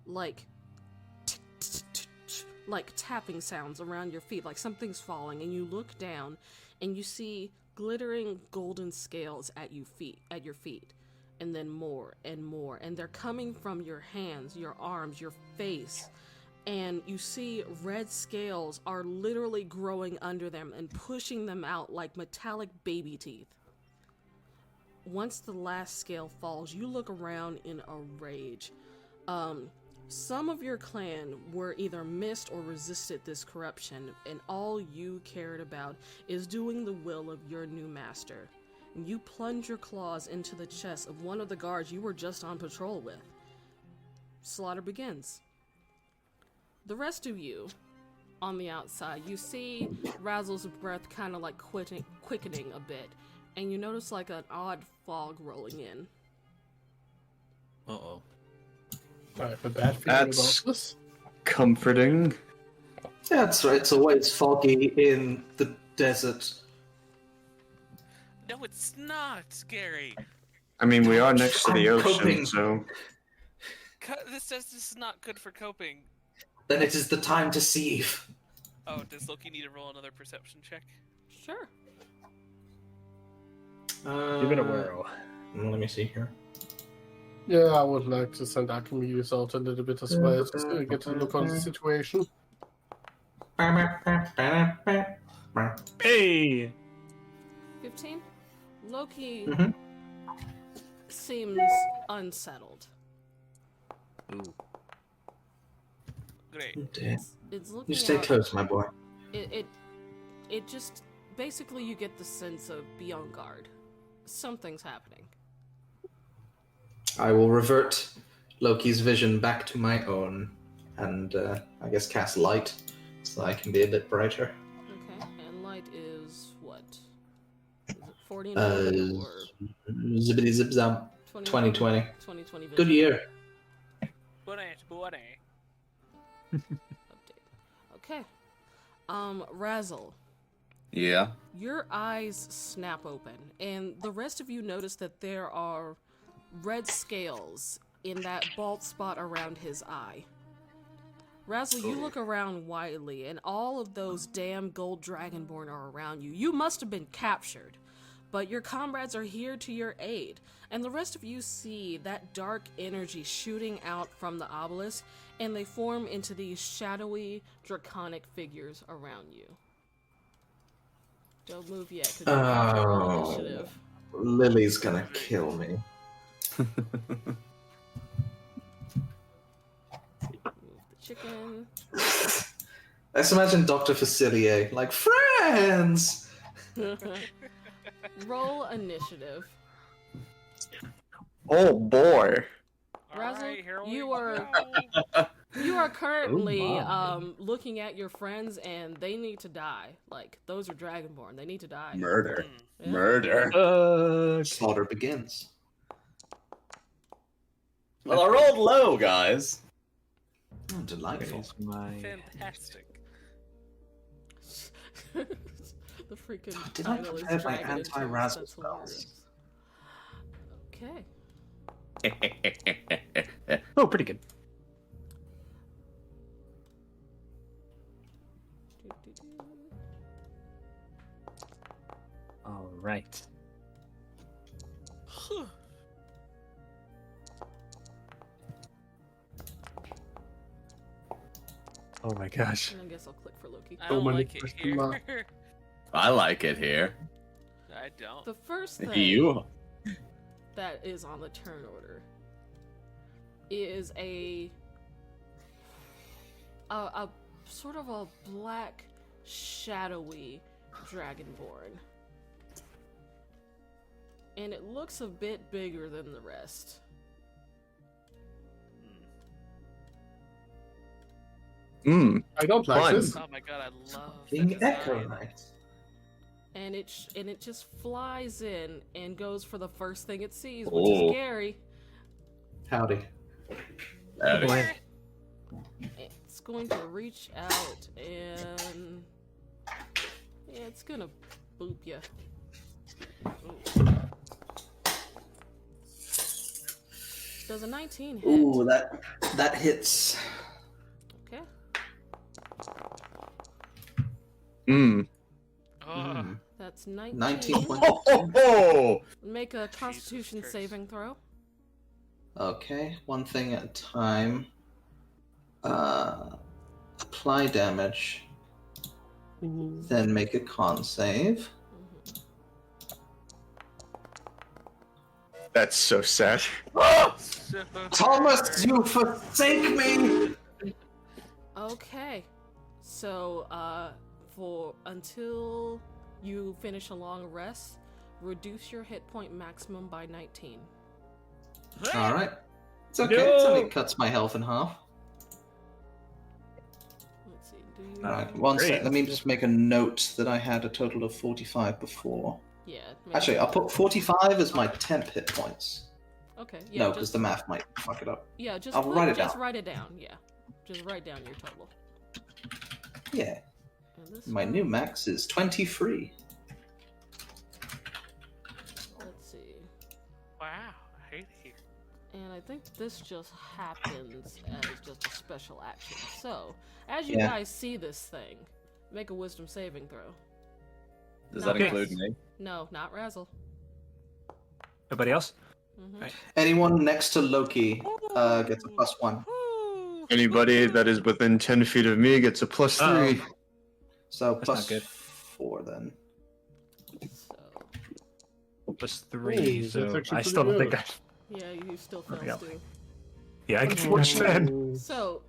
Speaker 1: like like tapping sounds around your feet, like something's falling, and you look down and you see glittering golden scales at your feet, and then more and more, and they're coming from your hands, your arms, your face. And you see red scales are literally growing under them and pushing them out like metallic baby teeth. Once the last scale falls, you look around in a rage. Some of your clan were either missed or resisted this corruption, and all you cared about is doing the will of your new master. You plunge your claws into the chest of one of the guards you were just on patrol with. Slaughter begins. The rest of you, on the outside, you see Razzle's breath kind of like quickening a bit, and you notice like an odd fog rolling in.
Speaker 11: Uh-oh.
Speaker 8: I have a bad feeling
Speaker 3: That's
Speaker 8: about this.
Speaker 3: comforting.
Speaker 2: Yeah, that's right. It's always foggy in the desert.
Speaker 6: No, it's not, Gary.
Speaker 3: I mean, we are next to the
Speaker 2: I'm
Speaker 3: ocean,
Speaker 2: coping.
Speaker 3: so...
Speaker 6: This is not good for coping.
Speaker 2: Then it is the time to sieve.
Speaker 6: Oh, does Loki need to roll another perception check?
Speaker 1: Sure.
Speaker 8: Give it a whirl.
Speaker 2: Let me see here.
Speaker 8: Yeah, I would like to send Archimedes out a little bit as well, just to get a look on the situation.
Speaker 7: Hey!
Speaker 9: 15? Loki
Speaker 2: Mhm.
Speaker 9: seems unsettled.
Speaker 7: Ooh.
Speaker 6: Great.
Speaker 9: It's looking
Speaker 2: You stay
Speaker 9: out.
Speaker 2: close, my boy.
Speaker 9: It just basically you get the sense of be on guard. Something's happening.
Speaker 2: I will revert Loki's vision back to my own, and I guess cast light, so I can be a bit brighter.
Speaker 9: Okay, and light is what? Is it 40
Speaker 2: Uh,
Speaker 9: or
Speaker 2: Zippity zip zam. 2020.
Speaker 9: 2020 vision?
Speaker 2: Good year.
Speaker 6: Bunny.
Speaker 9: Update. Okay. Razzle,
Speaker 5: Yeah.
Speaker 9: your eyes snap open, and the rest of you notice that there are red scales in that bald spot around his eye. Razzle, you look around widely, and all of those damn gold dragonborn are around you. You must have been captured, but your comrades are here to your aid, and the rest of you see that dark energy shooting out from the obelisk, and they form into these shadowy, draconic figures around you. Don't move yet, because you have to roll
Speaker 2: Oh,
Speaker 9: initiative.
Speaker 2: Lily's gonna kill me.
Speaker 9: Move the chicken.
Speaker 2: Let's imagine Dr. Facilier, like, friends!
Speaker 9: Roll initiative.
Speaker 3: Oh boy.
Speaker 9: Razzle,
Speaker 6: Alright, here we
Speaker 9: you are
Speaker 6: go.
Speaker 9: you are currently
Speaker 2: my.
Speaker 9: looking at your friends, and they need to die. Like, those are dragonborn. They need to die.
Speaker 5: Murder.
Speaker 6: Hmm.
Speaker 9: Yeah.
Speaker 5: Murder.
Speaker 2: Slaughter begins.
Speaker 5: Well, I rolled low, guys.
Speaker 2: Oh, delightful.
Speaker 7: Here's my...
Speaker 6: Fantastic.
Speaker 9: The freaking
Speaker 2: Oh, did I
Speaker 9: title is
Speaker 2: prepare my
Speaker 9: Dragon Intros.
Speaker 2: anti-razzle
Speaker 9: That's
Speaker 2: spells?
Speaker 9: hilarious. Okay.
Speaker 7: Oh, pretty good. All right. Oh my gosh.
Speaker 9: And I guess I'll click for Loki.
Speaker 6: I
Speaker 8: So
Speaker 6: don't
Speaker 8: many
Speaker 6: like it
Speaker 8: question
Speaker 6: here.
Speaker 8: marks.
Speaker 5: I like it here.
Speaker 6: I don't.
Speaker 9: The first thing
Speaker 5: You.
Speaker 9: that is on the turn order is a sort of a black, shadowy dragonborn. And it looks a bit bigger than the rest.
Speaker 8: I don't like
Speaker 3: Fun.
Speaker 8: this.
Speaker 6: Oh my god, I love
Speaker 2: Being
Speaker 6: the design.
Speaker 2: Echo Knight.
Speaker 9: And it just flies in and goes for the first thing it sees, which
Speaker 5: Oh.
Speaker 9: is Gary.
Speaker 2: Howdy.
Speaker 5: Howdy.
Speaker 7: Boy.
Speaker 9: It's going to reach out and it's gonna boop you. Does a 19 hit?
Speaker 2: Ooh, that hits.
Speaker 9: Okay.
Speaker 3: Mm.
Speaker 6: Oh,
Speaker 9: That's 19.
Speaker 2: 19 points.
Speaker 5: Oh, oh, oh.
Speaker 9: Make a Constitution
Speaker 6: Christ.
Speaker 9: saving throw.
Speaker 2: Okay, one thing at a time. Apply damage. Then make a con save.
Speaker 3: That's so sad.
Speaker 6: so
Speaker 2: Thomas, you forsake me!
Speaker 9: Okay. So, for until you finish a long rest, reduce your hit point maximum by 19.
Speaker 2: Alright. It's okay,
Speaker 7: No!
Speaker 2: it only cuts my health in half.
Speaker 9: Let's see. Do you?
Speaker 2: Alright, one
Speaker 7: Great.
Speaker 2: sec. Let me just make a note that I had a total of 45 before.
Speaker 9: Yeah.
Speaker 2: Actually, I'll put 45 as my temp hit points.
Speaker 9: Okay. Yeah.
Speaker 2: No, because
Speaker 9: just,
Speaker 2: the math might fuck it up.
Speaker 9: yeah. Just
Speaker 2: I'll write it
Speaker 9: just
Speaker 2: down.
Speaker 9: write it down. Yeah. Just write down your total.
Speaker 2: Yeah.
Speaker 9: And this
Speaker 2: My
Speaker 9: one,
Speaker 2: new max is 23.
Speaker 9: Let's see.
Speaker 6: wow, I hate it here.
Speaker 9: And I think this just happens as just a special action. So, as you
Speaker 2: Yeah.
Speaker 9: guys see this thing, make a wisdom saving throw.
Speaker 5: Does
Speaker 9: No,
Speaker 5: that
Speaker 9: yes.
Speaker 5: include me?
Speaker 9: No, not Razzle.
Speaker 7: Everybody else?
Speaker 9: Mhm.
Speaker 7: Right.
Speaker 2: Anyone next to Loki gets a +1.
Speaker 6: Woo!
Speaker 3: Anybody that is within 10 feet of me gets a +3.
Speaker 2: So
Speaker 7: That's
Speaker 2: plus
Speaker 7: not good.
Speaker 2: 4 then.
Speaker 1: So,
Speaker 7: Plus 3,
Speaker 8: Ooh, that's
Speaker 7: so
Speaker 8: actually
Speaker 7: I
Speaker 8: pretty
Speaker 7: still don't think
Speaker 8: good.
Speaker 7: I.
Speaker 1: yeah, you still
Speaker 7: There
Speaker 1: fail,
Speaker 7: we go.
Speaker 1: Stu.
Speaker 7: Yeah, I can.
Speaker 1: So,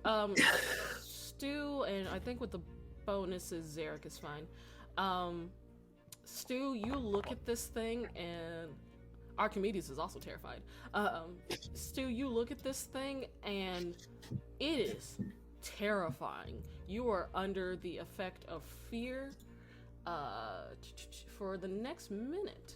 Speaker 1: Stu, and I think with the bonuses, Zarek is fine. Stu, you look at this thing, and Archimedes is also terrified. Stu, you look at this thing, and it is terrifying. You are under the effect of fear for the next minute.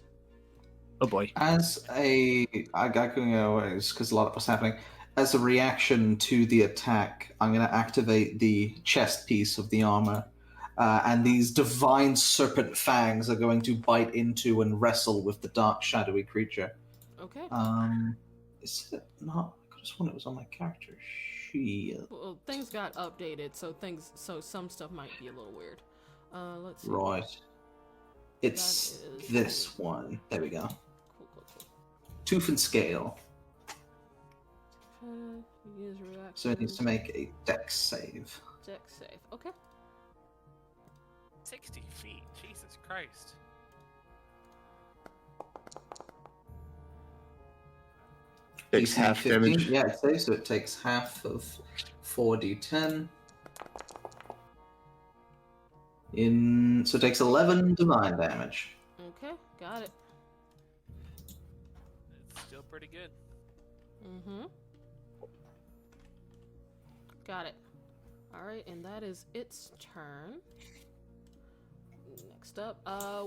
Speaker 7: Oh boy.
Speaker 2: As a, I got going anyways because a lot was happening. As a reaction to the attack, I'm going to activate the chest piece of the armor, and these divine serpent fangs are going to bite into and wrestle with the dark, shadowy creature.
Speaker 1: Okay.
Speaker 2: Is it not? I could have sworn it was on my character sheet.
Speaker 1: Well, things got updated, so some stuff might be a little weird. Let's see.
Speaker 2: Right. It's
Speaker 1: That is-
Speaker 2: this one. There we go.
Speaker 1: Cool.
Speaker 2: Tooth and scale.
Speaker 1: Use reaction.
Speaker 2: So it needs to make a dex save.
Speaker 1: Dex save. Okay.
Speaker 6: 60 feet. Jesus Christ.
Speaker 3: Takes
Speaker 2: DC
Speaker 3: half
Speaker 2: 15.
Speaker 3: damage.
Speaker 2: Yeah, it saves, so it takes half of 4d10. So it takes 11 divine damage.
Speaker 1: Okay, got it.
Speaker 6: It's still pretty good.
Speaker 1: Mm-hmm. Got it. Alright, and that is its turn. Next up,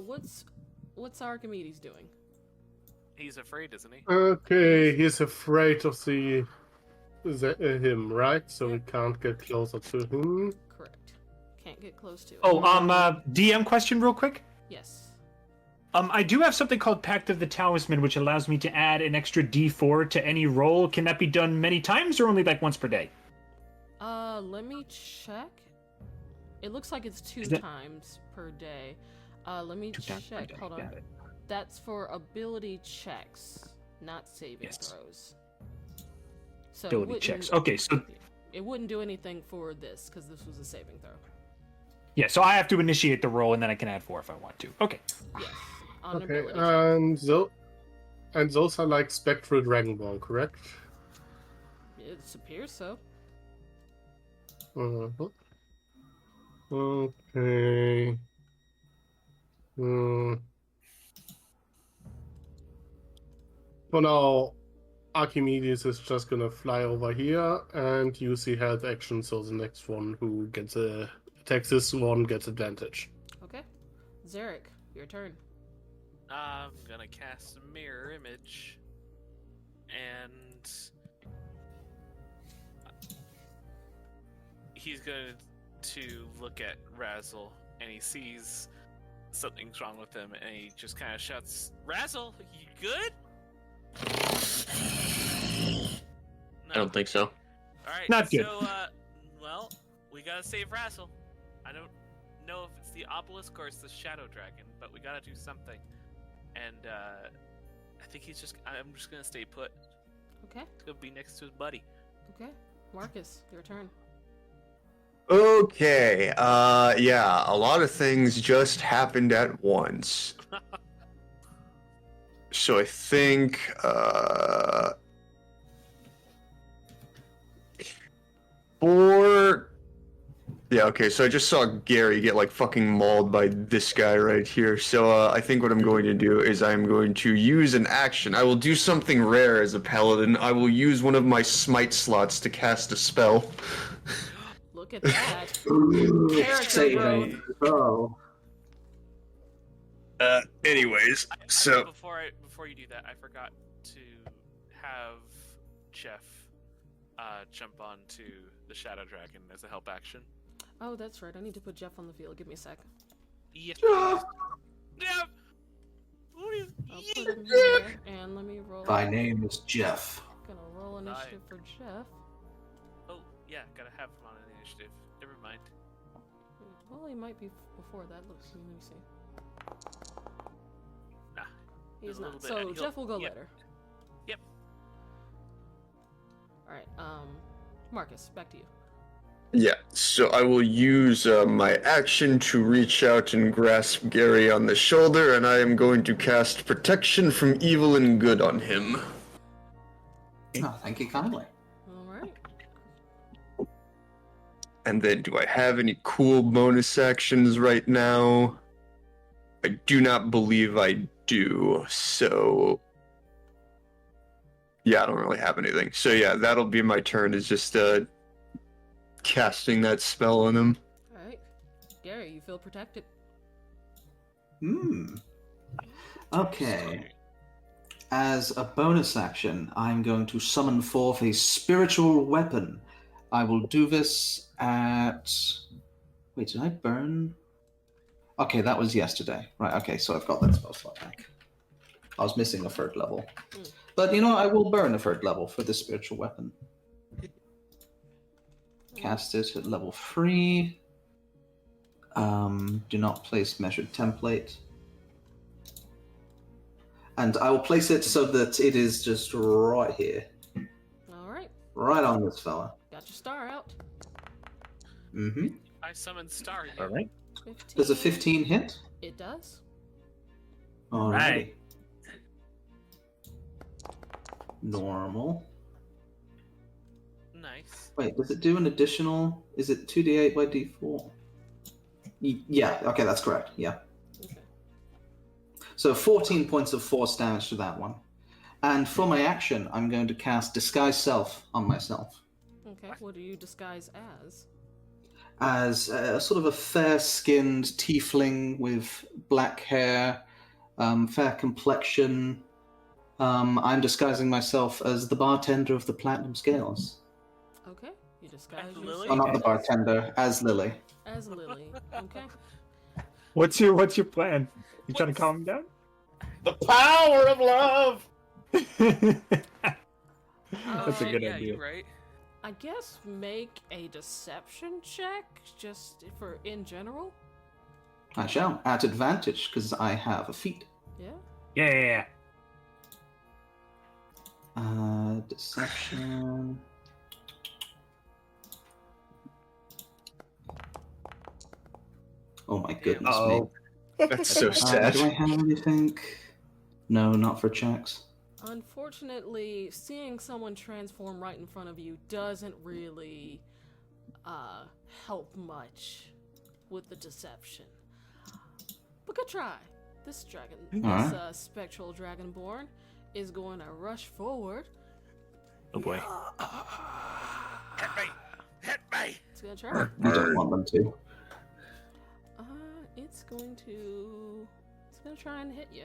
Speaker 1: what's Archimedes doing?
Speaker 6: He's afraid, isn't he?
Speaker 8: Okay, he's afraid of him, right? So we can't get closer to him.
Speaker 1: Correct. Can't get close to it.
Speaker 7: Oh, DM question real quick.
Speaker 1: Yes.
Speaker 7: I do have something called Pact of the Talisman, which allows me to add an extra D4 to any roll. Can that be done many times or only like once per day?
Speaker 1: Let me check. It looks like it's 2
Speaker 7: that-
Speaker 1: times per day. Let me
Speaker 7: 2 times per
Speaker 1: check.
Speaker 7: day,
Speaker 1: Hold on.
Speaker 7: got it.
Speaker 1: That's for ability checks, not saving
Speaker 7: Yes.
Speaker 1: throws. So it
Speaker 7: Ability
Speaker 1: wouldn't-
Speaker 7: checks. Okay, so
Speaker 1: It wouldn't do anything for this because this was a saving throw.
Speaker 7: yeah, so I have to initiate the roll and then I can add 4 if I want to. Okay.
Speaker 1: Yes. On
Speaker 8: Okay,
Speaker 1: ability check.
Speaker 8: and those are like spectral dragonborn, correct?
Speaker 1: It appears so.
Speaker 8: Okay. For now, Archimedes is just gonna fly over here and use the health action, so the next one who gets attacks this one gets advantage.
Speaker 1: Okay. Zarek, your turn.
Speaker 6: I'm gonna cast a mirror image, and he's going to look at Razzle, and he sees something's wrong with him, and he just kind of shouts, "Razzle, you good?" No.
Speaker 3: I don't think so.
Speaker 6: All right.
Speaker 7: Not good.
Speaker 6: So, well, we gotta save Razzle. I don't know if it's the obelisk or it's the shadow dragon, but we gotta do something. And I think I'm just gonna stay put.
Speaker 1: Okay.
Speaker 6: He's gonna be next to his buddy.
Speaker 1: Okay. Marcus, your turn.
Speaker 3: Okay, yeah, a lot of things just happened at once. So I think, yeah, okay, so I just saw Gary get, like, fucking mauled by this guy right here. So, I think what I'm going to do is I'm going to use an action. I will do something rare as a paladin. I will use one of my smite slots to cast a spell.
Speaker 1: Look at that. Character
Speaker 2: Saving throw.
Speaker 3: Anyways, so...
Speaker 6: Before you do that, I forgot to have Jeff jump onto the shadow dragon as a help action.
Speaker 1: Oh, that's right. I need to put Jeff on the field. Give me a sec.
Speaker 6: Yes.
Speaker 2: Jeff!
Speaker 6: Jeff!
Speaker 1: I'll put him here, and let me roll.
Speaker 2: My name is Jeff.
Speaker 1: Gonna roll initiative for Jeff.
Speaker 6: Oh, yeah, gotta have him on an initiative. Never mind.
Speaker 1: Well, he might be before that. Let me see.
Speaker 6: Nah.
Speaker 1: He's
Speaker 6: a little
Speaker 1: not.
Speaker 6: bit-
Speaker 1: So
Speaker 6: he'll-
Speaker 1: Jeff will go
Speaker 6: yep.
Speaker 1: later.
Speaker 6: Yep.
Speaker 1: All right. Marcus, back to you.
Speaker 3: Yeah, so I will use my action to reach out and grasp Gary on the shoulder, and I am going to cast Protection from Evil and Good on him.
Speaker 2: Oh, thank you kindly.
Speaker 1: All right.
Speaker 3: And then, do I have any cool bonus actions right now? I do not believe I do, so... Yeah, I don't really have anything. So yeah, that'll be my turn, is just casting that spell on him.
Speaker 1: All right. Gary, you feel protected.
Speaker 2: Okay. As a bonus action, I'm going to summon forth a spiritual weapon. I will do this at... Wait, did I burn? Okay, that was yesterday. Right, okay, so I've got that spell slot back. I was missing a third level. But, you know, I will burn a third level for this spiritual weapon. Cast it at level 3. Do not place measured template. And I will place it so that it is just right here.
Speaker 1: All right.
Speaker 2: Right on this fella.
Speaker 1: Got your star out.
Speaker 2: Mm-hmm.
Speaker 6: I summoned Star.
Speaker 4: All right.
Speaker 1: 15.
Speaker 2: Does a 15 hit?
Speaker 1: It does.
Speaker 2: Alrighty.
Speaker 4: Right.
Speaker 2: Normal.
Speaker 6: Nice.
Speaker 2: Wait, does it do an additional? Is it 2d8 by d4? Yeah, okay, that's correct. Yeah.
Speaker 1: Okay.
Speaker 2: So 14 points of force damage to that one. And for my action, I'm going to cast Disguise Self on myself.
Speaker 1: Okay. What do you disguise as?
Speaker 2: As a sort of a fair-skinned tiefling with black hair, fair complexion. I'm disguising myself as the bartender of the Platinum Scales.
Speaker 1: Okay. You disguise
Speaker 6: Lily?
Speaker 1: yourself
Speaker 2: Oh, not the bartender, as Lily.
Speaker 1: as Lily. Okay.
Speaker 4: What's your plan? You trying to calm him down?
Speaker 8: The power of love.
Speaker 4: That's a good
Speaker 6: yeah,
Speaker 4: idea.
Speaker 6: you're right.
Speaker 1: I guess make a deception check just for in general.
Speaker 2: I shall, at advantage, because I have a feat.
Speaker 1: Yeah.
Speaker 4: Yeah.
Speaker 2: Deception. Oh my goodness me.
Speaker 3: Oh, that's so sad.
Speaker 2: Do I have anything? No, not for checks.
Speaker 1: Unfortunately, seeing someone transform right in front of you doesn't really help much with the deception. But good try. This dragon,
Speaker 2: Alright.
Speaker 1: spectral dragonborn, is going to rush forward.
Speaker 4: Oh boy.
Speaker 6: Hit me! Hit me!
Speaker 1: It's going to try.
Speaker 2: I don't want them to.
Speaker 1: It's going to try and hit you.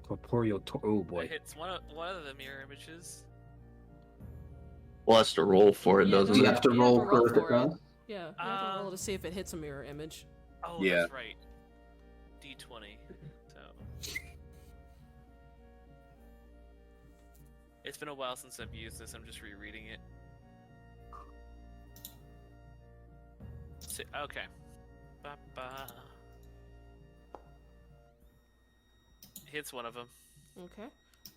Speaker 4: Corporeal oh boy.
Speaker 6: It hits one of the mirror images.
Speaker 3: Well, has to roll for it,
Speaker 1: Yeah,
Speaker 3: doesn't
Speaker 2: Do you
Speaker 3: it?
Speaker 2: have to
Speaker 1: You
Speaker 2: roll
Speaker 1: have to roll
Speaker 2: for it
Speaker 1: for it.
Speaker 2: does?
Speaker 1: Yeah, you have to roll to see if it hits a mirror image.
Speaker 6: Oh,
Speaker 3: Yeah.
Speaker 6: that's right. D20. So it's been a while since I've used this. I'm just rereading it. Okay. Ba-ba. Hits one of them.
Speaker 1: Okay.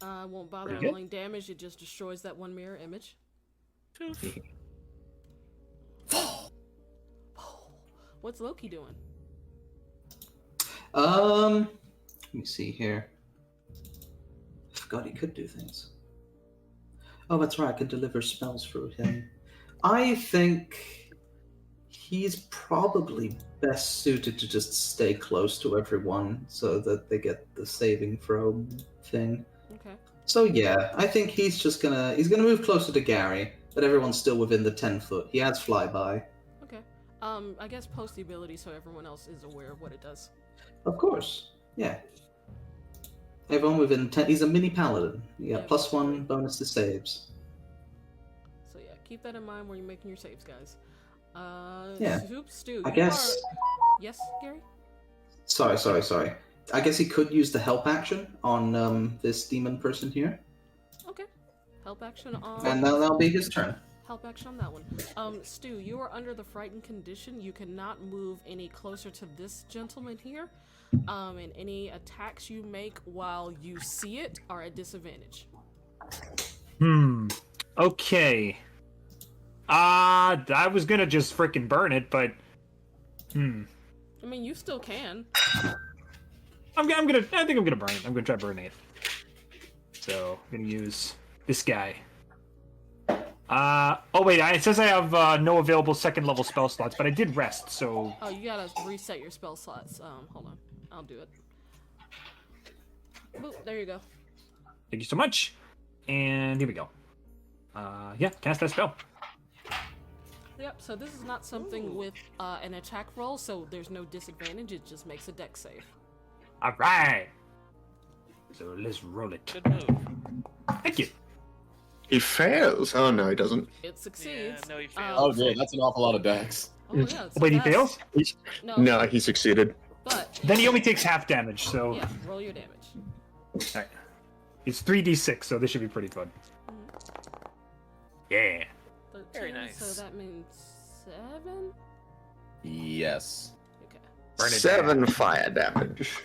Speaker 1: Won't bother
Speaker 4: Pretty good.
Speaker 1: rolling damage. It just destroys that one mirror image.
Speaker 6: Poof.
Speaker 1: What's Loki doing?
Speaker 2: Let me see here. I forgot he could do things. Oh, that's right. I could deliver spells through him. I think he's probably best suited to just stay close to everyone so that they get the saving throw thing.
Speaker 1: Okay.
Speaker 2: So yeah, I think he's gonna move closer to Gary, but everyone's still within the 10 foot. He has flyby.
Speaker 1: Okay. I guess post the ability so everyone else is aware of what it does.
Speaker 2: Of course. Yeah. Everyone within 10. He's a mini paladin. You got
Speaker 1: Yeah,
Speaker 2: +1 bonus to saves.
Speaker 1: So yeah, keep that in mind when you're making your saves, guys.
Speaker 2: Yeah.
Speaker 1: Stu,
Speaker 2: I
Speaker 1: you
Speaker 2: guess.
Speaker 1: are- Yes, Gary?
Speaker 2: Sorry. I guess he could use the help action on this demon person here,
Speaker 1: Okay. Help action on...
Speaker 2: and that'll be his turn.
Speaker 1: Help action on that one. Stu, you are under the frightened condition. You cannot move any closer to this gentleman here. And any attacks you make while you see it are at disadvantage.
Speaker 4: Okay. I was gonna just frickin' burn it, but
Speaker 1: I mean, you still can.
Speaker 4: I think I'm gonna burn it. I'm gonna try burning it. So I'm gonna use this guy. Oh wait, it says I have no available second level spell slots, but I did rest, so.
Speaker 1: Oh, you gotta reset your spell slots. Hold on, I'll do it. Boop, there you go.
Speaker 4: Thank you so much. And here we go. Yeah, cast that spell.
Speaker 1: Yep, so this is not something with an attack roll, so there's no disadvantage, it just makes a dex save.
Speaker 4: Alright. So let's roll it.
Speaker 10: Good move.
Speaker 4: Thank you.
Speaker 3: He fails. Oh no, he doesn't.
Speaker 1: It succeeds.
Speaker 6: Yeah, no, he failed.
Speaker 5: Oh, good. That's an awful lot of dex.
Speaker 1: Oh, yeah, it's
Speaker 4: Wait, he
Speaker 1: fast.
Speaker 4: fails?
Speaker 3: No, he succeeded.
Speaker 1: But,
Speaker 4: Then he only takes half damage, so.
Speaker 1: yeah, roll your damage.
Speaker 4: Alright. It's 3d6, so this should be pretty fun. Yeah.
Speaker 1: 13,
Speaker 6: Very nice.
Speaker 1: So that means 7?
Speaker 5: Yes.
Speaker 1: Okay.
Speaker 4: Burn it
Speaker 3: 7 fire damage.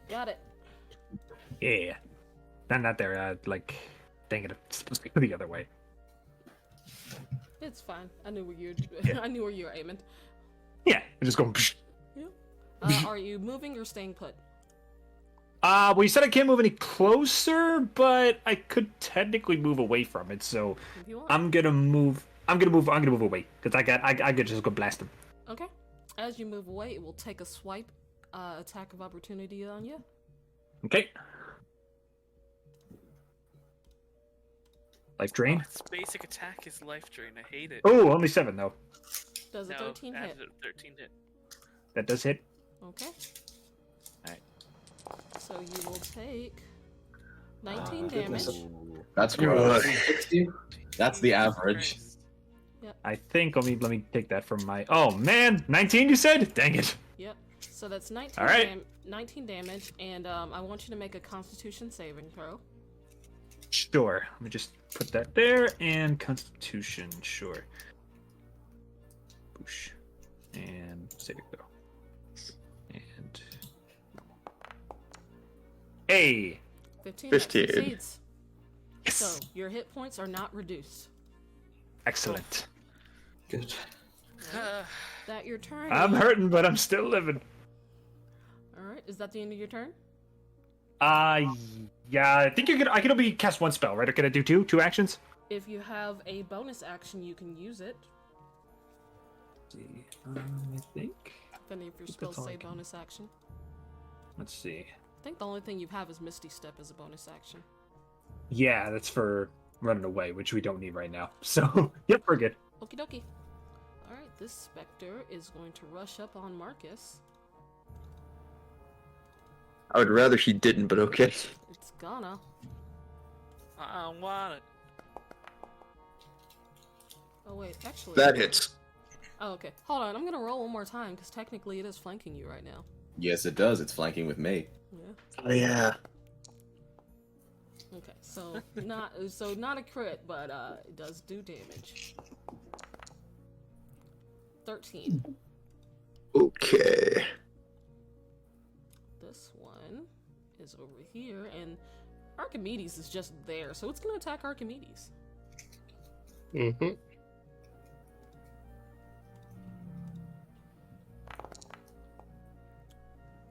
Speaker 1: Got it.
Speaker 4: Yeah. Not there, like, dang it, it's supposed to go the other way.
Speaker 1: It's fine. I knew where you
Speaker 4: Yeah.
Speaker 1: I knew where you were aiming.
Speaker 4: Yeah, I'm just going.
Speaker 1: Are you moving or staying put?
Speaker 4: Well, you said I can't move any closer, but I could technically move away from it, so
Speaker 1: If you want.
Speaker 4: I'm gonna move away, because I could just go blast him.
Speaker 1: Okay. As you move away, it will take a swipe attack of opportunity on you.
Speaker 4: Okay. Life drain.
Speaker 6: Its basic attack is life drain. I hate it.
Speaker 4: Oh, only 7 though.
Speaker 1: Does a
Speaker 6: No,
Speaker 1: 13 hit?
Speaker 6: added a 13 hit.
Speaker 4: That does hit.
Speaker 1: Okay.
Speaker 4: Alright.
Speaker 1: So you will take 19 damage.
Speaker 5: That's
Speaker 3: Good.
Speaker 5: gross. That's the average.
Speaker 6: Christ.
Speaker 4: I think let me take that from my. Oh man, 19 you said? Dang it.
Speaker 1: Yep. So that's 19,
Speaker 4: All right.
Speaker 1: 19 damage, and I want you to make a Constitution saving throw.
Speaker 4: Sure. Let me just put that there and Constitution. Sure. Boosh. And saving throw. And. Hey.
Speaker 1: 15.
Speaker 3: 15.
Speaker 1: That succeeds.
Speaker 4: Yes.
Speaker 1: So your hit points are not reduced.
Speaker 4: Excellent.
Speaker 2: Good.
Speaker 1: That your turn?
Speaker 4: I'm hurting, but I'm still living.
Speaker 1: All right. Is that the end of your turn?
Speaker 4: Yeah. I think I can only cast one spell, right? Or can I do two actions?
Speaker 1: If you have a bonus action, you can use it.
Speaker 4: See. I think.
Speaker 1: If any of your
Speaker 4: That's
Speaker 1: spells
Speaker 4: all I
Speaker 1: say
Speaker 4: can-
Speaker 1: bonus action.
Speaker 4: Let's see.
Speaker 1: I think the only thing you have is Misty Step as a bonus action.
Speaker 4: Yeah, that's for running away, which we don't need right now. So, yep, we're good.
Speaker 1: Okie dokie. Alright, this specter is going to rush up on Marcus.
Speaker 3: I would rather she didn't, but okay.
Speaker 1: It's gonna.
Speaker 6: I don't want it.
Speaker 1: Oh wait, actually.
Speaker 3: That hits.
Speaker 1: Oh, okay. Hold on, I'm gonna roll one more time, because technically it is flanking you right now.
Speaker 5: Yes, it does. It's flanking with me.
Speaker 1: Yeah.
Speaker 3: Oh yeah.
Speaker 1: Okay, so not a crit, but it does do damage. 13.
Speaker 3: Okay.
Speaker 1: This one is over here, and Archimedes is just there, so it's gonna attack Archimedes.
Speaker 8: Mm-hmm.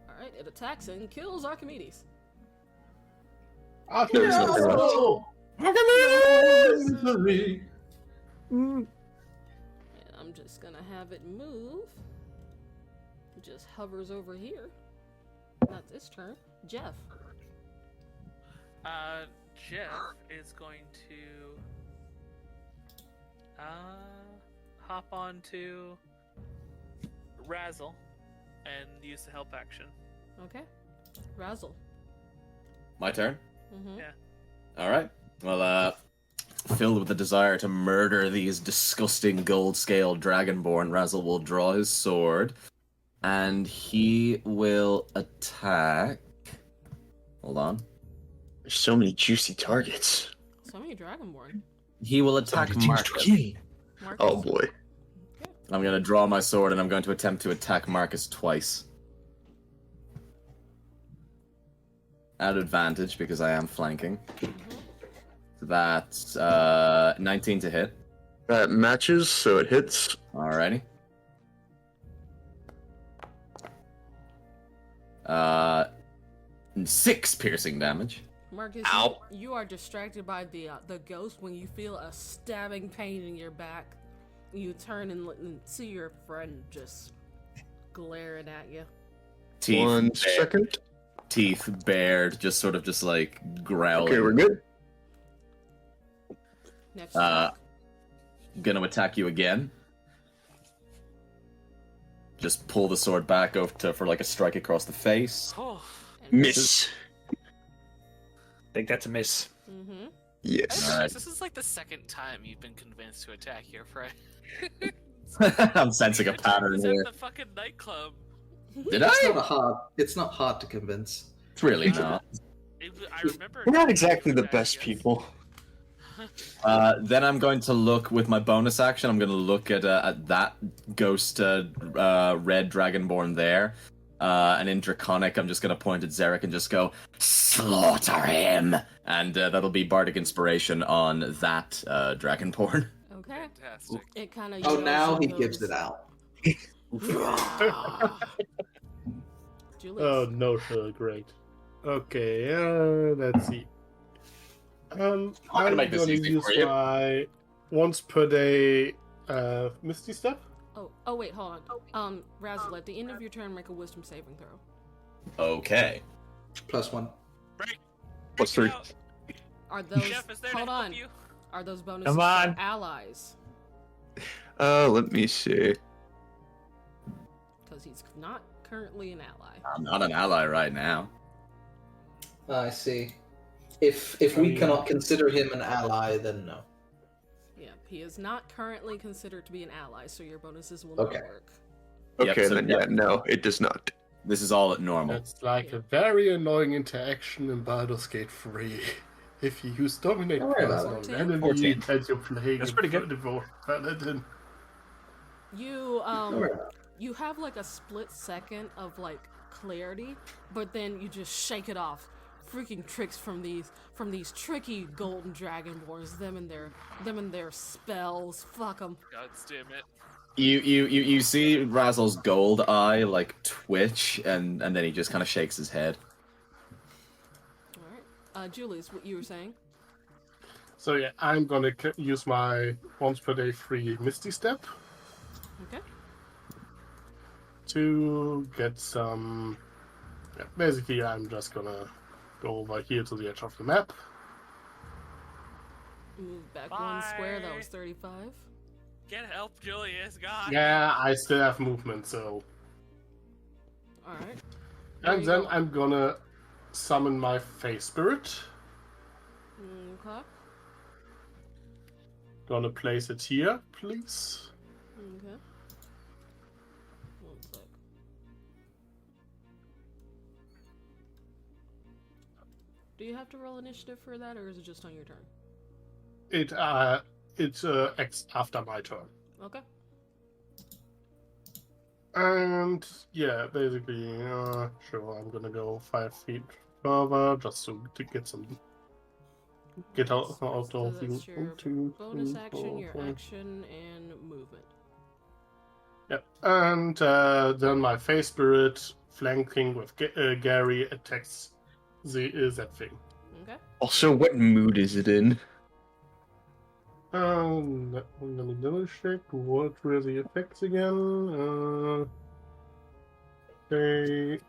Speaker 1: Alright, it attacks and kills Archimedes.
Speaker 3: There's nothing left.
Speaker 1: And I'm just gonna have it move. It just hovers over here. That's its turn. Jeff.
Speaker 6: Jeff is going to hop onto Razzle and use the help action.
Speaker 1: Okay. Razzle.
Speaker 5: My turn?
Speaker 1: Mm-hmm.
Speaker 6: Yeah.
Speaker 5: Alright. Well, filled with the desire to murder these disgusting gold-scaled dragonborn, Razzle will draw his sword. And he will attack... Hold on.
Speaker 3: There's so many juicy targets.
Speaker 1: So many Dragonborn.
Speaker 5: He will attack Marcus.
Speaker 1: Marcus.
Speaker 3: Oh boy.
Speaker 5: I'm going to draw my sword and I'm going to attempt to attack Marcus twice.
Speaker 11: at advantage because I am flanking. That's 19 to hit.
Speaker 3: That matches, so it hits.
Speaker 11: Alrighty. 6 piercing damage.
Speaker 9: Marcus,
Speaker 3: Ow.
Speaker 9: you are distracted by the ghost when you feel a stabbing pain in your back. You turn and see your friend just glaring at you.
Speaker 11: Teeth
Speaker 3: 1
Speaker 11: bared,
Speaker 3: second.
Speaker 11: teeth bared, just like growling.
Speaker 3: Okay, we're good.
Speaker 9: Next
Speaker 11: Gonna attack you again. Just pull the sword back over for like a strike across the face.
Speaker 6: Oh,
Speaker 3: Miss.
Speaker 7: I think that's a miss.
Speaker 9: Mm-hmm.
Speaker 3: Yes.
Speaker 11: Alright.
Speaker 6: this is like the second time you've been convinced to attack here, Fred.
Speaker 11: I'm sensing a
Speaker 6: The time
Speaker 11: pattern
Speaker 6: was
Speaker 11: here.
Speaker 6: at the fucking nightclub.
Speaker 11: Did
Speaker 2: It's
Speaker 11: I?
Speaker 2: it's not hard to convince.
Speaker 11: It's really not.
Speaker 6: I remember.
Speaker 3: We're not exactly the
Speaker 6: that,
Speaker 3: best
Speaker 6: yes.
Speaker 3: people.
Speaker 11: Then I'm going to look with my bonus action. I'm going to look at that ghost red dragonborn there. And in Draconic, I'm just going to point at Zarek and just go, slaughter him! And that'll be Bardic Inspiration on that dragonborn.
Speaker 9: Okay.
Speaker 6: Fantastic.
Speaker 9: It kind of.
Speaker 2: Oh, now he gives it out.
Speaker 9: Julius.
Speaker 8: Oh, no, sure, great. Okay, let's see.
Speaker 11: I'm gonna make this easy
Speaker 8: use
Speaker 11: for you.
Speaker 8: my once per day Misty Step.
Speaker 9: Oh, wait, hold on. Razzle, at the end of your turn, make a Wisdom saving throw.
Speaker 11: Okay.
Speaker 2: +1.
Speaker 6: Break.
Speaker 3: Plus
Speaker 6: Break
Speaker 3: 3.
Speaker 6: it out.
Speaker 9: Are those?
Speaker 6: Chef is there
Speaker 9: Hold
Speaker 6: to help
Speaker 9: on.
Speaker 6: you.
Speaker 9: Are those bonuses
Speaker 7: Come on.
Speaker 9: for allies?
Speaker 3: Let me see.
Speaker 9: Because he's not currently an ally.
Speaker 11: I'm not an ally right now.
Speaker 2: I see. If we cannot consider him an ally, then no.
Speaker 9: Yeah, he is not currently considered to be an ally, so your bonuses will
Speaker 2: Okay.
Speaker 9: not work.
Speaker 11: Yep,
Speaker 3: Okay,
Speaker 11: so
Speaker 3: then
Speaker 11: yeah.
Speaker 3: yeah, no, it does not.
Speaker 11: This is all at normal.
Speaker 8: That's like a very annoying interaction in Baldur's Gate 3. If you use Dominate
Speaker 2: Don't worry about
Speaker 8: Person on
Speaker 9: it.
Speaker 8: an enemy
Speaker 11: 14.
Speaker 8: and you're playing
Speaker 7: That's
Speaker 8: a
Speaker 7: pretty good.
Speaker 8: devout paladin.
Speaker 9: You
Speaker 2: Don't worry about it.
Speaker 9: you have like a split second of like clarity, but then you just shake it off. Freaking tricks from these tricky golden dragonborns. Them and their spells. Fuck them.
Speaker 6: God damn it.
Speaker 11: You see Razzle's gold eye like twitch, and then he just kind of shakes his head.
Speaker 9: All right, Julius, what you were saying?
Speaker 8: So yeah, I'm gonna use my once per day free Misty Step
Speaker 9: Okay.
Speaker 8: to get some. Yeah, basically, I'm just gonna go over here to the edge of the map.
Speaker 9: Move back one square. That
Speaker 6: Bye.
Speaker 9: was 35.
Speaker 6: Get help, Julius. God.
Speaker 8: Yeah, I still have movement, so.
Speaker 9: All right. There
Speaker 8: And
Speaker 9: you
Speaker 8: then
Speaker 9: go.
Speaker 8: I'm gonna summon my Face Spirit.
Speaker 9: Okay.
Speaker 8: Gonna place it here, please.
Speaker 9: Okay. One sec. Do you have to roll initiative for that, or is it just on your turn?
Speaker 8: It acts after my turn.
Speaker 9: Okay.
Speaker 8: And yeah, basically, sure, I'm gonna go 5 feet further just to get some. Get out
Speaker 9: So
Speaker 8: of the
Speaker 9: that's your
Speaker 8: 1, 2,
Speaker 9: bonus
Speaker 8: 3,
Speaker 9: action,
Speaker 8: 4,
Speaker 9: your
Speaker 8: 5.
Speaker 9: action, and movement.
Speaker 8: Yep. And then my Face Spirit, flanking with Gary, attacks that thing.
Speaker 9: Okay.
Speaker 3: Also, what mood is it in?
Speaker 8: Let me double check what were the effects again. Okay.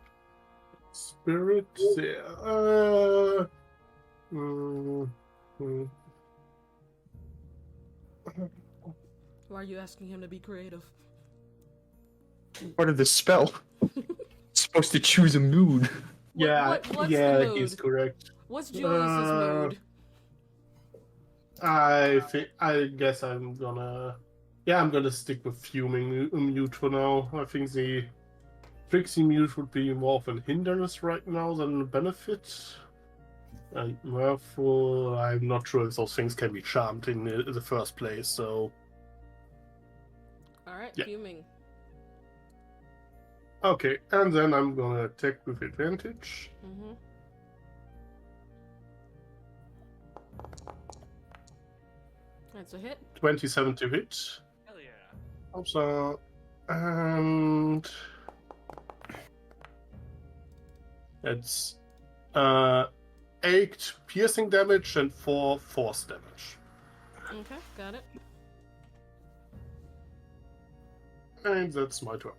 Speaker 8: Spirit. Yeah.
Speaker 9: Why are you asking him to be creative?
Speaker 3: Part of the spell. Supposed to choose a mood.
Speaker 8: Yeah,
Speaker 9: what's
Speaker 8: yeah,
Speaker 9: the mood?
Speaker 8: he's correct.
Speaker 9: What's Julius's mood?
Speaker 8: I guess I'm gonna stick with fuming mute for now. I think the Trixie mute would be more of a hindrance right now than a benefit. And therefore, I'm not sure if those things can be charmed in the first place, so...
Speaker 9: Alright,
Speaker 8: yeah.
Speaker 9: fuming.
Speaker 8: Okay, and then I'm gonna attack with advantage.
Speaker 9: Mm-hmm.
Speaker 1: That's a hit.
Speaker 8: 27 to hit.
Speaker 6: Hell yeah.
Speaker 8: Also, and it's 8 piercing damage and 4 force damage.
Speaker 1: Okay, got it.
Speaker 8: And that's my turn.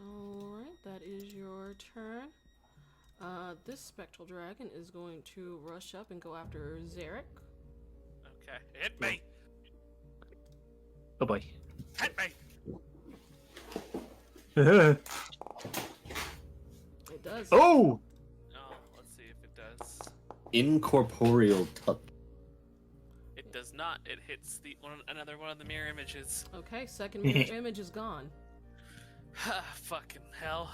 Speaker 1: Alright, that is your turn. This spectral dragon is going to rush up and go after Zarek.
Speaker 6: Okay. Hit me!
Speaker 4: Oh boy.
Speaker 6: Hit me!
Speaker 1: It does.
Speaker 4: Oh!
Speaker 6: Oh, let's see if it does.
Speaker 11: Incorporeal touch.
Speaker 6: It does not. It hits another one of the mirror images.
Speaker 1: Okay, second mirror image is gone.
Speaker 6: Fucking hell.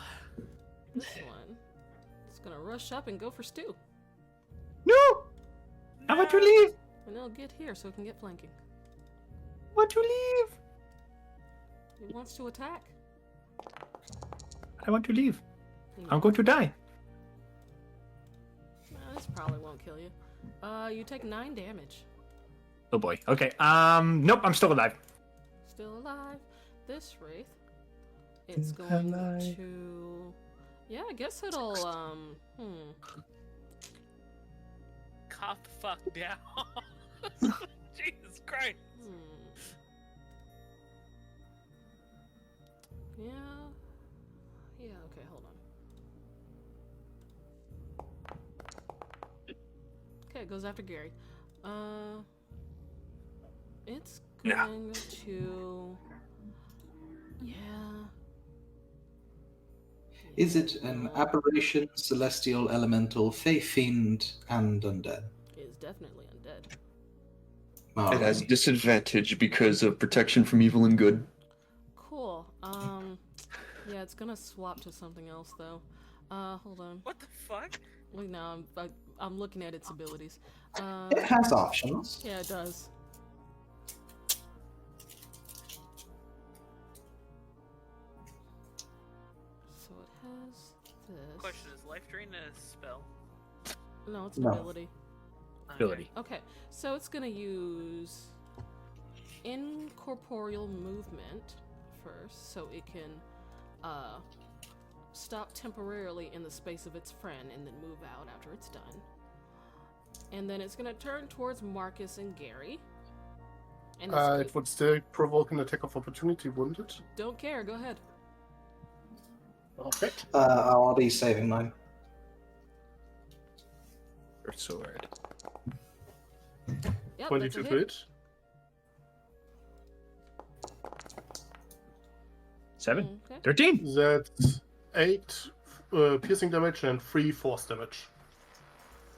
Speaker 1: This one is gonna rush up and go for Stu.
Speaker 4: No! I want to leave!
Speaker 1: And it'll get here so it can get flanking.
Speaker 4: I want to leave!
Speaker 1: It wants to attack.
Speaker 4: I want to leave.
Speaker 1: No.
Speaker 4: I'm going to die.
Speaker 1: This probably won't kill you. You take 9 damage.
Speaker 4: Oh boy. Okay. Nope, I'm still alive.
Speaker 1: Still alive. This wraith, it's going to... Yeah, I guess it'll,
Speaker 6: Calm the fuck down. Jesus Christ.
Speaker 1: Yeah. Yeah, okay, hold on. Okay, it goes after Gary. It's going to... Yeah.
Speaker 2: Is it an aberration, celestial, elemental, fey, fiend, and undead?
Speaker 1: It is definitely undead.
Speaker 3: It has disadvantage because of protection from evil and good.
Speaker 1: Cool. Yeah, it's gonna swap to something else though. Hold on.
Speaker 6: What the fuck?
Speaker 1: Wait, no, I'm looking at its abilities.
Speaker 2: It has options.
Speaker 1: Yeah, it does. So it has this.
Speaker 6: Question, is life drain a spell?
Speaker 1: No, it's an
Speaker 2: No.
Speaker 1: ability.
Speaker 4: Ability.
Speaker 1: Okay, so it's gonna use incorporeal movement first, so it can stop temporarily in the space of its friend and then move out after it's done. And then it's gonna turn towards Marcus and Gary. And
Speaker 8: It would still provoke an attack of opportunity, wouldn't it?
Speaker 1: don't care. Go ahead.
Speaker 8: Okay.
Speaker 2: I'll be saving mine.
Speaker 4: Your sword.
Speaker 1: Yep,
Speaker 8: 22
Speaker 1: that's a
Speaker 8: to
Speaker 1: hit.
Speaker 8: hit.
Speaker 4: 7.
Speaker 1: Okay.
Speaker 4: 13.
Speaker 8: That's 8 piercing damage and 3 force damage.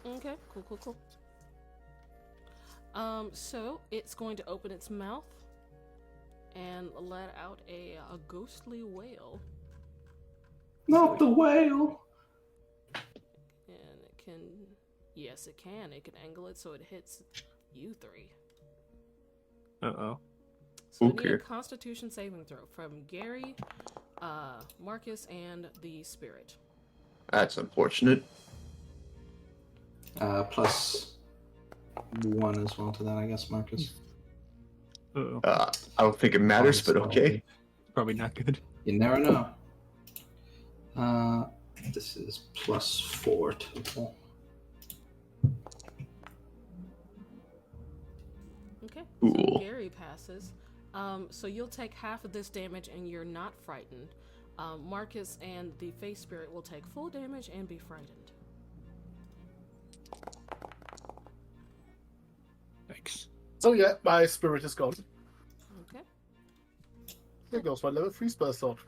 Speaker 1: Okay, cool. So it's going to open its mouth and let out a ghostly wail.
Speaker 2: Not the whale!
Speaker 1: And it can... Yes, it can. It can angle it so it hits you 3.
Speaker 4: Uh-oh.
Speaker 1: So I need a
Speaker 3: Okay.
Speaker 1: Constitution saving throw from Gary, Marcus, and the Spirit.
Speaker 3: That's unfortunate.
Speaker 2: Plus 1 as well to that, I guess, Marcus.
Speaker 4: Uh-oh.
Speaker 3: I don't think it matters, but okay.
Speaker 4: Probably not good.
Speaker 2: You never know. This is plus 4 total.
Speaker 1: Okay.
Speaker 3: Cool.
Speaker 1: So Gary passes. So you'll take half of this damage and you're not frightened. Marcus and the Face Spirit will take full damage and be frightened.
Speaker 4: Thanks.
Speaker 8: So yeah, my spirit is gone.
Speaker 1: Okay.
Speaker 8: There goes my level 3 spell slot.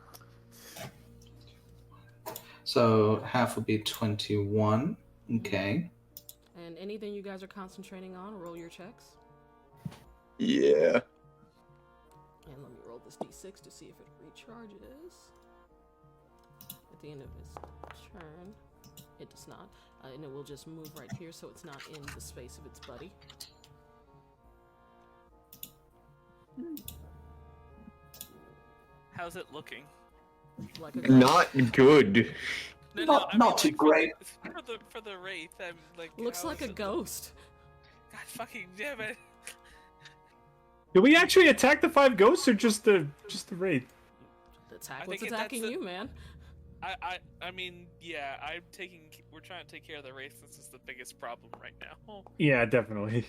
Speaker 2: So half will be 21. Okay.
Speaker 1: And anything you guys are concentrating on, roll your checks.
Speaker 3: Yeah.
Speaker 1: And let me roll this d6 to see if it recharges. At the end of his turn, it does not. And it will just move right here so it's not in the space of its buddy.
Speaker 6: How's it looking?
Speaker 1: Like a
Speaker 3: Not good.
Speaker 6: No,
Speaker 2: Not
Speaker 6: I mean,
Speaker 2: too
Speaker 6: like,
Speaker 2: great.
Speaker 6: For the wraith, I'm like.
Speaker 1: Looks
Speaker 6: how
Speaker 1: like
Speaker 6: is
Speaker 1: a
Speaker 6: it
Speaker 1: ghost.
Speaker 6: God fucking damn it!
Speaker 4: Do we actually attack the 5 ghosts or just the wraith?
Speaker 9: Attack what's attacking you, man.
Speaker 6: I mean, yeah, we're trying to take care of the wraith since it's the biggest problem right now.
Speaker 4: Yeah, definitely.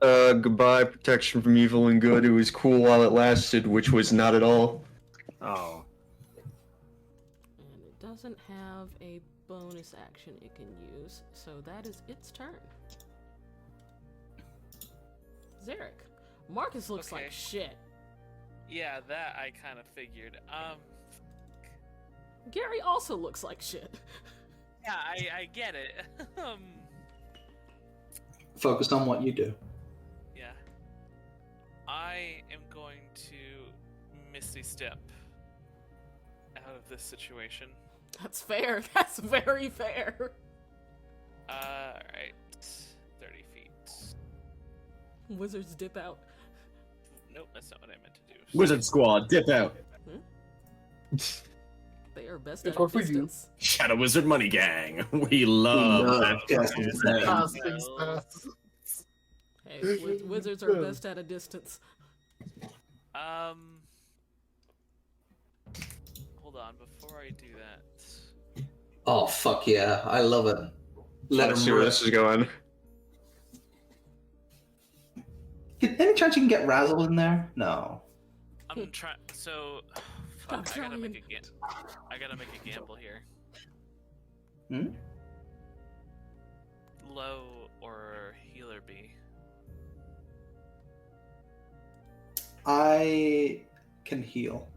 Speaker 3: Goodbye, protection from evil and good. It was cool while it lasted, which was not at all.
Speaker 4: Oh.
Speaker 9: And it doesn't have a bonus action it can use, so that is its turn. Zarek. Marcus looks
Speaker 6: Okay.
Speaker 9: like shit.
Speaker 6: Yeah, that I kind of figured.
Speaker 9: Gary also looks like shit.
Speaker 6: Yeah, I get it.
Speaker 2: Focus on what you do.
Speaker 6: Yeah. I am going to Misty Step out of this situation.
Speaker 9: That's fair. That's very fair.
Speaker 6: Alright. 30 feet.
Speaker 9: Wizards dip out.
Speaker 6: Nope, that's not what I meant to do.
Speaker 5: Wizard Squad, dip out.
Speaker 9: They are best
Speaker 5: Of
Speaker 9: at
Speaker 5: course we do.
Speaker 9: distance.
Speaker 5: Shadow Wizard Money Gang. We love
Speaker 2: casting spells.
Speaker 8: Casting spells.
Speaker 9: Hey, wizards are best at a distance.
Speaker 6: Hold on, before I do that.
Speaker 2: Oh fuck yeah, I love it. Let
Speaker 3: Let's
Speaker 2: him
Speaker 3: see where
Speaker 2: rip.
Speaker 3: this is going.
Speaker 2: Any chance you can get Razzle in there? No.
Speaker 6: I'm trying. So,
Speaker 9: I'm
Speaker 6: fuck, I gotta make
Speaker 9: trying.
Speaker 6: I gotta make a gamble here.
Speaker 2: Hmm?
Speaker 6: Low or healer B?
Speaker 2: I can heal.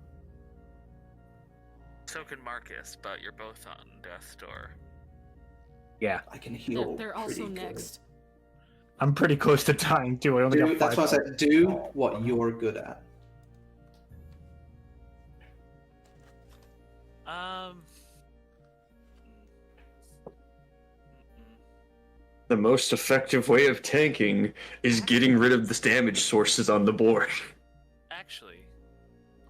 Speaker 6: So can Marcus, but you're both on death's door.
Speaker 4: Yeah.
Speaker 2: I can heal.
Speaker 9: They're also
Speaker 2: pretty good.
Speaker 9: next.
Speaker 4: I'm pretty close to dying too. I only got 5.
Speaker 2: That's why I said do what you're good at.
Speaker 3: The most effective way of tanking is getting rid of the damage sources on the board.
Speaker 6: Actually,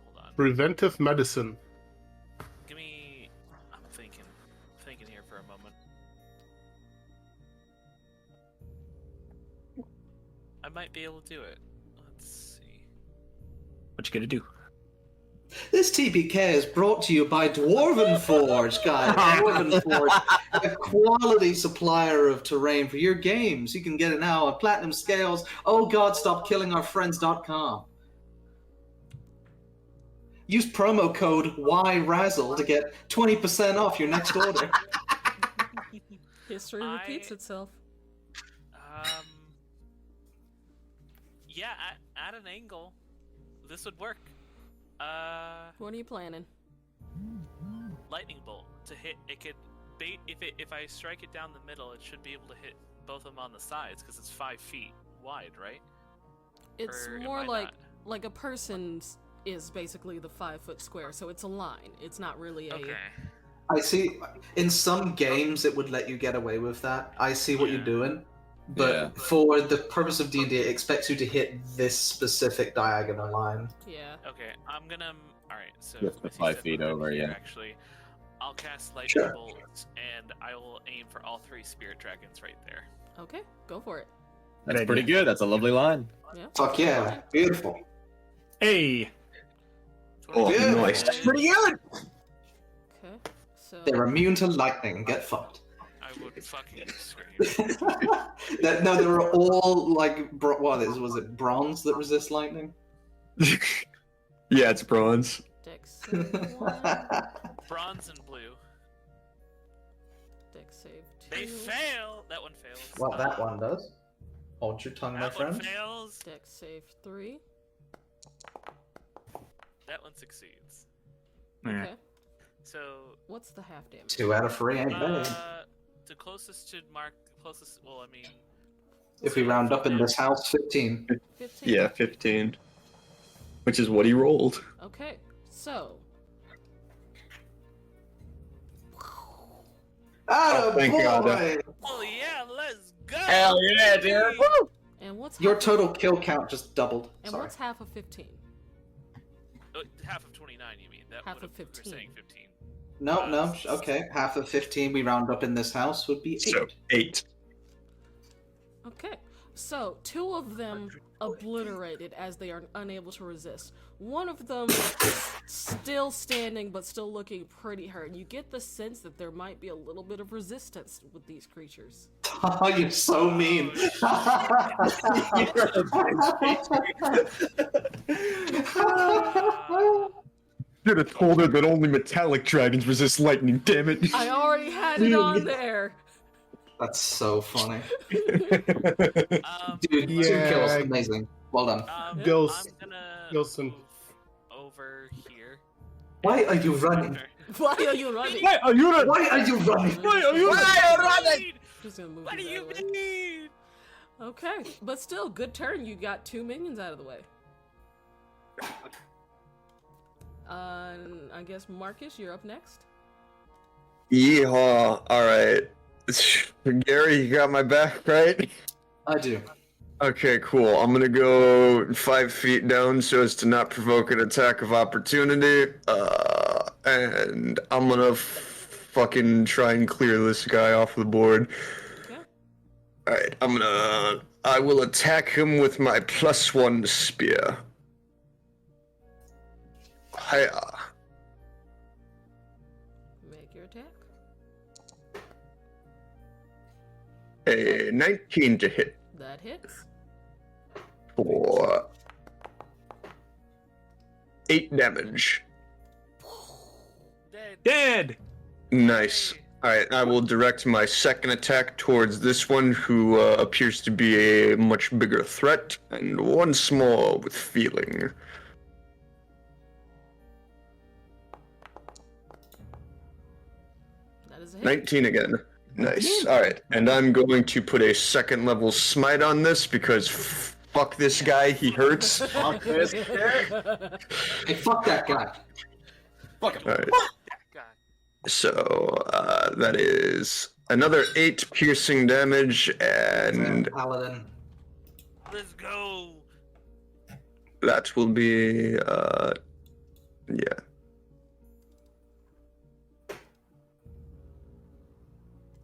Speaker 6: hold on.
Speaker 8: Preventive medicine.
Speaker 6: Give me. I'm thinking here for a moment. I might be able to do it. Let's see.
Speaker 4: What you gonna do?
Speaker 2: This TPK is brought to you by Dwarven Forge, guys. Dwarven Forge, a quality supplier of terrain for your games. You can get it now at Platinum Scales. Oh God, stop killing our friends.com. Use promo code YRAZZLE to get 20% off your next order.
Speaker 9: History repeats itself.
Speaker 6: Yeah, at an angle, this would work.
Speaker 9: What are you planning?
Speaker 6: Lightning bolt to hit. It could bait if I strike it down the middle. It should be able to hit both of them on the sides because it's 5 feet wide, right?
Speaker 9: It's
Speaker 6: Or am
Speaker 9: more
Speaker 6: I
Speaker 9: like
Speaker 6: not?
Speaker 9: a person's is basically the 5-foot square, so it's a line. It's not really a.
Speaker 6: Okay.
Speaker 2: I see. In some games, it would let you get away with that. I see what you're doing, but
Speaker 5: Yeah.
Speaker 2: for the purpose of D&D, it expects you to hit this specific diagonal line.
Speaker 9: Yeah.
Speaker 6: Okay, I'm gonna. All right, so
Speaker 5: Just
Speaker 6: Missy
Speaker 5: 5
Speaker 6: said
Speaker 5: feet
Speaker 6: we're
Speaker 5: over,
Speaker 6: here,
Speaker 5: yeah.
Speaker 6: Actually, I'll cast lightning
Speaker 2: Sure.
Speaker 6: bolt, and I will aim for all 3 spirit dragons right there.
Speaker 9: Okay, go for it.
Speaker 5: That's
Speaker 4: Good
Speaker 5: pretty
Speaker 4: idea.
Speaker 5: good. That's a lovely line.
Speaker 9: Yeah.
Speaker 2: Fuck yeah, beautiful.
Speaker 4: Hey.
Speaker 3: Oh,
Speaker 2: Yeah.
Speaker 3: nice.
Speaker 2: That's
Speaker 5: pretty good.
Speaker 9: Okay. So.
Speaker 2: They're immune to lightning. Get fucked.
Speaker 6: I would fucking scream.
Speaker 2: No, they were all like, was it bronze that resists lightning?
Speaker 3: Yeah, it's bronze.
Speaker 9: Dex save 1.
Speaker 6: Bronze and blue.
Speaker 9: Dex save 2.
Speaker 6: They fail. That one fails.
Speaker 2: Well, that one does. Hold your tongue, my
Speaker 6: That one
Speaker 2: friend.
Speaker 6: fails.
Speaker 9: Dex save 3.
Speaker 6: That one succeeds.
Speaker 9: Okay.
Speaker 6: So
Speaker 9: What's the half damage?
Speaker 2: 2 out of 3 ain't bad.
Speaker 6: the closest to mark closest. Well, I mean,
Speaker 2: If we round up in this house, 15.
Speaker 9: 15.
Speaker 3: Yeah, 15. Which is what he rolled.
Speaker 9: Okay. So.
Speaker 2: Oh,
Speaker 3: thank
Speaker 2: boy!
Speaker 3: God.
Speaker 6: oh yeah, let's go.
Speaker 5: Hell yeah, dude. Woo!
Speaker 9: And what's
Speaker 2: Your
Speaker 9: half
Speaker 2: total
Speaker 9: of,
Speaker 2: kill count just doubled.
Speaker 9: And
Speaker 2: Sorry.
Speaker 9: what's half of 15?
Speaker 6: Half of 29, you mean? That
Speaker 9: Half
Speaker 6: would
Speaker 9: of
Speaker 6: have,
Speaker 9: 15.
Speaker 6: We're saying 15.
Speaker 2: No, okay. Half of 15 we round up in this house would be 8.
Speaker 3: So, 8.
Speaker 9: Okay, so 2 of them obliterated as they are unable to resist. One of them still standing but still looking pretty hurt. You get the sense that there might be a little bit of resistance with these creatures.
Speaker 2: Oh, you're so mean.
Speaker 3: Should have told her that only metallic dragons resist lightning, damn it.
Speaker 9: I already had it on there.
Speaker 2: That's so funny.
Speaker 6: Um,
Speaker 2: Dude, 2
Speaker 8: Yeah.
Speaker 2: kills. Amazing. Well done.
Speaker 8: Ghost-
Speaker 6: I'm gonna
Speaker 8: Gilson.
Speaker 6: move over here.
Speaker 2: Why are you running?
Speaker 9: Why are you running?
Speaker 3: Why are you not?
Speaker 2: Why are you running?
Speaker 3: Why are you not?
Speaker 9: Just gonna move
Speaker 6: What do
Speaker 9: you
Speaker 6: you
Speaker 9: out of the way.
Speaker 6: mean?
Speaker 9: Okay, but still, good turn. You got 2 minions out of the way. I guess Marcus, you're up next.
Speaker 3: Yeehaw. Alright. Gary, you got my back, right?
Speaker 2: I do.
Speaker 3: Okay, cool. I'm gonna go 5 feet down so as to not provoke an attack of opportunity. And I'm gonna fucking try and clear this guy off the board.
Speaker 9: Okay.
Speaker 3: Alright, I will attack him with my +1 spear. Hiya.
Speaker 9: Make your attack.
Speaker 3: A 19 to hit
Speaker 9: That hits.
Speaker 3: for 8 damage.
Speaker 7: Dead!
Speaker 3: Nice. Alright, I will direct my second attack towards this one who appears to be a much bigger threat, and once more with feeling. That
Speaker 9: is a hit.
Speaker 3: 19 again. Nice. Alright, and I'm going to put a second level smite on this because fuck this guy, he hurts.
Speaker 5: Fuck this.
Speaker 2: Hey, fuck that guy.
Speaker 5: Fuck him.
Speaker 3: Alright.
Speaker 6: God.
Speaker 3: So, that is another 8 piercing damage, and
Speaker 2: Paladin.
Speaker 6: Let's go.
Speaker 3: that will be, yeah.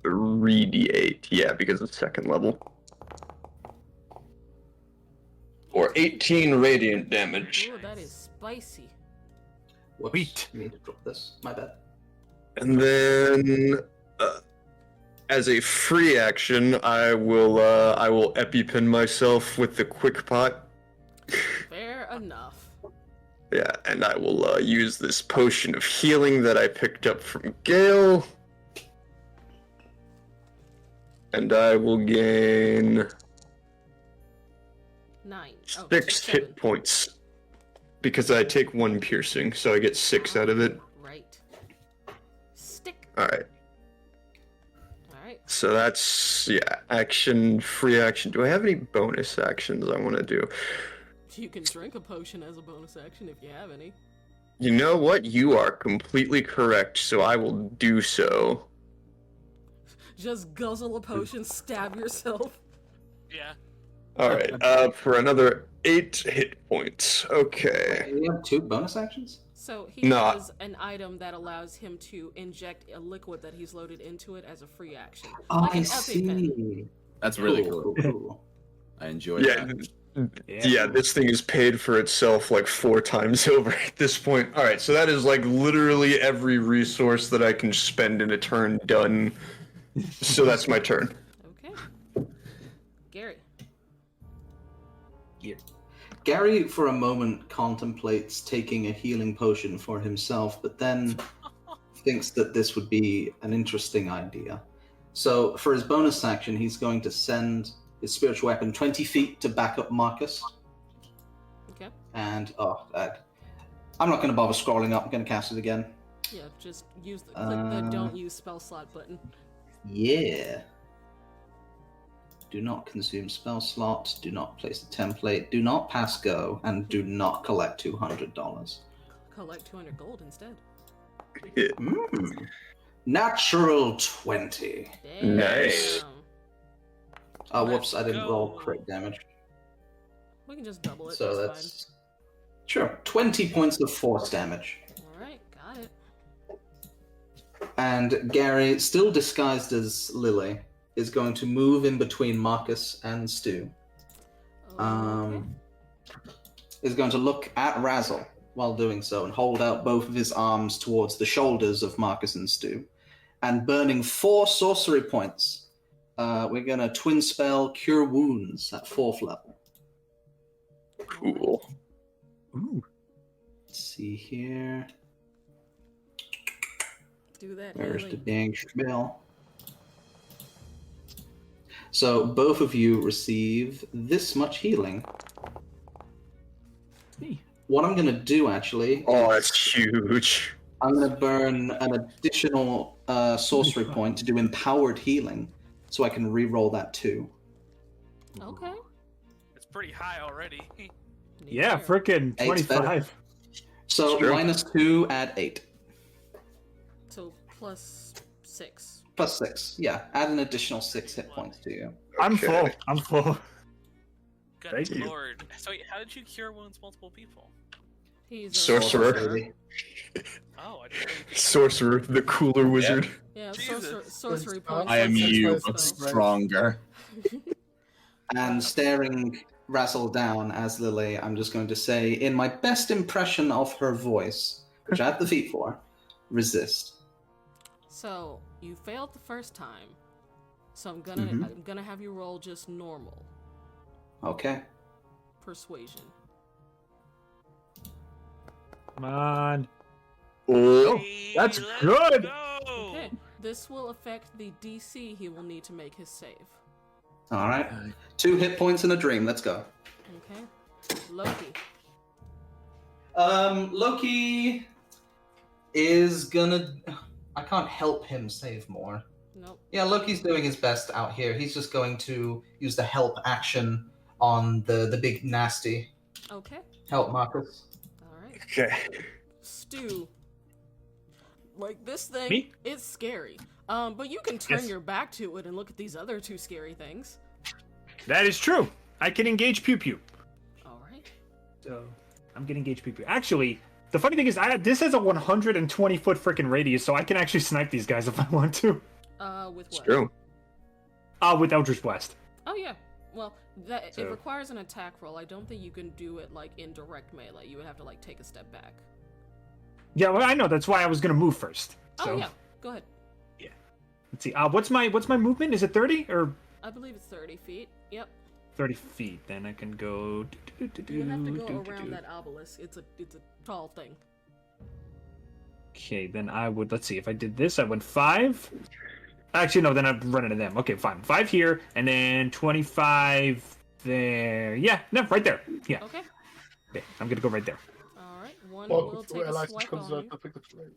Speaker 3: 3d8, yeah, because it's second level. Or 18 radiant damage.
Speaker 9: Ooh, that is spicy.
Speaker 2: Whoops.
Speaker 7: Wait.
Speaker 2: I need to drop this. My bad.
Speaker 3: And then, as a free action, I will EpiPen myself with the quick pot.
Speaker 9: Fair enough.
Speaker 3: Yeah, and I will use this potion of healing that I picked up from Gale. And I will gain
Speaker 9: 9. Oh,
Speaker 3: 6
Speaker 9: 7.
Speaker 3: hit points. Because I take 1 piercing, so I get 6 out of it.
Speaker 9: Right. Stick.
Speaker 3: Alright,
Speaker 9: Alright.
Speaker 3: so that's, yeah, action, free action. Do I have any bonus actions I want to do?
Speaker 9: You can drink a potion as a bonus action if you have any.
Speaker 3: You know what? You are completely correct, so I will do so.
Speaker 9: Just guzzle a potion, stab yourself.
Speaker 6: Yeah.
Speaker 3: Alright, for another 8 hit points. Okay.
Speaker 2: You have 2 bonus actions?
Speaker 9: So he
Speaker 3: No.
Speaker 9: has an item that allows him to inject a liquid that he's loaded into it as a free action.
Speaker 2: Oh,
Speaker 9: Like
Speaker 2: I
Speaker 9: an EpiPen.
Speaker 2: see.
Speaker 5: That's really cool.
Speaker 2: Cool.
Speaker 5: I enjoy
Speaker 3: Yeah,
Speaker 5: that.
Speaker 3: yeah, this thing is paid for itself like 4 times over at this point. Alright, so that is like literally every resource that I can spend in a turn done. So that's my turn.
Speaker 9: Okay. Gary.
Speaker 2: Gary, for a moment, contemplates taking a healing potion for himself, but then thinks that this would be an interesting idea. So, for his bonus action, he's going to send his spiritual weapon 20 feet to back up Marcus.
Speaker 9: Okay.
Speaker 2: And, I'm not going to bother scrolling up. I'm going to cast it again.
Speaker 9: Yeah, just use the click the don't use spell slot button.
Speaker 2: Yeah. Do not consume spell slots, do not place a template, do not pass go, and do not collect $200.
Speaker 9: Collect 200 gold instead.
Speaker 2: Natural 20.
Speaker 9: Damn.
Speaker 3: Nice.
Speaker 2: Oh, whoops, I didn't
Speaker 6: Let's
Speaker 2: roll
Speaker 6: go.
Speaker 2: crit damage.
Speaker 9: We can just double it.
Speaker 2: So
Speaker 9: that's
Speaker 2: that's... Sure, 20 points of force damage.
Speaker 9: fine. Alright, got it.
Speaker 2: And Gary, still disguised as Lily, is going to move in between Marcus and Stu.
Speaker 9: Okay.
Speaker 2: Is going to look at Razzle while doing so and hold out both of his arms towards the shoulders of Marcus and Stu. And burning 4 sorcery points, we're going to twin spell Cure Wounds at 4th level.
Speaker 3: Cool.
Speaker 7: Ooh.
Speaker 2: Let's see here.
Speaker 9: Do that.
Speaker 2: There's the
Speaker 9: healing.
Speaker 2: dang spiel. So both of you receive this much healing. What I'm going to do, actually...
Speaker 3: Oh, that's huge.
Speaker 2: I'm going to burn an additional sorcery point to do empowered healing, so I can re-roll that too.
Speaker 9: Okay.
Speaker 6: It's pretty high already.
Speaker 7: Yeah, frickin' 25.
Speaker 2: So
Speaker 3: Sure.
Speaker 2: -2, add 8.
Speaker 9: So plus 6.
Speaker 2: Plus 6, yeah. Add an additional 6 hit points to you.
Speaker 7: I'm
Speaker 3: Okay.
Speaker 7: full. I'm full.
Speaker 6: Good
Speaker 7: Thank you.
Speaker 6: lord. So wait, how did you cure wounds multiple people?
Speaker 9: He's a
Speaker 3: Sorcerer.
Speaker 2: Baby.
Speaker 6: Oh, I didn't know you could-
Speaker 3: Sorcerer, the cooler wizard.
Speaker 9: Yeah,
Speaker 6: Jesus.
Speaker 9: sorcery points.
Speaker 5: I am
Speaker 9: That's his
Speaker 5: you,
Speaker 9: first
Speaker 5: but
Speaker 9: spell.
Speaker 5: stronger.
Speaker 2: And staring Razzle down as Lily, I'm just going to say, in my best impression of her voice, which I have the feat for, resist.
Speaker 9: So you failed the first time. So I'm gonna have you roll just normal
Speaker 2: Okay.
Speaker 9: persuasion.
Speaker 7: Come on.
Speaker 3: Oh,
Speaker 6: Hey,
Speaker 7: that's
Speaker 6: let's
Speaker 7: good.
Speaker 6: go!
Speaker 9: Okay. This will affect the DC he will need to make his save.
Speaker 2: All right. 2 hit points and a dream. Let's go.
Speaker 9: Okay. Loki.
Speaker 2: Loki is gonna... I can't help him save more.
Speaker 9: Nope.
Speaker 2: Yeah, Loki's doing his best out here. He's just going to use the help action on the big nasty.
Speaker 9: Okay.
Speaker 2: Help, Marcus.
Speaker 9: All right.
Speaker 3: okay.
Speaker 9: Stu. Like this thing,
Speaker 7: Me?
Speaker 9: it's scary. But you can turn
Speaker 7: Yes.
Speaker 9: your back to it and look at these other 2 scary things.
Speaker 7: That is true. I can engage Pew Pew.
Speaker 9: All right.
Speaker 7: So I'm gonna engage Pew Pew. Actually, the funny thing is, this has a 120-foot freaking radius, so I can actually snipe these guys if I want to.
Speaker 9: With
Speaker 3: It's
Speaker 9: what?
Speaker 3: true.
Speaker 7: With Eldritch Blast.
Speaker 9: Oh yeah. Well, it
Speaker 7: So-
Speaker 9: requires an attack roll. I don't think you can do it like in direct melee. You would have to like take a step back.
Speaker 7: Yeah, well, I know. That's why I was gonna move first. So,
Speaker 9: Oh yeah. Go ahead.
Speaker 7: Let's see. What's my movement? Is it 30 or
Speaker 9: I believe it's 30 feet. Yep.
Speaker 7: 30 feet? Then I can go.
Speaker 9: You would have to go around that obelisk. It's a tall thing.
Speaker 7: Okay, then I would. Let's see. If I did this, I went 5. Actually, no. Then I'd run into them. Okay, fine. 5 here, and then 25 there. Yeah, no, right there. Yeah.
Speaker 9: Okay.
Speaker 7: Okay, I'm gonna go right there.
Speaker 9: All right. One
Speaker 8: Well,
Speaker 9: will take a
Speaker 8: Alex
Speaker 9: swipe
Speaker 8: comes
Speaker 9: on
Speaker 8: out
Speaker 9: you.
Speaker 8: to pick the flame.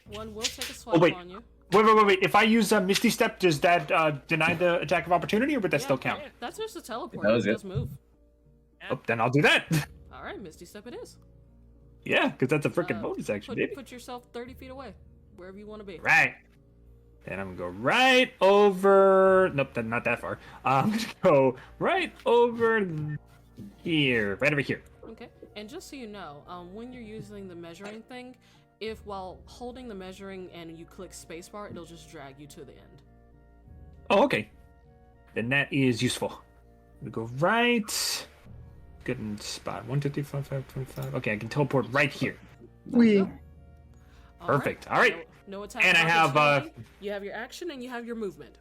Speaker 9: One will take a swipe
Speaker 7: wait.
Speaker 9: on you.
Speaker 7: Wait. If I use Misty Step, does that deny the attack of opportunity, or would that still count?
Speaker 9: That's just a teleport.
Speaker 5: That was
Speaker 9: It
Speaker 5: it.
Speaker 9: does move.
Speaker 7: Oh, then I'll do that.
Speaker 9: All right, Misty Step it is.
Speaker 7: Yeah, because that's a freaking bonus action, baby.
Speaker 9: Put yourself 30 feet away, wherever you want to be.
Speaker 7: Right. Then I'm gonna go right over. Nope, not that far. I'm gonna go right over here. Right over here.
Speaker 9: Okay. And just so you know, when you're using the measuring thing, if while holding the measuring and you click spacebar, it'll just drag you to the end.
Speaker 7: Oh, okay. Then that is useful. We go right. Good spot. 1, 2, 3, 4, 5, 25. Okay, I can teleport right here.
Speaker 3: We.
Speaker 9: All right.
Speaker 7: Perfect. All right.
Speaker 9: No attack.
Speaker 7: And I have,
Speaker 9: opportunity. You have your action and you have your movement.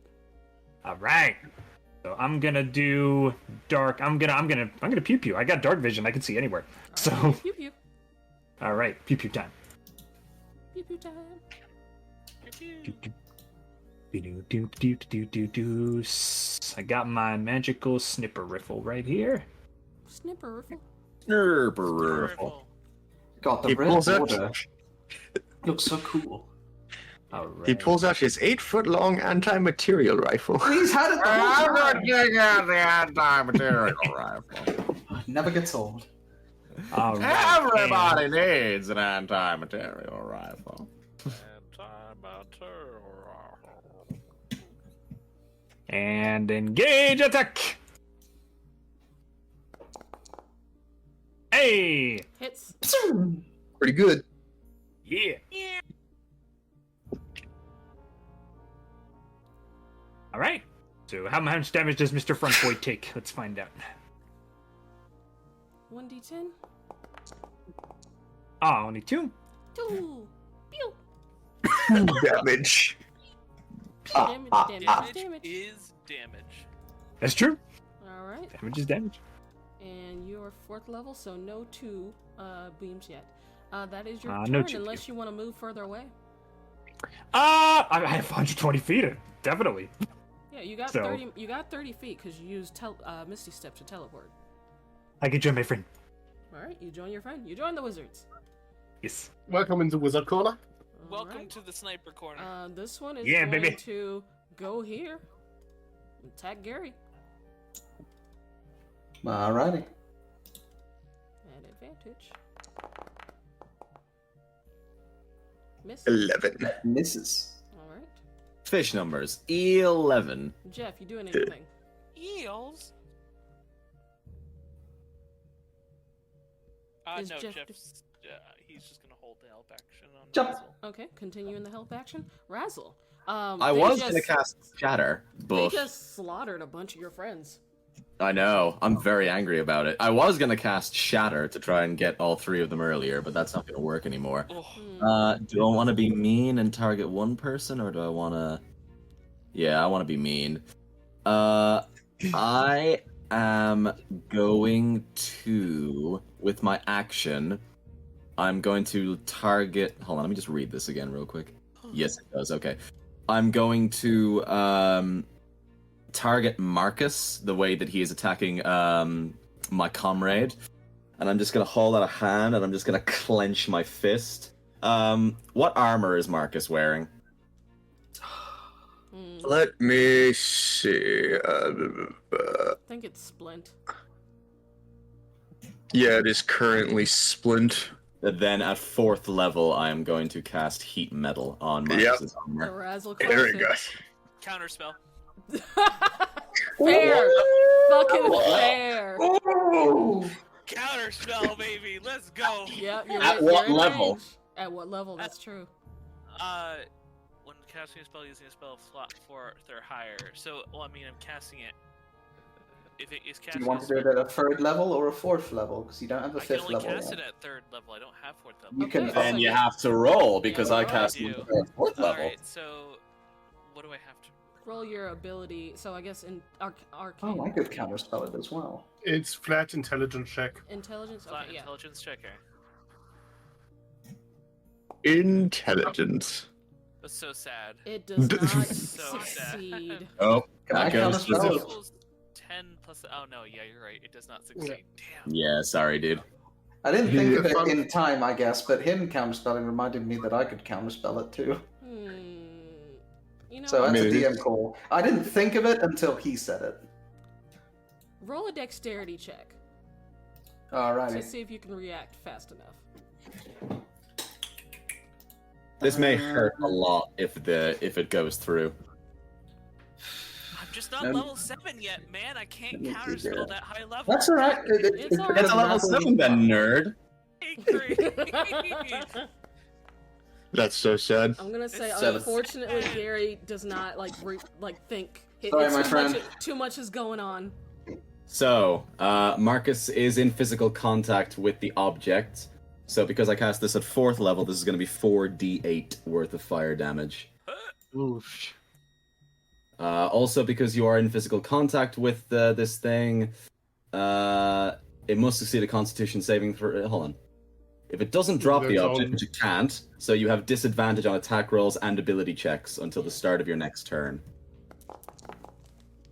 Speaker 7: All right. So I'm gonna do dark. I'm gonna pew pew. I got dark vision. I can see anywhere. So
Speaker 9: Pew pew.
Speaker 7: all right, pew pew time.
Speaker 9: Pew pew time.
Speaker 7: I got my magical snipper rifle right here.
Speaker 9: Snipper riffle.
Speaker 5: Snurper.
Speaker 2: God, the
Speaker 3: He
Speaker 2: red
Speaker 3: pulls out.
Speaker 2: border looks so cool.
Speaker 7: All right.
Speaker 3: He pulls out his 8-foot-long anti-material rifle.
Speaker 2: He's had it the whole
Speaker 5: I'm
Speaker 2: time.
Speaker 5: not getting out the anti-material rifle.
Speaker 2: Never gets old.
Speaker 7: All right.
Speaker 5: Everybody needs an anti-material rifle.
Speaker 7: And engage attack. Hey.
Speaker 9: Hits.
Speaker 3: Pretty good.
Speaker 7: Yeah. All right.
Speaker 4: So how much damage does Mr. Front Boy take? Let's find out.
Speaker 9: 1d10.
Speaker 4: Ah, only 2.
Speaker 9: 2. Pew.
Speaker 3: Damage.
Speaker 6: Damage is damage.
Speaker 4: That's true.
Speaker 9: All right.
Speaker 4: Damage is damage.
Speaker 9: And you're 4th level, so no 2 beams yet. That is your
Speaker 4: No
Speaker 9: turn,
Speaker 4: 2.
Speaker 9: unless you want to move further away.
Speaker 4: I have 120 feet. Definitely.
Speaker 9: Yeah, you got
Speaker 4: So-
Speaker 9: 30. You got 30 feet because you used Misty Step to teleport.
Speaker 4: I can join my friend.
Speaker 9: All right, you join your friend. You join the wizards.
Speaker 4: Yes.
Speaker 8: Welcome into Wizard Corner.
Speaker 9: All
Speaker 6: Welcome
Speaker 9: right.
Speaker 6: to the sniper corner.
Speaker 9: This one is
Speaker 4: Yeah,
Speaker 9: going
Speaker 4: baby.
Speaker 9: to go here. Attack Gary
Speaker 2: Alrighty.
Speaker 9: at advantage. Miss.
Speaker 3: 11.
Speaker 2: Misses.
Speaker 9: All right.
Speaker 11: Fish numbers 11.
Speaker 9: Jeff, you doing anything?
Speaker 6: Eels?
Speaker 9: Is
Speaker 6: No,
Speaker 9: Jeff-
Speaker 6: Jeff's. He's just gonna hold the help action on
Speaker 2: Jump.
Speaker 6: Razzle.
Speaker 9: Okay, continue in the help action. Razzle.
Speaker 11: I
Speaker 9: they
Speaker 11: was
Speaker 9: just-
Speaker 11: gonna cast Shatter,
Speaker 9: They
Speaker 11: but
Speaker 9: just slaughtered a bunch of your friends.
Speaker 11: I know. I'm very angry about it. I was gonna cast Shatter to try and get all 3 of them earlier, but that's not gonna work anymore.
Speaker 6: Oh,
Speaker 11: Do I want to be mean and target one person, or do I want to? Yeah, I want to be mean. I am going to, with my action, I'm going to target. Hold on, let me just read this again real quick. Yes, it does. Okay, I'm going to target Marcus the way that he is attacking my comrade, and I'm just gonna hold out a hand and I'm just gonna clench my fist. What armor is Marcus wearing?
Speaker 3: Let me see.
Speaker 9: I think it's Splint.
Speaker 3: Yeah, it is currently splint.
Speaker 11: Then at 4th level, I am going to cast Heat Metal on Marcus's
Speaker 9: The
Speaker 11: armor.
Speaker 9: Razzle
Speaker 3: There it
Speaker 9: classic.
Speaker 3: goes.
Speaker 6: counterspell.
Speaker 9: Fair. Fucking fair.
Speaker 6: Counterspell, baby. Let's go.
Speaker 9: Yeah, you're
Speaker 11: At
Speaker 9: right,
Speaker 11: what
Speaker 9: you're in
Speaker 11: level?
Speaker 9: range. At what level? That's true.
Speaker 6: When casting a spell, using a spell slot 4th or higher. So, well, I mean, I'm casting it. If it is
Speaker 2: Do
Speaker 6: casting
Speaker 2: you want to do it at a 3rd level or a 4th level? Because you don't have a
Speaker 6: I can
Speaker 2: 5th
Speaker 6: only
Speaker 2: level
Speaker 6: cast
Speaker 2: yet.
Speaker 6: it at 3rd level. I don't have 4th level.
Speaker 2: You can
Speaker 9: Okay,
Speaker 11: Then
Speaker 9: so
Speaker 11: you have to roll because
Speaker 9: Yeah,
Speaker 11: I
Speaker 9: roll.
Speaker 11: cast
Speaker 6: I do.
Speaker 11: it at 4th level.
Speaker 6: Alright, so what do I have to?
Speaker 9: Roll your ability. So I guess in arcane.
Speaker 2: Oh, I could counterspell it as well.
Speaker 8: It's flat intelligence check.
Speaker 9: Intelligence.
Speaker 6: Flat
Speaker 9: Okay, yeah.
Speaker 6: intelligence checker.
Speaker 3: Intelligence.
Speaker 6: That's so sad.
Speaker 9: It does not
Speaker 6: So sad.
Speaker 9: succeed.
Speaker 11: Oh,
Speaker 2: Can I
Speaker 11: that goes
Speaker 2: counterspell
Speaker 11: to
Speaker 2: it?
Speaker 6: Equals 10 plus. Oh no, yeah, you're right. It does not succeed. Damn.
Speaker 11: Yeah, sorry, dude.
Speaker 2: I didn't think of it
Speaker 8: Fun-
Speaker 2: in time, I guess, but him counterspelling reminded me that I could counterspell it too.
Speaker 9: You know,
Speaker 2: So
Speaker 9: what?
Speaker 2: that's a
Speaker 3: I mean, it
Speaker 2: DM call. I didn't think of it until he said it.
Speaker 9: Roll a dexterity check to
Speaker 2: Alrighty.
Speaker 9: see if you can react fast enough.
Speaker 11: This may hurt a lot if it goes through.
Speaker 6: I'm just not
Speaker 2: Um,
Speaker 6: level 7 yet, man. I can't
Speaker 2: let me see
Speaker 6: counterspell
Speaker 2: here.
Speaker 6: that high level.
Speaker 2: That's alright.
Speaker 9: It's all right.
Speaker 11: It's a level 7 then, nerd.
Speaker 6: Great.
Speaker 3: That's so sad.
Speaker 9: I'm gonna say,
Speaker 6: It's so
Speaker 9: unfortunately,
Speaker 6: sad.
Speaker 9: Gary does not think.
Speaker 2: Sorry, my friend.
Speaker 9: Too much is going on.
Speaker 11: So, Marcus is in physical contact with the object. So because I cast this at 4th level, this is going to be 4d8 worth of fire damage.
Speaker 3: Oof.
Speaker 11: Also, because you are in physical contact with this thing, it must succeed a Constitution saving throw. Hold on. If it doesn't drop the
Speaker 8: There's
Speaker 11: object,
Speaker 8: all-
Speaker 11: which it can't, so you have disadvantage on attack rolls and ability checks until the start of your next turn.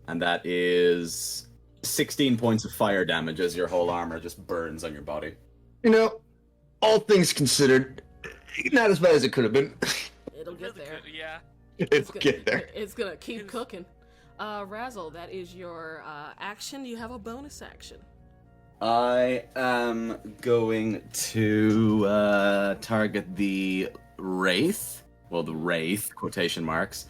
Speaker 11: And that is 16 points of fire damage as your whole armor just burns on your body.
Speaker 3: You know, all things considered, not as bad as it could have been.
Speaker 9: It'll get
Speaker 6: Really
Speaker 9: there.
Speaker 6: good, yeah.
Speaker 3: It'll get there.
Speaker 9: It's gonna keep cooking. Razzle, that is your action. You have a bonus action.
Speaker 11: I am going to target the Wraith. Well, the Wraith, quotation marks.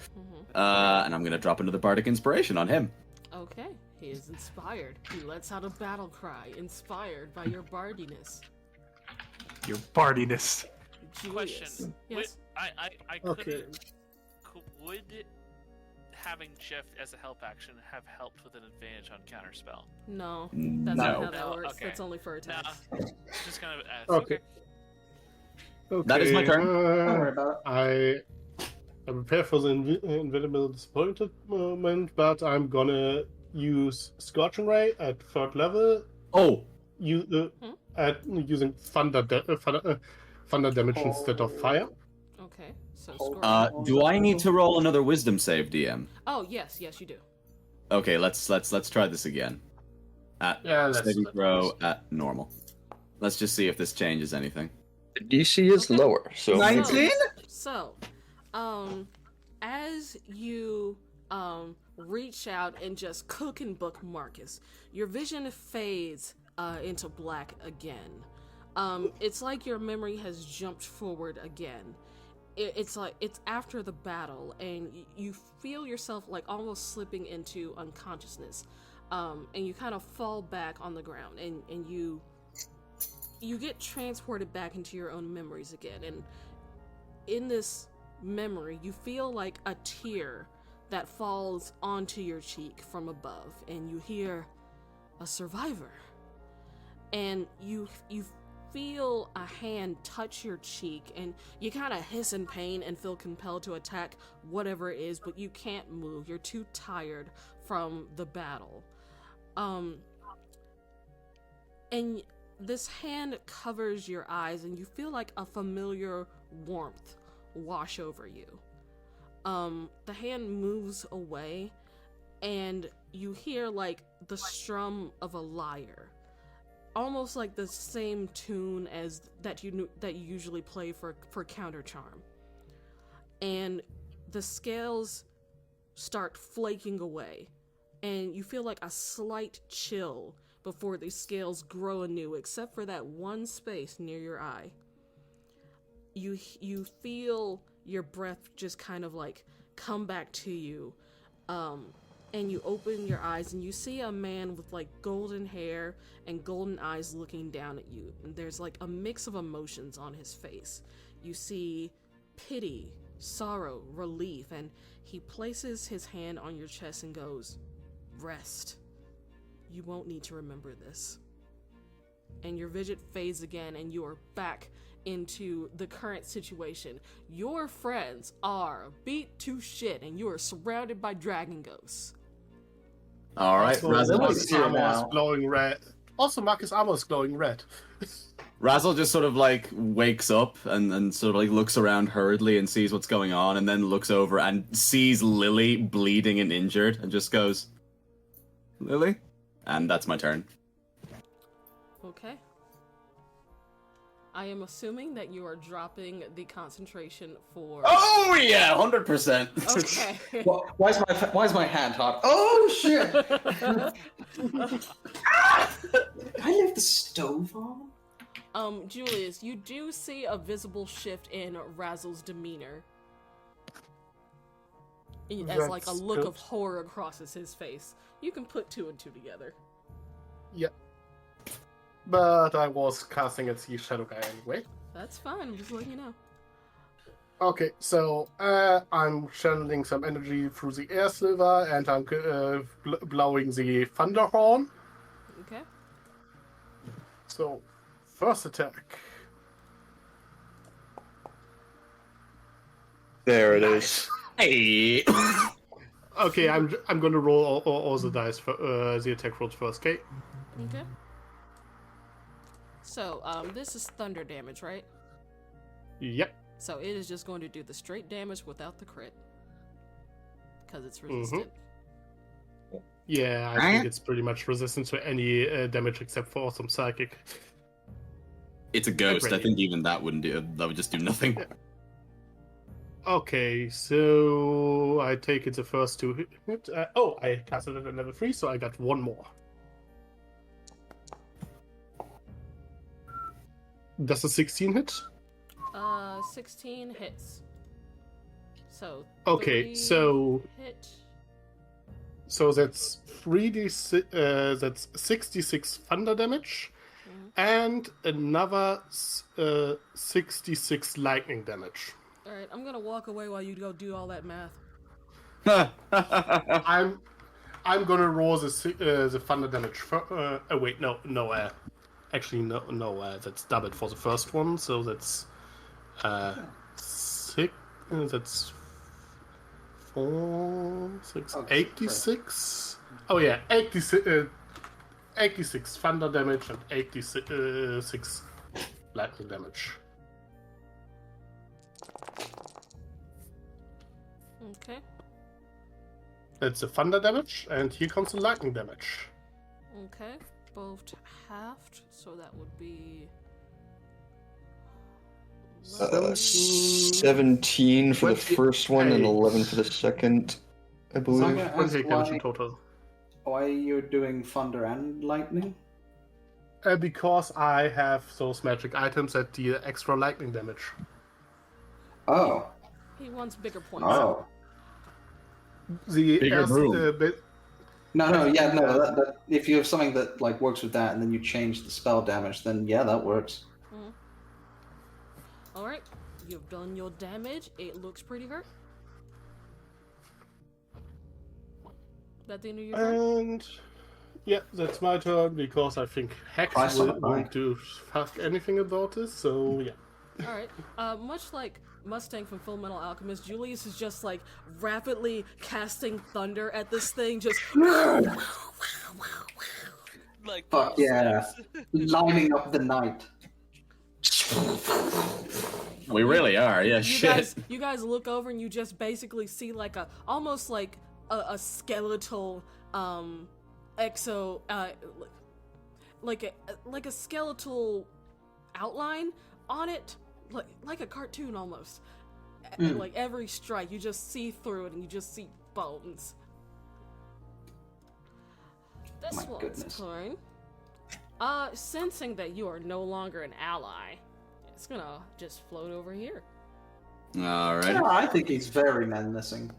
Speaker 11: And I'm going to drop another Bardic Inspiration on him.
Speaker 9: Okay, he is inspired. He lets out a battle cry, inspired by your bardiness.
Speaker 4: Your bardiness.
Speaker 9: Julius.
Speaker 6: Question.
Speaker 9: Yes.
Speaker 6: I
Speaker 8: Okay.
Speaker 6: couldn't. Would having Shift as a help action have helped with an advantage on counterspell?
Speaker 9: No,
Speaker 11: No.
Speaker 9: that's not how that
Speaker 6: No,
Speaker 9: works.
Speaker 6: okay.
Speaker 9: That's only for attacks.
Speaker 6: Just kind of ask.
Speaker 8: Okay. Okay.
Speaker 11: That is my turn.
Speaker 2: Don't worry about
Speaker 8: I prepare for the inevitable disappointed moment, but I'm gonna use Scorching Ray at 3rd level.
Speaker 11: Oh,
Speaker 8: At using thunder damage instead of fire.
Speaker 9: Okay, so
Speaker 2: Hold
Speaker 9: score.
Speaker 11: do I need to roll another wisdom save, DM?
Speaker 9: Oh yes, you do.
Speaker 11: Okay, let's try this again. Saving throw at normal. Let's just see if this changes anything.
Speaker 3: The DC is lower, so
Speaker 2: 19?
Speaker 9: So, as you reach out and just cook and book Marcus, your vision fades into black again. It's like your memory has jumped forward again. It's like it's after the battle, and you feel yourself like almost slipping into unconsciousness, and you kind of fall back on the ground, and you get transported back into your own memories again. And in this memory, you feel like a tear that falls onto your cheek from above, and you hear a survivor. And you feel a hand touch your cheek, and you kind of hiss in pain and feel compelled to attack whatever it is, but you can't move. You're too tired from the battle. And this hand covers your eyes, and you feel like a familiar warmth wash over you. The hand moves away, and you hear like the strum of a lyre, almost like the same tune as that you usually play for counter charm. And the scales start flaking away, and you feel like a slight chill before these scales grow anew, except for that one space near your eye. You feel your breath just kind of like come back to you, and you open your eyes and you see a man with like golden hair and golden eyes looking down at you, and there's like a mix of emotions on his face. You see pity, sorrow, relief, and he places his hand on your chest and goes, "Rest. You won't need to remember this." And your vision fades again, and you are back into the current situation. Your friends are beat to shit, and you are surrounded by dragon ghosts.
Speaker 11: All right,
Speaker 8: Also,
Speaker 11: Razzle
Speaker 8: Marcus'
Speaker 11: just,
Speaker 8: armor is glowing red. Also, Marcus' armor is glowing red.
Speaker 11: Razzle just sort of like wakes up and sort of like looks around hurriedly and sees what's going on, and then looks over and sees Lily bleeding and injured, and just goes, "Lily?" And that's my turn.
Speaker 9: Okay. I am assuming that you are dropping the concentration for...
Speaker 11: Oh yeah, 100%.
Speaker 9: Okay.
Speaker 2: Why's my hand hot? Oh shit! I left the stove on.
Speaker 9: Julius, you do see a visible shift in Razzle's demeanor. As like a look of horror crosses his face. You can put two and two together.
Speaker 8: Yep. But I was casting at Sea Shadow Guy anyway.
Speaker 9: That's fine, I'm just letting you know.
Speaker 8: Okay, so I'm channeling some energy through the air sliver, and I'm blowing the thunder horn.
Speaker 9: Okay.
Speaker 8: So, first attack.
Speaker 3: there it is.
Speaker 11: Hey.
Speaker 8: Okay, I'm going to roll all the dice for the attack rolls first. Okay.
Speaker 9: Okay. So, this is thunder damage, right?
Speaker 8: Yep.
Speaker 9: So it is just going to do the straight damage without the crit. Because it's resistant.
Speaker 8: Yeah, I think it's pretty much resistant to any damage except for some psychic.
Speaker 11: It's a ghost. I think even that wouldn't do. That would just do nothing.
Speaker 8: Okay, so I take it the first two hit. I casted it at level 3, so I got one more. Does a 16 hit?
Speaker 9: 16 hits. So.
Speaker 8: Okay, so.
Speaker 9: Hit.
Speaker 8: So that's 3d. That's 66 thunder damage, and another 66 lightning damage.
Speaker 9: All right, I'm gonna walk away while you go do all that math.
Speaker 8: I'm gonna roll the thunder damage. Wait, no. Actually, no. That's doubled for the first one, so that's 6. That's 4, 6, 86. Oh yeah, 86 thunder damage and 86 lightning damage.
Speaker 9: Okay.
Speaker 8: That's the thunder damage, and here comes the lightning damage.
Speaker 9: Okay. Both halved, so that would be
Speaker 3: 17 for the first one and 11 for the second, I believe.
Speaker 2: Okay.
Speaker 8: One hit damage in total.
Speaker 2: Why you're doing thunder and lightning?
Speaker 8: Because I have those magic items that deal extra lightning damage.
Speaker 2: Oh.
Speaker 9: He wants bigger points.
Speaker 2: Oh.
Speaker 8: The
Speaker 3: Bigger broom.
Speaker 2: That, if you have something that like works with that, and then you change the spell damage, then yeah, that works.
Speaker 9: All right, you've done your damage. It looks pretty hurt. That the end of your turn?
Speaker 8: And yeah, that's my turn because I think Hex won't do fuck anything about this. So yeah.
Speaker 9: All right. Much like Mustang from Full Metal Alchemist, Julius is just like rapidly casting thunder at this thing, just
Speaker 6: Like,
Speaker 2: Fuck yeah. Lining up the night.
Speaker 5: We really are, yeah,
Speaker 9: You guys look over and you just basically see like almost like a skeletal like a skeletal outline on it, like a cartoon almost. Like every strike, you just see through it and you just see bones. This one's turn. Sensing that you are no longer an ally, it's gonna just float over here.
Speaker 5: Alright.
Speaker 2: Yeah, I think he's very menacing.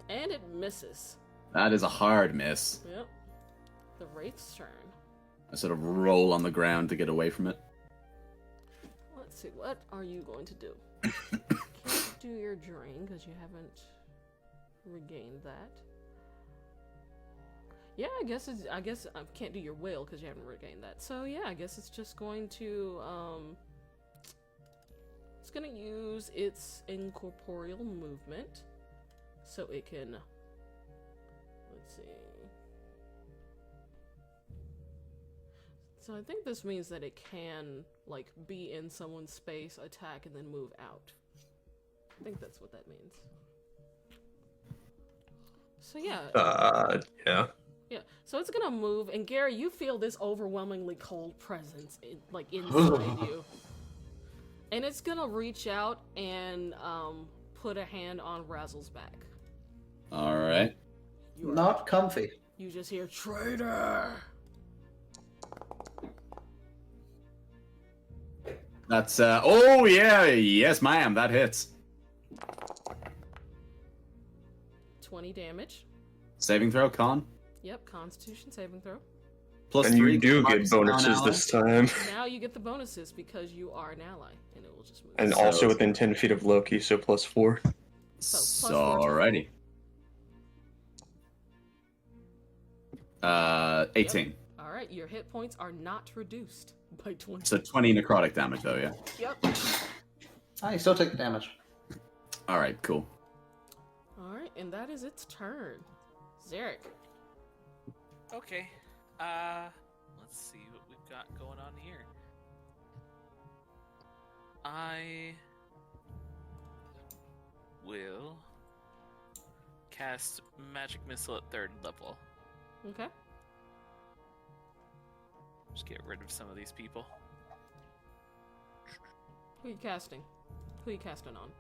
Speaker 9: And it misses.
Speaker 5: That is a hard miss.
Speaker 9: Yep. The Wraith's turn.
Speaker 5: I sort of roll on the ground to get away from it.
Speaker 9: Let's see, what are you going to do? Can't do your drain because you haven't regained that. Yeah, I guess I can't do your will because you haven't regained that. So yeah, I guess it's just going to it's gonna use its incorporeal movement, so it can. Let's see. So I think this means that it can like be in someone's space, attack, and then move out. I think that's what that means. So yeah.
Speaker 3: Yeah.
Speaker 9: Yeah, so it's gonna move, and Gary, you feel this overwhelmingly cold presence, inside you. And it's gonna reach out and put a hand on Razzle's back.
Speaker 5: Alright.
Speaker 2: Not comfy.
Speaker 9: You just hear, traitor!
Speaker 5: That's, oh yeah, yes ma'am, that hits.
Speaker 9: 20 damage.
Speaker 5: Saving throw, con.
Speaker 9: Yep, Constitution saving throw.
Speaker 5: Plus
Speaker 3: And
Speaker 5: 3.
Speaker 3: you do get bonuses this time.
Speaker 9: Now you get the bonuses because you are an ally, and it will just move.
Speaker 3: And also within 10 feet of Loki, so +4.
Speaker 9: So,
Speaker 5: alrighty. 18.
Speaker 9: Yep. Alright, your hit points are not reduced by 20.
Speaker 5: So 20 necrotic damage though, yeah?
Speaker 9: Yep.
Speaker 2: You still take the damage.
Speaker 5: Alright, cool.
Speaker 9: Alright, and that is its turn. Zarek.
Speaker 6: Okay. Let's see what we've got going on here. I will cast Magic Missile at 3rd level.
Speaker 9: Okay.
Speaker 6: Just get rid of some of these people.
Speaker 9: Who are you casting? Who are you casting on?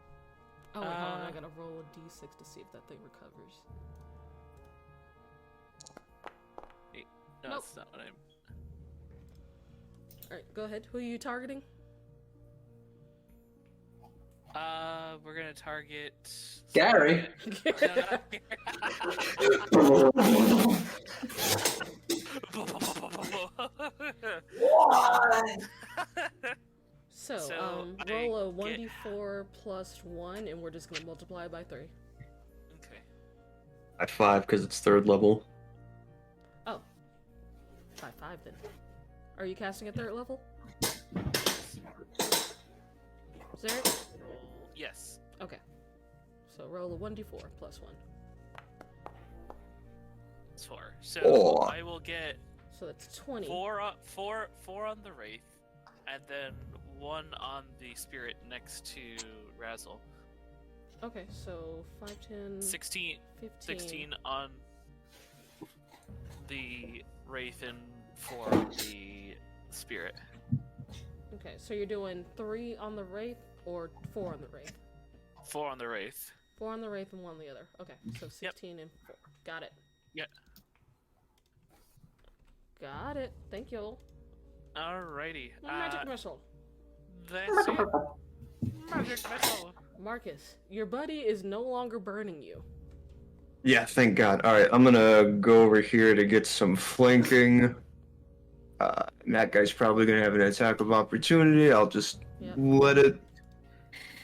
Speaker 9: Oh, wait, hold on. I gotta roll a d6 to see if that thing recovers.
Speaker 6: Wait, no,
Speaker 9: Nope.
Speaker 6: that's not what I'm...
Speaker 9: Alright, go ahead. Who are you targeting?
Speaker 6: We're gonna target...
Speaker 2: Gary?
Speaker 6: What?
Speaker 1: So,
Speaker 6: I
Speaker 1: roll a
Speaker 6: get-
Speaker 1: 1d4 plus 1, and we're just gonna multiply by 3.
Speaker 6: Okay.
Speaker 3: At 5 because it's 3rd level.
Speaker 1: Oh. By 5 then. Are you casting at 3rd level? Zarek?
Speaker 6: Yes.
Speaker 1: Okay. So roll a 1d4 plus 1.
Speaker 6: It's 4. So
Speaker 3: Oh.
Speaker 6: I will get
Speaker 1: So that's 20.
Speaker 6: four on the wraith, and then 1 on the spirit next to Razzle.
Speaker 1: Okay, so 5, 10,
Speaker 6: 16 on the wraith and 4 on the spirit.
Speaker 1: Okay, so you're doing 3 on the Wraith or 4 on the Wraith?
Speaker 6: 4 on the wraith.
Speaker 1: 4 on the Wraith and 1 on the other. Okay, so 16 and 4. Got it.
Speaker 6: Yeah.
Speaker 1: Got it. Thank you.
Speaker 6: Alrighty.
Speaker 1: Magic missile.
Speaker 6: That's it. Magic missile.
Speaker 1: Marcus, your buddy is no longer burning you.
Speaker 3: Yeah, thank God. Alright, I'm gonna go over here to get some flanking. And that guy's probably gonna have an attack of opportunity. I'll just
Speaker 1: Yep.
Speaker 3: let it.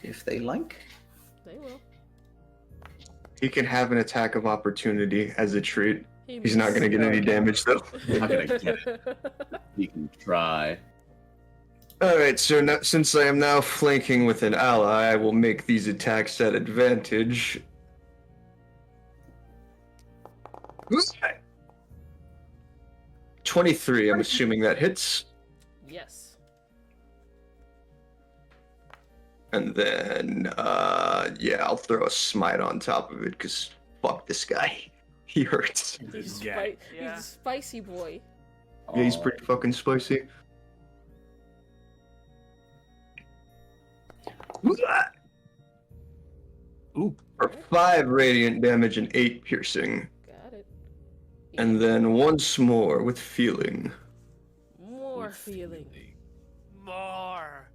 Speaker 2: If they like.
Speaker 1: They will.
Speaker 3: He can have an attack of opportunity as a treat. He's not
Speaker 1: missed.
Speaker 3: gonna get any damage though.
Speaker 5: Not gonna get You can try.
Speaker 3: Alright, so now, since I am now flanking with an ally, I will make these attacks at advantage. 23, I'm assuming that hits.
Speaker 1: Yes.
Speaker 3: And then, yeah, I'll throw a smite on top of it, because fuck this guy. He hurts.
Speaker 1: He's,
Speaker 4: Yeah.
Speaker 6: Yeah.
Speaker 1: he's a spicy boy.
Speaker 3: Yeah, he's pretty fucking spicy.
Speaker 4: Ooh.
Speaker 3: For 5 radiant damage and 8 piercing.
Speaker 1: Got it.
Speaker 3: And then once more with feeling.
Speaker 1: More feeling.
Speaker 6: More.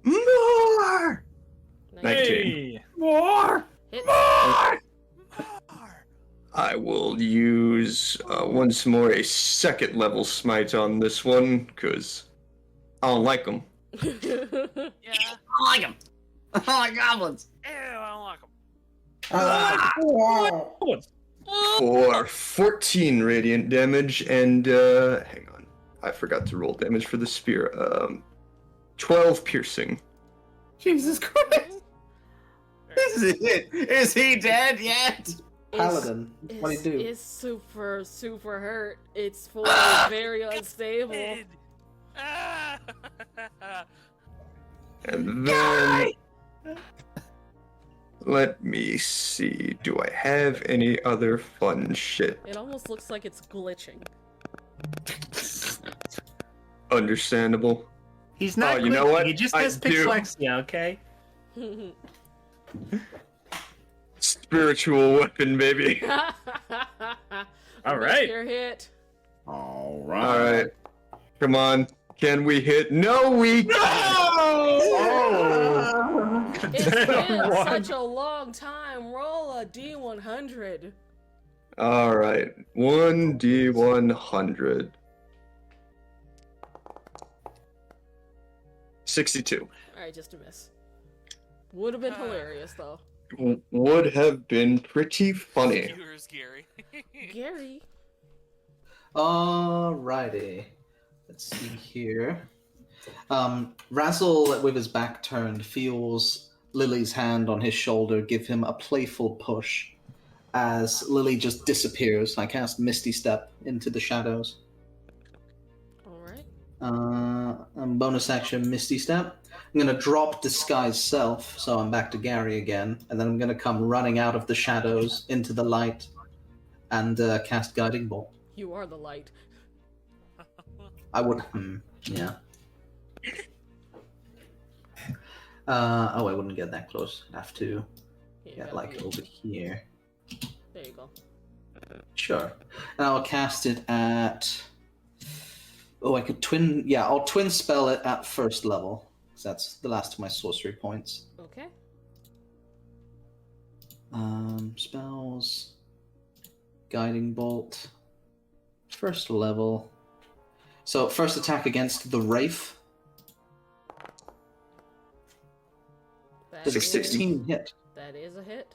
Speaker 3: More! 19.
Speaker 4: More!
Speaker 1: Hit.
Speaker 6: More.
Speaker 3: I will use once more a 2nd level smite on this one, because I don't like them.
Speaker 6: Yeah.
Speaker 5: I like him. I like goblins.
Speaker 6: Ew, I don't like them.
Speaker 3: For 14 radiant damage, and hang on, I forgot to roll damage for the spear. 12 piercing.
Speaker 5: Jesus Christ. This is it. Is he dead yet?
Speaker 2: Paladin, what do you do?
Speaker 1: It's super, super hurt. It's fully very unstable.
Speaker 6: Kid. Ah!
Speaker 3: And then let me see. Do I have any other fun shit?
Speaker 1: It almost looks like it's glitching.
Speaker 3: Understandable.
Speaker 4: He's not
Speaker 3: Oh, you know
Speaker 4: glitching,
Speaker 3: what?
Speaker 4: He just
Speaker 3: I
Speaker 4: has
Speaker 3: do.
Speaker 4: dyslexia, okay?
Speaker 3: Spiritual weapon, baby.
Speaker 4: All right.
Speaker 1: Your hit.
Speaker 5: All
Speaker 3: All right. Come on. Can we hit? No, we can't.
Speaker 5: Oh!
Speaker 1: It's been
Speaker 4: One.
Speaker 1: such a long time. Roll a D100.
Speaker 3: All right. 1d100. 62.
Speaker 1: Alright, just a miss. Would have been hilarious, though.
Speaker 3: Would have been pretty funny.
Speaker 6: Skewers, Gary.
Speaker 1: Gary.
Speaker 2: Alrighty. Let's see here. Razzle, with his back turned, feels Lily's hand on his shoulder give him a playful push as Lily just disappears. I cast Misty Step into the shadows.
Speaker 1: Alright.
Speaker 2: Bonus action Misty Step. I'm going to drop Disguise Self, so I'm back to Gary again, and then I'm going to come running out of the shadows into the light and cast Guiding Bolt.
Speaker 1: You are the light.
Speaker 2: I would. Yeah. I wouldn't get that close. I'd have to
Speaker 1: Yeah,
Speaker 2: get
Speaker 1: gotta
Speaker 2: like
Speaker 1: be-
Speaker 2: over here.
Speaker 1: There you go.
Speaker 2: Sure. And I'll cast it at. Oh, I could twin. Yeah, I'll twin spell it at 1st level. 'Cause that's the last of my sorcery points.
Speaker 1: Okay.
Speaker 2: Spells. Guiding Bolt. 1st level. So, first attack against the Wraith. Does a 16 hit?
Speaker 1: That is a hit.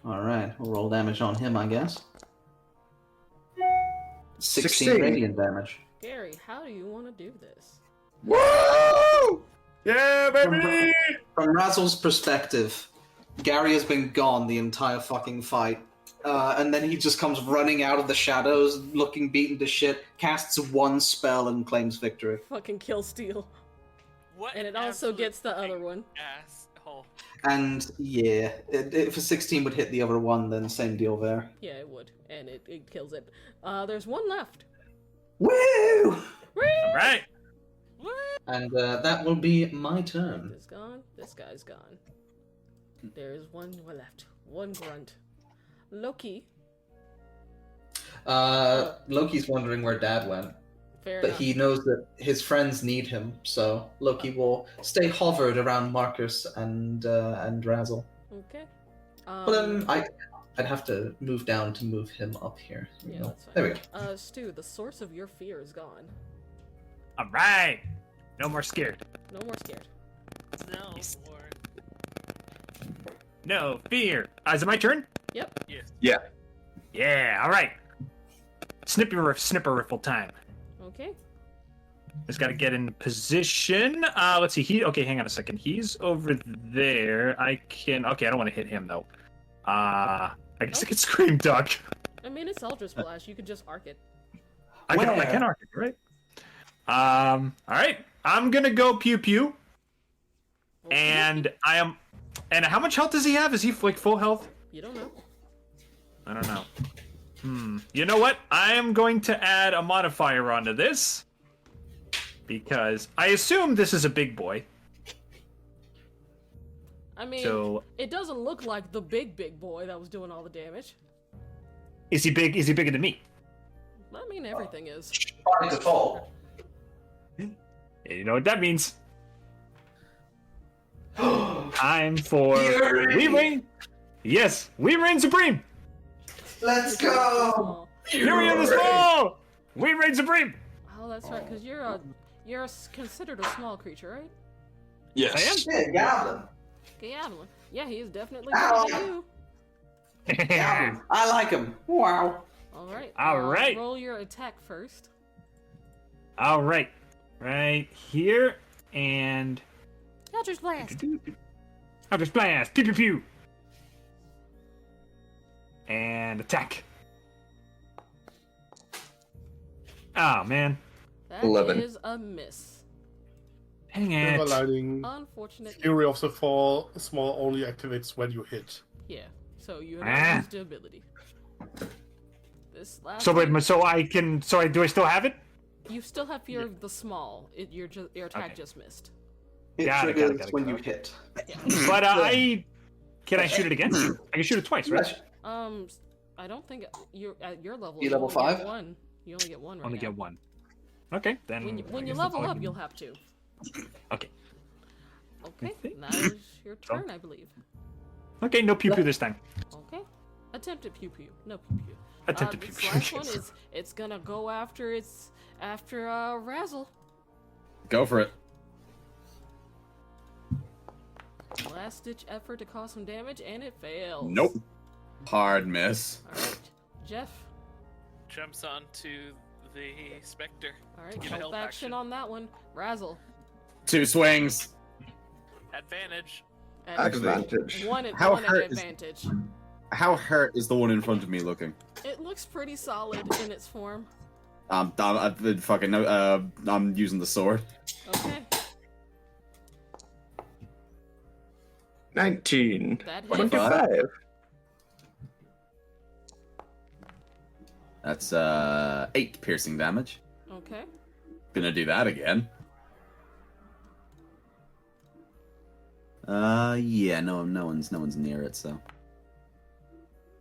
Speaker 2: Alright, we'll roll damage on him, I guess. 16
Speaker 3: 16.
Speaker 2: radiant damage.
Speaker 1: Gary, how do you want to do this?
Speaker 3: Woo! Yeah, baby!
Speaker 2: From Razzle's perspective, Gary has been gone the entire fucking fight. And then he just comes running out of the shadows, looking beaten to shit, casts one spell, and claims victory.
Speaker 1: Fucking kill steal.
Speaker 6: What
Speaker 1: And it
Speaker 6: an
Speaker 1: also
Speaker 6: absolute
Speaker 1: gets the other one.
Speaker 6: asshole.
Speaker 2: And yeah, if a 16 would hit the other one, then same deal there.
Speaker 1: Yeah, it would. And it kills it. There's one left.
Speaker 2: Woo!
Speaker 4: All right.
Speaker 2: And that will be my turn.
Speaker 1: This gone. This guy's gone. There's one left. One grunt. Loki.
Speaker 2: Loki's wondering where Dad went.
Speaker 1: Fair
Speaker 2: But
Speaker 1: enough.
Speaker 2: he knows that his friends need him, so Loki will stay hovered around Marcus and Razzle.
Speaker 1: Okay.
Speaker 2: But I'd have to move down to move him up here.
Speaker 1: Yeah, that's fine.
Speaker 2: There we go.
Speaker 1: Stu, the source of your fear is gone.
Speaker 4: All right. No more scared.
Speaker 1: No more scared.
Speaker 6: No
Speaker 4: Yes.
Speaker 6: more.
Speaker 4: No fear. Is it my turn?
Speaker 1: Yep.
Speaker 6: Yes.
Speaker 4: Yeah. All right. Snipper riffle time.
Speaker 1: Okay.
Speaker 4: Just got to get in position. Let's see. Okay, hang on a second. He's over there. I don't want to hit him though. I guess I could scream duck.
Speaker 1: I mean, it's Eldritch Blast. You could just arc it.
Speaker 4: I can arc it, right? All right. I'm gonna go pew pew. And I am. And how much health does he have? Is he like full health?
Speaker 1: You don't know.
Speaker 4: I don't know. You know what? I am going to add a modifier onto this. Because I assume this is a big boy.
Speaker 1: I mean,
Speaker 4: So
Speaker 1: it doesn't look like the big boy that was doing all the damage.
Speaker 4: is he big? Is he bigger than me?
Speaker 1: I mean, everything is.
Speaker 2: By default.
Speaker 4: You know what that means. Time for
Speaker 2: Fury!
Speaker 4: We Reign. Yes, we reign supreme.
Speaker 2: Let's go!
Speaker 1: Oh,
Speaker 4: Fury of the Small. We reign supreme.
Speaker 1: that's right. Because you're considered a small creature, right?
Speaker 3: Yes.
Speaker 4: I am.
Speaker 2: Shit, Goblin.
Speaker 1: Gablin. Yeah, he is definitely
Speaker 2: Ow.
Speaker 1: bigger than you.
Speaker 2: Goblin. I like him. Wow.
Speaker 1: All right.
Speaker 4: All right.
Speaker 1: Roll your attack first.
Speaker 4: All right, right here and.
Speaker 1: Eldritch Blast.
Speaker 4: Eldritch Blast. Pew pew pew. And attack. Oh man.
Speaker 1: That
Speaker 3: 11.
Speaker 1: is a miss.
Speaker 4: Dang
Speaker 8: Silver
Speaker 4: it.
Speaker 8: lining.
Speaker 1: Unfortunate.
Speaker 8: Fury of the Fall small only activates when you hit.
Speaker 1: Yeah. So you
Speaker 4: Ah.
Speaker 1: have used the ability. This last.
Speaker 4: So wait,
Speaker 1: one,
Speaker 4: so I can. So do I still have it?
Speaker 1: you still have fear of the small. Your attack
Speaker 4: Okay.
Speaker 1: just missed.
Speaker 2: It
Speaker 4: Got it,
Speaker 2: triggers
Speaker 4: got it.
Speaker 2: when you hit.
Speaker 4: But can I shoot it again? I can shoot it twice, right?
Speaker 1: I don't think you're at your level.
Speaker 2: You level
Speaker 1: only get
Speaker 2: 5?
Speaker 1: one. You only get one right
Speaker 4: Only
Speaker 1: now.
Speaker 4: get one. Okay, then.
Speaker 1: When
Speaker 4: I
Speaker 1: you
Speaker 4: guess
Speaker 1: level
Speaker 4: that's all I
Speaker 1: up,
Speaker 4: can-
Speaker 1: you'll have two.
Speaker 4: Okay.
Speaker 1: Okay,
Speaker 4: think-
Speaker 1: that is your turn, I believe.
Speaker 4: Okay, no pew pew this time.
Speaker 1: Okay, attempted pew pew, no pew pew.
Speaker 4: Attempted pew
Speaker 1: This
Speaker 4: pew.
Speaker 1: last one is it's gonna go after Razzle.
Speaker 5: Go for it.
Speaker 1: Last ditch effort to cause some damage, and it fails.
Speaker 5: Nope. Hard miss.
Speaker 1: All right, Jeff.
Speaker 6: Jumps onto the specter.
Speaker 1: All right,
Speaker 6: Get a
Speaker 1: help
Speaker 6: help
Speaker 1: action
Speaker 6: action.
Speaker 1: on that one. Razzle.
Speaker 5: 2 swings.
Speaker 6: Advantage.
Speaker 3: Advantage.
Speaker 1: One at
Speaker 5: How
Speaker 1: one at
Speaker 5: hurt is-
Speaker 1: advantage.
Speaker 5: How hurt is the one in front of me looking?
Speaker 1: It looks pretty solid in its form.
Speaker 5: I'm using the sword.
Speaker 1: Okay,
Speaker 3: 19.
Speaker 1: that hits.
Speaker 3: 25.
Speaker 5: That's 8 piercing damage.
Speaker 1: Okay.
Speaker 5: Gonna do that again. Yeah, no one's near it, so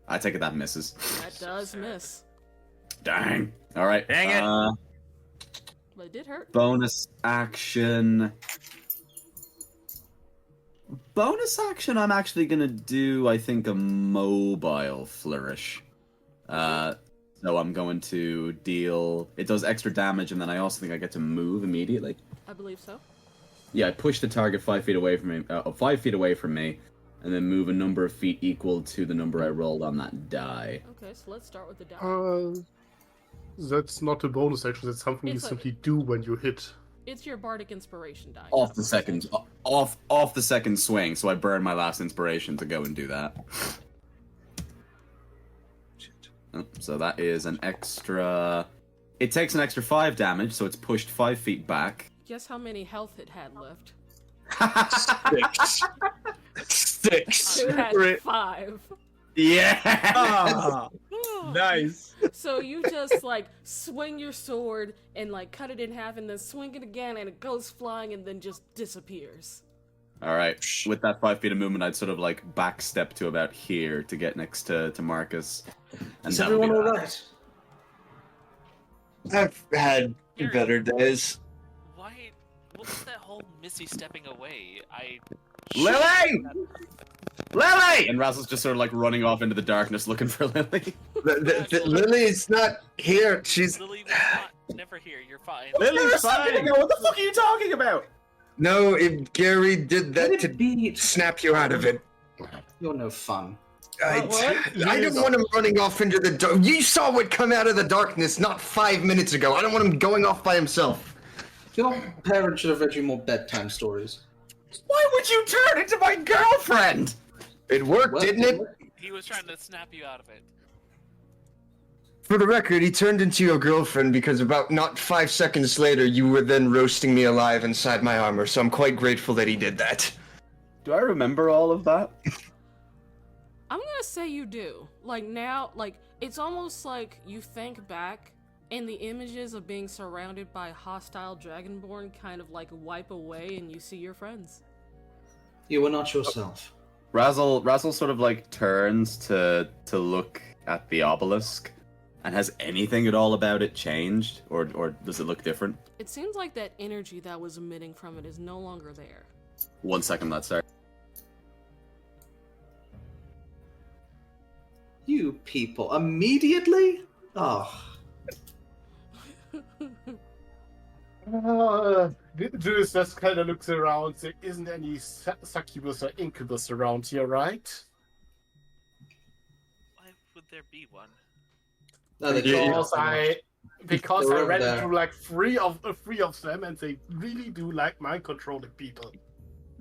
Speaker 5: I take it that misses.
Speaker 1: That does miss.
Speaker 5: Dang. All right.
Speaker 4: Dang it.
Speaker 1: But it did hurt.
Speaker 5: Bonus action. I'm actually gonna do, I think, a mobile flourish. So I'm going to deal. It does extra damage, and then I also think I get to move immediately.
Speaker 1: I believe so.
Speaker 5: Yeah, push the target 5 feet away from me, 5 feet away from me, and then move a number of feet equal to the number I rolled on that die.
Speaker 1: Okay, so let's start with the die.
Speaker 8: That's not a bonus action. That's something you
Speaker 1: It's
Speaker 8: simply do when you hit.
Speaker 1: It's your bardic inspiration die.
Speaker 5: Off the second, off the second swing, so I burn my last inspiration to go and do that. Oh, so that is an extra. It takes an extra 5 damage, so it's pushed 5 feet back.
Speaker 1: Guess how many health it had left?
Speaker 3: 6.
Speaker 1: It had 5.
Speaker 5: Yeah.
Speaker 3: Ah, nice.
Speaker 1: So you just like swing your sword and like cut it in half and then swing it again and it goes flying and then just disappears.
Speaker 5: All right. With that 5 feet of movement, I'd sort of like back step to about here to get next to Marcus. And
Speaker 2: Is
Speaker 5: that'll be
Speaker 2: everyone
Speaker 5: that.
Speaker 2: alright?
Speaker 3: I've had better days.
Speaker 6: Why? What was that whole Missy stepping away?
Speaker 5: Lily! Lily! And Razzle's just sort of like running off into the darkness looking for Lily.
Speaker 3: Lily's not here. She's
Speaker 6: Lily was never here. You're fine.
Speaker 5: Lily's fine! What the fuck are you talking about?
Speaker 3: no. If Gary did that to snap you out of it.
Speaker 2: You're no fun.
Speaker 3: I don't want him running off into the dark. You saw what come out of the darkness not 5 minutes ago. I don't want him going off by himself.
Speaker 2: Your parents should have read you more bedtime stories.
Speaker 5: Why would you turn into my girlfriend?
Speaker 3: It worked,
Speaker 2: What?
Speaker 3: didn't it?
Speaker 6: He was trying to snap you out of it.
Speaker 3: For the record, he turned into your girlfriend because about not 5 seconds later, you were then roasting me alive inside my armor, so I'm quite grateful that he did that.
Speaker 5: Do I remember all of that?
Speaker 1: I'm gonna say you do. Like now, like it's almost like you think back and the images of being surrounded by hostile dragonborn kind of like wipe away and you see your friends.
Speaker 2: You were not yourself.
Speaker 5: Razzle sort of like turns to look at the obelisk. And has anything at all about it changed? Or does it look different?
Speaker 1: It seems like that energy that was emitting from it is no longer there.
Speaker 5: 1 second, let's start.
Speaker 2: You people, immediately? Oh.
Speaker 8: Julius just kind of looks around. There isn't any succubus or incubus around here, right?
Speaker 6: Why would there be one?
Speaker 2: No, they
Speaker 8: Because
Speaker 2: They're
Speaker 8: I
Speaker 2: over
Speaker 8: ran
Speaker 2: there.
Speaker 8: into like three of them, and they really do like mind controlling people.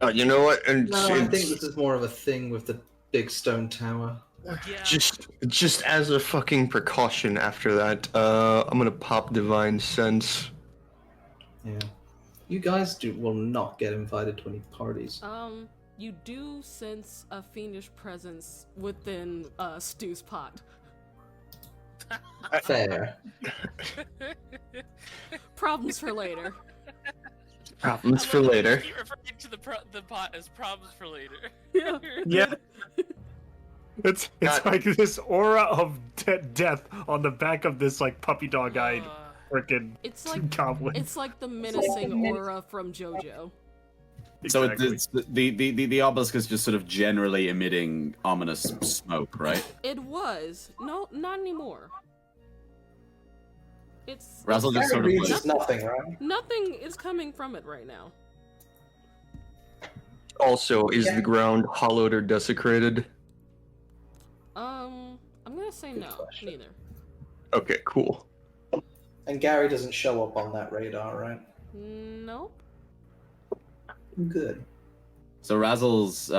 Speaker 3: Oh, you know what? And
Speaker 2: No, I think this is more of a thing with the big stone tower.
Speaker 6: Yeah.
Speaker 3: just as a fucking precaution after that, I'm gonna pop Divine Sense.
Speaker 2: Yeah. You guys will not get invited to any parties.
Speaker 1: You do sense a fiendish presence within Stu's pot.
Speaker 2: Fair.
Speaker 1: Problems for later.
Speaker 3: Problems for later.
Speaker 6: Keep referring to the pot as problems for later.
Speaker 1: Yeah.
Speaker 7: Yeah. It's like this aura of death on the back of this like puppy dog-eyed freaking
Speaker 1: It's like
Speaker 7: goblin.
Speaker 1: it's like the menacing aura from JoJo.
Speaker 7: Exactly.
Speaker 5: So the obelisk is just sort of generally emitting ominous smoke, right?
Speaker 1: It was not anymore. It's
Speaker 5: Razzle just sort of
Speaker 2: Reads
Speaker 5: like,
Speaker 2: is nothing, right?
Speaker 1: nothing is coming from it right now.
Speaker 3: Also, is the ground hollowed or desecrated?
Speaker 1: I'm gonna say no,
Speaker 2: question.
Speaker 1: neither.
Speaker 3: Okay, cool.
Speaker 2: And Gary doesn't show up on that radar, right?
Speaker 1: Nope.
Speaker 2: Good.
Speaker 5: so Razzle's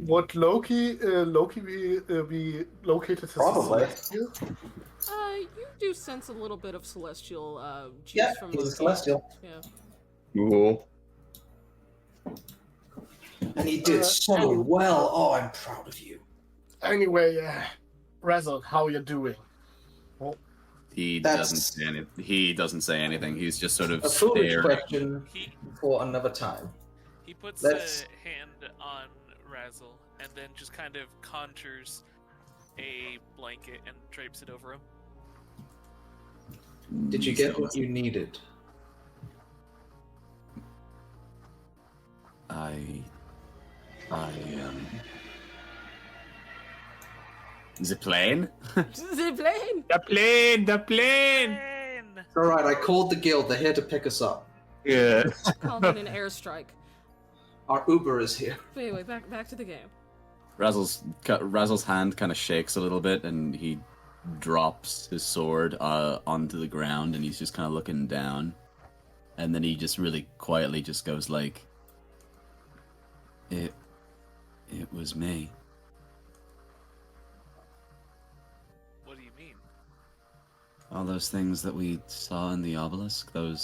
Speaker 8: Would Loki be located as
Speaker 2: Probably.
Speaker 8: a celestial?
Speaker 1: You do sense a little bit of celestial juice
Speaker 2: Yeah,
Speaker 1: from
Speaker 2: he's a
Speaker 1: Loki.
Speaker 2: celestial.
Speaker 1: Yeah.
Speaker 3: Cool.
Speaker 2: And he did so well. Oh, I'm proud of you.
Speaker 8: Anyway, Razzle, how you doing?
Speaker 5: he
Speaker 2: That's-
Speaker 5: doesn't say anything. He's just sort of
Speaker 2: A foolish
Speaker 5: staring.
Speaker 2: question
Speaker 6: He
Speaker 2: for another time.
Speaker 6: he puts
Speaker 2: Let's-
Speaker 6: a hand on Razzle and then just kind of conjures a blanket and drapes it over him.
Speaker 2: Did you get what you needed?
Speaker 5: The plane?
Speaker 1: The plane.
Speaker 7: The plane!
Speaker 2: Alright, I called the guild. They're here to pick us up.
Speaker 3: Yeah.
Speaker 1: Called it an airstrike.
Speaker 2: Our Uber is here.
Speaker 1: Anyway, back to the game.
Speaker 11: Razzle's hand kind of shakes a little bit, and he drops his sword onto the ground, and he's just kind of looking down, and then he just really quietly just goes like, It was me.
Speaker 6: What do you mean?
Speaker 11: All those things that we saw in the obelisk, the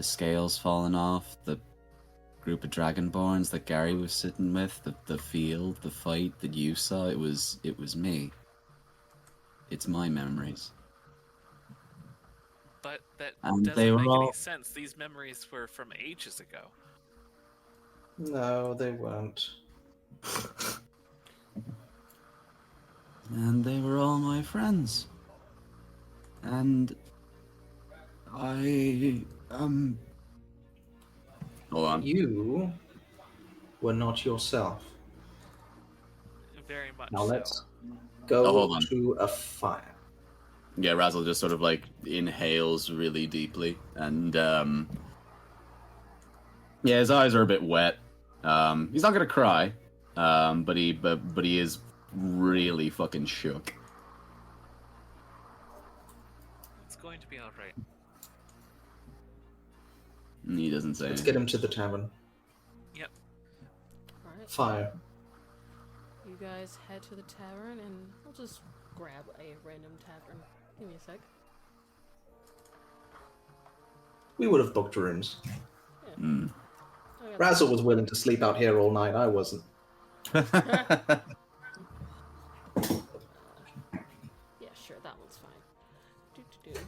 Speaker 11: scales falling off, the group of dragonborns that Gary was sitting with, the field, the fight that you saw, it was me. It's my memories.
Speaker 6: But that
Speaker 11: And
Speaker 6: doesn't
Speaker 11: they were
Speaker 6: make
Speaker 11: all-
Speaker 6: any sense. These memories were from ages ago.
Speaker 2: No, they weren't.
Speaker 11: And they were all my friends. And I hold on.
Speaker 2: You were not yourself.
Speaker 6: Very much
Speaker 2: Now
Speaker 6: so.
Speaker 2: let's go
Speaker 11: hold on.
Speaker 2: to a fire.
Speaker 11: Yeah, Razzle just sort of like inhales really deeply, and yeah, his eyes are a bit wet. He's not gonna cry, but he is really fucking shook.
Speaker 6: It's going to be all right.
Speaker 11: And he doesn't say
Speaker 2: Let's
Speaker 11: anything.
Speaker 2: get him to the tavern.
Speaker 6: Yep.
Speaker 1: Alright,
Speaker 2: Fire.
Speaker 1: you guys head to the tavern, and I'll just grab a random tavern. Give me a sec.
Speaker 2: We would have booked rooms.
Speaker 11: Mm.
Speaker 1: I got
Speaker 2: Razzle was willing to sleep out here all night. I wasn't.
Speaker 1: Yeah, sure, that one's fine. Do. Okay.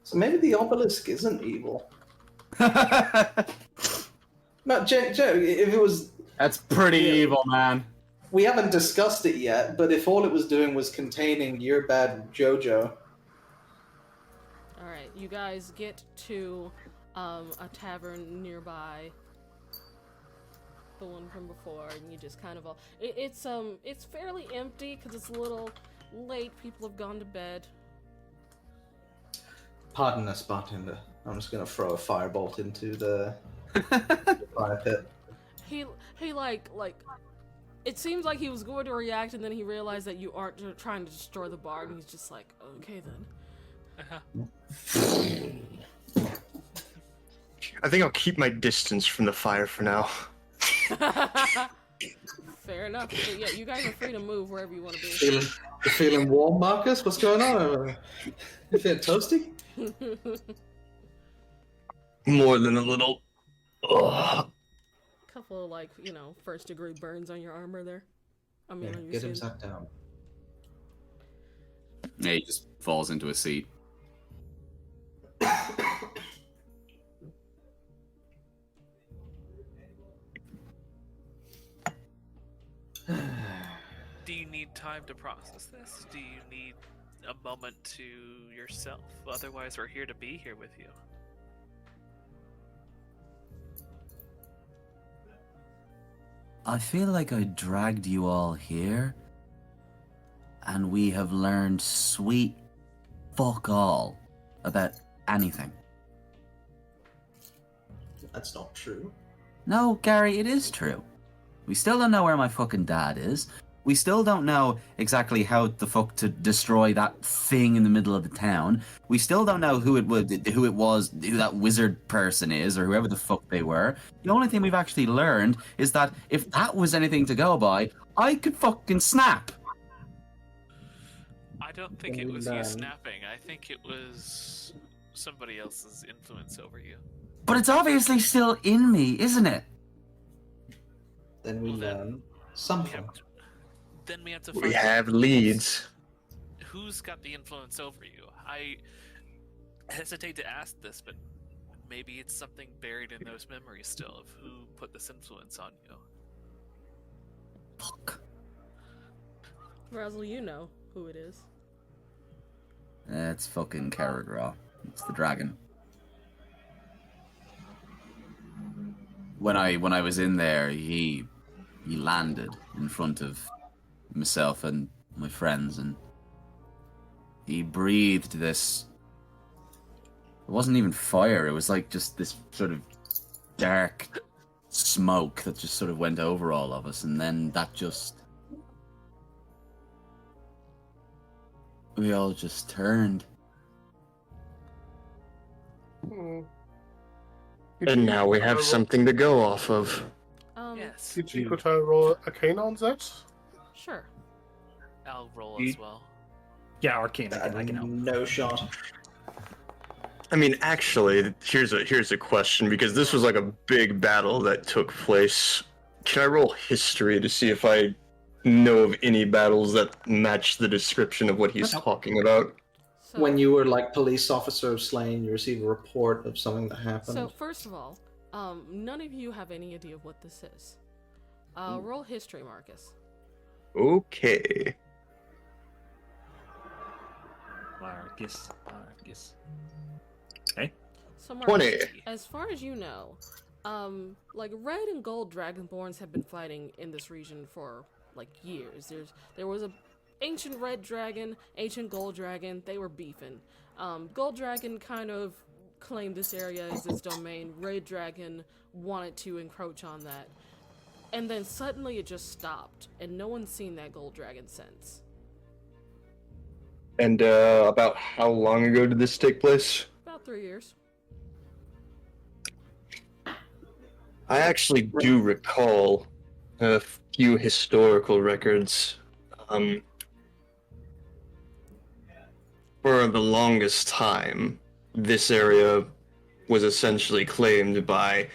Speaker 2: So maybe the obelisk isn't evil. No, Joe, if it was...
Speaker 5: That's pretty
Speaker 2: Yeah.
Speaker 5: evil, man.
Speaker 2: We haven't discussed it yet, but if all it was doing was containing your bad Jojo...
Speaker 1: Alright, you guys get to a tavern nearby. The one from before, and you just kind of all... It's fairly empty, because it's a little late. People have gone to bed.
Speaker 2: Pardon us, bartender. I'm just gonna throw a firebolt into the fire pit.
Speaker 1: He like it seems like he was going to react, and then he realized that you aren't trying to destroy the bar, and he's just like, okay then.
Speaker 3: I think I'll keep my distance from the fire for now.
Speaker 1: Fair enough. But yeah, you guys are free to move wherever you want to be.
Speaker 2: You feeling warm, Marcus? What's going on? You feeling toasty?
Speaker 3: More than a little. Ugh.
Speaker 1: Couple of first degree burns on your armor there. I mean,
Speaker 2: Yeah,
Speaker 1: on your
Speaker 2: get him
Speaker 1: skin.
Speaker 2: sat down.
Speaker 11: Yeah, he just falls into a seat.
Speaker 6: Do you need time to process this? Do you need a moment to yourself? Otherwise, we're here to be here with you.
Speaker 11: I feel like I dragged you all here, and we have learned sweet fuck all about anything.
Speaker 2: That's not true.
Speaker 11: No, Gary, it is true. We still don't know where my fucking dad is. We still don't know exactly how the fuck to destroy that thing in the middle of the town. We still don't know who that wizard person is, or whoever the fuck they were. The only thing we've actually learned is that if that was anything to go by, I could fucking snap.
Speaker 6: I don't think it
Speaker 2: Then
Speaker 6: was
Speaker 2: we
Speaker 6: you
Speaker 2: learn.
Speaker 6: snapping. I think it was somebody else's influence over you.
Speaker 11: But it's obviously still in me, isn't it?
Speaker 2: Then we
Speaker 6: Well, then-
Speaker 2: learn
Speaker 6: We
Speaker 2: something.
Speaker 6: have to, then we have to
Speaker 3: We
Speaker 6: find out
Speaker 3: have leads.
Speaker 6: who's got the influence over you. I hesitate to ask this, but maybe it's something buried in those memories still of who put this influence on you.
Speaker 11: Fuck.
Speaker 1: Razzle, you know who it is.
Speaker 5: It's fucking Karagraw. It's the dragon. When I was in there, he landed in front of myself and my friends, and he breathed this. It wasn't even fire. It was like just this sort of dark smoke that just sort of went over all of us, and then that just. We all just turned.
Speaker 3: And now we have something to go off of.
Speaker 6: Yes.
Speaker 8: Could I roll Arcana on that?
Speaker 1: Sure.
Speaker 6: I'll roll as well.
Speaker 4: Yeah, Arcana. I can help.
Speaker 2: No shot.
Speaker 3: I mean, actually, here's a question, because this was like a big battle that took place. Can I roll history to see if I know of any battles that match the description of what he's talking about?
Speaker 1: So,
Speaker 2: When you were like police officer of Slain, you receive a report of something that happened.
Speaker 1: So first of all, none of you have any idea what this is. Roll history, Marcus.
Speaker 3: Okay.
Speaker 4: Marcus. Okay.
Speaker 1: So Marcus,
Speaker 3: 20.
Speaker 1: as far as you know, like red and gold dragonborns have been fighting in this region for like years. There was a ancient red dragon, ancient gold dragon. They were beefing. Gold dragon kind of claimed this area as its domain. Red dragon wanted to encroach on that, and then suddenly it just stopped, and no one's seen that gold dragon since.
Speaker 3: And about how long ago did this take place?
Speaker 1: About 3 years.
Speaker 3: I actually do recall a few historical records. For the longest time, this area was essentially claimed by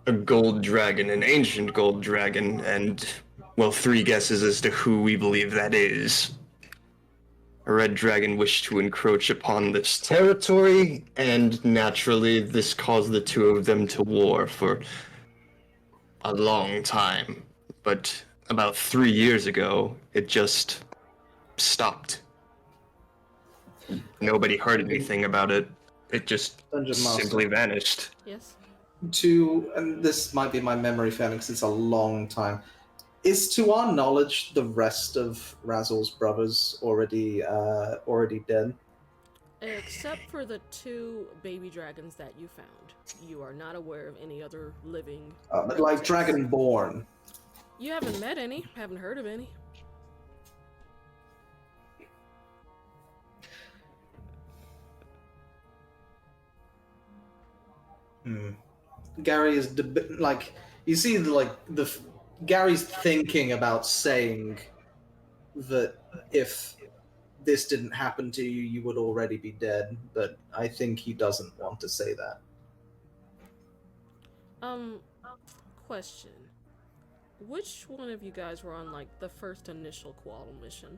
Speaker 3: a gold dragon, an ancient gold dragon, and, well, 3 guesses as to who we believe that is. A red dragon wished to encroach upon this territory, and naturally this caused the two of them to war for a long time. But about 3 years ago, it just stopped. Nobody heard anything about it. It just
Speaker 2: Dungeon Master.
Speaker 3: simply vanished.
Speaker 1: Yes.
Speaker 2: And this might be my memory failing because it's a long time. Is, to our knowledge, the rest of Razzle's brothers already dead?
Speaker 1: Except for the 2 baby dragons that you found. You are not aware of any other living...
Speaker 2: But like Dragonborn.
Speaker 1: You haven't met any, haven't heard of any.
Speaker 2: Gary is you see Gary's thinking about saying that if this didn't happen to you, you would already be dead, but I think he doesn't want to say that.
Speaker 1: Question. Which one of you guys were on, like, the first initial Coatl mission?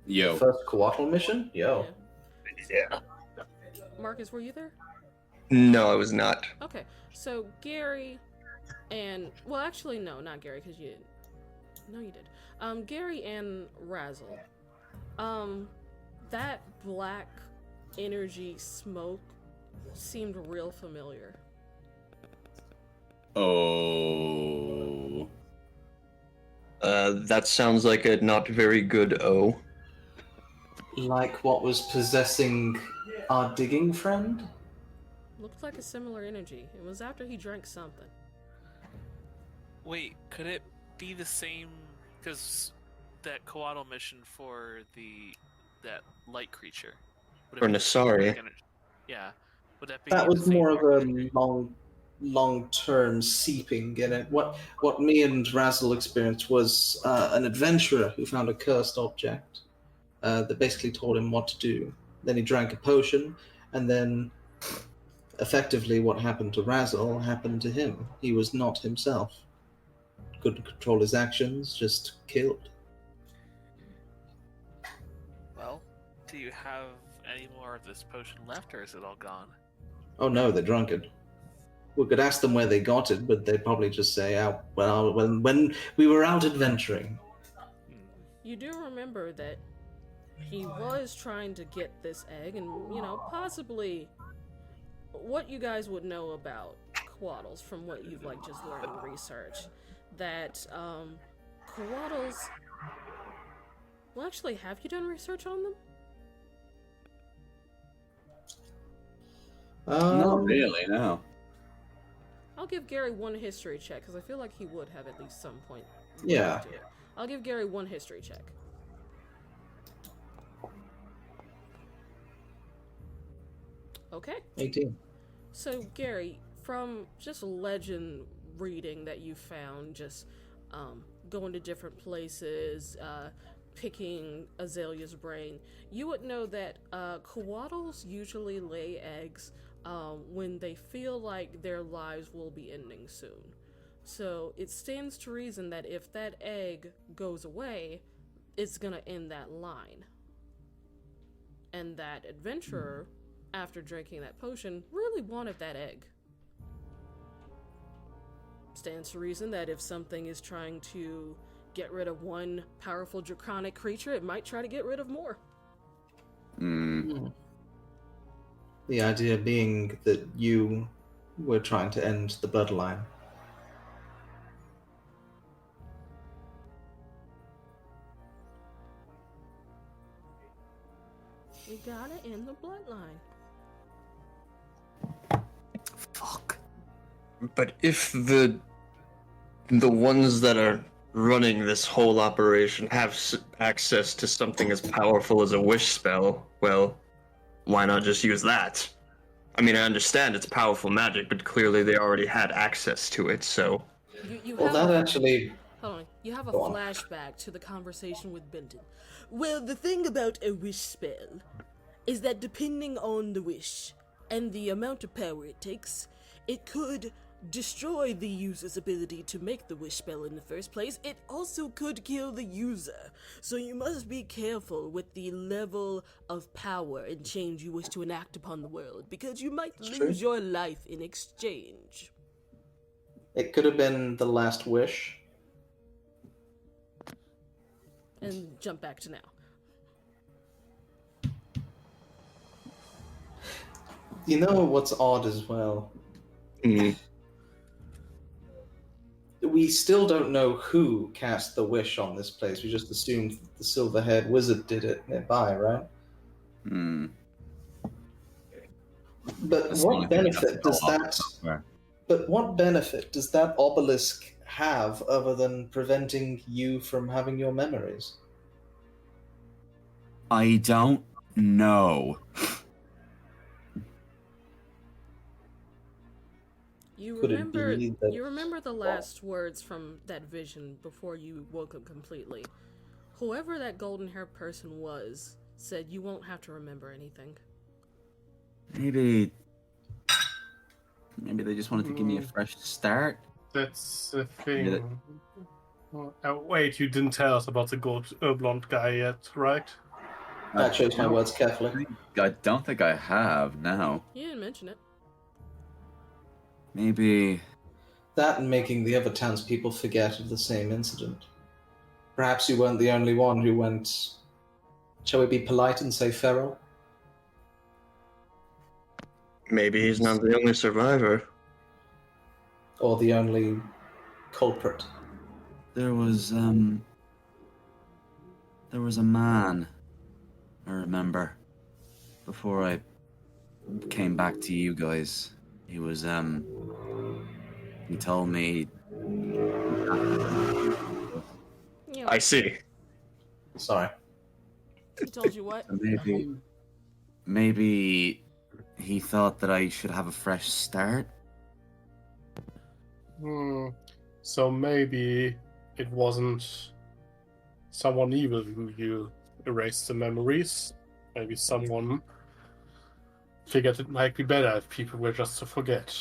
Speaker 5: Yo.
Speaker 2: First Coatl mission? Yo.
Speaker 3: Yeah.
Speaker 1: Marcus, were you there?
Speaker 3: No, I was not.
Speaker 1: Okay, so Gary and... Well, actually, no, not Gary, because you didn't. No, you did. Gary and Razzle. That black energy smoke seemed real familiar.
Speaker 5: Oh.
Speaker 3: That sounds like a not very good O.
Speaker 2: Like what was possessing our digging friend?
Speaker 1: Looked like a similar energy. It was after he drank something.
Speaker 6: Wait, could it be the same? Because that Coatl mission for that light creature. Would it
Speaker 3: Or
Speaker 6: be the same
Speaker 3: Nasari.
Speaker 6: like energy? Yeah. Would that be?
Speaker 2: That
Speaker 6: the
Speaker 2: was
Speaker 6: same
Speaker 2: more of a
Speaker 6: energy?
Speaker 2: long-term seeping in it. What me and Razzle experienced was an adventurer who found a cursed object that basically told him what to do. Then he drank a potion, and then effectively what happened to Razzle happened to him. He was not himself. Couldn't control his actions, just killed.
Speaker 6: Well, do you have any more of this potion left, or is it all gone?
Speaker 2: Oh no, they drunk it. We could ask them where they got it, but they'd probably just say, "Oh, well, when we were out adventuring."
Speaker 1: You do remember that he was trying to get this egg, and, possibly what you guys would know about Quaddles from what you've, just learned in research, that, Quaddles... Well, actually, have you done research on them?
Speaker 5: Not really, no.
Speaker 1: I'll give Gary one history check, because I feel like he would have at least some point.
Speaker 2: Yeah.
Speaker 1: To it. I'll give Gary one history check. Okay.
Speaker 2: 18.
Speaker 1: So, Gary, from just legend reading that you found, just going to different places, picking Azalea's brain, you would know that koalas usually lay eggs when they feel like their lives will be ending soon. So it stands to reason that if that egg goes away, it's gonna end that line. And that adventurer, after drinking that potion, really wanted that egg. Stands to reason that if something is trying to get rid of one powerful draconic creature, it might try to get rid of more.
Speaker 2: The idea being that you were trying to end the bloodline.
Speaker 1: You gotta end the bloodline.
Speaker 11: Fuck.
Speaker 3: But if the ones that are running this whole operation have access to something as powerful as a wish spell, well, why not just use that? I mean, I understand it's powerful magic, but clearly they already had access to it, so...
Speaker 2: Well, that actually...
Speaker 1: Hold on. You have a
Speaker 2: Go on.
Speaker 1: flashback to the conversation with Benton. Well, the thing about a wish spell is that depending on the wish and the amount of power it takes, it could destroy the user's ability to make the wish spell in the first place. It also could kill the user. So you must be careful with the level of power and change you wish to enact upon the world, because you might lose your life in exchange.
Speaker 2: It could have been the last wish.
Speaker 1: And jump back to now.
Speaker 2: You know what's odd as well? We still don't know who cast the wish on this place. We just assumed the silver-haired wizard did it nearby, right? But what benefit does that... But what benefit does that obelisk have other than preventing you from having your memories?
Speaker 5: I don't know.
Speaker 1: You
Speaker 2: Could it
Speaker 1: remember,
Speaker 2: be that-
Speaker 1: you remember the last words from that vision before you woke up completely. Whoever that golden-haired person was said you won't have to remember anything.
Speaker 5: Maybe they just wanted to give me a fresh start.
Speaker 8: That's the thing. Wait, you didn't tell us about the blonde guy yet, right?
Speaker 2: I chose my words carefully.
Speaker 5: I don't think I have, no.
Speaker 1: You didn't mention it.
Speaker 5: Maybe...
Speaker 2: That and making the other townspeople forget of the same incident. Perhaps you weren't the only one who went... Shall we be polite and say feral?
Speaker 3: Maybe he's not the only survivor.
Speaker 2: Or the only culprit.
Speaker 5: There was a man, I remember, before I came back to you guys. He was, he told me...
Speaker 1: Yeah.
Speaker 3: I see.
Speaker 2: Sorry.
Speaker 1: He told you what?
Speaker 5: Maybe he thought that I should have a fresh start?
Speaker 8: So maybe it wasn't someone evil who you erased the memories. Maybe someone figured it might be better if people were just to forget.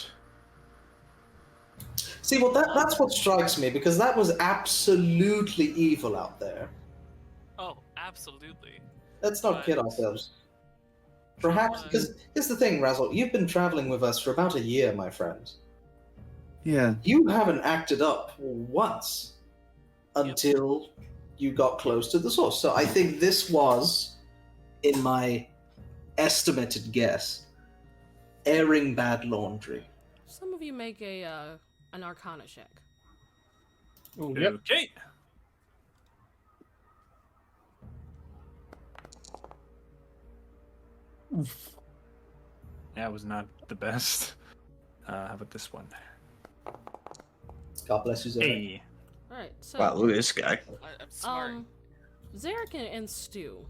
Speaker 2: See, well, that's what strikes me, because that was absolutely evil out there.
Speaker 6: Oh, absolutely.
Speaker 2: Let's not kid ourselves. Perhaps, because here's the thing, Razzle, you've been traveling with us for about a year, my friend.
Speaker 5: Yeah.
Speaker 2: You haven't acted up once until you got close to the source. So I think this was, in my estimated guess, airing bad laundry.
Speaker 9: Some of you make an Arcana check.
Speaker 8: Oh, yep.
Speaker 4: Okay. That was not the best. How about this one?
Speaker 2: God bless you, Zarek.
Speaker 4: Hey.
Speaker 9: All right, so
Speaker 3: Wow, look at this guy.
Speaker 6: I'm smart.
Speaker 9: Zarek and Stu,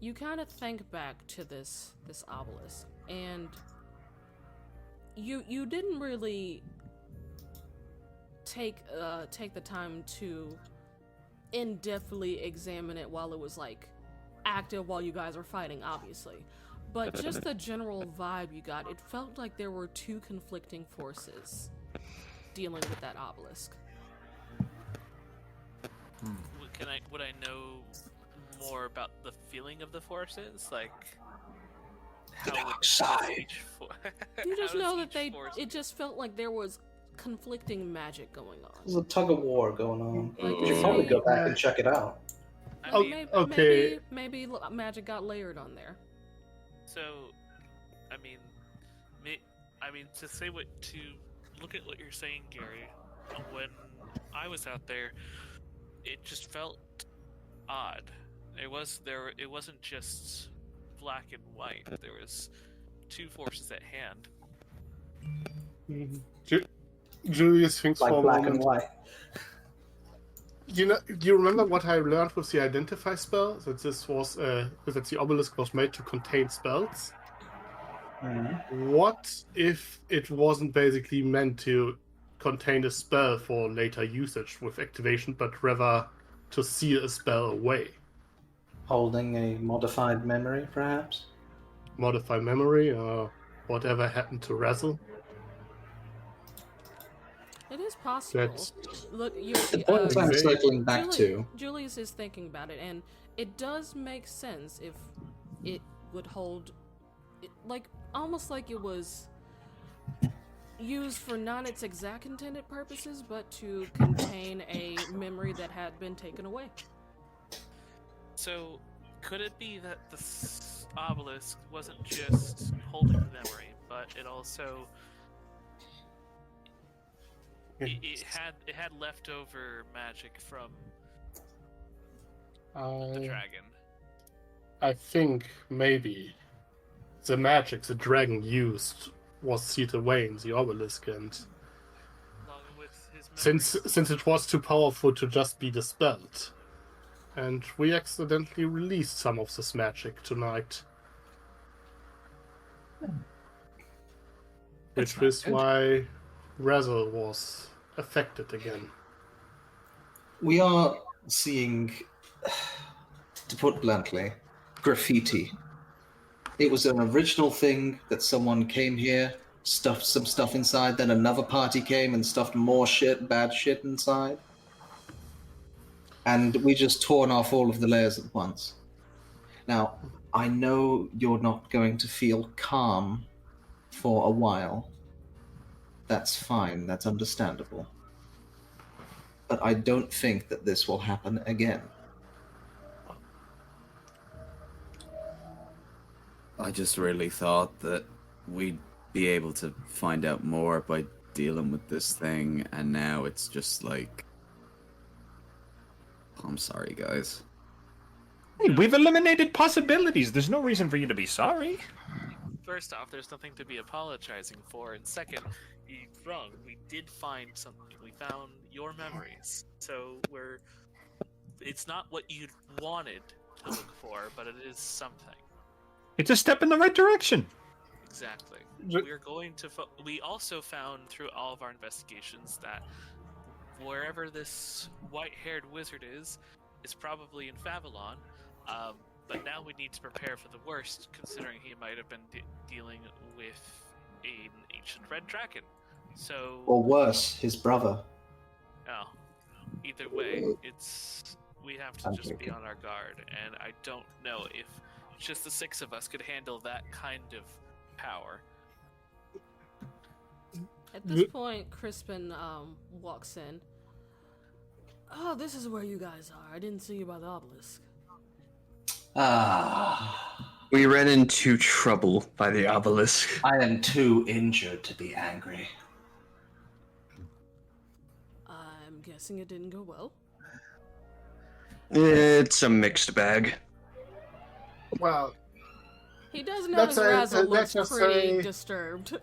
Speaker 9: you kind of think back to this obelisk, and you didn't really take the time to in-depthly examine it while it was like active while you guys were fighting, obviously. But just the general vibe you got, it felt like there were two conflicting forces dealing with that obelisk.
Speaker 6: Would I know more about the feeling of the forces? Like how
Speaker 2: dark
Speaker 6: would
Speaker 2: side.
Speaker 6: each
Speaker 9: You just
Speaker 6: how does
Speaker 9: know that
Speaker 6: each force-
Speaker 9: it just felt like there was conflicting magic going on.
Speaker 2: There's a tug of war going on.
Speaker 9: Like,
Speaker 2: You should probably go back and check it out.
Speaker 6: I
Speaker 8: Oh,
Speaker 6: mean,
Speaker 8: okay.
Speaker 9: Maybe magic got layered on there.
Speaker 6: so I mean, to look at what you're saying, Gary. When I was out there, it just felt odd. It wasn't just black and white. There was two forces at hand.
Speaker 8: Julius thinks
Speaker 2: Like
Speaker 8: for a
Speaker 2: black
Speaker 8: moment.
Speaker 2: and white.
Speaker 8: Do you remember what I learned with the identify spell? That that the obelisk was made to contain spells. What if it wasn't basically meant to contain a spell for later usage with activation, but rather to seal a spell away?
Speaker 2: Holding a modified memory, perhaps?
Speaker 8: Modify memory or whatever happened to Razzle?
Speaker 9: It is possible.
Speaker 8: That's-
Speaker 9: Look,
Speaker 2: The point I'm circling back to.
Speaker 9: Julius is thinking about it, and it does make sense if it would hold, almost like it was used for not its exact intended purposes, but to contain a memory that had been taken away.
Speaker 6: So could it be that the obelisk wasn't just holding the memory, but it also it had leftover magic from the dragon?
Speaker 8: I think maybe the magic the dragon used was sealed away in the obelisk, and
Speaker 6: Along with his memory.
Speaker 8: since it was too powerful to just be dispelled, and we accidentally released some of this magic tonight. Which is why Razzle was affected again.
Speaker 2: We are seeing, to put bluntly, graffiti. It was an original thing that someone came here, stuffed some stuff inside, then another party came and stuffed more bad shit inside. And we just torn off all of the layers at once. Now, I know you're not going to feel calm for a while. That's fine, that's understandable. But I don't think that this will happen again.
Speaker 5: I just really thought that we'd be able to find out more by dealing with this thing, and now it's just like... I'm sorry, guys.
Speaker 4: Hey, we've eliminated possibilities. There's no reason for you to be sorry.
Speaker 6: First off, there's nothing to be apologizing for, and second, you're wrong. We did find something. We found your memories. So it's not what you wanted to look for, but it is something.
Speaker 4: It's a step in the right direction.
Speaker 6: Exactly.
Speaker 8: Ju-
Speaker 6: We're going to. We also found through all of our investigations that wherever this white-haired wizard is probably in Favalon. But now we need to prepare for the worst, considering he might have been dealing with an ancient red dragon. So.
Speaker 2: Or worse, his brother.
Speaker 6: Oh, either way, we have to
Speaker 2: I'm
Speaker 6: just be
Speaker 2: joking.
Speaker 6: on our guard, and I don't know if just the six of us could handle that kind of power.
Speaker 9: At this point, Crispin walks in. Oh, this is where you guys are. I didn't see you by the obelisk.
Speaker 3: We ran into trouble by the obelisk.
Speaker 2: I am too injured to be angry.
Speaker 9: I'm guessing it didn't go well.
Speaker 3: It's a mixed bag.
Speaker 8: Well,
Speaker 9: He does know his Razzle looks pretty disturbed.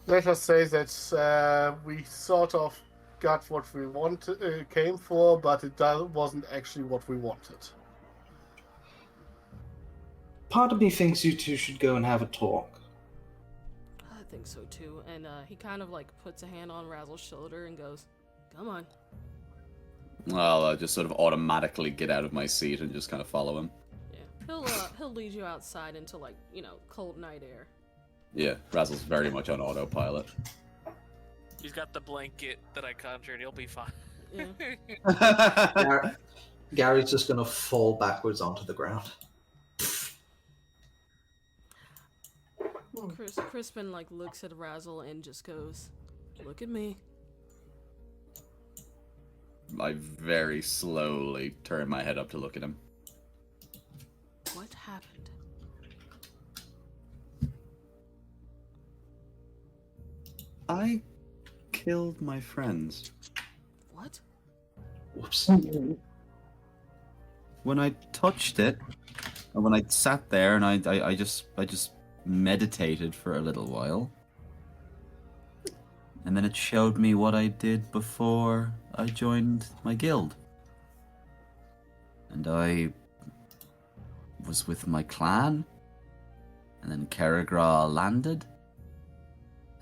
Speaker 8: let us say that we sort of got what we came for, but it wasn't actually what we wanted.
Speaker 2: Part of me thinks you two should go and have a talk.
Speaker 9: I think so too. And he kind of like puts a hand on Razzle's shoulder and goes, "Come on."
Speaker 5: Well, I'll just sort of automatically get out of my seat and just kind of follow him.
Speaker 9: Yeah, he'll lead you outside into like cold night air.
Speaker 5: Yeah, Razzle's very much on autopilot.
Speaker 6: He's got the blanket that I conjured. He'll be fine.
Speaker 9: Yeah.
Speaker 2: Gary's just gonna fall backwards onto the ground.
Speaker 9: Crispin like looks at Razzle and just goes, "Look at me."
Speaker 5: I very slowly turn my head up to look at him.
Speaker 9: What happened?
Speaker 5: I killed my friends.
Speaker 9: What?
Speaker 2: Whoops.
Speaker 5: When I touched it, and when I sat there and I just meditated for a little while, and then it showed me what I did before I joined my guild. And I was with my clan, and then Karagra landed,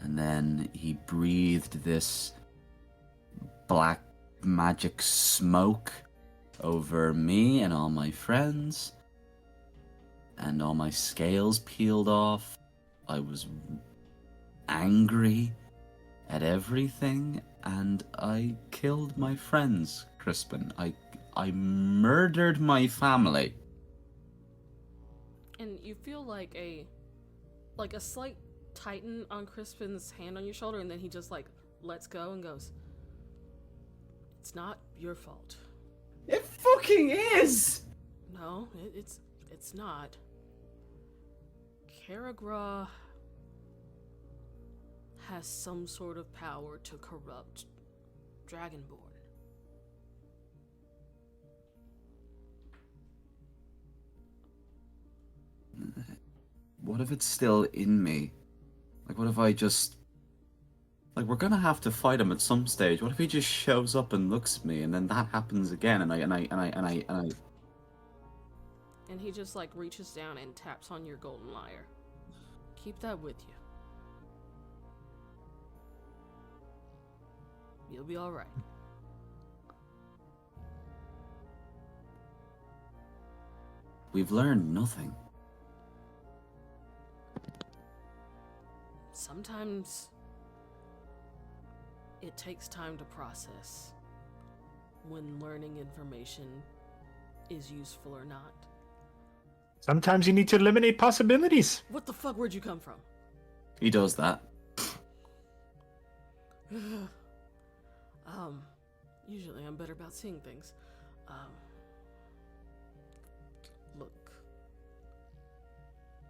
Speaker 5: and then he breathed this black magic smoke over me and all my friends, and all my scales peeled off. I was angry at everything, and I killed my friends, Crispin. I murdered my family.
Speaker 9: And you feel like a slight tighten on Crispin's hand on your shoulder, and then he just like lets go and goes, "It's not your fault."
Speaker 5: It fucking is!
Speaker 9: No, it's not. Karagra has some sort of power to corrupt Dragonborn.
Speaker 5: What if it's still in me? Like, what if I just... Like, we're gonna have to fight him at some stage. What if he just shows up and looks at me, and then that happens again, and I...
Speaker 9: And he just like reaches down and taps on your golden lyre. Keep that with you. You'll be alright.
Speaker 5: We've learned nothing.
Speaker 9: Sometimes it takes time to process when learning information is useful or not.
Speaker 4: Sometimes you need to eliminate possibilities.
Speaker 9: What the fuck, where'd you come from?
Speaker 5: He does that.
Speaker 9: Usually I'm better about seeing things. Look.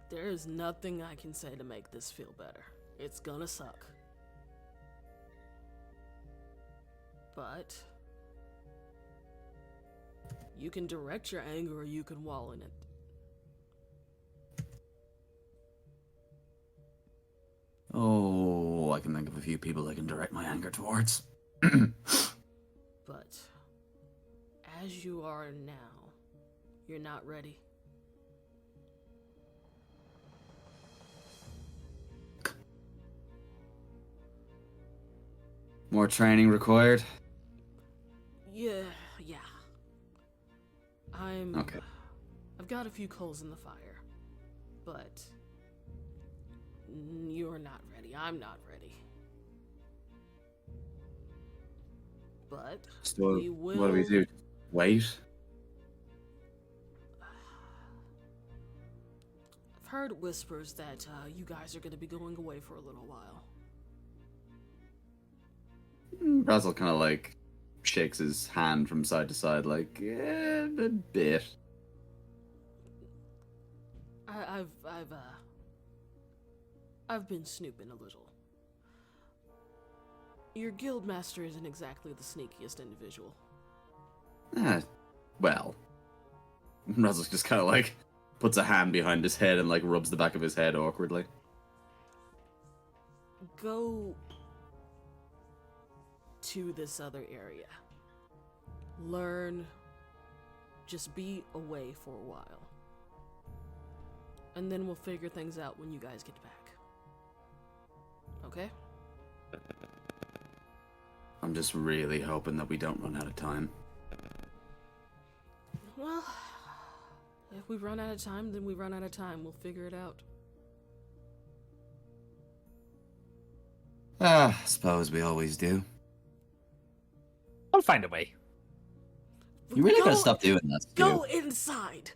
Speaker 9: There is nothing I can say to make this feel better. It's gonna suck. But you can direct your anger or you can wallow in it.
Speaker 5: Oh, I can think of a few people I can direct my anger towards.
Speaker 9: But as you are now, you're not ready.
Speaker 5: More training required?
Speaker 9: Yeah.
Speaker 5: Okay.
Speaker 9: I've got a few coals in the fire, but you're not ready. I'm not ready. But
Speaker 5: So
Speaker 9: we will...
Speaker 5: what do we do? Wait?
Speaker 9: I've heard whispers that you guys are going to be going away for a little while.
Speaker 5: Razzle kind of like shakes his hand from side to side, like, yeah, a bit.
Speaker 9: I've been snooping a little. Your guildmaster isn't exactly the sneakiest individual.
Speaker 5: Well, Razzle just kind of like puts a hand behind his head and like rubs the back of his head awkwardly.
Speaker 9: Go to this other area. Learn. Just be away for a while. And then we'll figure things out when you guys get back. Okay?
Speaker 5: I'm just really hoping that we don't run out of time.
Speaker 9: Well, if we run out of time, then we run out of time. We'll figure it out.
Speaker 5: Suppose we always do.
Speaker 4: I'll find a way.
Speaker 5: You really gotta stop doing that.
Speaker 9: Go inside!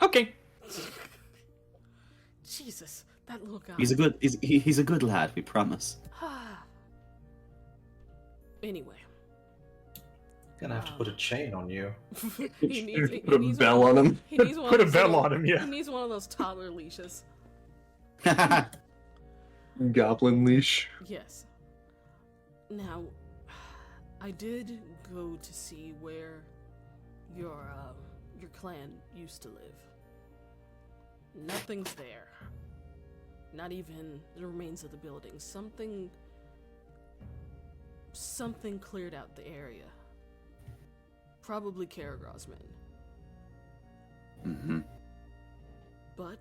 Speaker 4: Okay.
Speaker 9: Jesus, that little guy.
Speaker 5: He's a good lad, we promise.
Speaker 9: Anyway.
Speaker 2: Gonna have to put a chain on you.
Speaker 9: he needs
Speaker 3: Put a bell on him.
Speaker 9: He needs one
Speaker 4: Put
Speaker 9: of
Speaker 4: a
Speaker 9: those
Speaker 4: bell on him, yeah.
Speaker 9: He needs one of those toddler leashes.
Speaker 3: Goblin leash.
Speaker 9: Yes. Now, I did go to see where your clan used to live. Nothing's there. Not even the remains of the building. Something cleared out the area. Probably Karagraw's men.
Speaker 5: Mm-hmm.
Speaker 9: But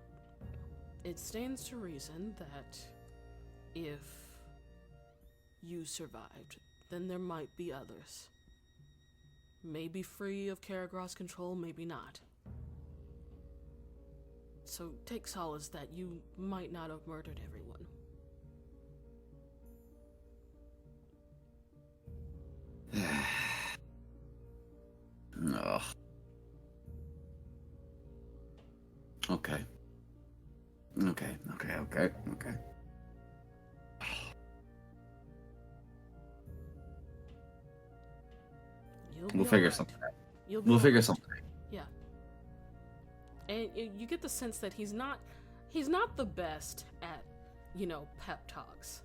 Speaker 9: it stands to reason that if you survived, then there might be others. Maybe free of Karagraw's control, maybe not. So take solace that you might not have murdered everyone.
Speaker 5: Ugh. Okay. Okay. We'll figure something out. We'll figure something out.
Speaker 9: Yeah. And you get the sense that he's not the best at, pep talks.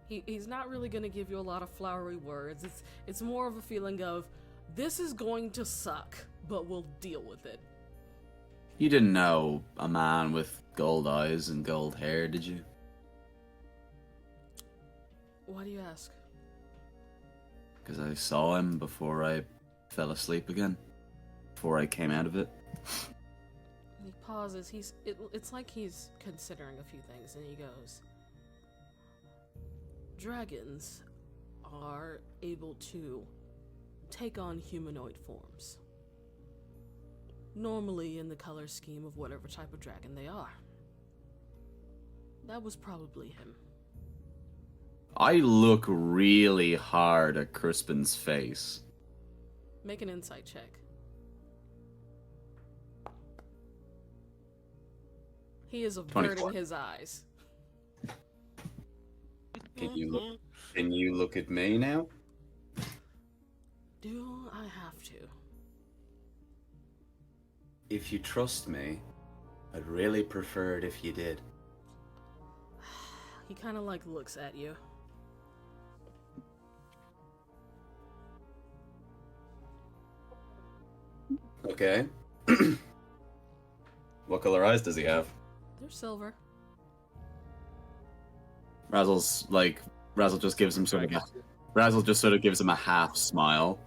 Speaker 9: He's not really going to give you a lot of flowery words. It's more of a feeling of, this is going to suck, but we'll deal with it.
Speaker 5: You didn't know a man with gold eyes and gold hair, did you?
Speaker 9: Why do you ask?
Speaker 5: Because I saw him before I fell asleep again. Before I came out of it.
Speaker 9: He pauses. It's like he's considering a few things, and he goes, dragons are able to take on humanoid forms. Normally in the color scheme of whatever type of dragon they are. That was probably him.
Speaker 5: I look really hard at Crispin's face.
Speaker 9: Make an insight check. He is averting
Speaker 5: 24.
Speaker 9: his eyes.
Speaker 5: Can you look at me now?
Speaker 9: Do I have to?
Speaker 5: If you trust me, I'd really prefer it if you did.
Speaker 9: He kind of looks at you.
Speaker 5: Okay. What color eyes does he have?
Speaker 9: They're silver.
Speaker 5: Razzle just gives him Razzle just sort of gives him a half smile.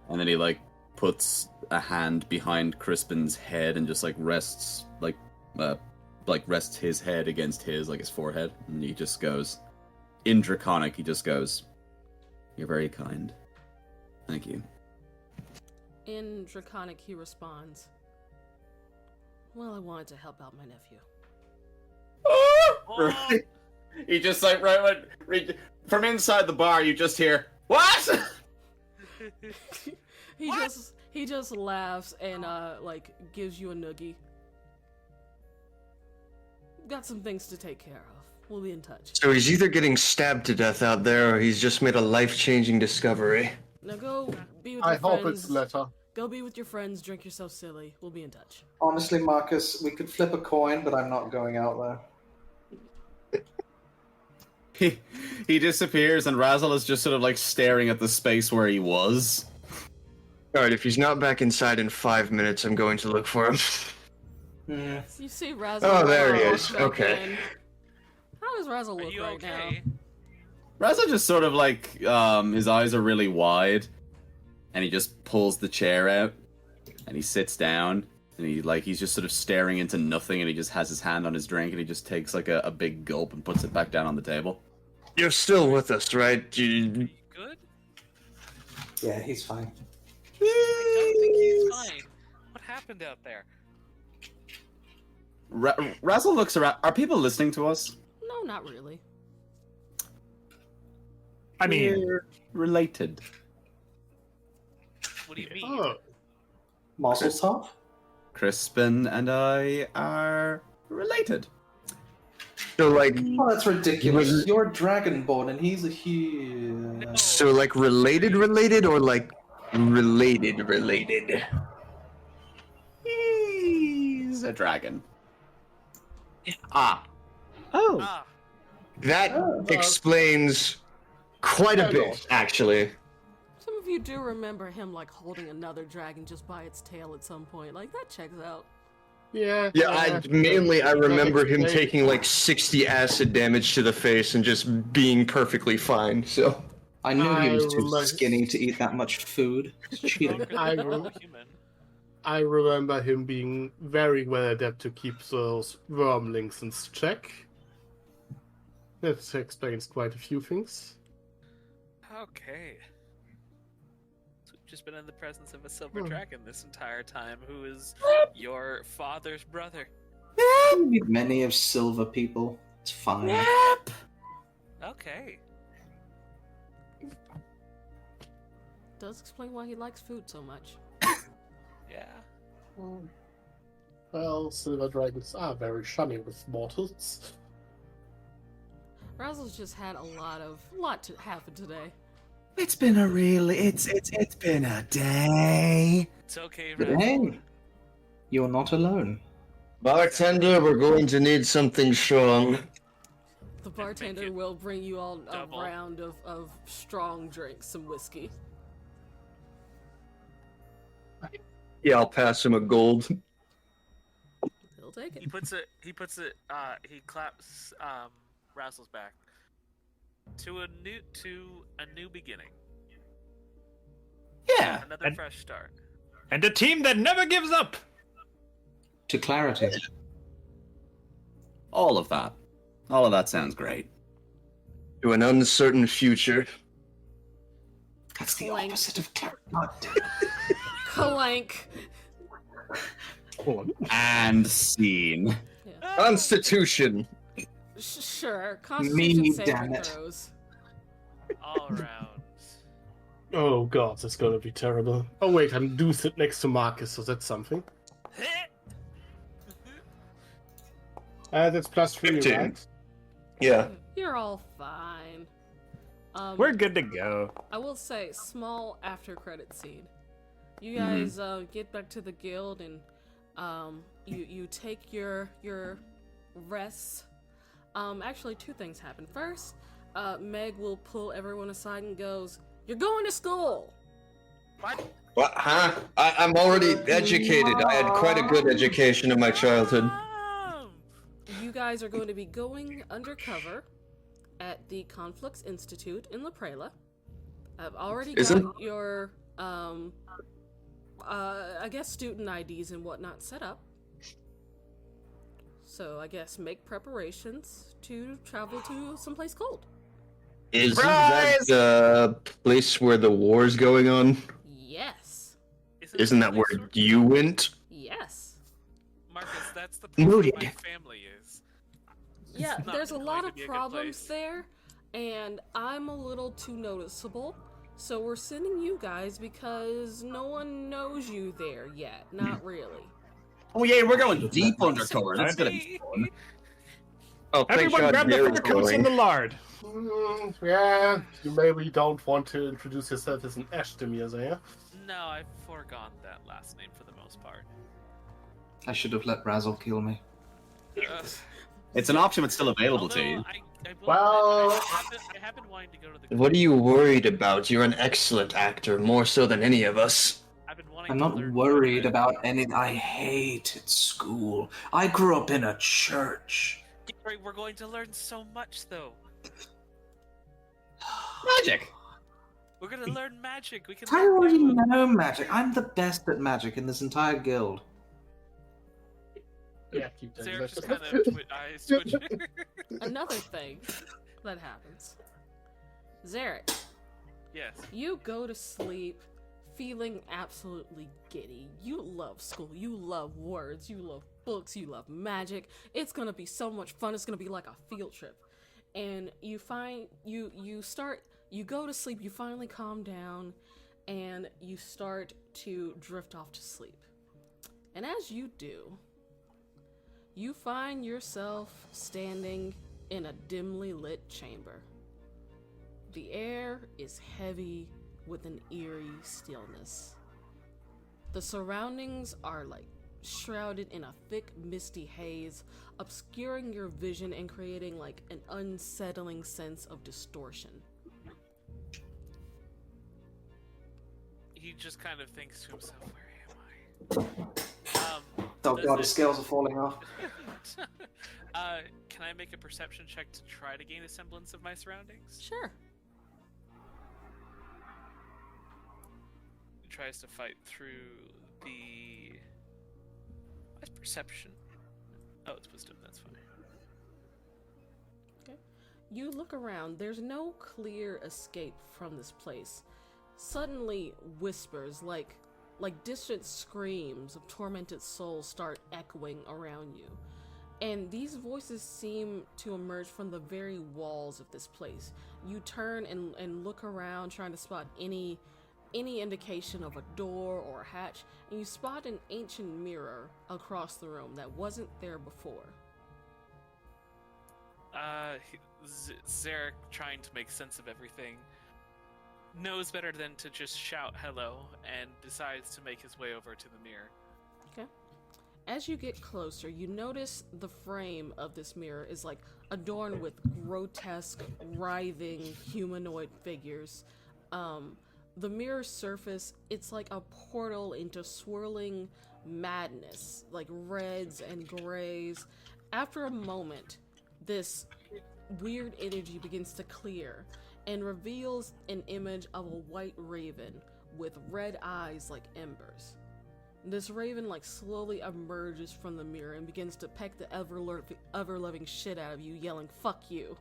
Speaker 5: And then he puts a hand behind Crispin's head and just rests rests his head against his forehead, and he just goes, in Draconic, he just goes, "You're very kind. Thank you."
Speaker 9: In Draconic, he responds, "Well, I wanted to help out my nephew."
Speaker 5: Right. He just right from inside the bar, you just hear, "What?"
Speaker 9: He just laughs and gives you a noogie. Got some things to take care of. We'll be in touch.
Speaker 3: So he's either getting stabbed to death out there, or he's just made a life-changing discovery.
Speaker 9: Now go be with
Speaker 8: I
Speaker 9: your
Speaker 8: hope
Speaker 9: friends.
Speaker 8: it's the latter.
Speaker 9: Go be with your friends, drink yourself silly. We'll be in touch.
Speaker 2: Honestly, Marcus, we could flip a coin, but I'm not going out there.
Speaker 5: He disappears, and Razzle is just sort of like staring at the space where he was.
Speaker 3: Alright, if he's not back inside in 5 minutes, I'm going to look for him.
Speaker 2: Hmm.
Speaker 9: You see Razzle.
Speaker 3: Oh, there he
Speaker 9: walk
Speaker 3: is.
Speaker 9: back
Speaker 3: Okay.
Speaker 9: in. How does Razzle
Speaker 6: Are
Speaker 9: look
Speaker 6: you
Speaker 9: right
Speaker 6: okay?
Speaker 5: Razzle just sort of like, his eyes are really wide, and he just pulls the chair out, and he sits down, and he's just sort of staring into nothing, and he just has his hand on his drink, and he just takes like a big gulp and puts it back down on the table.
Speaker 3: You're still with us, right?
Speaker 6: Good?
Speaker 2: Yeah, he's fine.
Speaker 6: I don't think he's fine. What happened out there?
Speaker 5: Razzle looks around. Are people listening to us?
Speaker 9: now? No, not really.
Speaker 4: I mean,
Speaker 5: We're related.
Speaker 6: What do you mean?
Speaker 8: Oh,
Speaker 2: Morsel top?
Speaker 5: Crispin and I are related.
Speaker 3: So, like,
Speaker 2: Oh, that's ridiculous. You're Dragonborn and he's a huge...
Speaker 6: No.
Speaker 3: so, like, related, or, like, related?
Speaker 5: He's a dragon. Ah.
Speaker 2: Oh.
Speaker 6: Ah,
Speaker 3: That
Speaker 2: Oh,
Speaker 3: explains quite a bit, actually.
Speaker 9: Some of you do remember him like holding another dragon just by its tail at some point. Like that checks out.
Speaker 8: yeah.
Speaker 3: Yeah, I remember him taking, like, 60 acid damage to the face and just being perfectly fine, so...
Speaker 2: I knew he was
Speaker 8: I
Speaker 2: too
Speaker 8: remember-
Speaker 2: skinny to eat that much food. It's cheating.
Speaker 6: stronger
Speaker 8: I
Speaker 6: than a
Speaker 8: will-
Speaker 6: normal human.
Speaker 8: I remember him being very well adept to keep those wormlings in check. That explains quite a few things.
Speaker 6: Okay. So we've just been in the presence of a silver
Speaker 8: Hmm.
Speaker 6: dragon this entire time, who is your father's brother.
Speaker 2: We meet many of silver people. It's fine.
Speaker 6: Okay.
Speaker 9: Does explain why he likes food so much.
Speaker 6: Yeah.
Speaker 8: Well, silver dragons are very shunny with mortals.
Speaker 9: Razzle's just had a lot to happen today.
Speaker 11: It's been a it's been a day.
Speaker 6: It's okay,
Speaker 2: But
Speaker 6: Red.
Speaker 2: hey, you're not alone.
Speaker 3: Bartender, we're going to need something strong.
Speaker 9: The bartender
Speaker 6: it
Speaker 9: will bring you all a
Speaker 6: double.
Speaker 9: round of strong drinks, some whiskey.
Speaker 3: Yeah, I'll pass him a gold.
Speaker 9: He'll take it.
Speaker 6: He he claps Razzle's back. To a new beginning.
Speaker 5: Yeah.
Speaker 6: Another
Speaker 4: And-
Speaker 6: fresh start.
Speaker 4: and a team that never gives up.
Speaker 2: To clarity.
Speaker 5: All of that. All of that sounds great.
Speaker 3: To an uncertain future.
Speaker 2: That's the
Speaker 9: Clank.
Speaker 2: opposite of clarity.
Speaker 9: Clank.
Speaker 5: And scene.
Speaker 9: Yeah.
Speaker 3: Constitution.
Speaker 9: Sure. Constitution
Speaker 2: Me,
Speaker 9: saving
Speaker 2: damn it.
Speaker 9: throws.
Speaker 6: All around.
Speaker 8: Oh god, that's gonna be terrible. Oh wait, I do sit next to Marcus, so that's something. That's +3,
Speaker 3: 15.
Speaker 8: right?
Speaker 3: Yeah.
Speaker 9: You're all fine.
Speaker 4: We're good to go.
Speaker 9: I will say, small after credit scene. You guys get back to the guild and you take your rests. Actually, two things happen. First, Meg will pull everyone aside and goes, "You're going to school."
Speaker 6: What?
Speaker 3: What? Huh? I'm already educated. I had quite a good education in my childhood.
Speaker 6: Mom!
Speaker 9: You guys are going to be going undercover at the Conflux Institute in La Prela. I've already
Speaker 3: Isn't-
Speaker 9: got your I guess student IDs and whatnot set up. So I guess make preparations to travel to someplace cold.
Speaker 3: Isn't that the place where the war's going on?
Speaker 9: Yes.
Speaker 3: Isn't that where you went?
Speaker 9: Yes.
Speaker 6: Marcus, that's the place where
Speaker 3: Noted.
Speaker 6: my family is.
Speaker 9: Yeah,
Speaker 6: It's not
Speaker 9: there's a
Speaker 6: going
Speaker 9: lot
Speaker 6: to
Speaker 9: of
Speaker 6: be a good
Speaker 9: problems
Speaker 6: place.
Speaker 9: there, and I'm a little too noticeable. So we're sending you guys because no one knows you there yet. Not really.
Speaker 5: Oh yeah, we're going deep undercover. That's gonna be fun.
Speaker 3: Oh, thank
Speaker 4: Everyone
Speaker 3: God
Speaker 4: grab the
Speaker 3: Gary's
Speaker 4: fur coats and
Speaker 3: going.
Speaker 4: the lard.
Speaker 8: Yeah, you maybe don't want to introduce yourself as an Ashtemir there.
Speaker 6: No, I've foregone that last name for the most part.
Speaker 2: I should have let Razzle kill me.
Speaker 5: It's an option that's still available to
Speaker 6: Although
Speaker 5: you.
Speaker 6: I will
Speaker 8: Well-
Speaker 6: admit, I have been wanting to go to the.
Speaker 3: What are you worried about? You're an excellent actor, more so than any of us.
Speaker 6: I've been wanting
Speaker 2: I'm
Speaker 6: to
Speaker 2: not
Speaker 6: learn
Speaker 2: worried
Speaker 6: more
Speaker 2: about any. I hated school. I grew up in a church.
Speaker 6: Gary, we're going to learn so much, though.
Speaker 5: Magic.
Speaker 6: We're gonna learn magic. We can.
Speaker 2: I
Speaker 6: learn
Speaker 2: already
Speaker 6: new-
Speaker 2: know magic. I'm the best at magic in this entire guild.
Speaker 8: Yeah, keep doing
Speaker 6: Sarah
Speaker 8: that.
Speaker 6: just kind of eyes twitching.
Speaker 1: Another thing that happens. Zarek,
Speaker 6: Yes.
Speaker 1: you go to sleep feeling absolutely giddy. You love school. You love words. You love books. You love magic. It's gonna be so much fun. It's gonna be like a field trip. And you find you go to sleep. You finally calm down, and you start to drift off to sleep. And as you do, you find yourself standing in a dimly lit chamber. The air is heavy with an eerie stillness. The surroundings are like shrouded in a thick, misty haze, obscuring your vision and creating like an unsettling sense of distortion.
Speaker 6: He just kind of thinks to himself, "Where am I?"
Speaker 2: Oh
Speaker 6: does
Speaker 2: god,
Speaker 6: it-
Speaker 2: his scales are falling off.
Speaker 6: Can I make a perception check to try to gain a semblance of my surroundings?
Speaker 1: Sure.
Speaker 6: He tries to fight through the. What's perception? Oh, it's wisdom. That's fine.
Speaker 1: Okay. You look around. There's no clear escape from this place. Suddenly, whispers like distant screams of tormented souls start echoing around you. And these voices seem to emerge from the very walls of this place. You turn and look around, trying to spot any indication of a door or a hatch, and you spot an ancient mirror across the room that wasn't there before.
Speaker 6: Zarek, trying to make sense of everything, knows better than to just shout hello and decides to make his way over to the mirror.
Speaker 1: Okay. As you get closer, you notice the frame of this mirror is like adorned with grotesque, writhing humanoid figures. The mirror's surface, it's like a portal into swirling madness, like reds and grays. After a moment, this weird energy begins to clear and reveals an image of a white raven with red eyes like embers. This raven like slowly emerges from the mirror and begins to peck the ever-loving shit out of you, yelling, "Fuck you."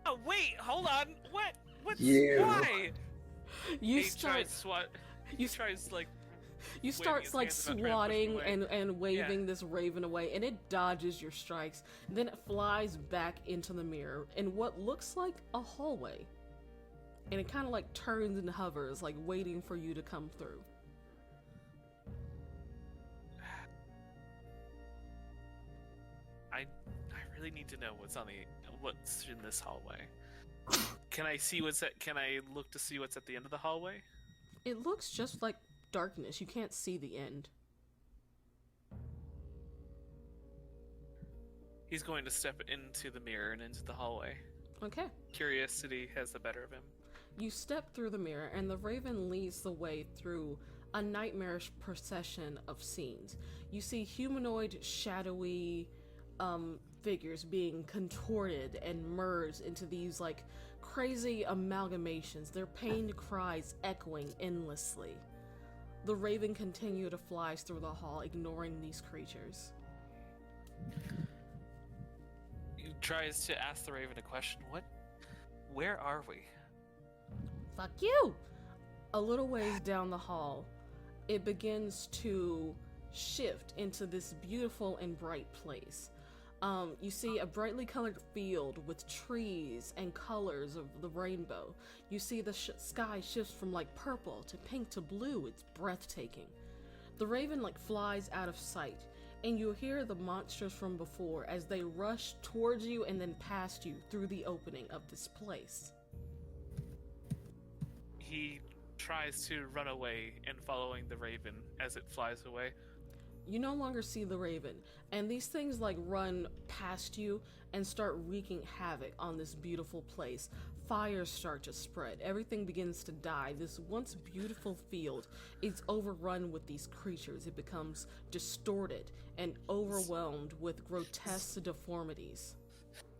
Speaker 6: Oh wait, hold on. What? What's
Speaker 3: You.
Speaker 6: why?
Speaker 1: You
Speaker 6: He
Speaker 1: start
Speaker 6: tries swat. He tries like.
Speaker 1: You
Speaker 6: waving
Speaker 1: start
Speaker 6: his
Speaker 1: like
Speaker 6: hands about trying to push
Speaker 1: swatting
Speaker 6: me away.
Speaker 1: and waving
Speaker 6: Yeah.
Speaker 1: this raven away, and it dodges your strikes. Then it flies back into the mirror in what looks like a hallway. And it kind of like turns and hovers, like waiting for you to come through.
Speaker 6: I really need to know what's in this hallway. Can I see what's at? Can I look to see what's at the end of the hallway?
Speaker 1: It looks just like darkness. You can't see the end.
Speaker 6: He's going to step into the mirror and into the hallway.
Speaker 1: Okay.
Speaker 6: Curiosity has the better of him.
Speaker 1: You step through the mirror, and the raven leads the way through a nightmarish procession of scenes. You see humanoid, shadowy figures being contorted and merged into these like crazy amalgamations, their pained cries echoing endlessly. The raven continued to fly through the hall, ignoring these creatures.
Speaker 6: He tries to ask the raven a question. Where are we?
Speaker 1: Fuck you! A little ways down the hall, it begins to shift into this beautiful and bright place. You see a brightly colored field with trees and colors of the rainbow. You see the sky shifts from like purple to pink to blue. It's breathtaking. The raven like flies out of sight, and you hear the monsters from before as they rush towards you and then past you through the opening of this place.
Speaker 6: He tries to run away and following the raven as it flies away.
Speaker 1: You no longer see the raven, and these things like run past you and start wreaking havoc on this beautiful place. Fires start to spread. Everything begins to die. This once beautiful field is overrun with these creatures. It becomes distorted and overwhelmed with grotesque deformities.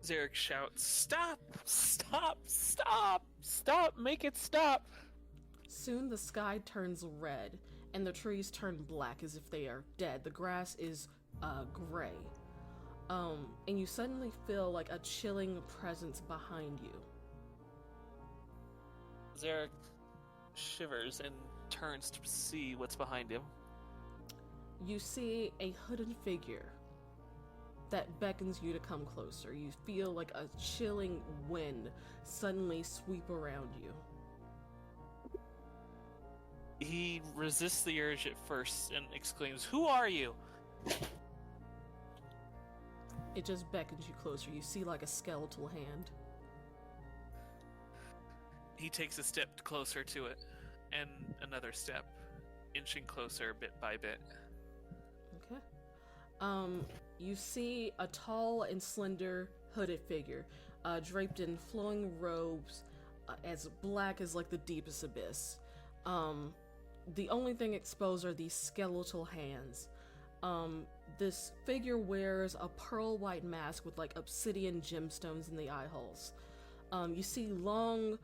Speaker 6: Zarek shouts, "Stop!
Speaker 10: Stop! Stop! Stop! Make it stop!
Speaker 1: Soon the sky turns red, and the trees turn black as if they are dead. The grass is gray. And you suddenly feel like a chilling presence behind you.
Speaker 6: Zarek shivers and turns to see what's behind him.
Speaker 1: You see a hooded figure that beckons you to come closer. You feel like a chilling wind suddenly sweep around you.
Speaker 6: He resists the urge at first and exclaims, "Who are you?"
Speaker 1: It just beckons you closer. You see like a skeletal hand.
Speaker 6: He takes a step closer to it, and another step, inching closer bit by bit.
Speaker 1: Okay. You see a tall and slender hooded figure, draped in flowing robes, as black as like the deepest abyss. The only thing exposed are these skeletal hands. This figure wears a pearl white mask with like obsidian gemstones in the eye holes. You see long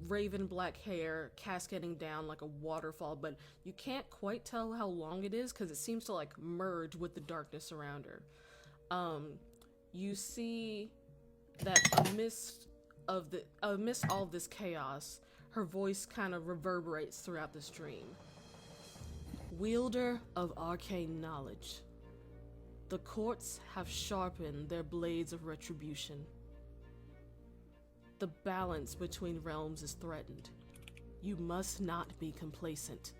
Speaker 1: raven black hair cascading down like a waterfall, but you can't quite tell how long it is because it seems to like merge with the darkness around her. You see that amidst all of this chaos, her voice kind of reverberates throughout this dream. Wielder of arcane knowledge, the courts have sharpened their blades of retribution. The balance between realms is threatened. You must not be complacent.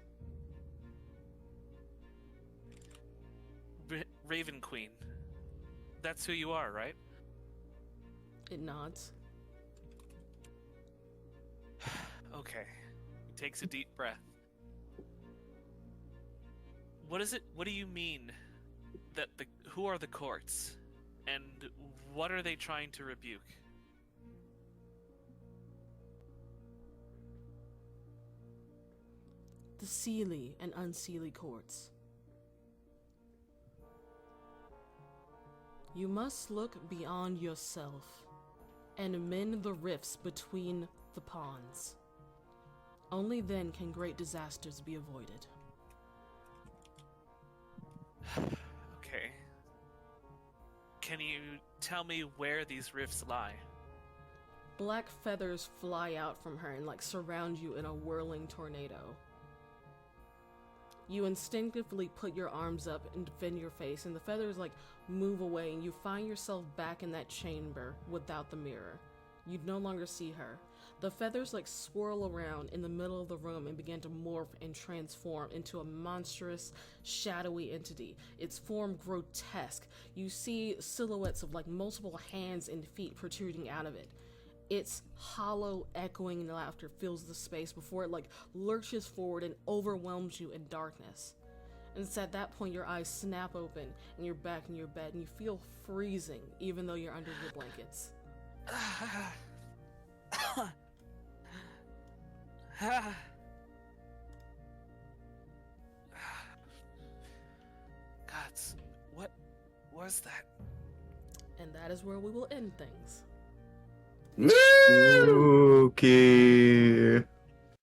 Speaker 6: Raven Queen. That's who you are, right?
Speaker 1: It nods.
Speaker 6: Okay. He takes a deep breath. What do you mean that who are the courts? And what are they trying to rebuke?
Speaker 1: The Seelie and Unseelie courts. You must look beyond yourself and mend the rifts between the pawns. Only then can great disasters be avoided.
Speaker 6: Okay. Can you tell me where these rifts lie?
Speaker 1: Black feathers fly out from her and like surround you in a whirling tornado. You instinctively put your arms up and defend your face, and the feathers like move away, and you find yourself back in that chamber without the mirror. You no longer see her. The feathers like swirl around in the middle of the room and begin to morph and transform into a monstrous, shadowy entity. Its form grotesque. You see silhouettes of like multiple hands and feet protruding out of it. Its hollow, echoing laughter fills the space before it like lurches forward and overwhelms you in darkness. And it's at that point your eyes snap open and you're back in your bed and you feel freezing even though you're under your blankets.
Speaker 6: Gods, what was that?
Speaker 1: And that is where we will end things.